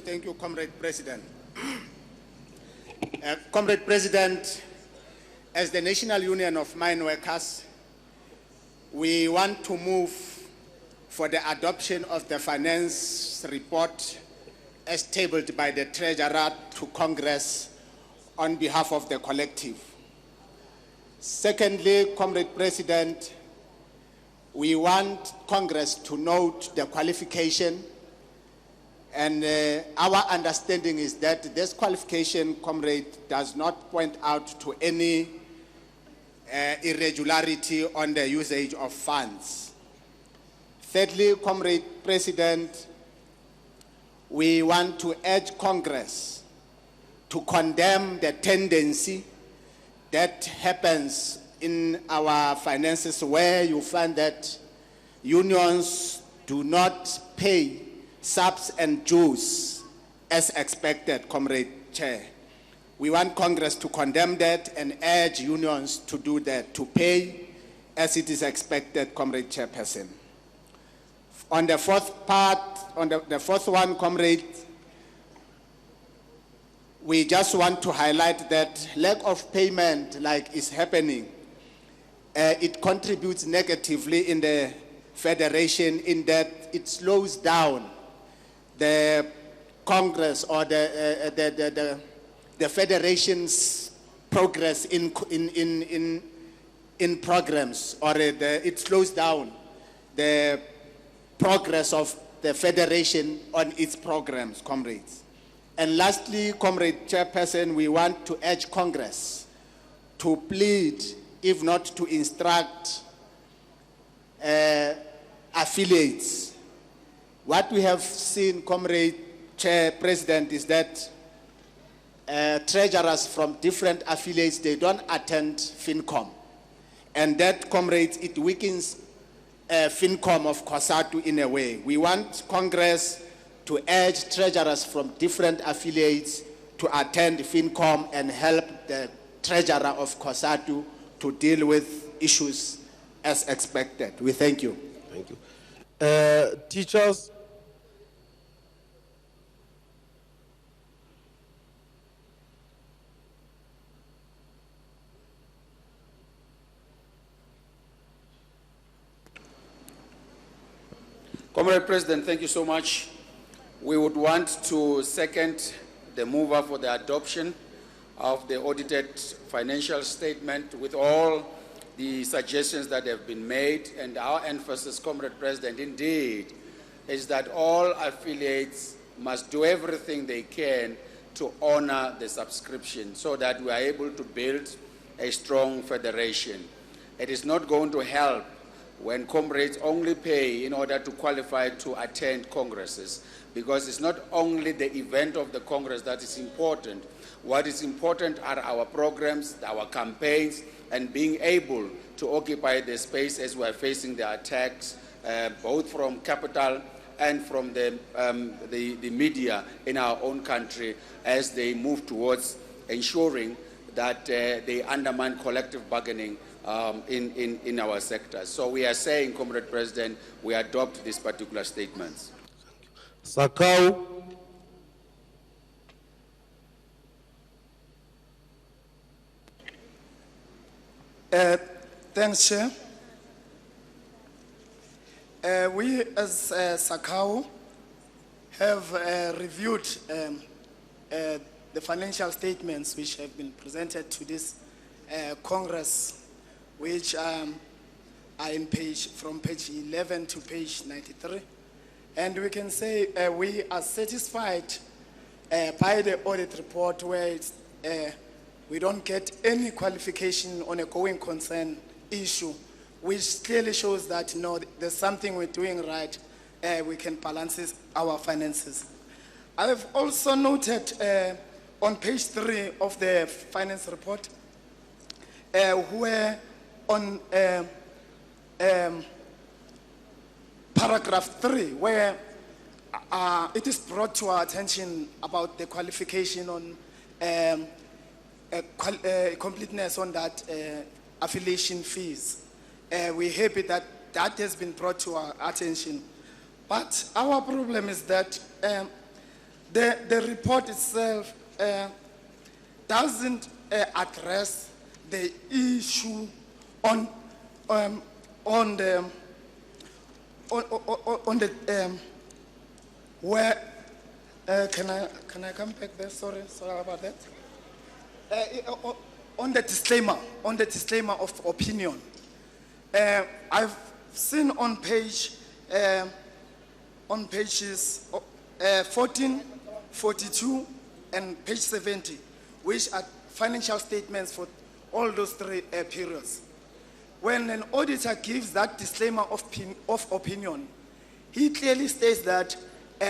Thank you, Comrade President. Comrade President, as the National Union of Mine Workers, we want to move for the adoption of the finance report as tabled by the Treasurer to Congress on behalf of the collective. Secondly, Comrade President, we want Congress to note the qualification, and our understanding is that this qualification, Comrade, does not point out to any irregularity on the usage of funds. Thirdly, Comrade President, we want to urge Congress to condemn the tendency that happens in our finances where you find that unions do not pay subs and dues as expected, Comrade Chair. We want Congress to condemn that and urge unions to do that, to pay as it is expected, Comrade Chairperson. On the fourth part, on the fourth one, Comrade, we just want to highlight that lack of payment, like is happening, it contributes negatively in the federation in that it slows down the Congress or the federation's progress in programs, or it slows down the progress of the federation on its programs, comrades. And lastly, Comrade Chairperson, we want to urge Congress to plead, if not to instruct affiliates. What we have seen, Comrade Chair President, is that treasurers from different affiliates, they don't attend FinCom. And that, comrades, it weakens FinCom of Cosatu in a way. We want Congress to urge treasurers from different affiliates to attend FinCom and help the treasurer of Cosatu to deal with issues as expected. We thank you. Thank you. Teachers. Comrade President, thank you so much. We would want to second the mover for the adoption of the audited financial statement with all the suggestions that have been made. And our emphasis, Comrade President, indeed, is that all affiliates must do everything they can to honor the subscription so that we are able to build a strong federation. It is not going to help when comrades only pay in order to qualify to attend congresses, because it's not only the event of the Congress that is important. What is important are our programs, our campaigns, and being able to occupy the space as we are facing the attacks, both from capital and from the media in our own country as they move towards ensuring that they undermine collective bargaining in our sector. So we are saying, Comrade President, we adopt these particular statements. Sakau. Thanks, Chair. We as Sakau have reviewed the financial statements which have been presented to this Congress, which are in from page 11 to page 93. And we can say we are satisfied by the audit report where it's, we don't get any qualification on a going concern issue, which clearly shows that, no, there's something we're doing right. We can balance our finances. I have also noted on page 3 of the finance report, where on paragraph 3, where it is brought to our attention about the qualification on completeness on that affiliation fees. We're happy that that has been brought to our attention. But our problem is that the report itself doesn't address the issue on the where can I come back there? Sorry about that. On the disclaimer of opinion. I've seen on pages 14, 42, and page 70, which are financial statements for all those 3 periods. When an auditor gives that disclaimer of opinion, he clearly states that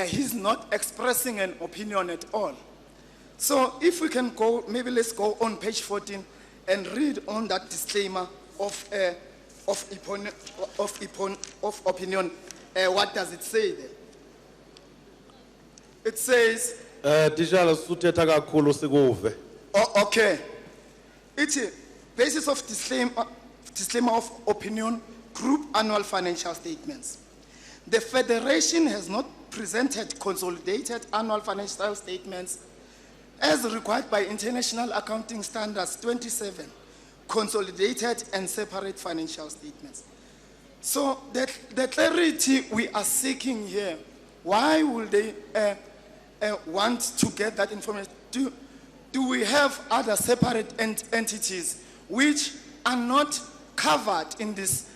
he's not expressing an opinion at all. So if we can go, maybe let's go on page 14 and read on that disclaimer of opinion. What does it say there? It says, okay. It's a basis of disclaimer of opinion, group annual financial statements. The Federation has not presented consolidated annual financial statements as required by International Accounting Standards 27, consolidated and separate financial statements. So the clarity we are seeking here, why will they want to get that information? Do we have other separate entities which are not covered in this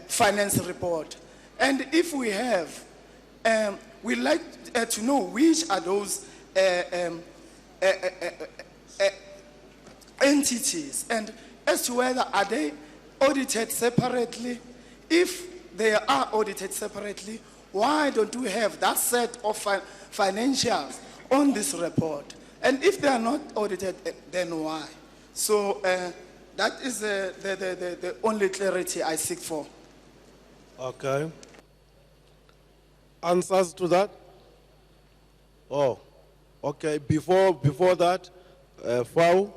finance report? And if we have, we'd like to know which are those entities, and as to whether are they audited separately. If they are audited separately, why don't we have that set of financials on this report? And if they are not audited, then why? So that is the only clarity I seek for. Okay. Answers to that? Oh, okay. Before that, Fau.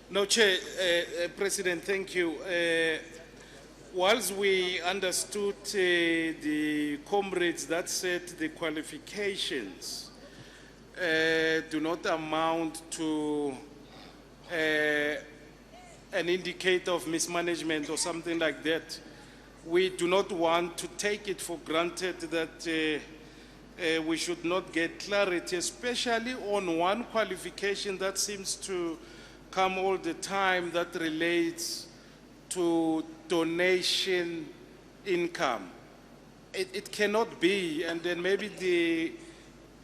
No, Chair, President, thank you. Whilst we understood the comrades that said the qualifications do not amount to an indicator of mismanagement or something like that, we do not want to take it for granted that we should not get clarity, especially on one qualification that seems to come all the time, that relates to donation income. It cannot be, and then maybe the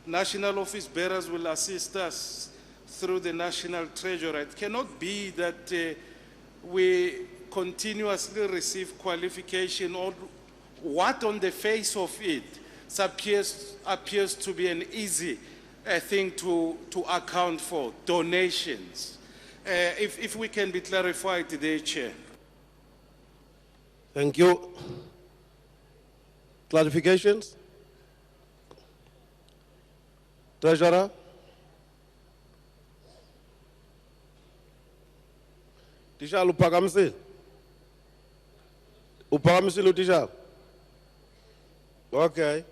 national office bearers will assist us through the national treasurer. It cannot be that we continuously receive qualification or what on the face of it appears to be an easy thing to account for, donations. If we can be clarified there, Chair. Thank you. Clarifications? Treasurer? Tishal upagamisile? Upagamisile utishal? Okay.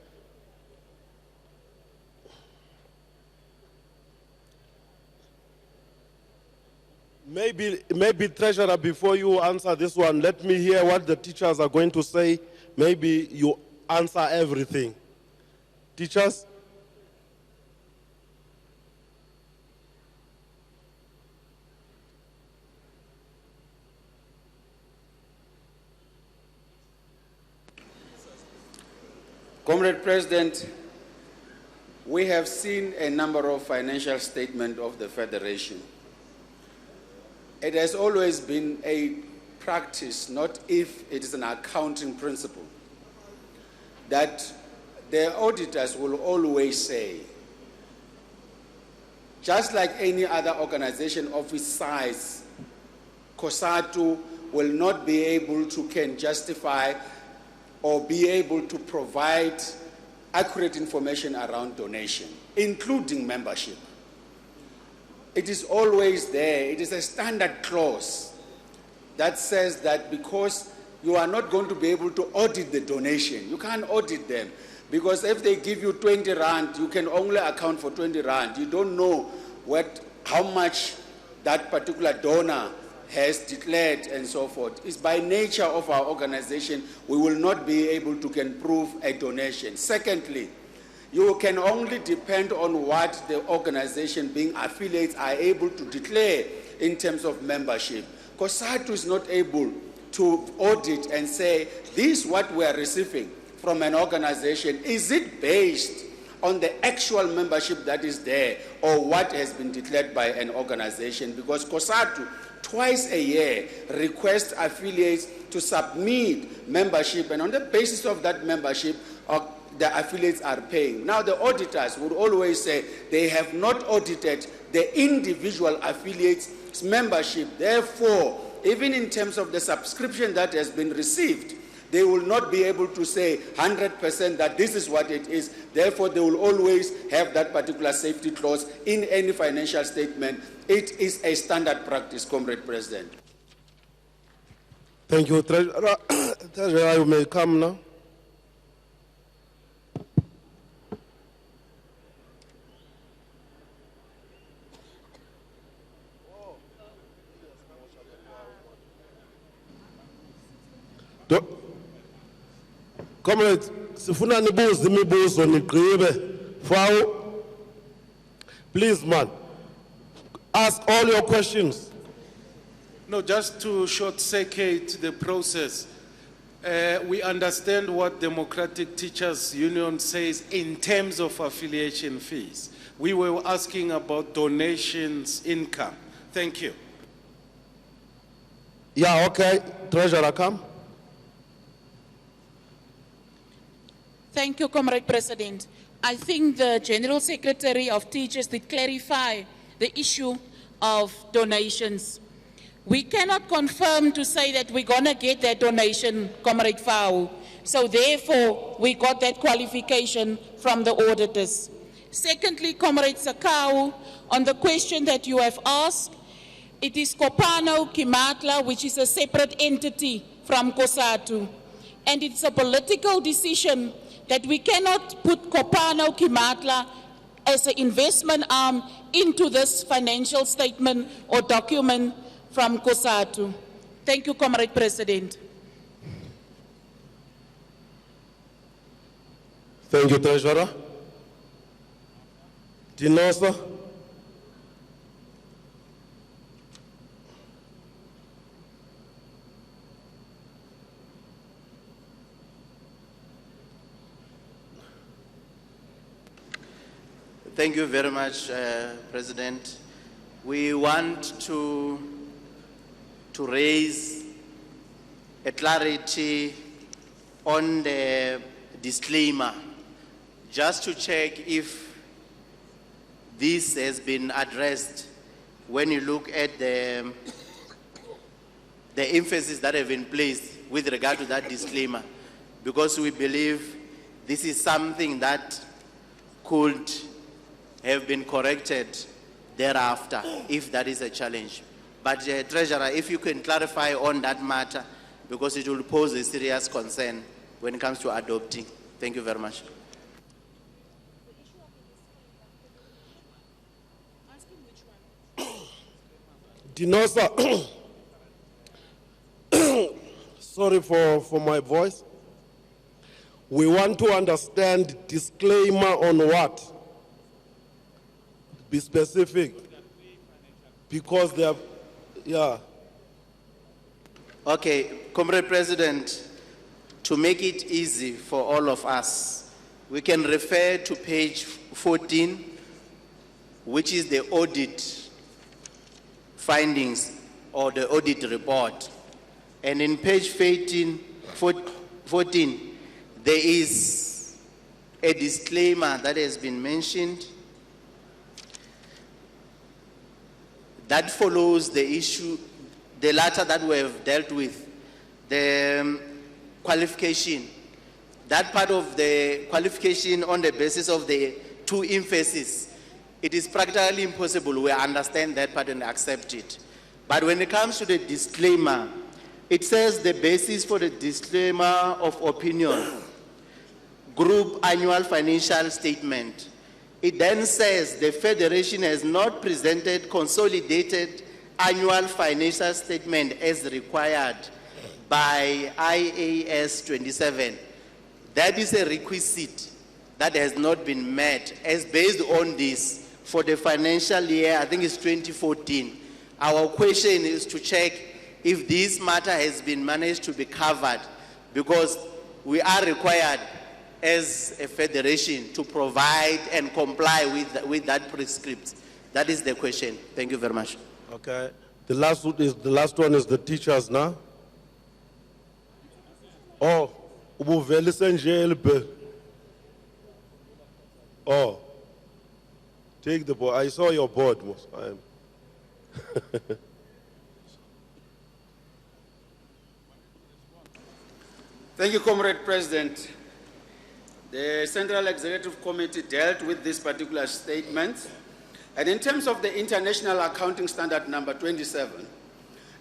Maybe Treasurer, before you answer this one, let me hear what the teachers are going to say. Maybe you answer everything. Teachers? Comrade President, we have seen a number of financial statements of the Federation. It has always been a practice, not if it is an accounting principle, that the auditors will always say, just like any other organization of its size, Cosatu will not be able to justify or be able to provide accurate information around donation, including membership. It is always there. It is a standard clause that says that because you are not going to be able to audit the donation, you can't audit them. Because if they give you 20 rand, you can only account for 20 rand. You don't know how much that particular donor has declared and so forth. It's by nature of our organization, we will not be able to prove a donation. Secondly, you can only depend on what the organization being affiliates are able to declare in terms of membership. Cosatu is not able to audit and say, this is what we are receiving from an organization. Is it based on the actual membership that is there or what has been declared by an organization? Because Cosatu, twice a year, requests affiliates to submit membership, and on the basis of that membership, the affiliates are paying. Now, the auditors would always say they have not audited the individual affiliates' membership. Therefore, even in terms of the subscription that has been received, they will not be able to say 100% that this is what it is. Therefore, they will always have that particular safety clause in any financial statement. It is a standard practice, Comrade President. Thank you, Treasurer. Treasurer, you may come now. Comrades, sifuna nibuze imibuzo nigqibe. Please, man, ask all your questions. No, just to short-circuit the process. We understand what Democratic Teachers Union says in terms of affiliation fees. We were asking about donations income. Thank you. Yeah, okay. Treasurer, come. Thank you, Comrade President. I think the General Secretary of Teachers did clarify the issue of donations. We cannot confirm to say that we're going to get that donation, Comrade Fau. So therefore, we got that qualification from the auditors. Secondly, Comrade Sakau, on the question that you have asked, it is Kopano Kimatla, which is a separate entity from Cosatu. And it's a political decision that we cannot put Kopano Kimatla as an investment arm into this financial statement or document from Cosatu. Thank you, Comrade President. Thank you, Treasurer. Dinosa. Thank you very much, President. We want to raise a clarity on the disclaimer, just to check if this has been addressed when you look at the emphasis that have been placed with regard to that disclaimer, because we believe this is something that could have been corrected thereafter if that is a challenge. But Treasurer, if you can clarify on that matter, because it will pose a serious concern when it comes to adopting. Thank you very much. Dinosa, sorry for my voice. We want to understand disclaimer on what? Be specific. Because they are, yeah. Okay, Comrade President, to make it easy for all of us, we can refer to page 14, which is the audit findings or the audit report. And in page 14, there is a disclaimer that has been mentioned that follows the issue, the latter that we have dealt with, the qualification. That part of the qualification on the basis of the two emphases, it is practically impossible. We understand that part and accept it. But when it comes to the disclaimer, it says the basis for the disclaimer of opinion, group annual financial statement. It then says the Federation has not presented consolidated annual financial statement as required by IAS 27. That is a requisite that has not been met as based on this for the financial year, I think it's 2014. Our question is to check if this matter has been managed to be covered, because we are required as a federation to provide and comply with that prescript. That is the question. Thank you very much. Okay. The last one is the teachers now. Oh, oh, take the board. I saw your board most time. Thank you, Comrade President. The Central Executive Committee dealt with this particular statement. And in terms of the International Accounting Standard number 27,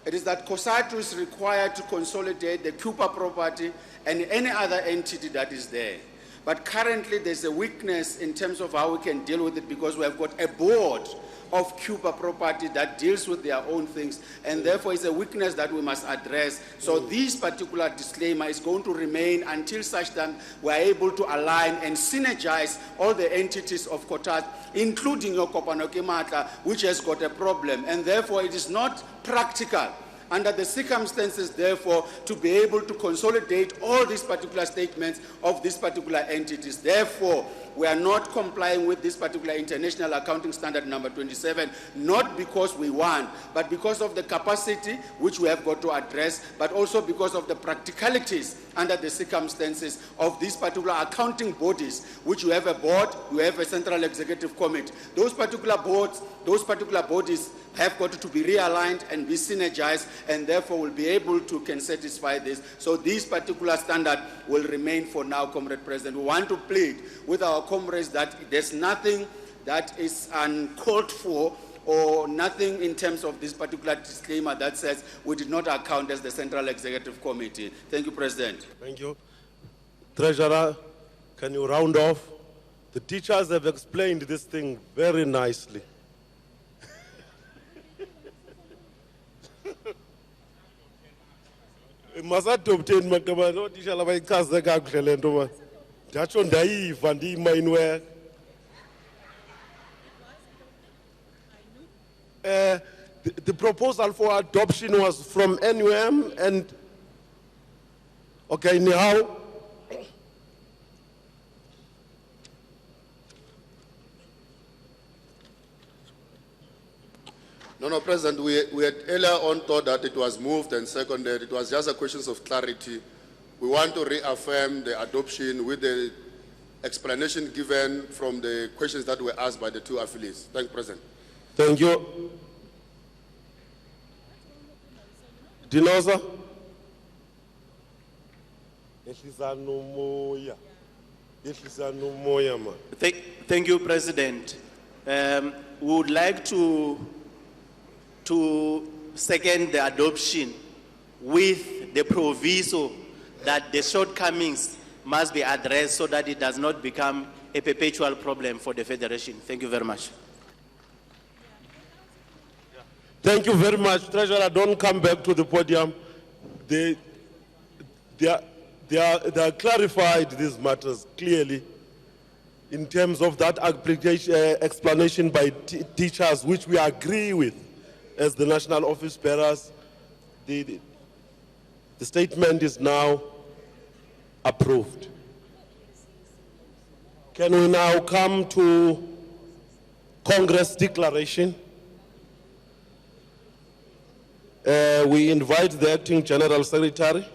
it is that Cosatu is required to consolidate the Cuba property and any other entity that is there. But currently there's a weakness in terms of how we can deal with it, because we have got a board of Cuba property that deals with their own things, and therefore it's a weakness that we must address. So this particular disclaimer is going to remain until such time we are able to align and synergize all the entities of Cosatu, including your Kopanoke Matla, which has got a problem, and therefore it is not practical under the circumstances, therefore, to be able to consolidate all these particular statements of these particular entities. Therefore, we are not complying with this particular International Accounting Standard number 27, not because we want, but because of the capacity which we have got to address, but also because of the practicalities under the circumstances of these particular accounting bodies, which you have a board, you have a Central Executive Committee. Those particular boards, those particular bodies have got to be realigned and be synergized, and therefore will be able to can satisfy this. So this particular standard will remain for now, Comrade President. We want to plead with our comrades that there's nothing that is uncalled for or nothing in terms of this particular disclaimer that says we did not account as the Central Executive Committee. Thank you, President. Thank you. Treasurer, can you round off? The teachers have explained this thing very nicely. Must obtain Makabano, teacher of a Kazakh, that's on Daiv and the Mainware. The proposal for adoption was from NUM and okay, now No, President, we had earlier on thought that it was moved and seconded. It was just a question of clarity. We want to reaffirm the adoption with the explanation given from the questions that were asked by the two affiliates. Thank you, President. Thank you. Dinoza? Ehlisa nomoya. Ehlisa nomoya, man. Thank you, President. We would like to second the adoption with the proviso that the shortcomings must be addressed so that it does not become a perpetual problem for the Federation. Thank you very much. Thank you very much. Treasurer, don't come back to the podium. They are clarified these matters clearly in terms of that application, explanation by teachers, which we agree with as the national office bearers. The statement is now approved. Can we now come to Congress declaration? We invite the Acting General Secretary.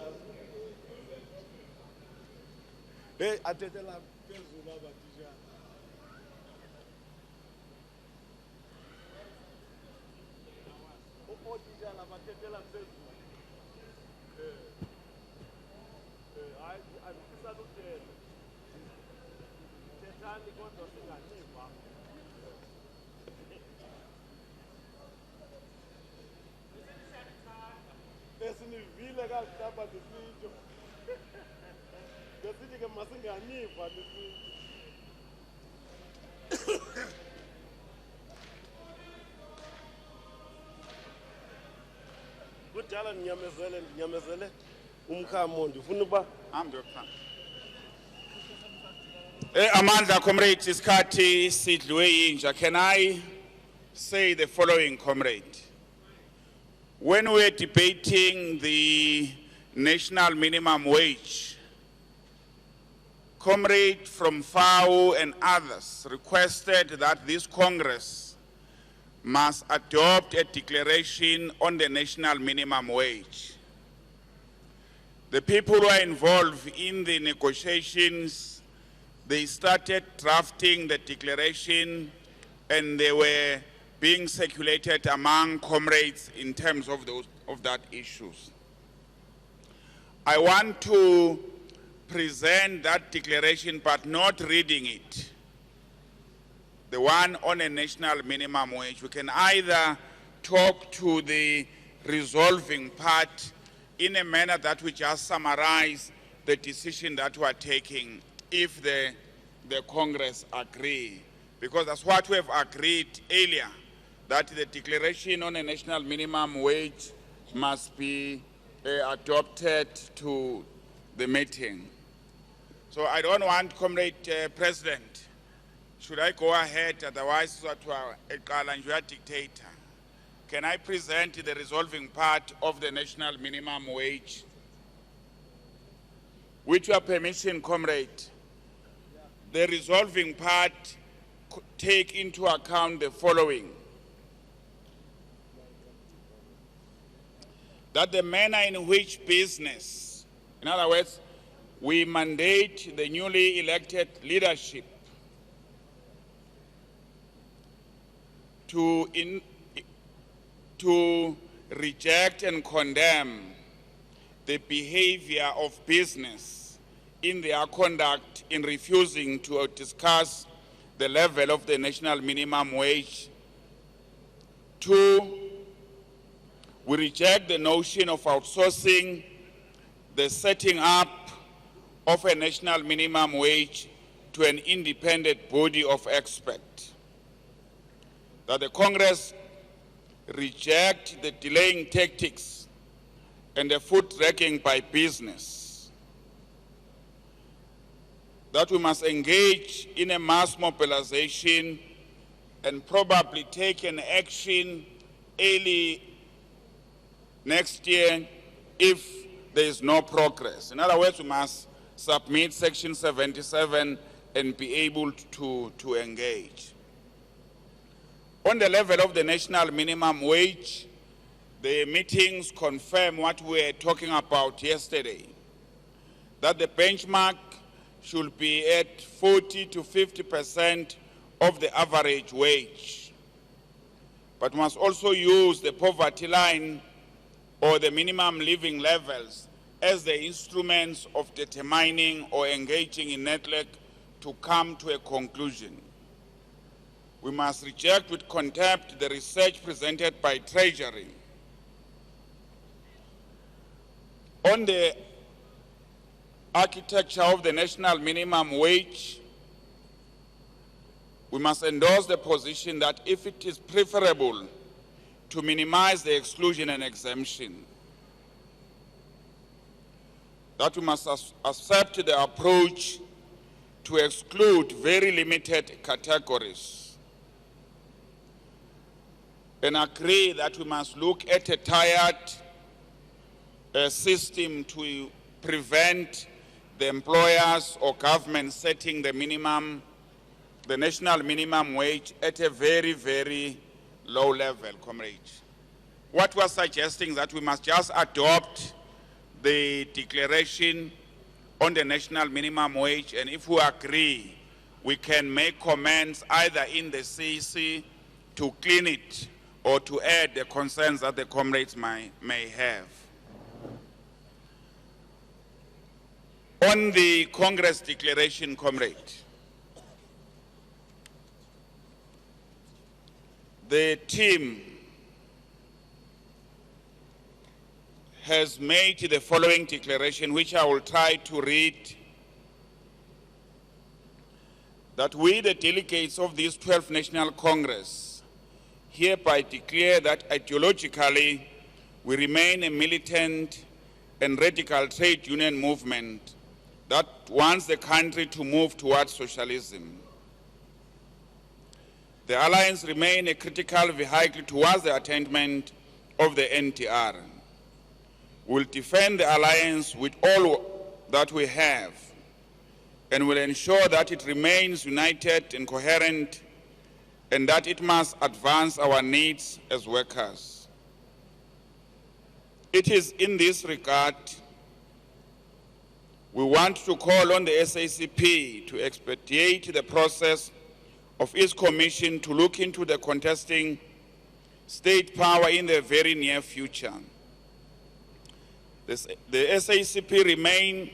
Amanda, comrades, iskati sidlwe inja. Can I say the following, comrade? When we're debating the national minimum wage, comrade from FAO and others requested that this Congress must adopt a declaration on the national minimum wage. The people who are involved in the negotiations, they started drafting the declaration and they were being circulated among comrades in terms of that issues. I want to present that declaration but not reading it. The one on a national minimum wage. We can either talk to the resolving part in a manner that we just summarize the decision that we are taking if the Congress agree. Because that's what we have agreed earlier, that the declaration on a national minimum wage must be adopted to the meeting. So I don't want, Comrade President, should I go ahead, otherwise you are dictator. Can I present the resolving part of the national minimum wage? With your permission, comrade, the resolving part take into account the following. That the manner in which business, in other words, we mandate the newly elected leadership to reject and condemn the behavior of business in their conduct in refusing to discuss the level of the national minimum wage. 2, we reject the notion of outsourcing the setting up of a national minimum wage to an independent body of experts. That the Congress reject the delaying tactics and the foot dragging by business. That we must engage in a mass mobilization and probably take an action early next year if there is no progress. In other words, we must submit Section 77 and be able to engage. On the level of the national minimum wage, the meetings confirm what we were talking about yesterday, that the benchmark should be at 40 to 50% of the average wage, but must also use the poverty line or the minimum living levels as the instruments of determining or engaging in network to come to a conclusion. We must reject with contempt the research presented by Treasury on the architecture of the national minimum wage. We must endorse the position that if it is preferable to minimize the exclusion and exemption, that we must accept the approach to exclude very limited categories, and agree that we must look at a tired system to prevent the employers or government setting the national minimum wage at a very, very low level, comrades. What we're suggesting is that we must just adopt the declaration on the national minimum wage, and if we agree, we can make comments either in the CEC to clean it or to add the concerns that the comrades may have. On the Congress declaration, comrade, the team has made the following declaration, which I will try to read, that we, the delegates of this 12th National Congress, hereby declare that ideologically we remain a militant and radical trade union movement that wants the country to move towards socialism. The Alliance remains a critical vehicle towards the attainment of the NTR. We'll defend the Alliance with all that we have and will ensure that it remains united and coherent, and that it must advance our needs as workers. It is in this regard we want to call on the SACP to expedite the process of its commission to look into the contesting state power in the very near future. The SACP remain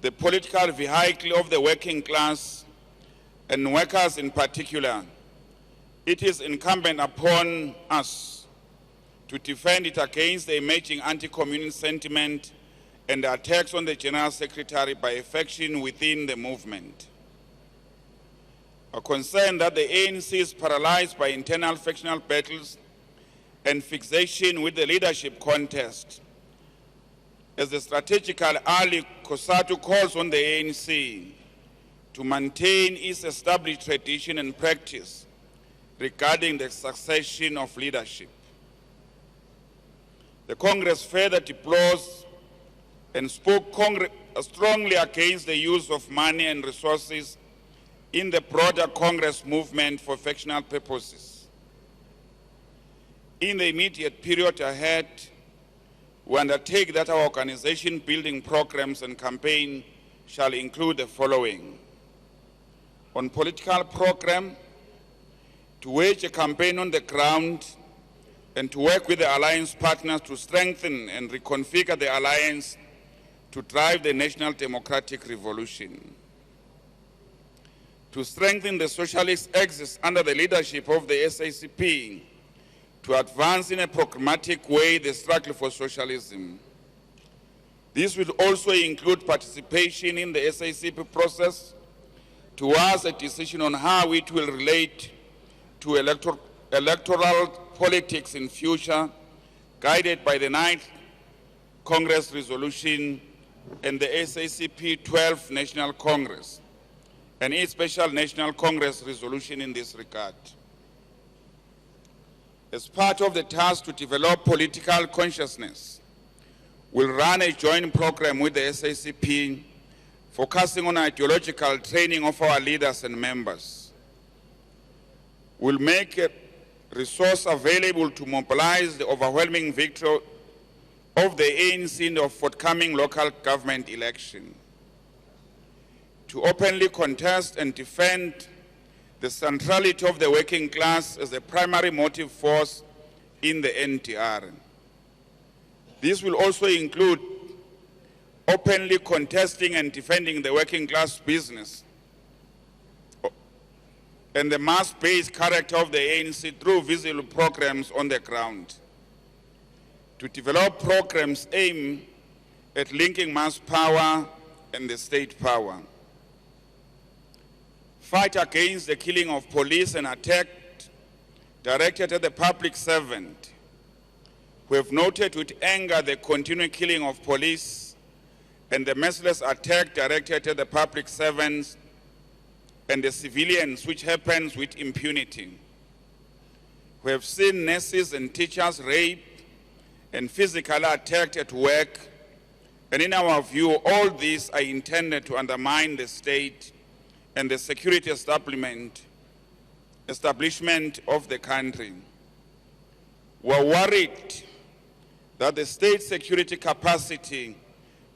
the political vehicle of the working class and workers in particular. It is incumbent upon us to defend it against the emerging anti-communist sentiment and the attacks on the General Secretary by a faction within the movement. A concern that the ANC is paralyzed by internal factional battles and fixation with the leadership contest, as the strategical ally Cosatu calls on the ANC to maintain its established tradition and practice regarding the succession of leadership. The Congress further deplores and spoke strongly against the use of money and resources in the broader Congress movement for factional purposes. In the immediate period ahead, we undertake that our organization building programs and campaign shall include the following. On political program, to wage a campaign on the ground and to work with the alliance partners to strengthen and reconfigure the alliance to drive the national democratic revolution. To strengthen the socialist axis under the leadership of the SACP, to advance in a programmatic way the struggle for socialism. This will also include participation in the SACP process towards a decision on how it will relate to electoral politics in future, guided by the 9th Congress resolution and the SACP 12th National Congress, and its special National Congress resolution in this regard. As part of the task to develop political consciousness, we'll run a joint program with the SACP focusing on ideological training of our leaders and members. We'll make a resource available to mobilize the overwhelming victory of the ANC in the forthcoming local government election, to openly contest and defend the centrality of the working class as the primary motive force in the NTR. This will also include openly contesting and defending the working class business and the mass-based character of the ANC through visible programs on the ground. To develop programs aimed at linking mass power and the state power. Fight against the killing of police and attack directed at the public servant. We have noted with anger the continuing killing of police and the merciless attack directed at the public servants and the civilians, which happens with impunity. We have seen nurses and teachers raped and physically attacked at work, and in our view, all these are intended to undermine the state and the security establishment of the country. We're worried that the state security capacity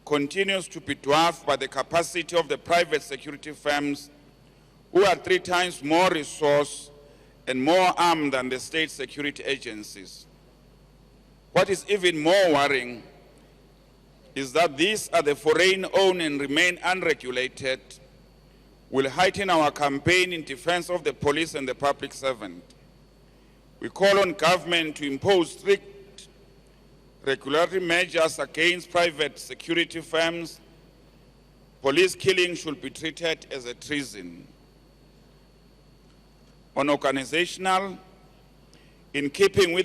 continues to be dwarfed by the capacity of the private security firms, who are 3 times more resourced and more armed than the state security agencies. What is even more worrying is that these are the foreign-owned and remain unregulated, will heighten our campaign in defense of the police and the public servant. We call on government to impose strict regulatory measures against private security firms. Police killing should be treated as a treason. On organizational, in keeping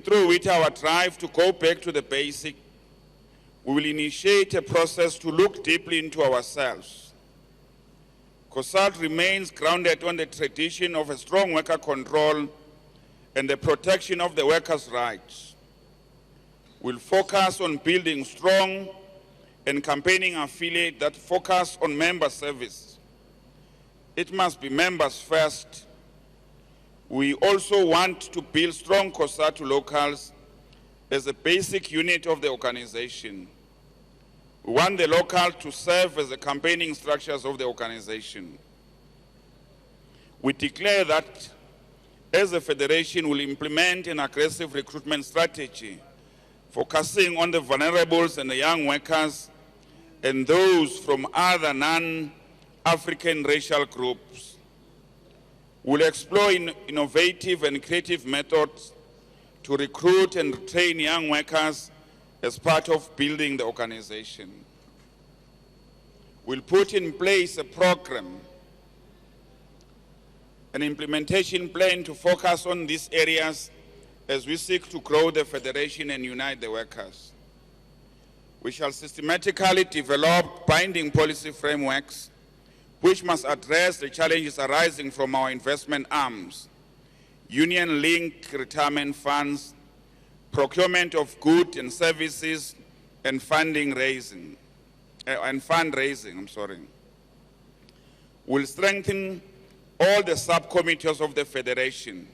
through with our drive to go back to the basic, we will initiate a process to look deeply into ourselves. Cosatu remains grounded on the tradition of a strong worker control and the protection of the workers' rights. We'll focus on building strong and campaigning affiliates that focus on member service. It must be members first. We also want to build strong Cosatu locals as a basic unit of the organization. We want the local to serve as the campaigning structures of the organization. We declare that as a federation will implement an aggressive recruitment strategy, focusing on the vulnerables and the young workers and those from other non-African racial groups. We'll explore innovative and creative methods to recruit and train young workers as part of building the organization. We'll put in place a program, an implementation plan to focus on these areas as we seek to grow the federation and unite the workers. We shall systematically develop binding policy frameworks which must address the challenges arising from our investment arms, union-linked retirement funds, procurement of goods and services, and fundraising. We'll strengthen all the subcommittees of the Federation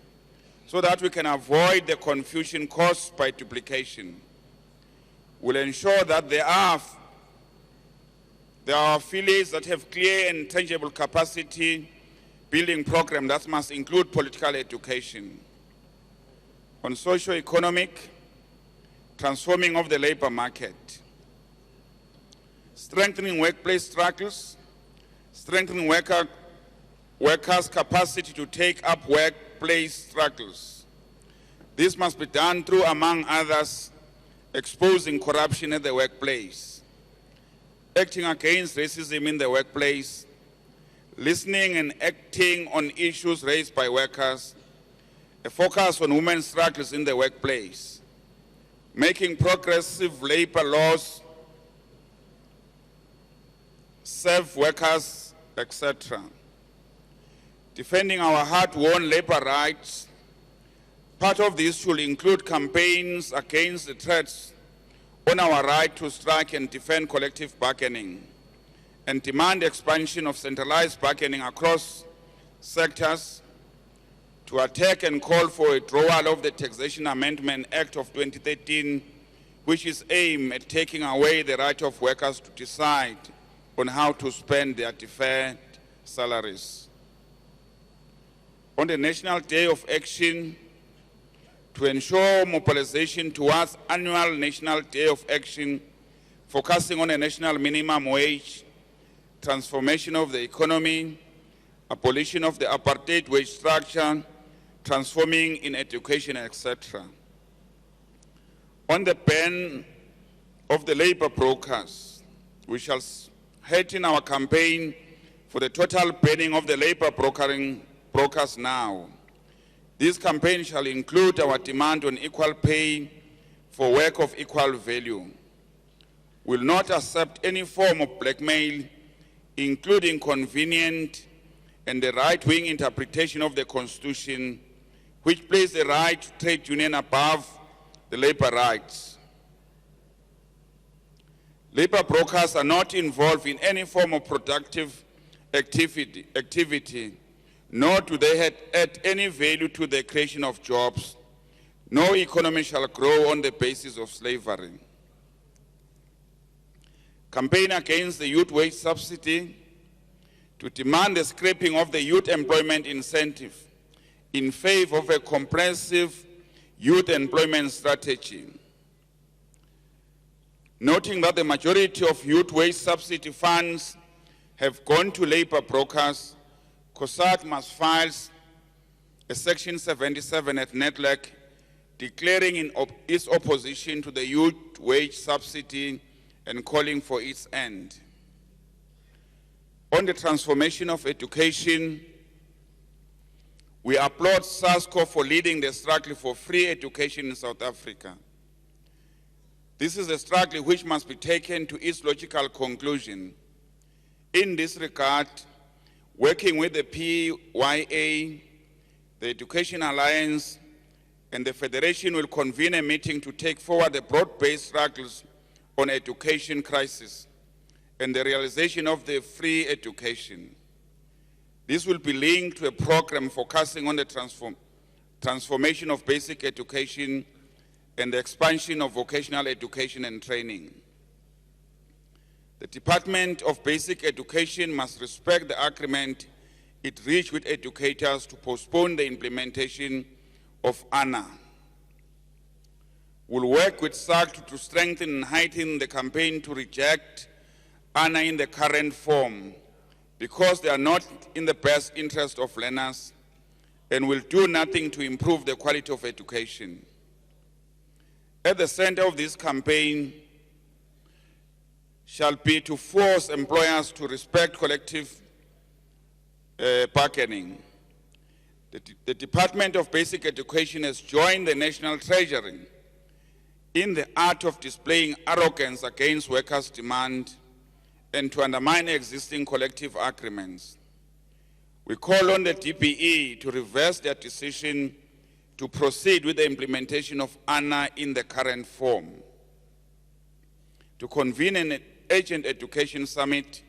so that we can avoid the confusion caused by duplication. We'll ensure that there are affiliates that have clear and tangible capacity building program that must include political education. On socio-economic, transforming of the labor market, strengthening workplace struggles, strengthening workers' capacity to take up workplace struggles. This must be done through, among others, exposing corruption at the workplace, acting against racism in the workplace, listening and acting on issues raised by workers, a focus on women's struggles in the workplace, making progressive labor laws serve workers, etc. Defending our hard-won labor rights. Part of this should include campaigns against the threats on our right to strike and defend collective bargaining, and demand expansion of centralized bargaining across sectors, to attack and call for withdrawal of the Taxation Amendment Act of 2013, which is aimed at taking away the right of workers to decide on how to spend their deferred salaries. On the National Day of Action, to ensure mobilization towards annual National Day of Action, focusing on a national minimum wage, transformation of the economy, abolition of the apartheid wage structure, transforming in education, etc. On the ban of the labor brokers, we shall head in our campaign for the total banning of the labor brokers now. This campaign shall include our demand on equal pay for work of equal value. We will not accept any form of blackmail, including convenient and the right-wing interpretation of the Constitution, which places the right to trade union above the labor rights. Labor brokers are not involved in any form of productive activity, nor do they add any value to the creation of jobs. No economy shall grow on the basis of slavery. Campaign against the youth wage subsidy, to demand the scrapping of the youth employment incentive in favor of a comprehensive youth employment strategy. Noting that the majority of youth wage subsidy funds have gone to labor brokers, Cosatu must file a Section 77 at NETLAC declaring its opposition to the youth wage subsidy and calling for its end. On the transformation of education, we applaud SASCO for leading the struggle for free education in South Africa. This is a struggle which must be taken to its logical conclusion. In this regard, working with the PYA, the Education Alliance, and the Federation will convene a meeting to take forward the broad-based struggles on education crisis and the realization of the free education. This will be linked to a program focusing on the transformation of basic education and the expansion of vocational education and training. The Department of Basic Education must respect the agreement it reached with educators to postpone the implementation of ANA. We'll work with SAC to strengthen and heighten the campaign to reject ANA in the current form because they are not in the best interest of learners and will do nothing to improve the quality of education. At the center of this campaign shall be to force employers to respect collective bargaining. The Department of Basic Education has joined the National Treasury in the art of displaying arrogance against workers' demand and to undermine existing collective agreements. We call on the DBE to reverse their decision to proceed with the implementation of ANA in the current form, to convene an urgent education summit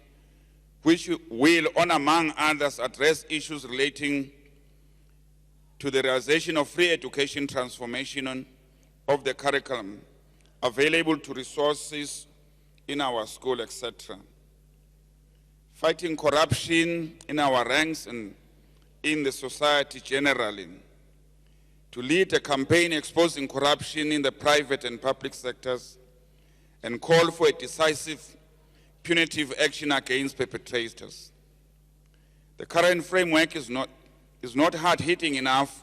which will, on among others, address issues relating to the realization of free education transformation of the curriculum available to resources in our school, etc. Fighting corruption in our ranks and in the society generally. To lead a campaign exposing corruption in the private and public sectors and call for a decisive punitive action against perpetrators. The current framework is not hard-hitting enough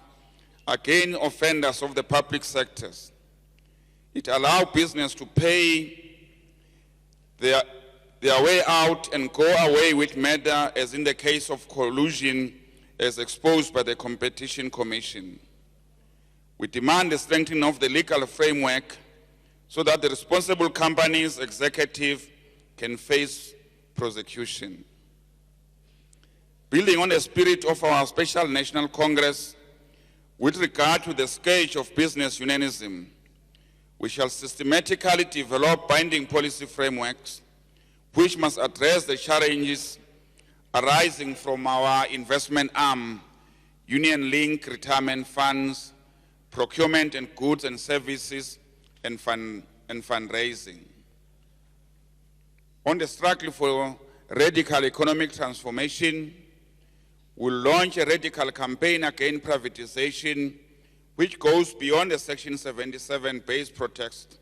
against offenders of the public sectors. It allows business to pay their way out and go away with murder, as in the case of collusion as exposed by the Competition Commission. We demand the strengthening of the legal framework so that the responsible company's executive can face prosecution. Building on the spirit of our Special National Congress, with regard to the scourge of business unionism, we shall systematically develop binding policy frameworks which must address the challenges arising from our investment arm, union-linked retirement funds, procurement and goods and services, and fundraising. On the struggle for radical economic transformation, we'll launch a radical campaign against privatization which goes beyond the Section 77 base protest,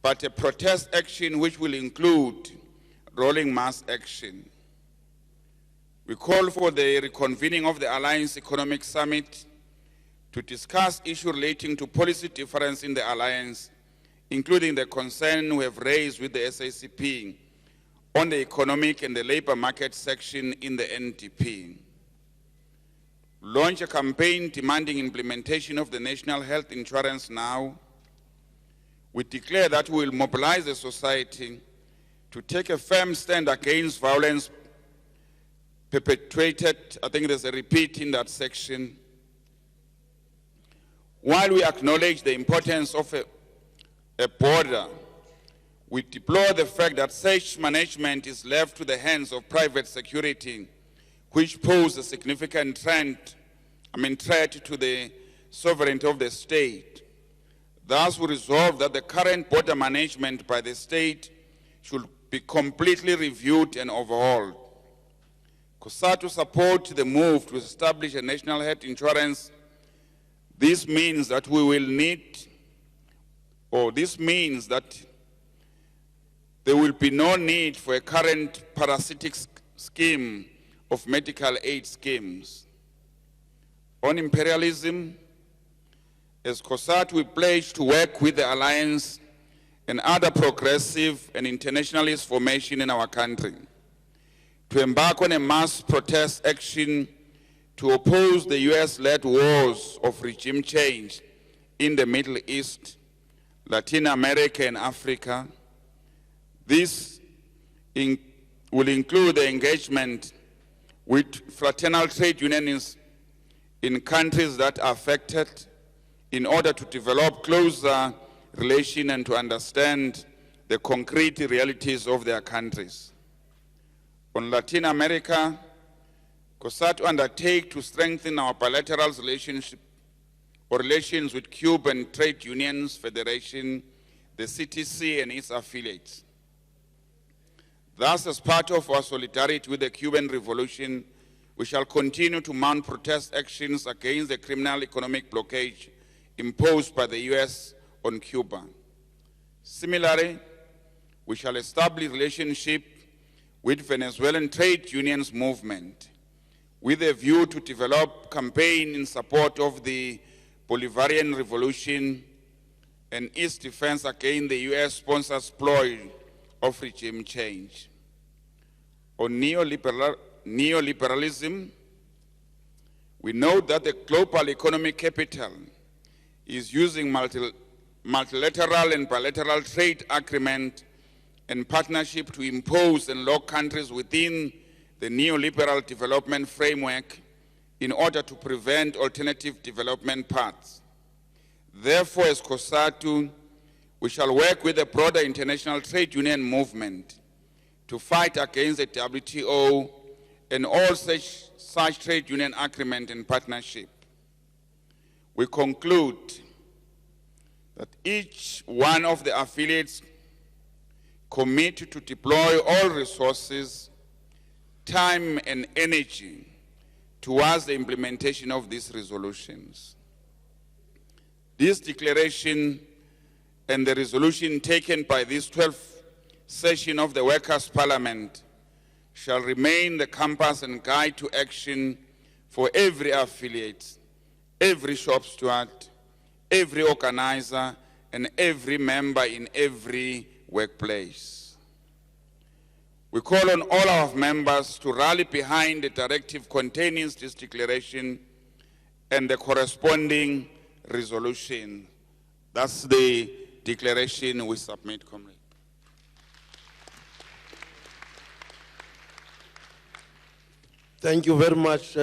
but a protest action which will include rolling mass action. We call for the reconvening of the Alliance Economic Summit to discuss issues relating to policy difference in the Alliance, including the concern we have raised with the SACP on the economic and the labor market section in the NDP. Launch a campaign demanding implementation of the National Health Insurance now. We declare that we will mobilize the society to take a firm stand against violence perpetrated. I think there's a repeat in that section. While we acknowledge the importance of a border, we deplore the fact that such management is left to the hands of private security, which pose a significant threat to the sovereignty of the state. Thus, we resolve that the current border management by the state should be completely reviewed and overhauled. Cosatu supports the move to establish a national health insurance. This means that there will be no need for a current parasitic scheme of medical aid schemes. On imperialism, as Cosatu, we pledge to work with the Alliance and other progressive and internationalist formations in our country to embark on a mass protest action to oppose the US-led wars of regime change in the Middle East, Latin America, and Africa. This will include the engagement with fraternal trade unions in countries that are affected in order to develop closer relations and to understand the concrete realities of their countries. On Latin America, Cosatu undertake to strengthen our bilateral relations with Cuban Trade Unions Federation, the CTC, and its affiliates. Thus, as part of our solidarity with the Cuban Revolution, we shall continue to mount protest actions against the criminal economic blockade imposed by the US on Cuba. Similarly, we shall establish relationship with Venezuelan trade unions movement with a view to develop campaign in support of the Bolivarian Revolution and its defense against the US-sponsored ploy of regime change. On neoliberalism, we note that the global economic capital is using multilateral and bilateral trade agreement and partnership to impose and lock countries within the neoliberal development framework in order to prevent alternative development paths. Therefore, as Cosatu, we shall work with the broader international trade union movement to fight against the WTO and all such trade union agreement and partnership. We conclude that each one of the affiliates commit to deploy all resources, time, and energy towards the implementation of these resolutions. This declaration and the resolution taken by this 12th session of the Workers' Parliament shall remain the compass and guide to action for every affiliate, every shop steward, every organizer, and every member in every workplace. We call on all our members to rally behind the directive containing this declaration and the corresponding resolution. That's the declaration we submit, comrade. Thank you very much,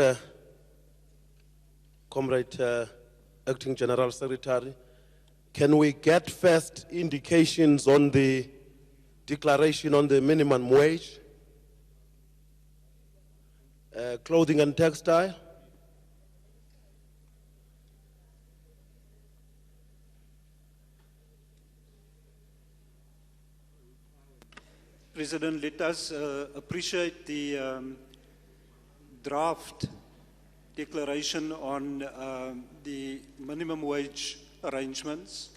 Comrade Acting General Secretary. Can we get first indications on the declaration on the minimum wage, clothing and textile? President, let us appreciate the draft declaration on the minimum wage arrangements,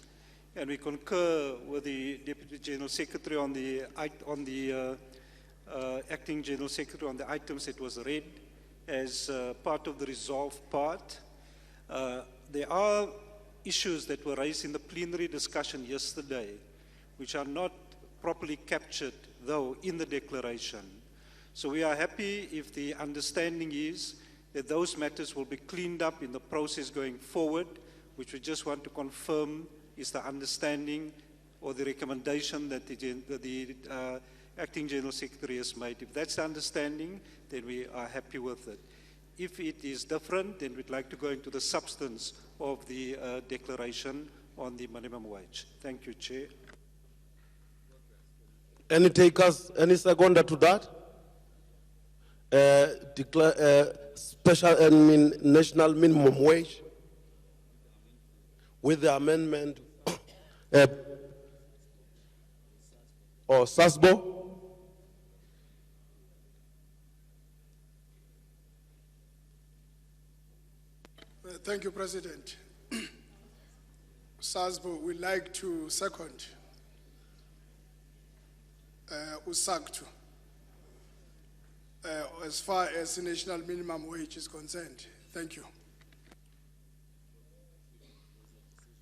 and we concur with the Deputy General Secretary on the Acting General Secretary on the items that was read as part of the resolved part. There are issues that were raised in the plenary discussion yesterday, which are not properly captured, though, in the declaration. So we are happy if the understanding is that those matters will be cleaned up in the process going forward, which we just want to confirm is the understanding or the recommendation that the Acting General Secretary has made. If that's the understanding, then we are happy with it. If it is different, then we'd like to go into the substance of the declaration on the minimum wage. Thank you, Chair. Any takers, any seconder to that? National minimum wage with the amendment or SASBO? Thank you, President. SASBO would like to second Usaktu as far as the national minimum wage is concerned. Thank you.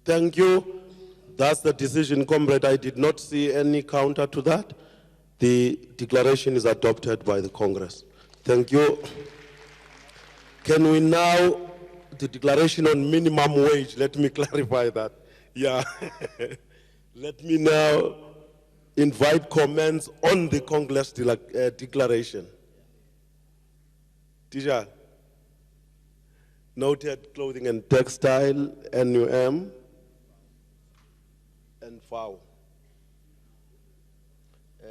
Thank you. That's the decision, comrade. I did not see any counter to that. The declaration is adopted by the Congress. Thank you. Can we now, the declaration on minimum wage, let me clarify that. Yeah. Let me now invite comments on the Congress declaration. Tijal. Noted clothing and textile, NUM, and FAO.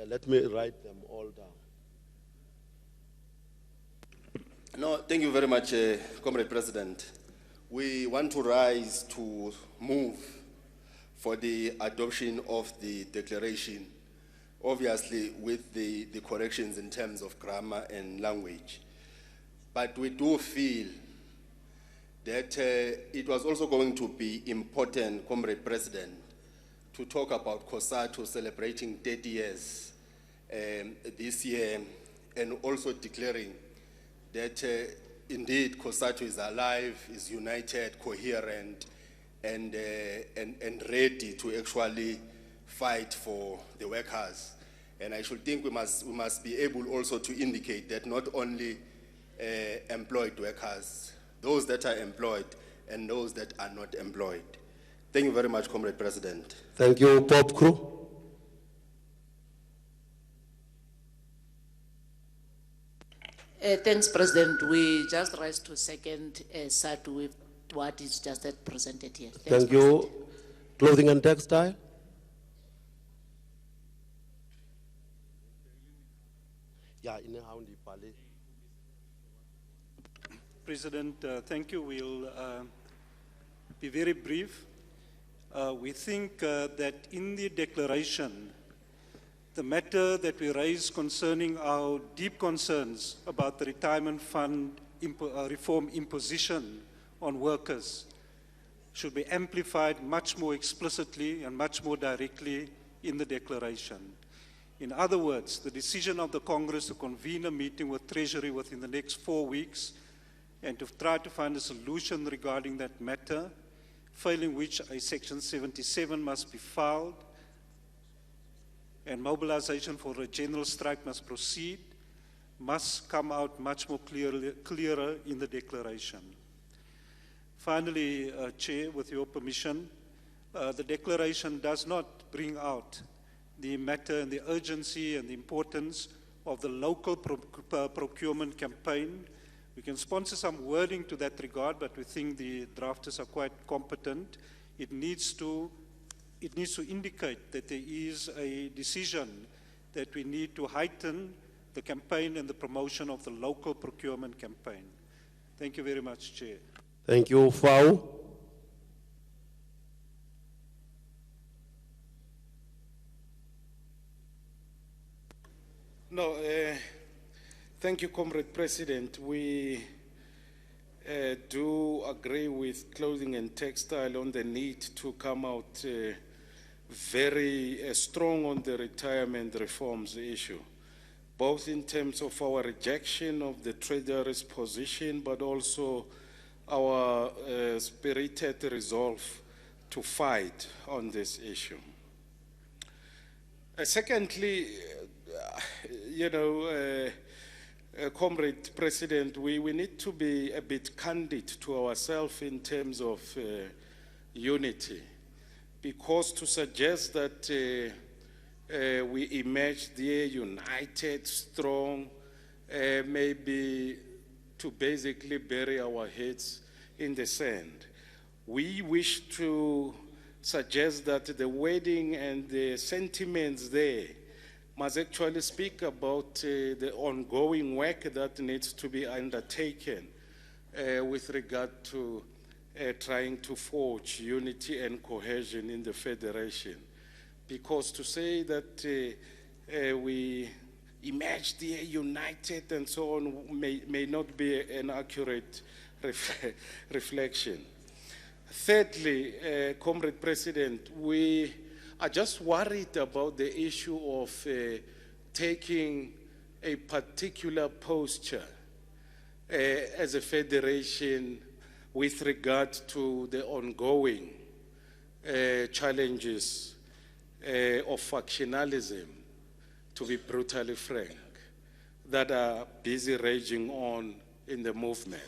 Let me write them all down. No, thank you very much, Comrade President. We want to rise to move for the adoption of the declaration, obviously with the corrections in terms of grammar and language. But we do feel that it was also going to be important, Comrade President, to talk about Cosatu celebrating 30 years this year, and also declaring that indeed Cosatu is alive, is united, coherent, and ready to actually fight for the workers. And I should think we must be able also to indicate that not only employed workers, those that are employed and those that are not employed. Thank you very much, Comrade President. Thank you, Pop Crew. Thanks, President. We just rise to second Satu with what is just presented here. Thanks, Thank you. Clothing and textile. Yeah, in a hound pale. President, thank you. We'll be very brief. We think that in the declaration, the matter that we raise concerning our deep concerns about the retirement fund reform imposition on workers should be amplified much more explicitly and much more directly in the declaration. In other words, the decision of the Congress to convene a meeting with Treasury within the next 4 weeks and to try to find a solution regarding that matter, failing which a Section 77 must be filed and mobilization for a general strike must proceed, must come out much more clearer in the declaration. Finally, Chair, with your permission, the declaration does not bring out the matter and the urgency and the importance of the local procurement campaign. We can sponsor some wording to that regard, but we think the drafters are quite competent. It needs to indicate that there is a decision that we need to heighten the campaign and the promotion of the local procurement campaign. Thank you very much, Chair. Thank you, FAO. No, thank you, Comrade President. We do agree with clothing and textile on the need to come out very strong on the retirement reforms issue, both in terms of our rejection of the trader's position, but also our spirited resolve to fight on this issue. Secondly, Comrade President, we need to be a bit candid to ourselves in terms of unity, because to suggest that we emerge there united, strong, maybe to basically bury our heads in the sand. We wish to suggest that the wording and the sentiments there must actually speak about the ongoing work that needs to be undertaken with regard to trying to forge unity and cohesion in the Federation. Because to say that we emerged here united and so on may not be an accurate reflection. Thirdly, Comrade President, we are just worried about the issue of taking a particular posture as a federation with regard to the ongoing challenges of factionalism, to be brutally frank, that are busy raging on in the movement.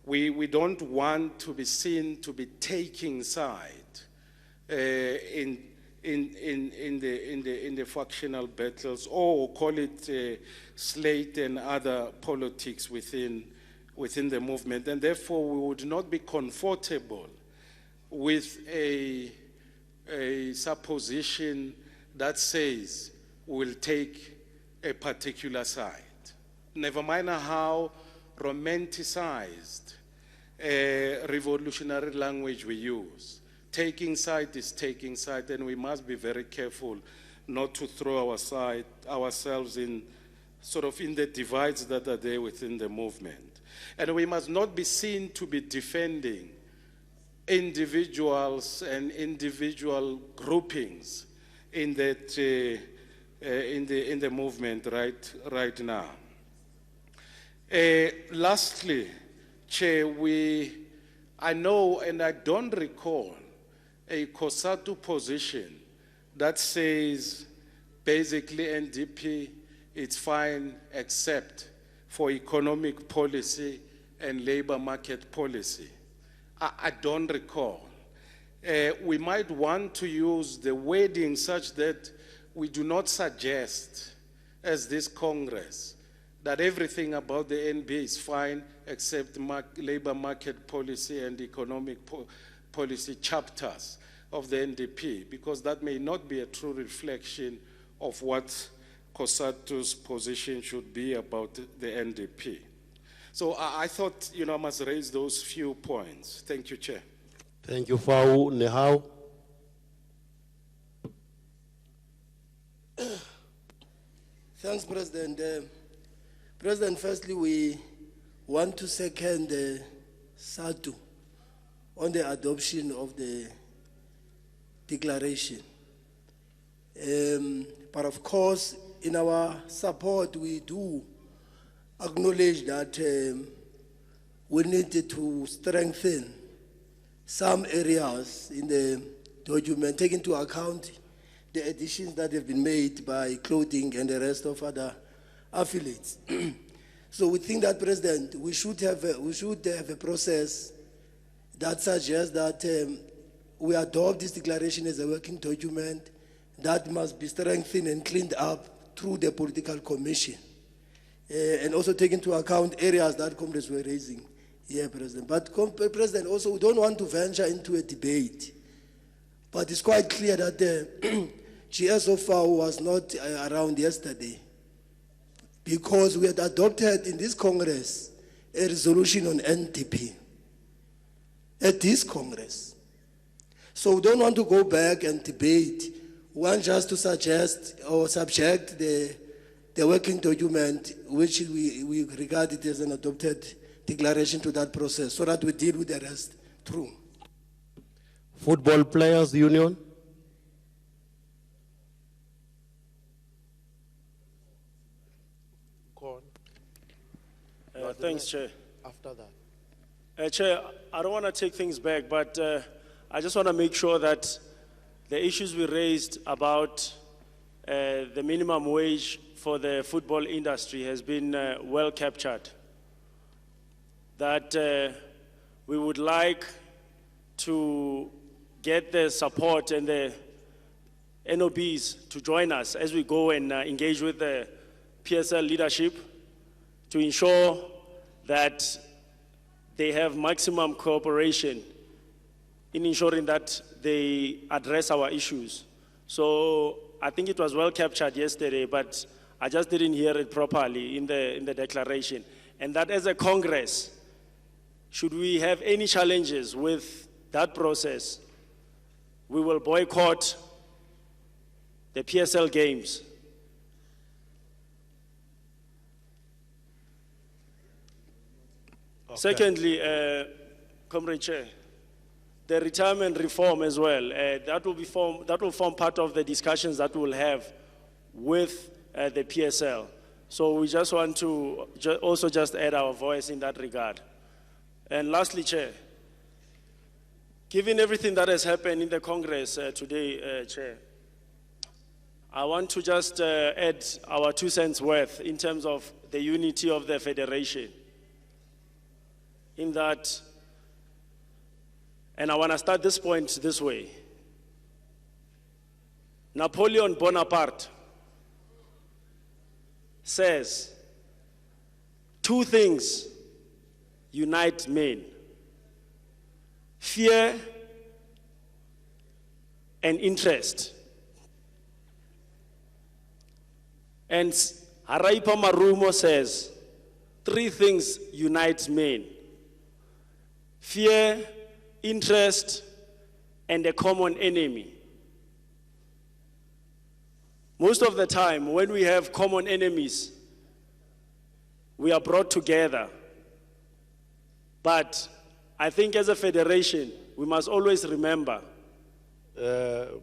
We don't want to be seen to be taking side in the factional battles, or call it slate and other politics within the movement, and therefore we would not be comfortable with a supposition that says we'll take a particular side. Never mind how romanticized revolutionary language we use. Taking side is taking side, and we must be very careful not to throw ourselves in sort of in the divides that are there within the movement. And we must not be seen to be defending individuals and individual groupings in that in the movement right now. Lastly, Chair, I know and I don't recall a Cosatu position that says basically NDP it's fine except for economic policy and labor market policy. I don't recall. We might want to use the wording such that we do not suggest, as this Congress, that everything about the NB is fine except labor market policy and economic policy chapters of the NDP, because that may not be a true reflection of what Cosatu's position should be about the NDP. So I thought, I must raise those few points. Thank you, Chair. Thank you, Fau Nehau. Thanks, President. President, firstly, we want to second Satu on the adoption of the declaration. But of course, in our support, we do acknowledge that we need to strengthen some areas in the document, take into account the additions that have been made by clothing and the rest of other affiliates. So we think that, President, we should have a process that suggests that we adopt this declaration as a working document that must be strengthened and cleaned up through the political commission, and also take into account areas that comrades were raising here, President. But President, also we don't want to venture into a debate, but it's quite clear that the GSOFA was not around yesterday, because we had adopted in this Congress a resolution on NDP at this Congress. So we don't want to go back and debate. We want just to suggest or subject the working document, which we regard it as an adopted declaration to that process so that we deal with the rest through. Football Players Union. Thanks, Chair. After that. Chair, I don't want to take things back, but I just want to make sure that the issues we raised about the minimum wage for the football industry has been well captured. That we would like to get the support and the NOBs to join us as we go and engage with the PSL leadership to ensure that they have maximum cooperation in ensuring that they address our issues. So I think it was well captured yesterday, but I just didn't hear it properly in the declaration. And that as a Congress, should we have any challenges with that process, we will boycott the PSL games. Okay. Secondly, Comrade Chair, the retirement reform as well, that will form part of the discussions that we'll have with the PSL. So we just want to also just add our voice in that regard. And lastly, Chair, given everything that has happened in the Congress today, Chair, I want to just add our 2 cents worth in terms of the unity of the Federation. In that, and I want to start this point this way. Napoleon Bonaparte says, 2 things unite men: fear and interest. And Haraipa Marumo says, 3 things unite men: fear, interest, and a common enemy. Most of the time, when we have common enemies, we are brought together. But I think as a federation, we must always remember that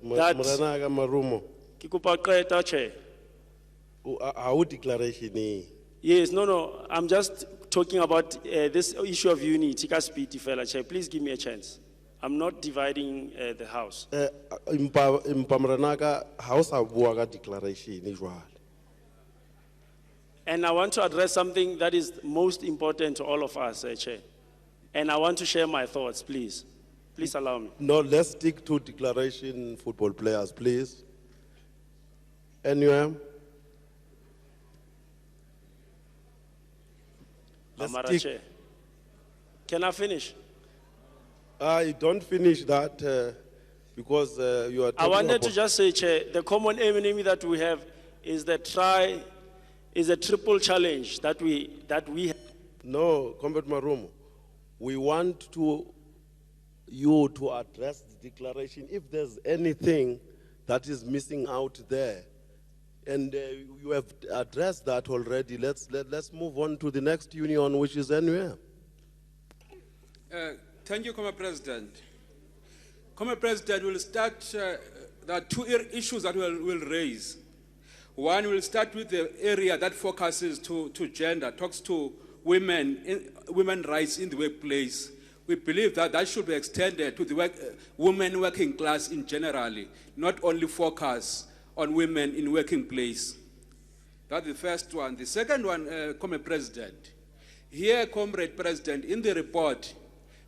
Our declaration. Yes, no, I'm just talking about this issue of unity. Please give me a chance. I'm not dividing the house. House declaration. And I want to address something that is most important to all of us, Chair. And I want to share my thoughts, please. Please allow me. No, let's stick to declaration, football players, please. NUM. Amara Chair. Can I finish? I don't finish that because you are talking I wanted to about- just say, Chair, the common enemy that we have is is a triple challenge that we have. No, Comrade Marumo, we want you to address the declaration. If there's anything that is missing out there, and you have addressed that already, let's move on to the next union, which is NUM. Thank you, Comrade President. Comrade President, we'll start, there are 2 issues that we'll raise. One, we'll start with the area that focuses to gender, talks to women rights in the workplace. We believe that that should be extended to the women working class in generally, not only focus on women in working place. That's the first one. The second one, Comrade President. Here, Comrade President, in the report,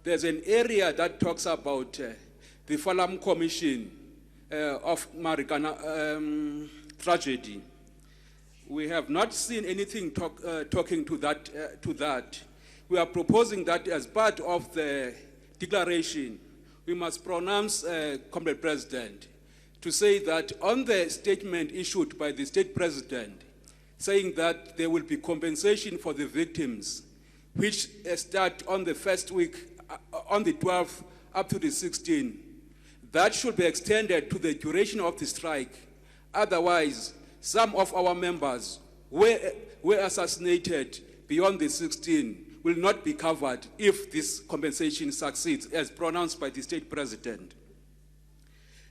there's an area that talks about the Falam Commission of Marikana tragedy. We have not seen anything talking to that. We are proposing that as part of the declaration, we must pronounce, Comrade President, to say that on the statement issued by the state president, saying that there will be compensation for the victims, which start on the first week, on the 12th up to the 16th, that should be extended to the duration of the strike. Otherwise, some of our members were assassinated beyond the 16th. will not be covered if this compensation succeeds, as pronounced by the state president.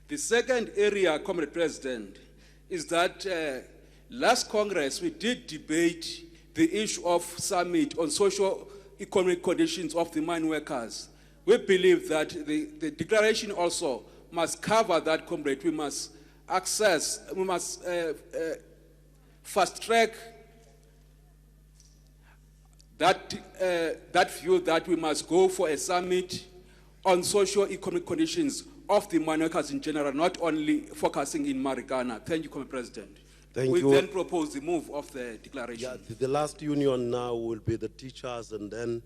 The second area, Comrade President, is that last Congress we did debate the issue of summit on socio-economic conditions of the mine workers. We believe that the declaration also must cover that, Comrade. We must fast track that view that we must go for a summit on socio-economic conditions of the mine workers in general, not only focusing in Marikana. Thank you, Comrade President. We then propose the move of the declaration. Yeah, the last union now will be the teachers, and then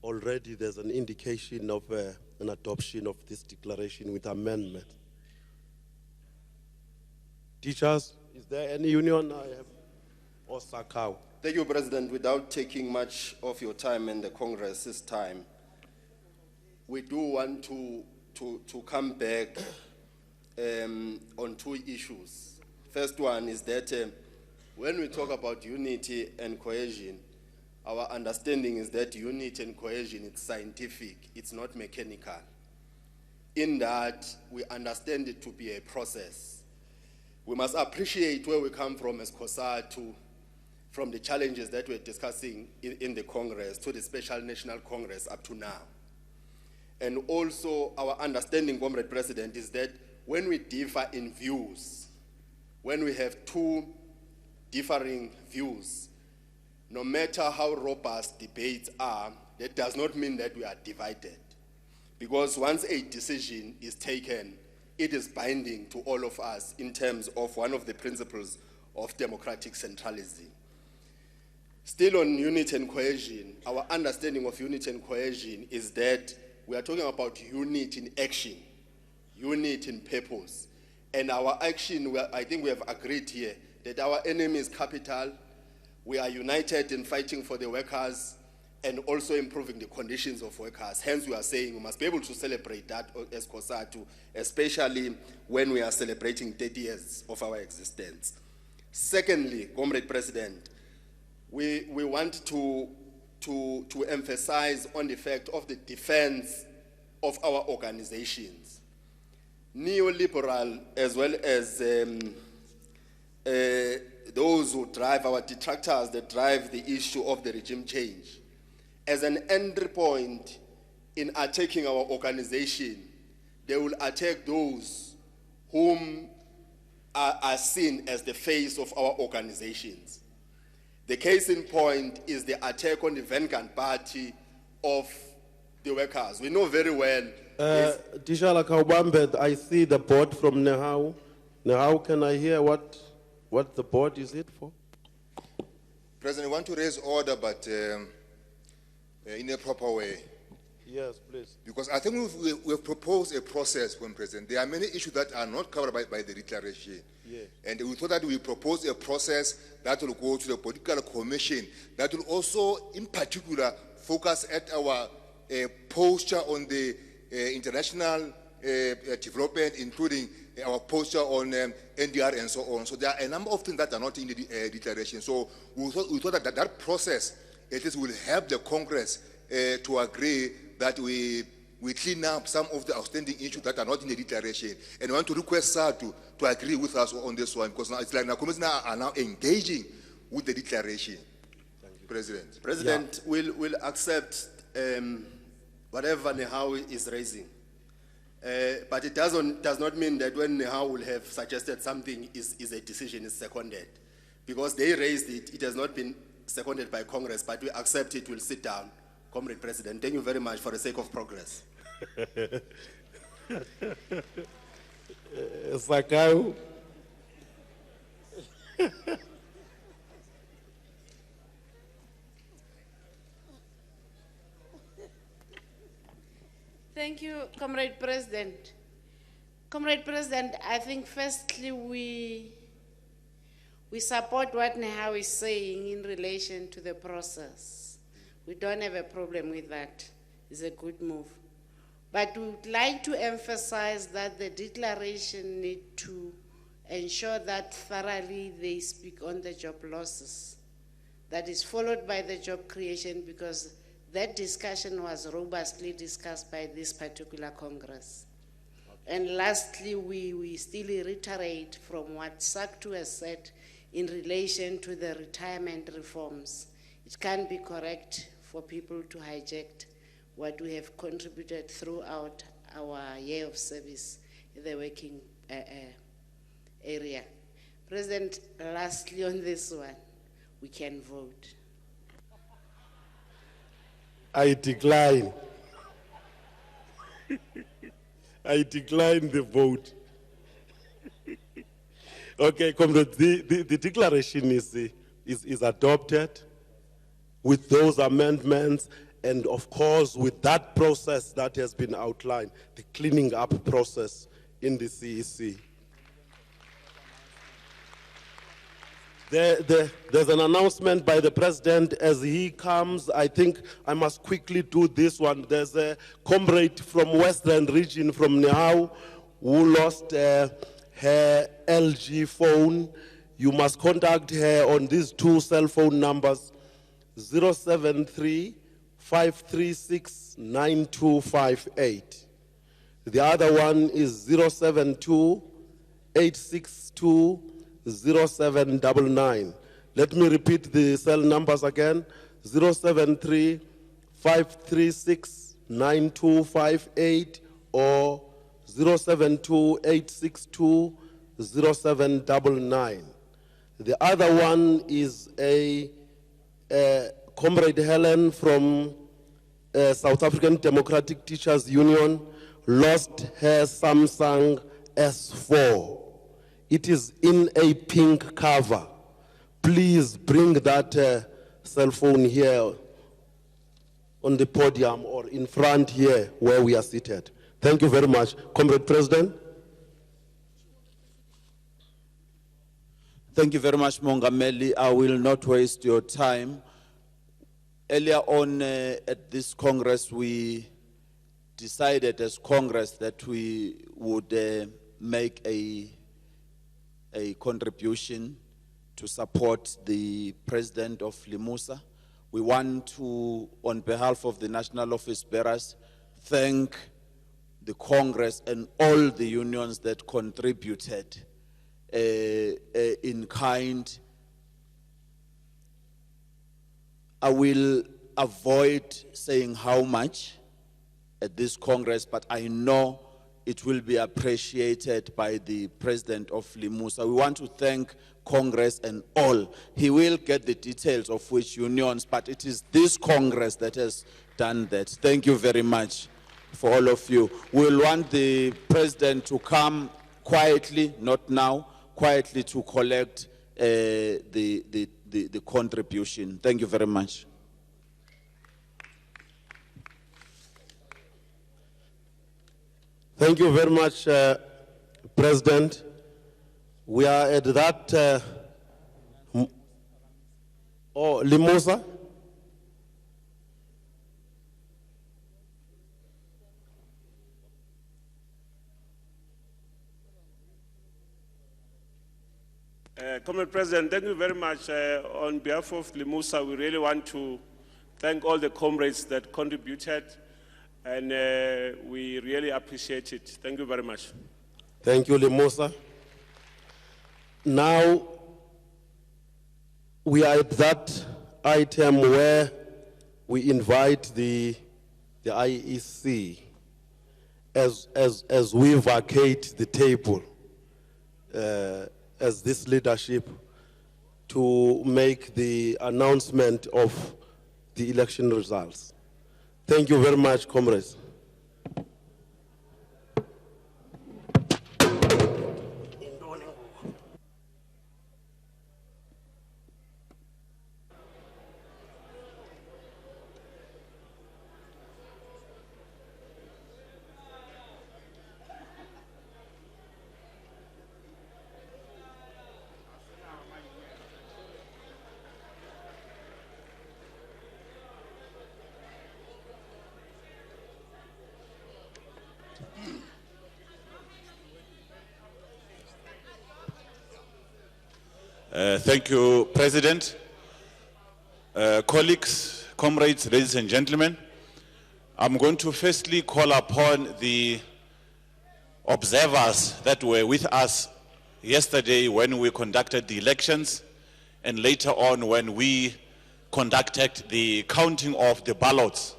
already there's an indication of an adoption of this declaration with amendment. Teachers, is there any union I have? Or Sakau? Thank you, President. Without taking much of your time and the Congress's time, we do want to come back on two issues. First one is that when we talk about unity and cohesion, our understanding is that unity and cohesion, it's scientific, it's not mechanical. In that, we understand it to be a process. We must appreciate where we come from as Cosatu, from the challenges that we're discussing in the Congress to the Special National Congress up to now. And also our understanding, Comrade President, is that when we differ in views, when we have two differing views, no matter how robust debates are, that does not mean that we are divided. Because once a decision is taken, it is binding to all of us in terms of one of the principles of democratic centralism. Still on unity and cohesion, our understanding of unity and cohesion is that we are talking about unity in action, unity in purpose. And our action, I think we have agreed here that our enemy is capital. We are united in fighting for the workers and also improving the conditions of workers. Hence, we are saying we must be able to celebrate that as Cosatu, especially when we are celebrating 30 years of our existence. Secondly, Comrade President, we want to emphasize on the fact of the defense of our organizations. Neoliberal, as well as those who drive, our detractors that drive the issue of the regime change, as an entry point in attacking our organization, they will attack those whom are seen as the face of our organizations. The case in point is the attack on the Vanguard Party of the workers. We know very well. Tishala Kaubambe, I see the board from Nehau. Nehau, can I hear what the board is it for? President, I want to raise order, but in a proper way. Yes, please. Because I think we've proposed a process, when President. There are many issues that are not covered by the declaration. Yeah. And we thought that we propose a process that will go to the political commission, that will also, in particular, focus at our posture on the international development, including our posture on NDR and so on. So there are a number of things that are not in the declaration. So we thought that process at least will help the Congress to agree that we clean up some of the outstanding issues that are not in the declaration. And we want to request SADC to agree with us on this one, because now it's like the Commission are now engaging with the declaration. Thank you, President. President, will accept whatever Nehau is raising. But it does not mean that when Nehau will have suggested something is a decision is seconded. Because they raised it, it has not been seconded by Congress, but we accept it, we'll sit down. Comrade President, thank you very much for the sake of progress. Sakau. Thank you, Comrade President. Comrade President, I think firstly we support what Nehau is saying in relation to the process. We don't have a problem with that. It's a good move. But we would like to emphasize that the declaration need to ensure that thoroughly they speak on the job losses. That is followed by the job creation, because that discussion was robustly discussed by this particular Congress. And lastly, we still reiterate from what Cosatu has said in relation to the retirement reforms. It can't be correct for people to hijack what we have contributed throughout our year of service in the working area. President, lastly on this one, we can vote. I decline. I decline the vote. Okay, comrades, the declaration is adopted with those amendments and of course with that process that has been outlined, the cleaning up process in the CEC. There's an announcement by the president as he comes. I think I must quickly do this one. There's a comrade from Western region from Nehau who lost her LG phone. You must contact her on these two cell phone numbers, 073-536-9258. The other one is 072-862-0799. Let me repeat the cell numbers again, 073-536-9258 or 072-862-0799. The other one is a Comrade Helen from South African Democratic Teachers Union, lost her Samsung S4. It is in a pink cover. Please bring that cell phone here on the podium or in front here where we are seated. Thank you very much. Comrade President. Thank you very much, Mongameli. I will not waste your time. Earlier on at this Congress, we decided as Congress that we would make a contribution to support the President of Limusa. We want to, on behalf of the National Office Bearers, thank the Congress and all the unions that contributed in kind. I will avoid saying how much at this Congress, but I know it will be appreciated by the President of Limusa. We want to thank Congress and all. He will get the details of which unions, but it is this Congress that has done that. Thank you very much for all of you. We'll want the President to come quietly, not now, quietly to collect the contribution. Thank you very much. Thank you very much, President. We are at that, Limusa. Comrade President, thank you very much. On behalf of Limusa, we really want to thank all the comrades that contributed, and we really appreciate it. Thank you very much. Thank you, Limusa. Now, we are at that item where we invite the IEC as we vacate the table as this leadership to make the announcement of the election results. Thank you very much, comrades. Thank you, President. Colleagues, comrades, ladies and gentlemen, I'm going to firstly call upon the observers that were with us yesterday when we conducted the elections and later on when we conducted the counting of the ballots.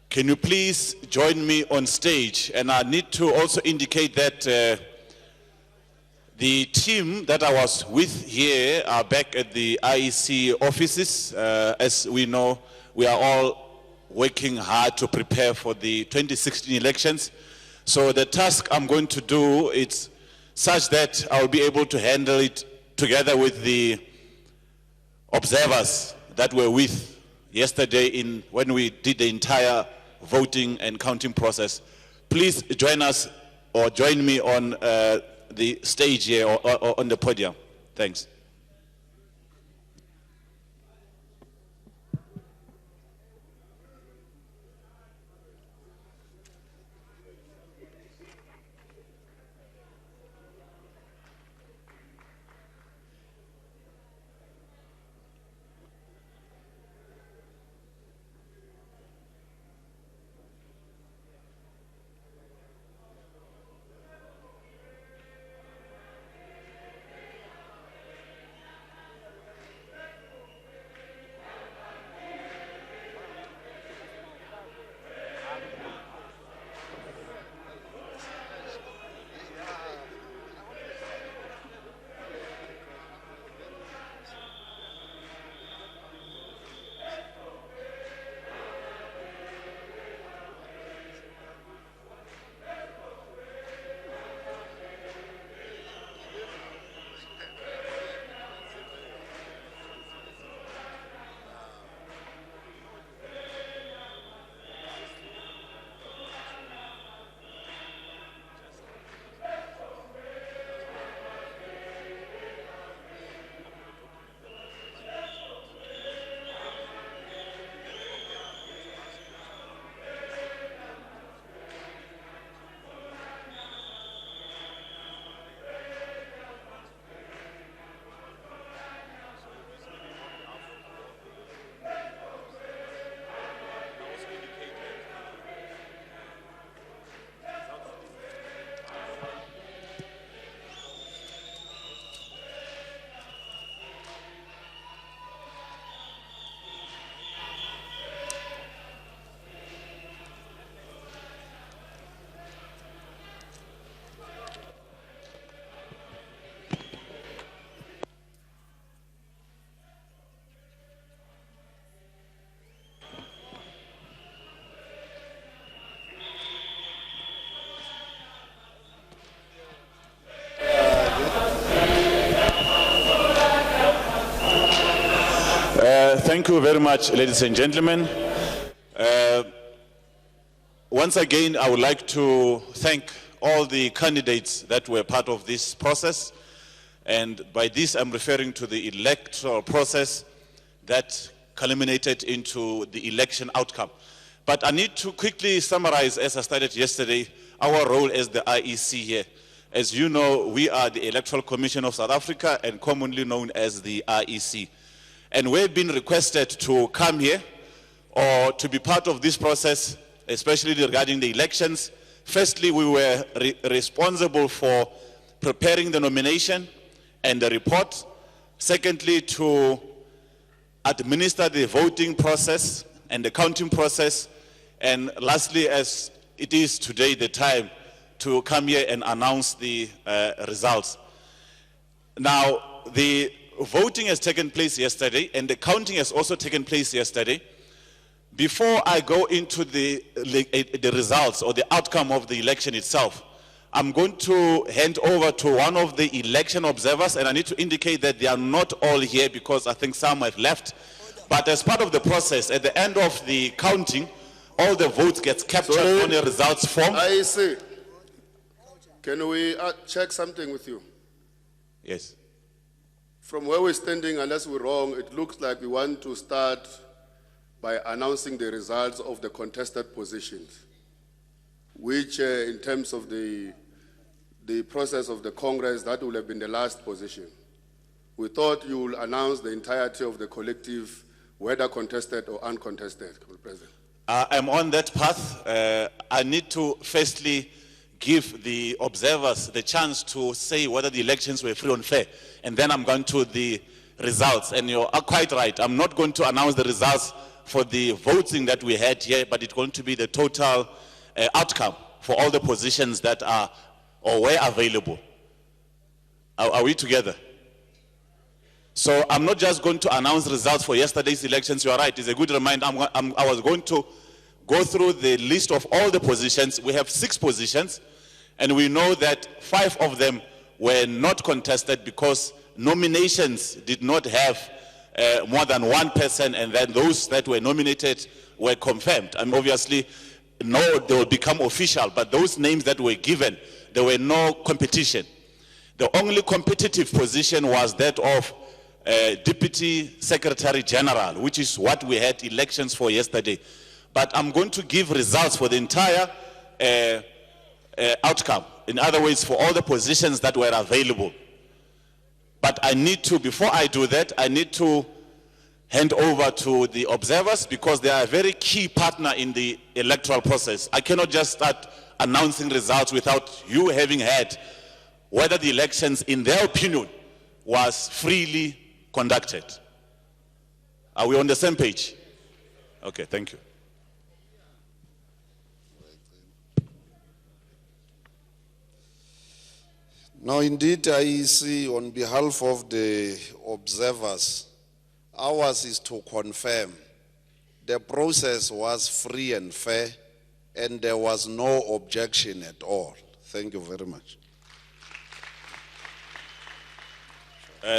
Can you please join me on stage? And I need to also indicate that the team that I was with here are back at the IEC offices. As we know, we are all working hard to prepare for the 2016 elections. So the task I'm going to do is such that I'll be able to handle it together with the observers that were with yesterday when we did the entire voting and counting process. Please join us or join me on the stage here or on the podium. Thanks. Thank you very much, ladies and gentlemen. Once again, I would like to thank all the candidates that were part of this process. And by this, I'm referring to the electoral process that culminated into the election outcome. But I need to quickly summarize, as I started yesterday, our role as the IEC here. As you know, we are the Electoral Commission of South Africa and commonly known as the IEC. And we've been requested to come here or to be part of this process, especially regarding the elections. Firstly, we were responsible for preparing the nomination and the report. Secondly, to administer the voting process and the counting process. And lastly, as it is today, the time to come here and announce the results. Now, the voting has taken place yesterday and the counting has also taken place yesterday. Before I go into the results or the outcome of the election itself, I'm going to hand over to one of the election observers, and I need to indicate that they are not all here because I think some have left. But as part of the process, at the end of the counting, all the votes get captured on the results form. I see. Can we check something with you? Yes. From where we're standing, unless we're wrong, it looks like we want to start by announcing the results of the contested positions, which in terms of the process of the Congress, that would have been the last position. We thought you will announce the entirety of the collective whether contested or uncontested, Comrade President? I'm on that path. I need to firstly give the observers the chance to say whether the elections were free and fair. And then I'm going to the results. And you are quite right. I'm not going to announce the results for the voting that we had here, but it's going to be the total outcome for all the positions that are or were available. Are we together? So I'm not just going to announce results for yesterday's elections. You are right. It's a good reminder. I was going to go through the list of all the positions. We have 6 positions, and we know that 5 of them were not contested because nominations did not have more than one person, and then those that were nominated were confirmed. And obviously, no, they will become official, but those names that were given, there were no competition. The only competitive position was that of Deputy Secretary General, which is what we had elections for yesterday. But I'm going to give results for the entire outcome. In other words, for all the positions that were available. But I need to, before I do that, I need to hand over to the observers because they are a very key partner in the electoral process. I cannot just start announcing results without you having heard whether the elections, in their opinion, was freely conducted. Are we on the same page? Okay, thank you. Now, indeed, I see on behalf of the observers, ours is to confirm the process was free and fair and there was no objection at all. Thank you very much.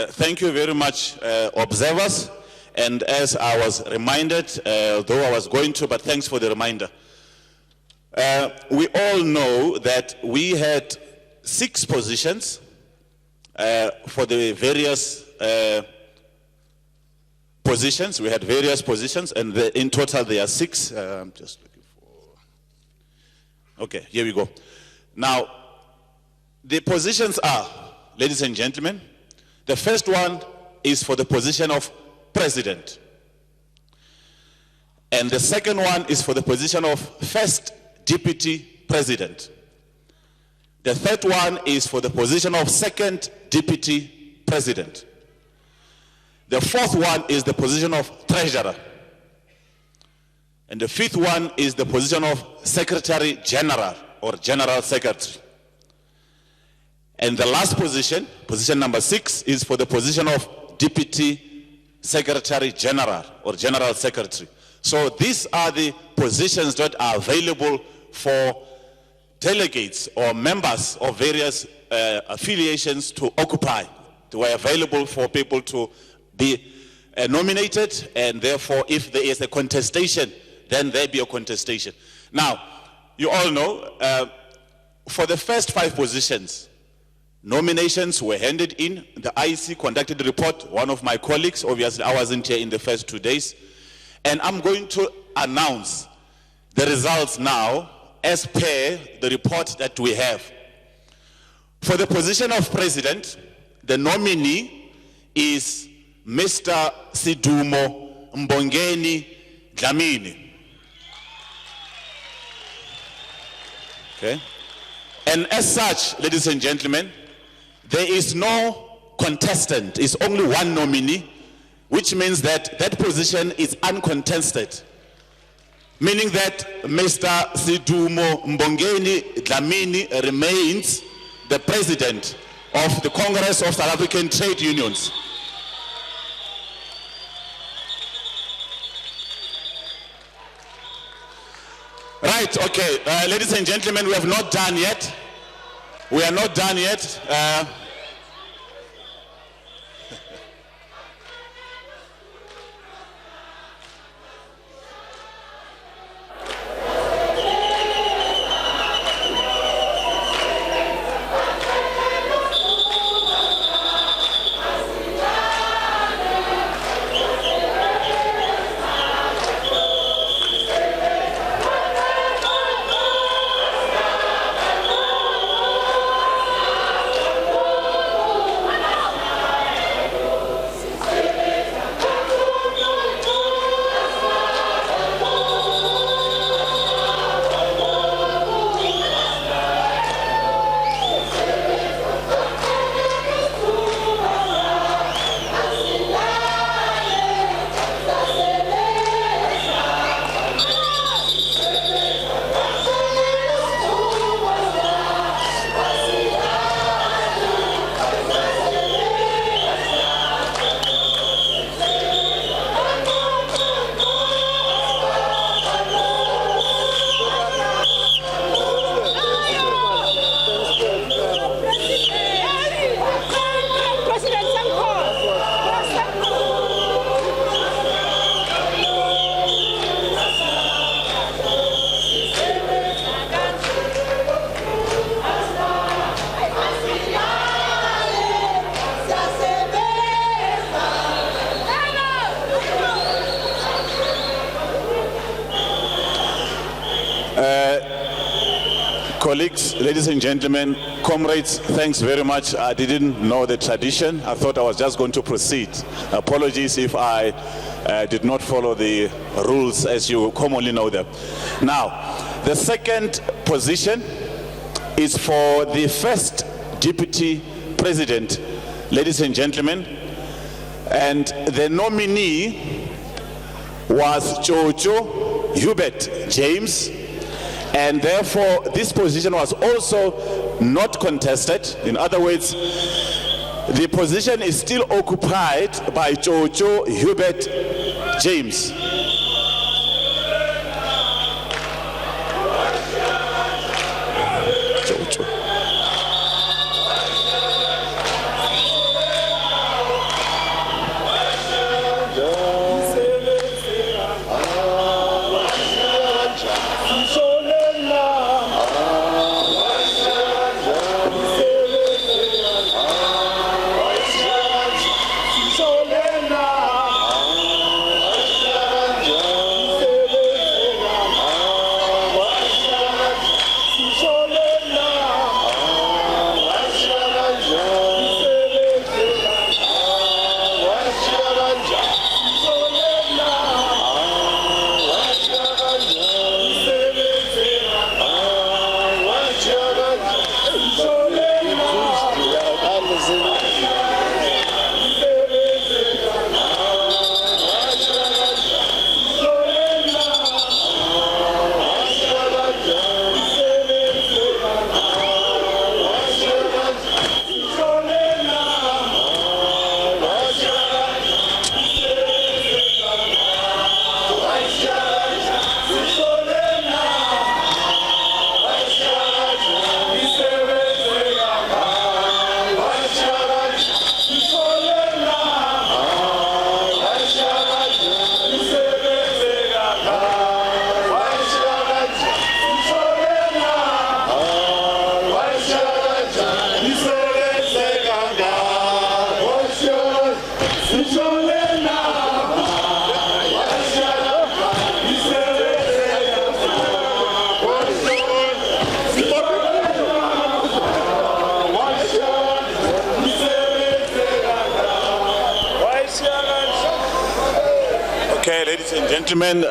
Thank you very much, observers. And as I was reminded, though I was going to, but thanks for the reminder. We all know that we had 6 positions for the various positions. We had various positions, and in total there are 6. I'm just looking for... Okay, here we go. Now, the positions are, ladies and gentlemen, the first one is for the position of President. And the second one is for the position of First Deputy President. The third one is for the position of Second Deputy President. The fourth one is the position of Treasurer. And the fifth one is the position of Secretary General or General Secretary. And the last position, position number 6, is for the position of Deputy Secretary General or General Secretary. So these are the positions that are available for delegates or members of various affiliations to occupy. They were available for people to be nominated, and therefore if there is a contestation, then there be a contestation. Now, you all know, for the first 5 positions, nominations were handed in. The IEC conducted a report. One of my colleagues, obviously I wasn't here in the first 2 days, and I'm going to announce the results now as per the report that we have. For the position of President, the nominee is Mr. Sidumo Mbongeni Dlamini. Okay. And as such, ladies and gentlemen, there is no contestant. It's only one nominee, which means that that position is uncontested. Meaning that Mr. Sidumo Mbongeni Dlamini remains the president of the Congress of South African Trade Unions. Right, okay, ladies and gentlemen, we have not done yet. We are not done yet. Colleagues, ladies and gentlemen, comrades, thanks very much. I didn't know the tradition. I thought I was just going to proceed. Apologies if I did not follow the rules as you commonly know them. Now, the second position is for the first deputy president, ladies and gentlemen, and the nominee was Jojo Hubert James, and therefore this position was also not contested. In other words, the position is still occupied by Jojo Hubert James. Gentlemen,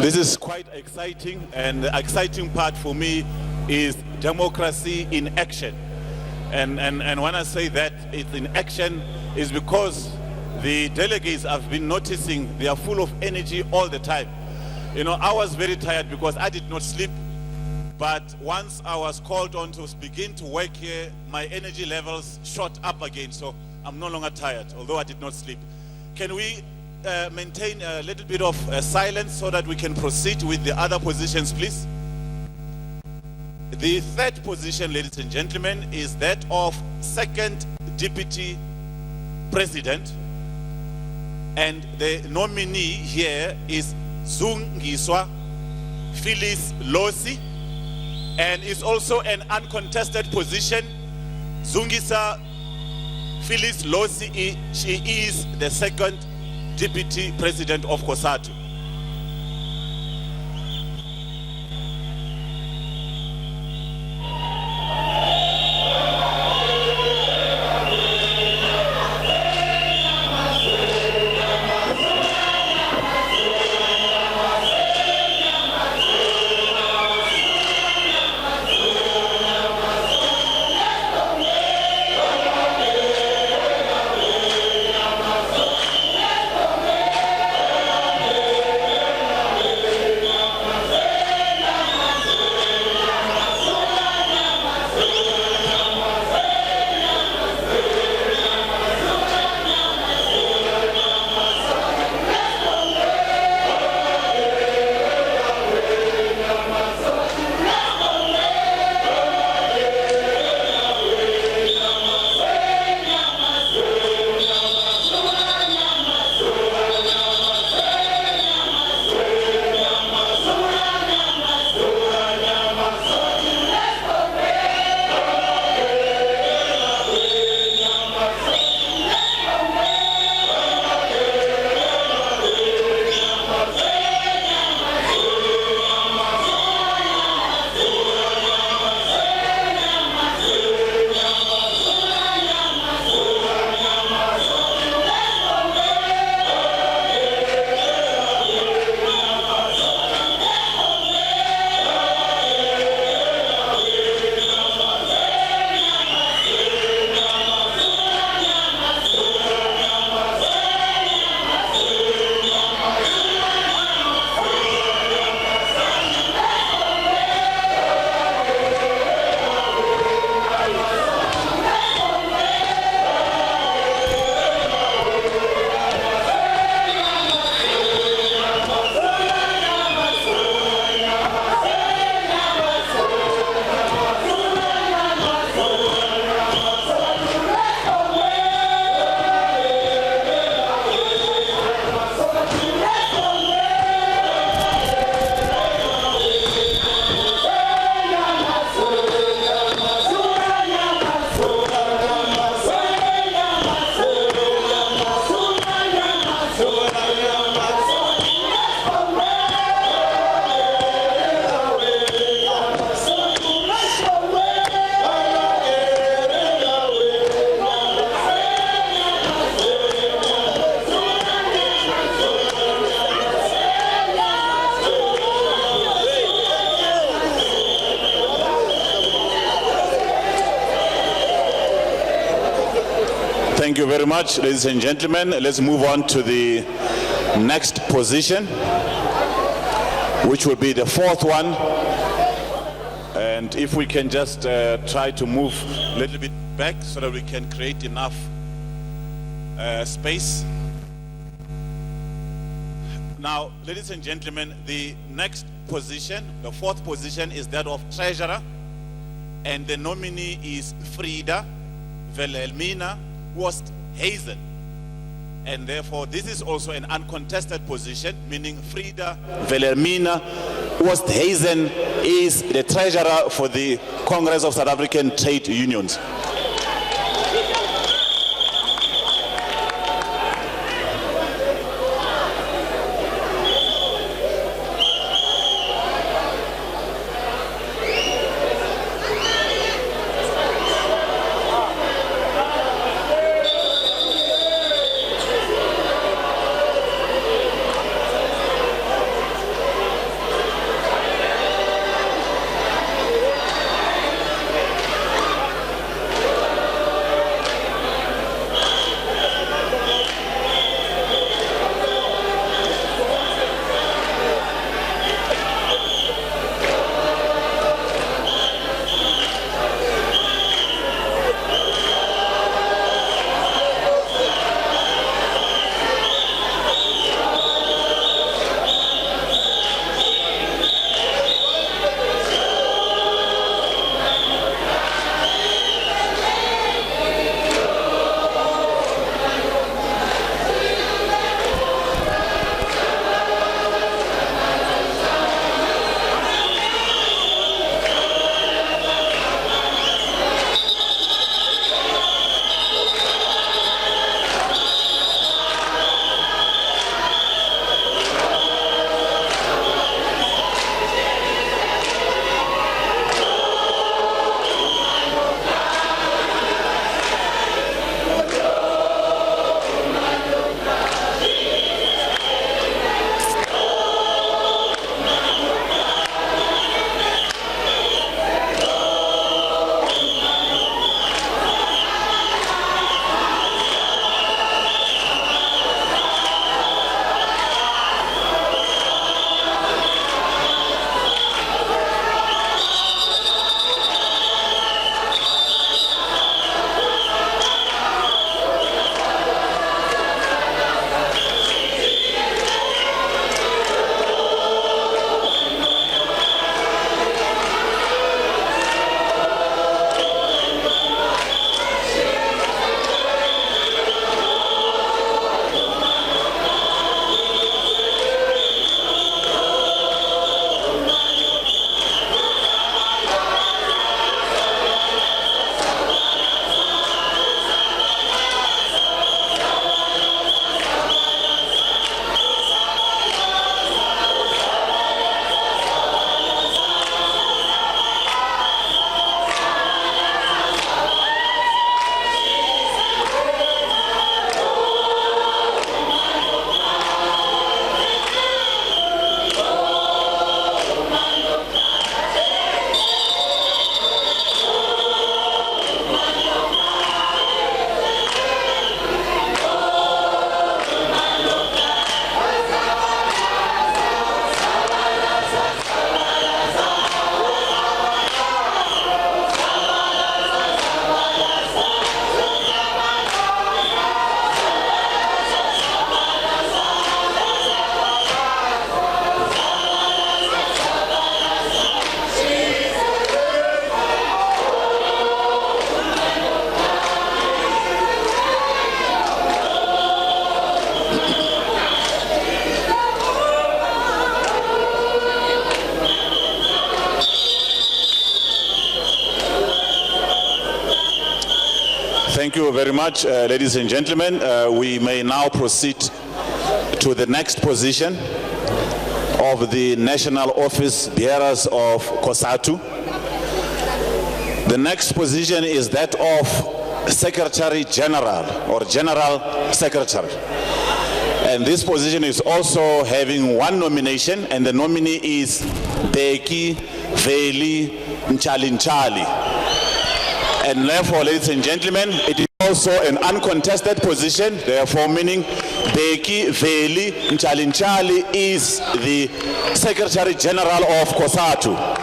this is quite exciting, and the exciting part for me is democracy in action. And when I say that it's in action, is because the delegates have been noticing they are full of energy all the time. You know, I was very tired because I did not sleep, but once I was called on to begin to work here, my energy levels shot up again, so I'm no longer tired, although I did not sleep. Can we maintain a little bit of silence so that we can proceed with the other positions, please? The third position, ladies and gentlemen, is that of second deputy president, and the nominee here is Zungiswa Phyllis Losi, and is also an uncontested position. Zungisa Phyllis Losi, she is the second Deputy President of Cosatu. Thank you very much, ladies and gentlemen. Let's move on to the next position, which will be the fourth one. And if we can just try to move a little bit back so that we can create enough space. Now, ladies and gentlemen, the next position, the fourth position, is that of treasurer, and the nominee is Frida Wilhelmina Wosthuizen. And therefore, this is also an uncontested position, meaning Frida Wilhelmina Wosthuizen is the treasurer for the Congress of South African Trade Unions. Thank you very much, ladies and gentlemen. We may now proceed to the next position of the National Office Bearers of Cosatu. The next position is that of Secretary General or General Secretary. And this position is also having one nomination, and the nominee is Beki Veli Nchali. And therefore, ladies and gentlemen, it is also an uncontested position, therefore meaning Beki Veli Nchalinchali is the Secretary General of Cosatu.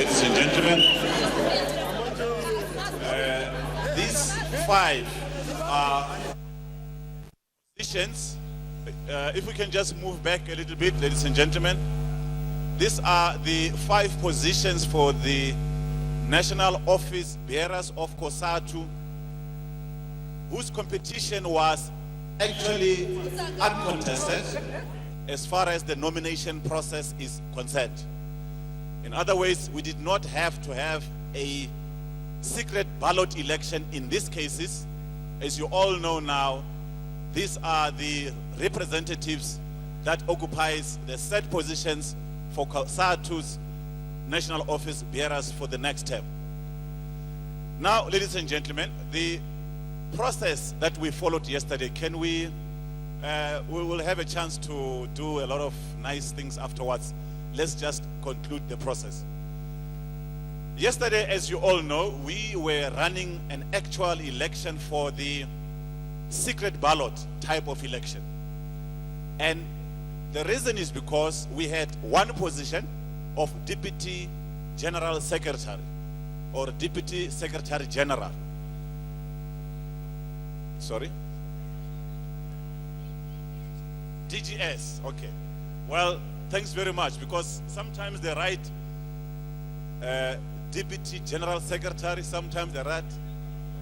ladies and gentlemen. These five positions, if we can just move back a little bit, ladies and gentlemen. These are the 5 positions for the National Office Bearers of Cosatu, whose competition was actually uncontested as far as the nomination process is concerned. In other words, we did not have to have a secret ballot election in these cases. As you all know now, these are the representatives that occupies the set positions for Cosatu's National Office Bearers for the next term. Now, ladies and gentlemen, the process that we followed yesterday, can we will have a chance to do a lot of nice things afterwards. Let's just conclude the process. Yesterday, as you all know, we were running an actual election for the secret ballot type of election. And the reason is because we had one position of Deputy General Secretary or Deputy Secretary General. Sorry? DGS, okay. Well, thanks very much, because sometimes they write Deputy General Secretary, sometimes they write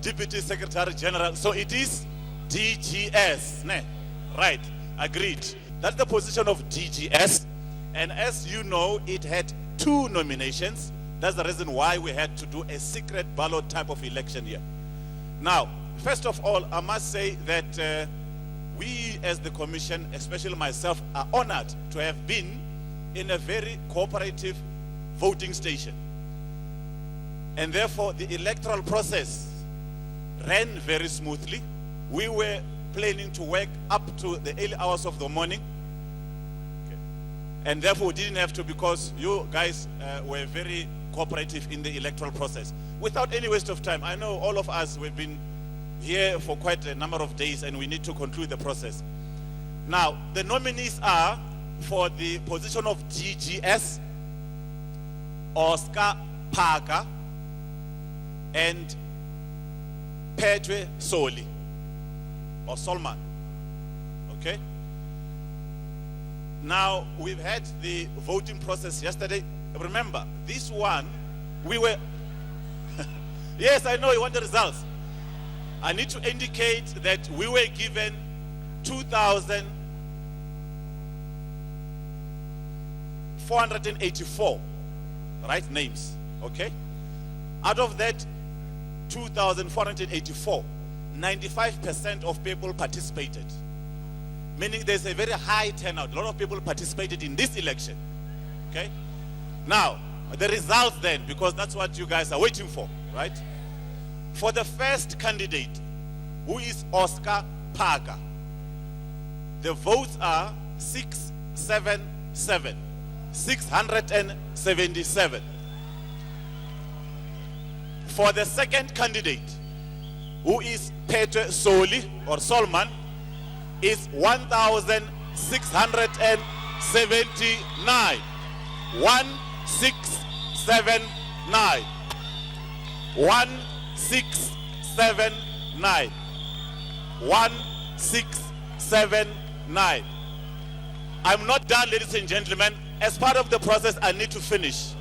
Deputy Secretary General. So it is DGS, ne? Right, agreed. That's the position of DGS. And as you know, it had 2 nominations. That's the reason why we had to do a secret ballot type of election here. Now, first of all, I must say that we as the Commission, especially myself, are honored to have been in a very cooperative voting station. And therefore, the electoral process ran very smoothly. We were planning to work up to the early hours of the morning. Okay. And therefore, we didn't have to, because you guys were very cooperative in the electoral process. Without any waste of time, I know all of us, we've been here for quite a number of days and we need to conclude the process. Now, the nominees are for the position of DGS, Oscar Parker and Petwe Soli or Solman. Okay? Now, we've had the voting process yesterday. Remember, this one, we were... Yes, I know you want the results. I need to indicate that we were given 2,484 right names, okay? Out of that 2,484, 95% of people participated, meaning there's a very high turnout. A lot of people participated in this election, okay? Now, the results then, because that's what you guys are waiting for, right? For the first candidate, who is Oscar Parker, the votes are 677. For the second candidate, who is Petwe Soli or Solman, is 1,679. 1679. 1679. 1679. I'm not done, ladies and gentlemen. As part of the process, I need to finish.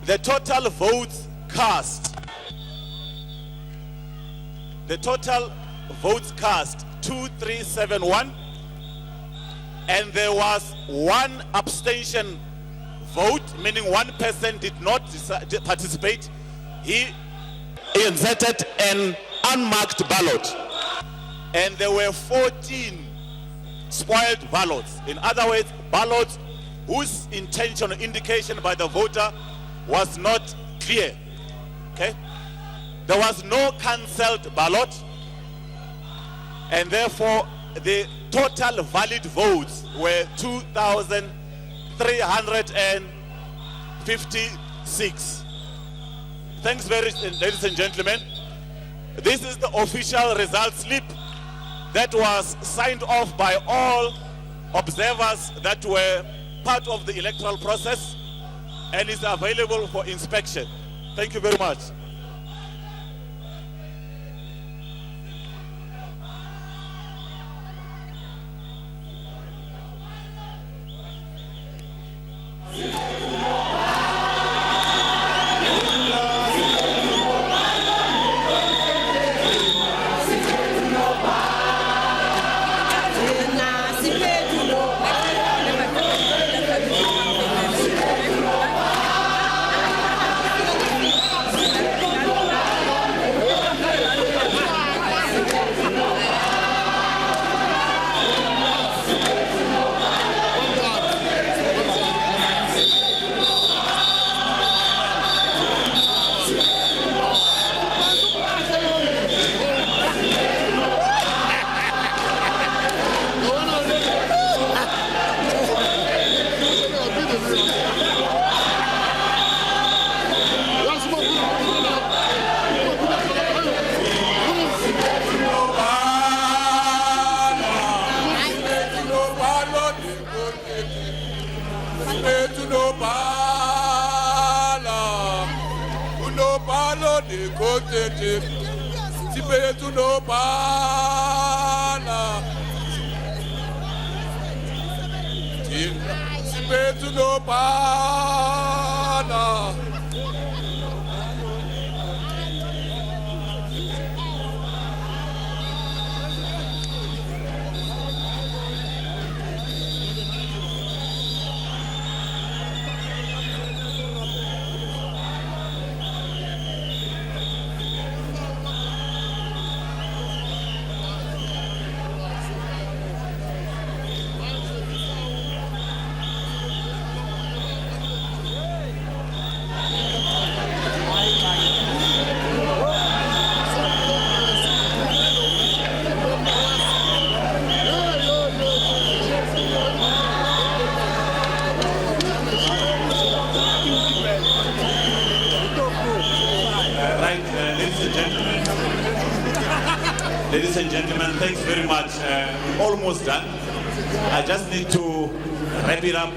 The total votes cast. The total votes cast, 2371. And there was one abstention vote, meaning one person did not participate. He inserted an unmarked ballot. And there were 14 spoiled ballots. In other words, ballots whose intention or indication by the voter was not clear. Okay? There was no cancelled ballot, and therefore the total valid votes were 2,356. Thanks very much, ladies and gentlemen. This is the official result slip that was signed off by all observers that were part of the electoral process and is available for inspection. Thank you very much. Sibetu no bala, uno balo de kotete. Sibetu no bala, sibetu no bala. Ladies and gentlemen, thanks very much. Almost done. I just need to wrap it up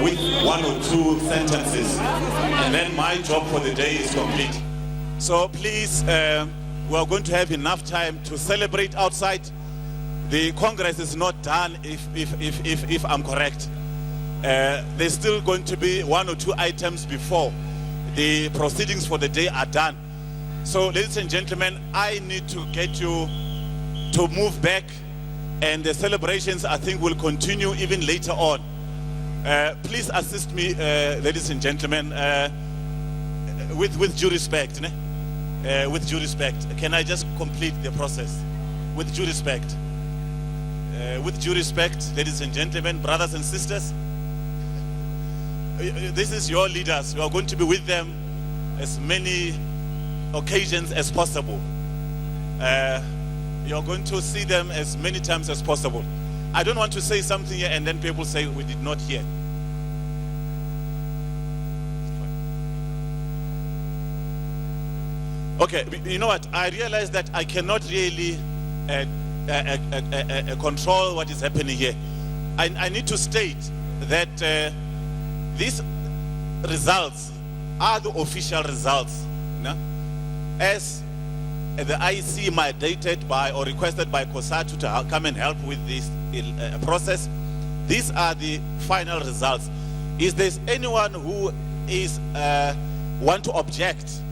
with one or two sentences, and then my job for the day is complete. So please, we are going to have enough time to celebrate outside. The Congress is not done, if I'm correct. There's still going to be one or two items before the proceedings for the day are done. So, ladies and gentlemen, I need to get you to move back, and the celebrations, I think, will continue even later on. Please assist me, ladies and gentlemen, with due respect. With due respect. Can I just complete the process? With due respect. With due respect, ladies and gentlemen, brothers and sisters, this is your leaders. You are going to be with them as many occasions as possible. You're going to see them as many times as possible. I don't want to say something here and then people say we did not hear. Okay, you know what? I realize that I cannot really control what is happening here. I need to state that these results are the official results. As the IEC mandated by or requested by Cosatu to come and help with this process, these are the final results. If there's anyone who is want to object,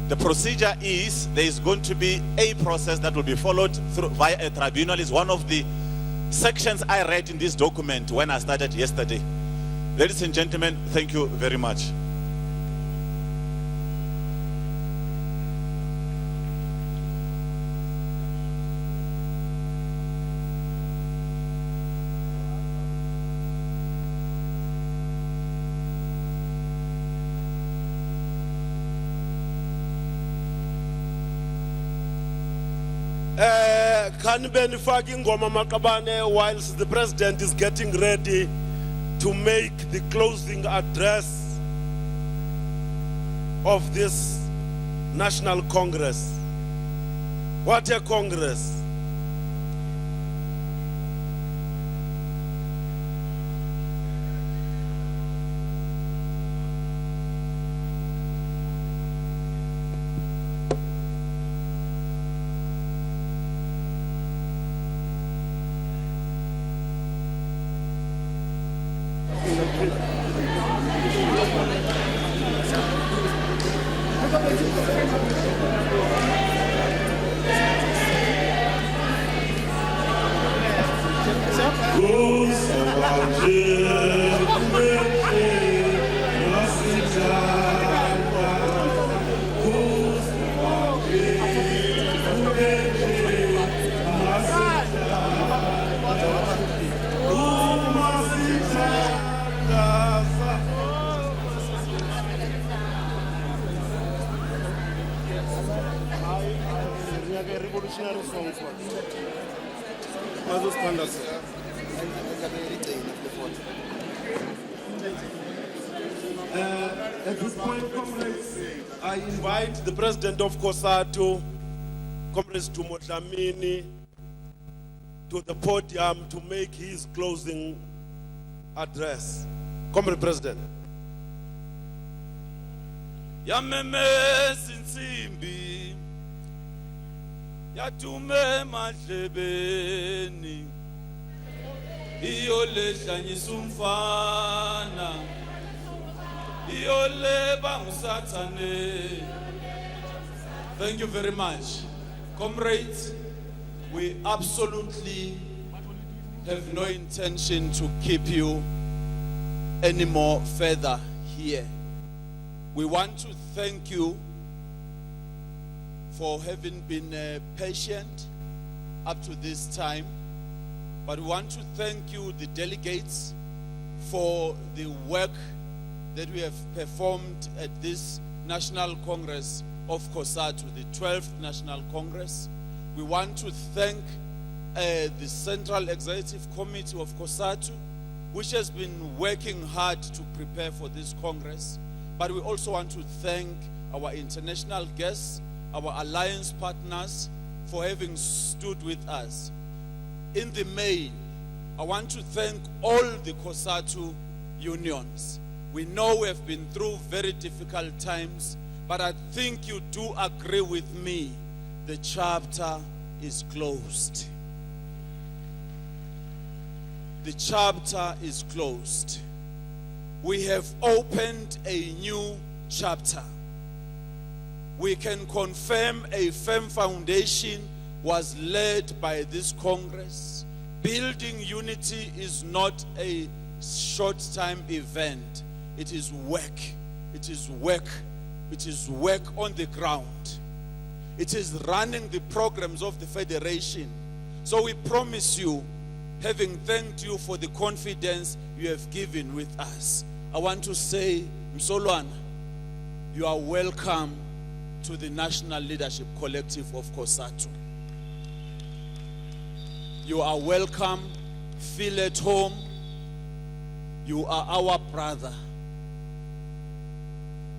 the procedure is there is going to be a process that will be followed through via a tribunal. Is one of the sections I read in this document when I started yesterday. Ladies and gentlemen, thank you very much. Whilst the president is getting ready to make the closing address of this National Congress. What a Congress! At this point, comrades, I invite the president of Cosatu, Comrades Tumodlamini, to the podium to make his closing address. Comrade President. Yamemeza insimbi yadume madlebeni iyolehlanyisa umfana iyoleba ngusathane. Thank you very much. Comrades, we absolutely have no intention to keep you any more further here. We want to thank you for having been patient up to this time. But we want to thank you, the delegates, for the work that we have performed at this National Congress of Cosatu, the 12th National Congress. We want to thank the Central Executive Committee of Cosatu, which has been working hard to prepare for this Congress. But we also want to thank our international guests, our alliance partners, for having stood with us. In the main, I want to thank all the Cosatu unions. We know we have been through very difficult times, but I think you do agree with me, the chapter is closed. The chapter is closed. We have opened a new chapter. We can confirm a firm foundation was laid by this Congress. Building unity is not a short-time event. It is work. It is work. It is work on the ground. It is running the programs of the Federation. So we promise you, having thanked you for the confidence you have given with us, I want to say, Msolwana, you are welcome to the National Leadership Collective of Cosatu. You are welcome. Feel at home. You are our brother.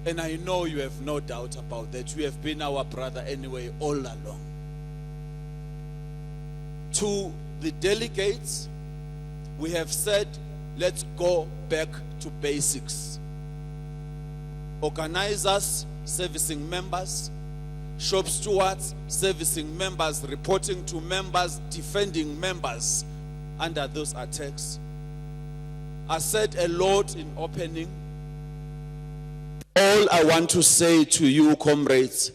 And I know you have no doubt about that. You have been our brother anyway all along. To the delegates, we have said, let's go back to basics. Organizers, servicing members, shop stewards, servicing members, reporting to members, defending members under those attacks. I said a lot in opening. All I want to say to you, comrades,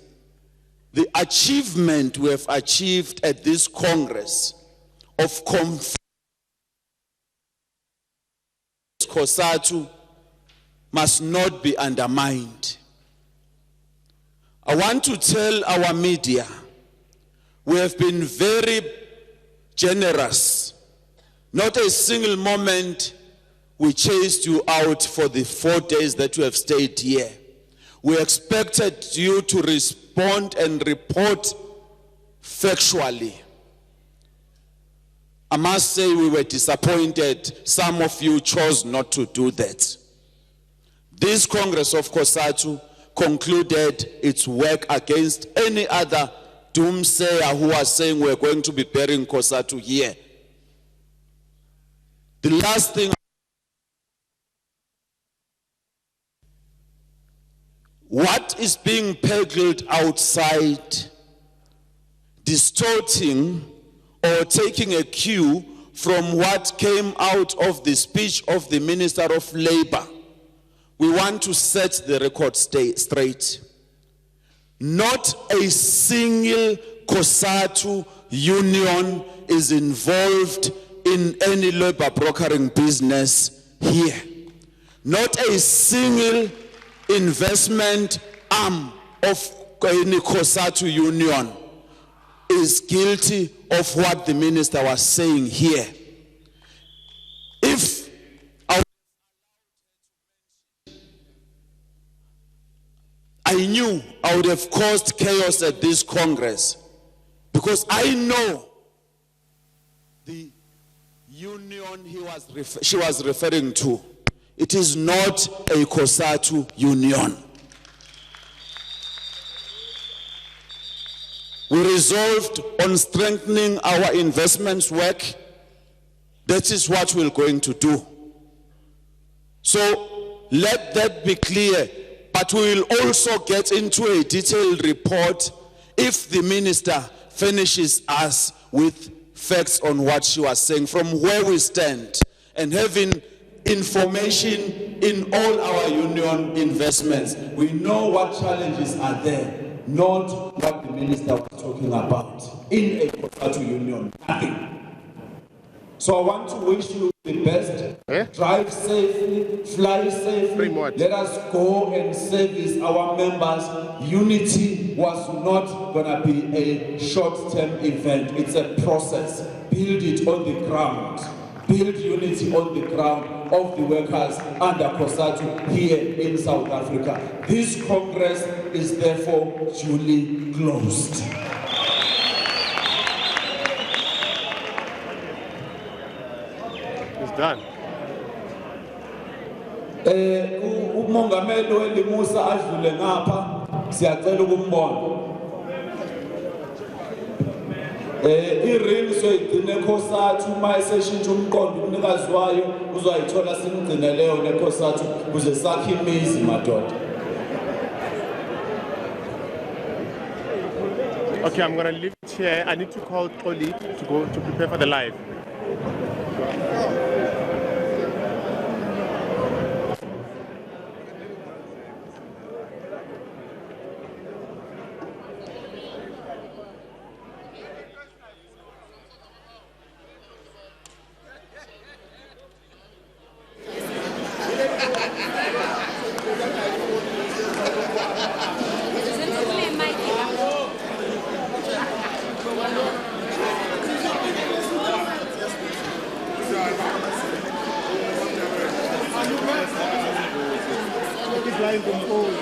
the achievement we have achieved at this Congress of Cosatu must not be undermined. I want to tell our media, we have been very generous. Not a single moment we chased you out for the 4 days that you have stayed here. We expected you to respond and report factually. I must say we were disappointed. Some of you chose not to do that. This Congress of Cosatu concluded its work against any other doomsayer who was saying we're going to be burying Cosatu here. The last thing, what is being peddled outside, distorting or taking a cue from what came out of the speech of the Minister of Labor, we want to set the record straight. Not a single Cosatu union is involved in any labor brokering business here. Not a single investment arm of any Cosatu union is guilty of what the minister was saying here. If I knew I would have caused chaos at this Congress, because I know the union she was referring to. It is not a Cosatu union. We resolved on strengthening our investments work. That is what we're going to do. So let that be clear. But we will also get into a detailed report if the minister furnishes us with facts on what she was saying, from where we stand, and having information in all our union investments. We know what challenges are there, not what the minister was talking about. In a Cosatu union, nothing. So I want to wish you the best. Drive safely, fly safely. Let us go and service our members. Unity was not going to be a short-term event. It's a process. Build it on the ground. Build unity on the ground of the workers under Cosatu here in South Africa. This Congress is therefore duly closed. It's done. Umongameli weLimusa adlule ngapha siyacela ukumbona. I-ring soyigcine Cosatu uma eseshintsha umqondo umnikazi wayo uzoyithola simgcine leyo neCosatu kuze sakhe imizi madoda. Okay, I'm going to leave it here. I need to call Oli to go to prepare for the live. Flying from home.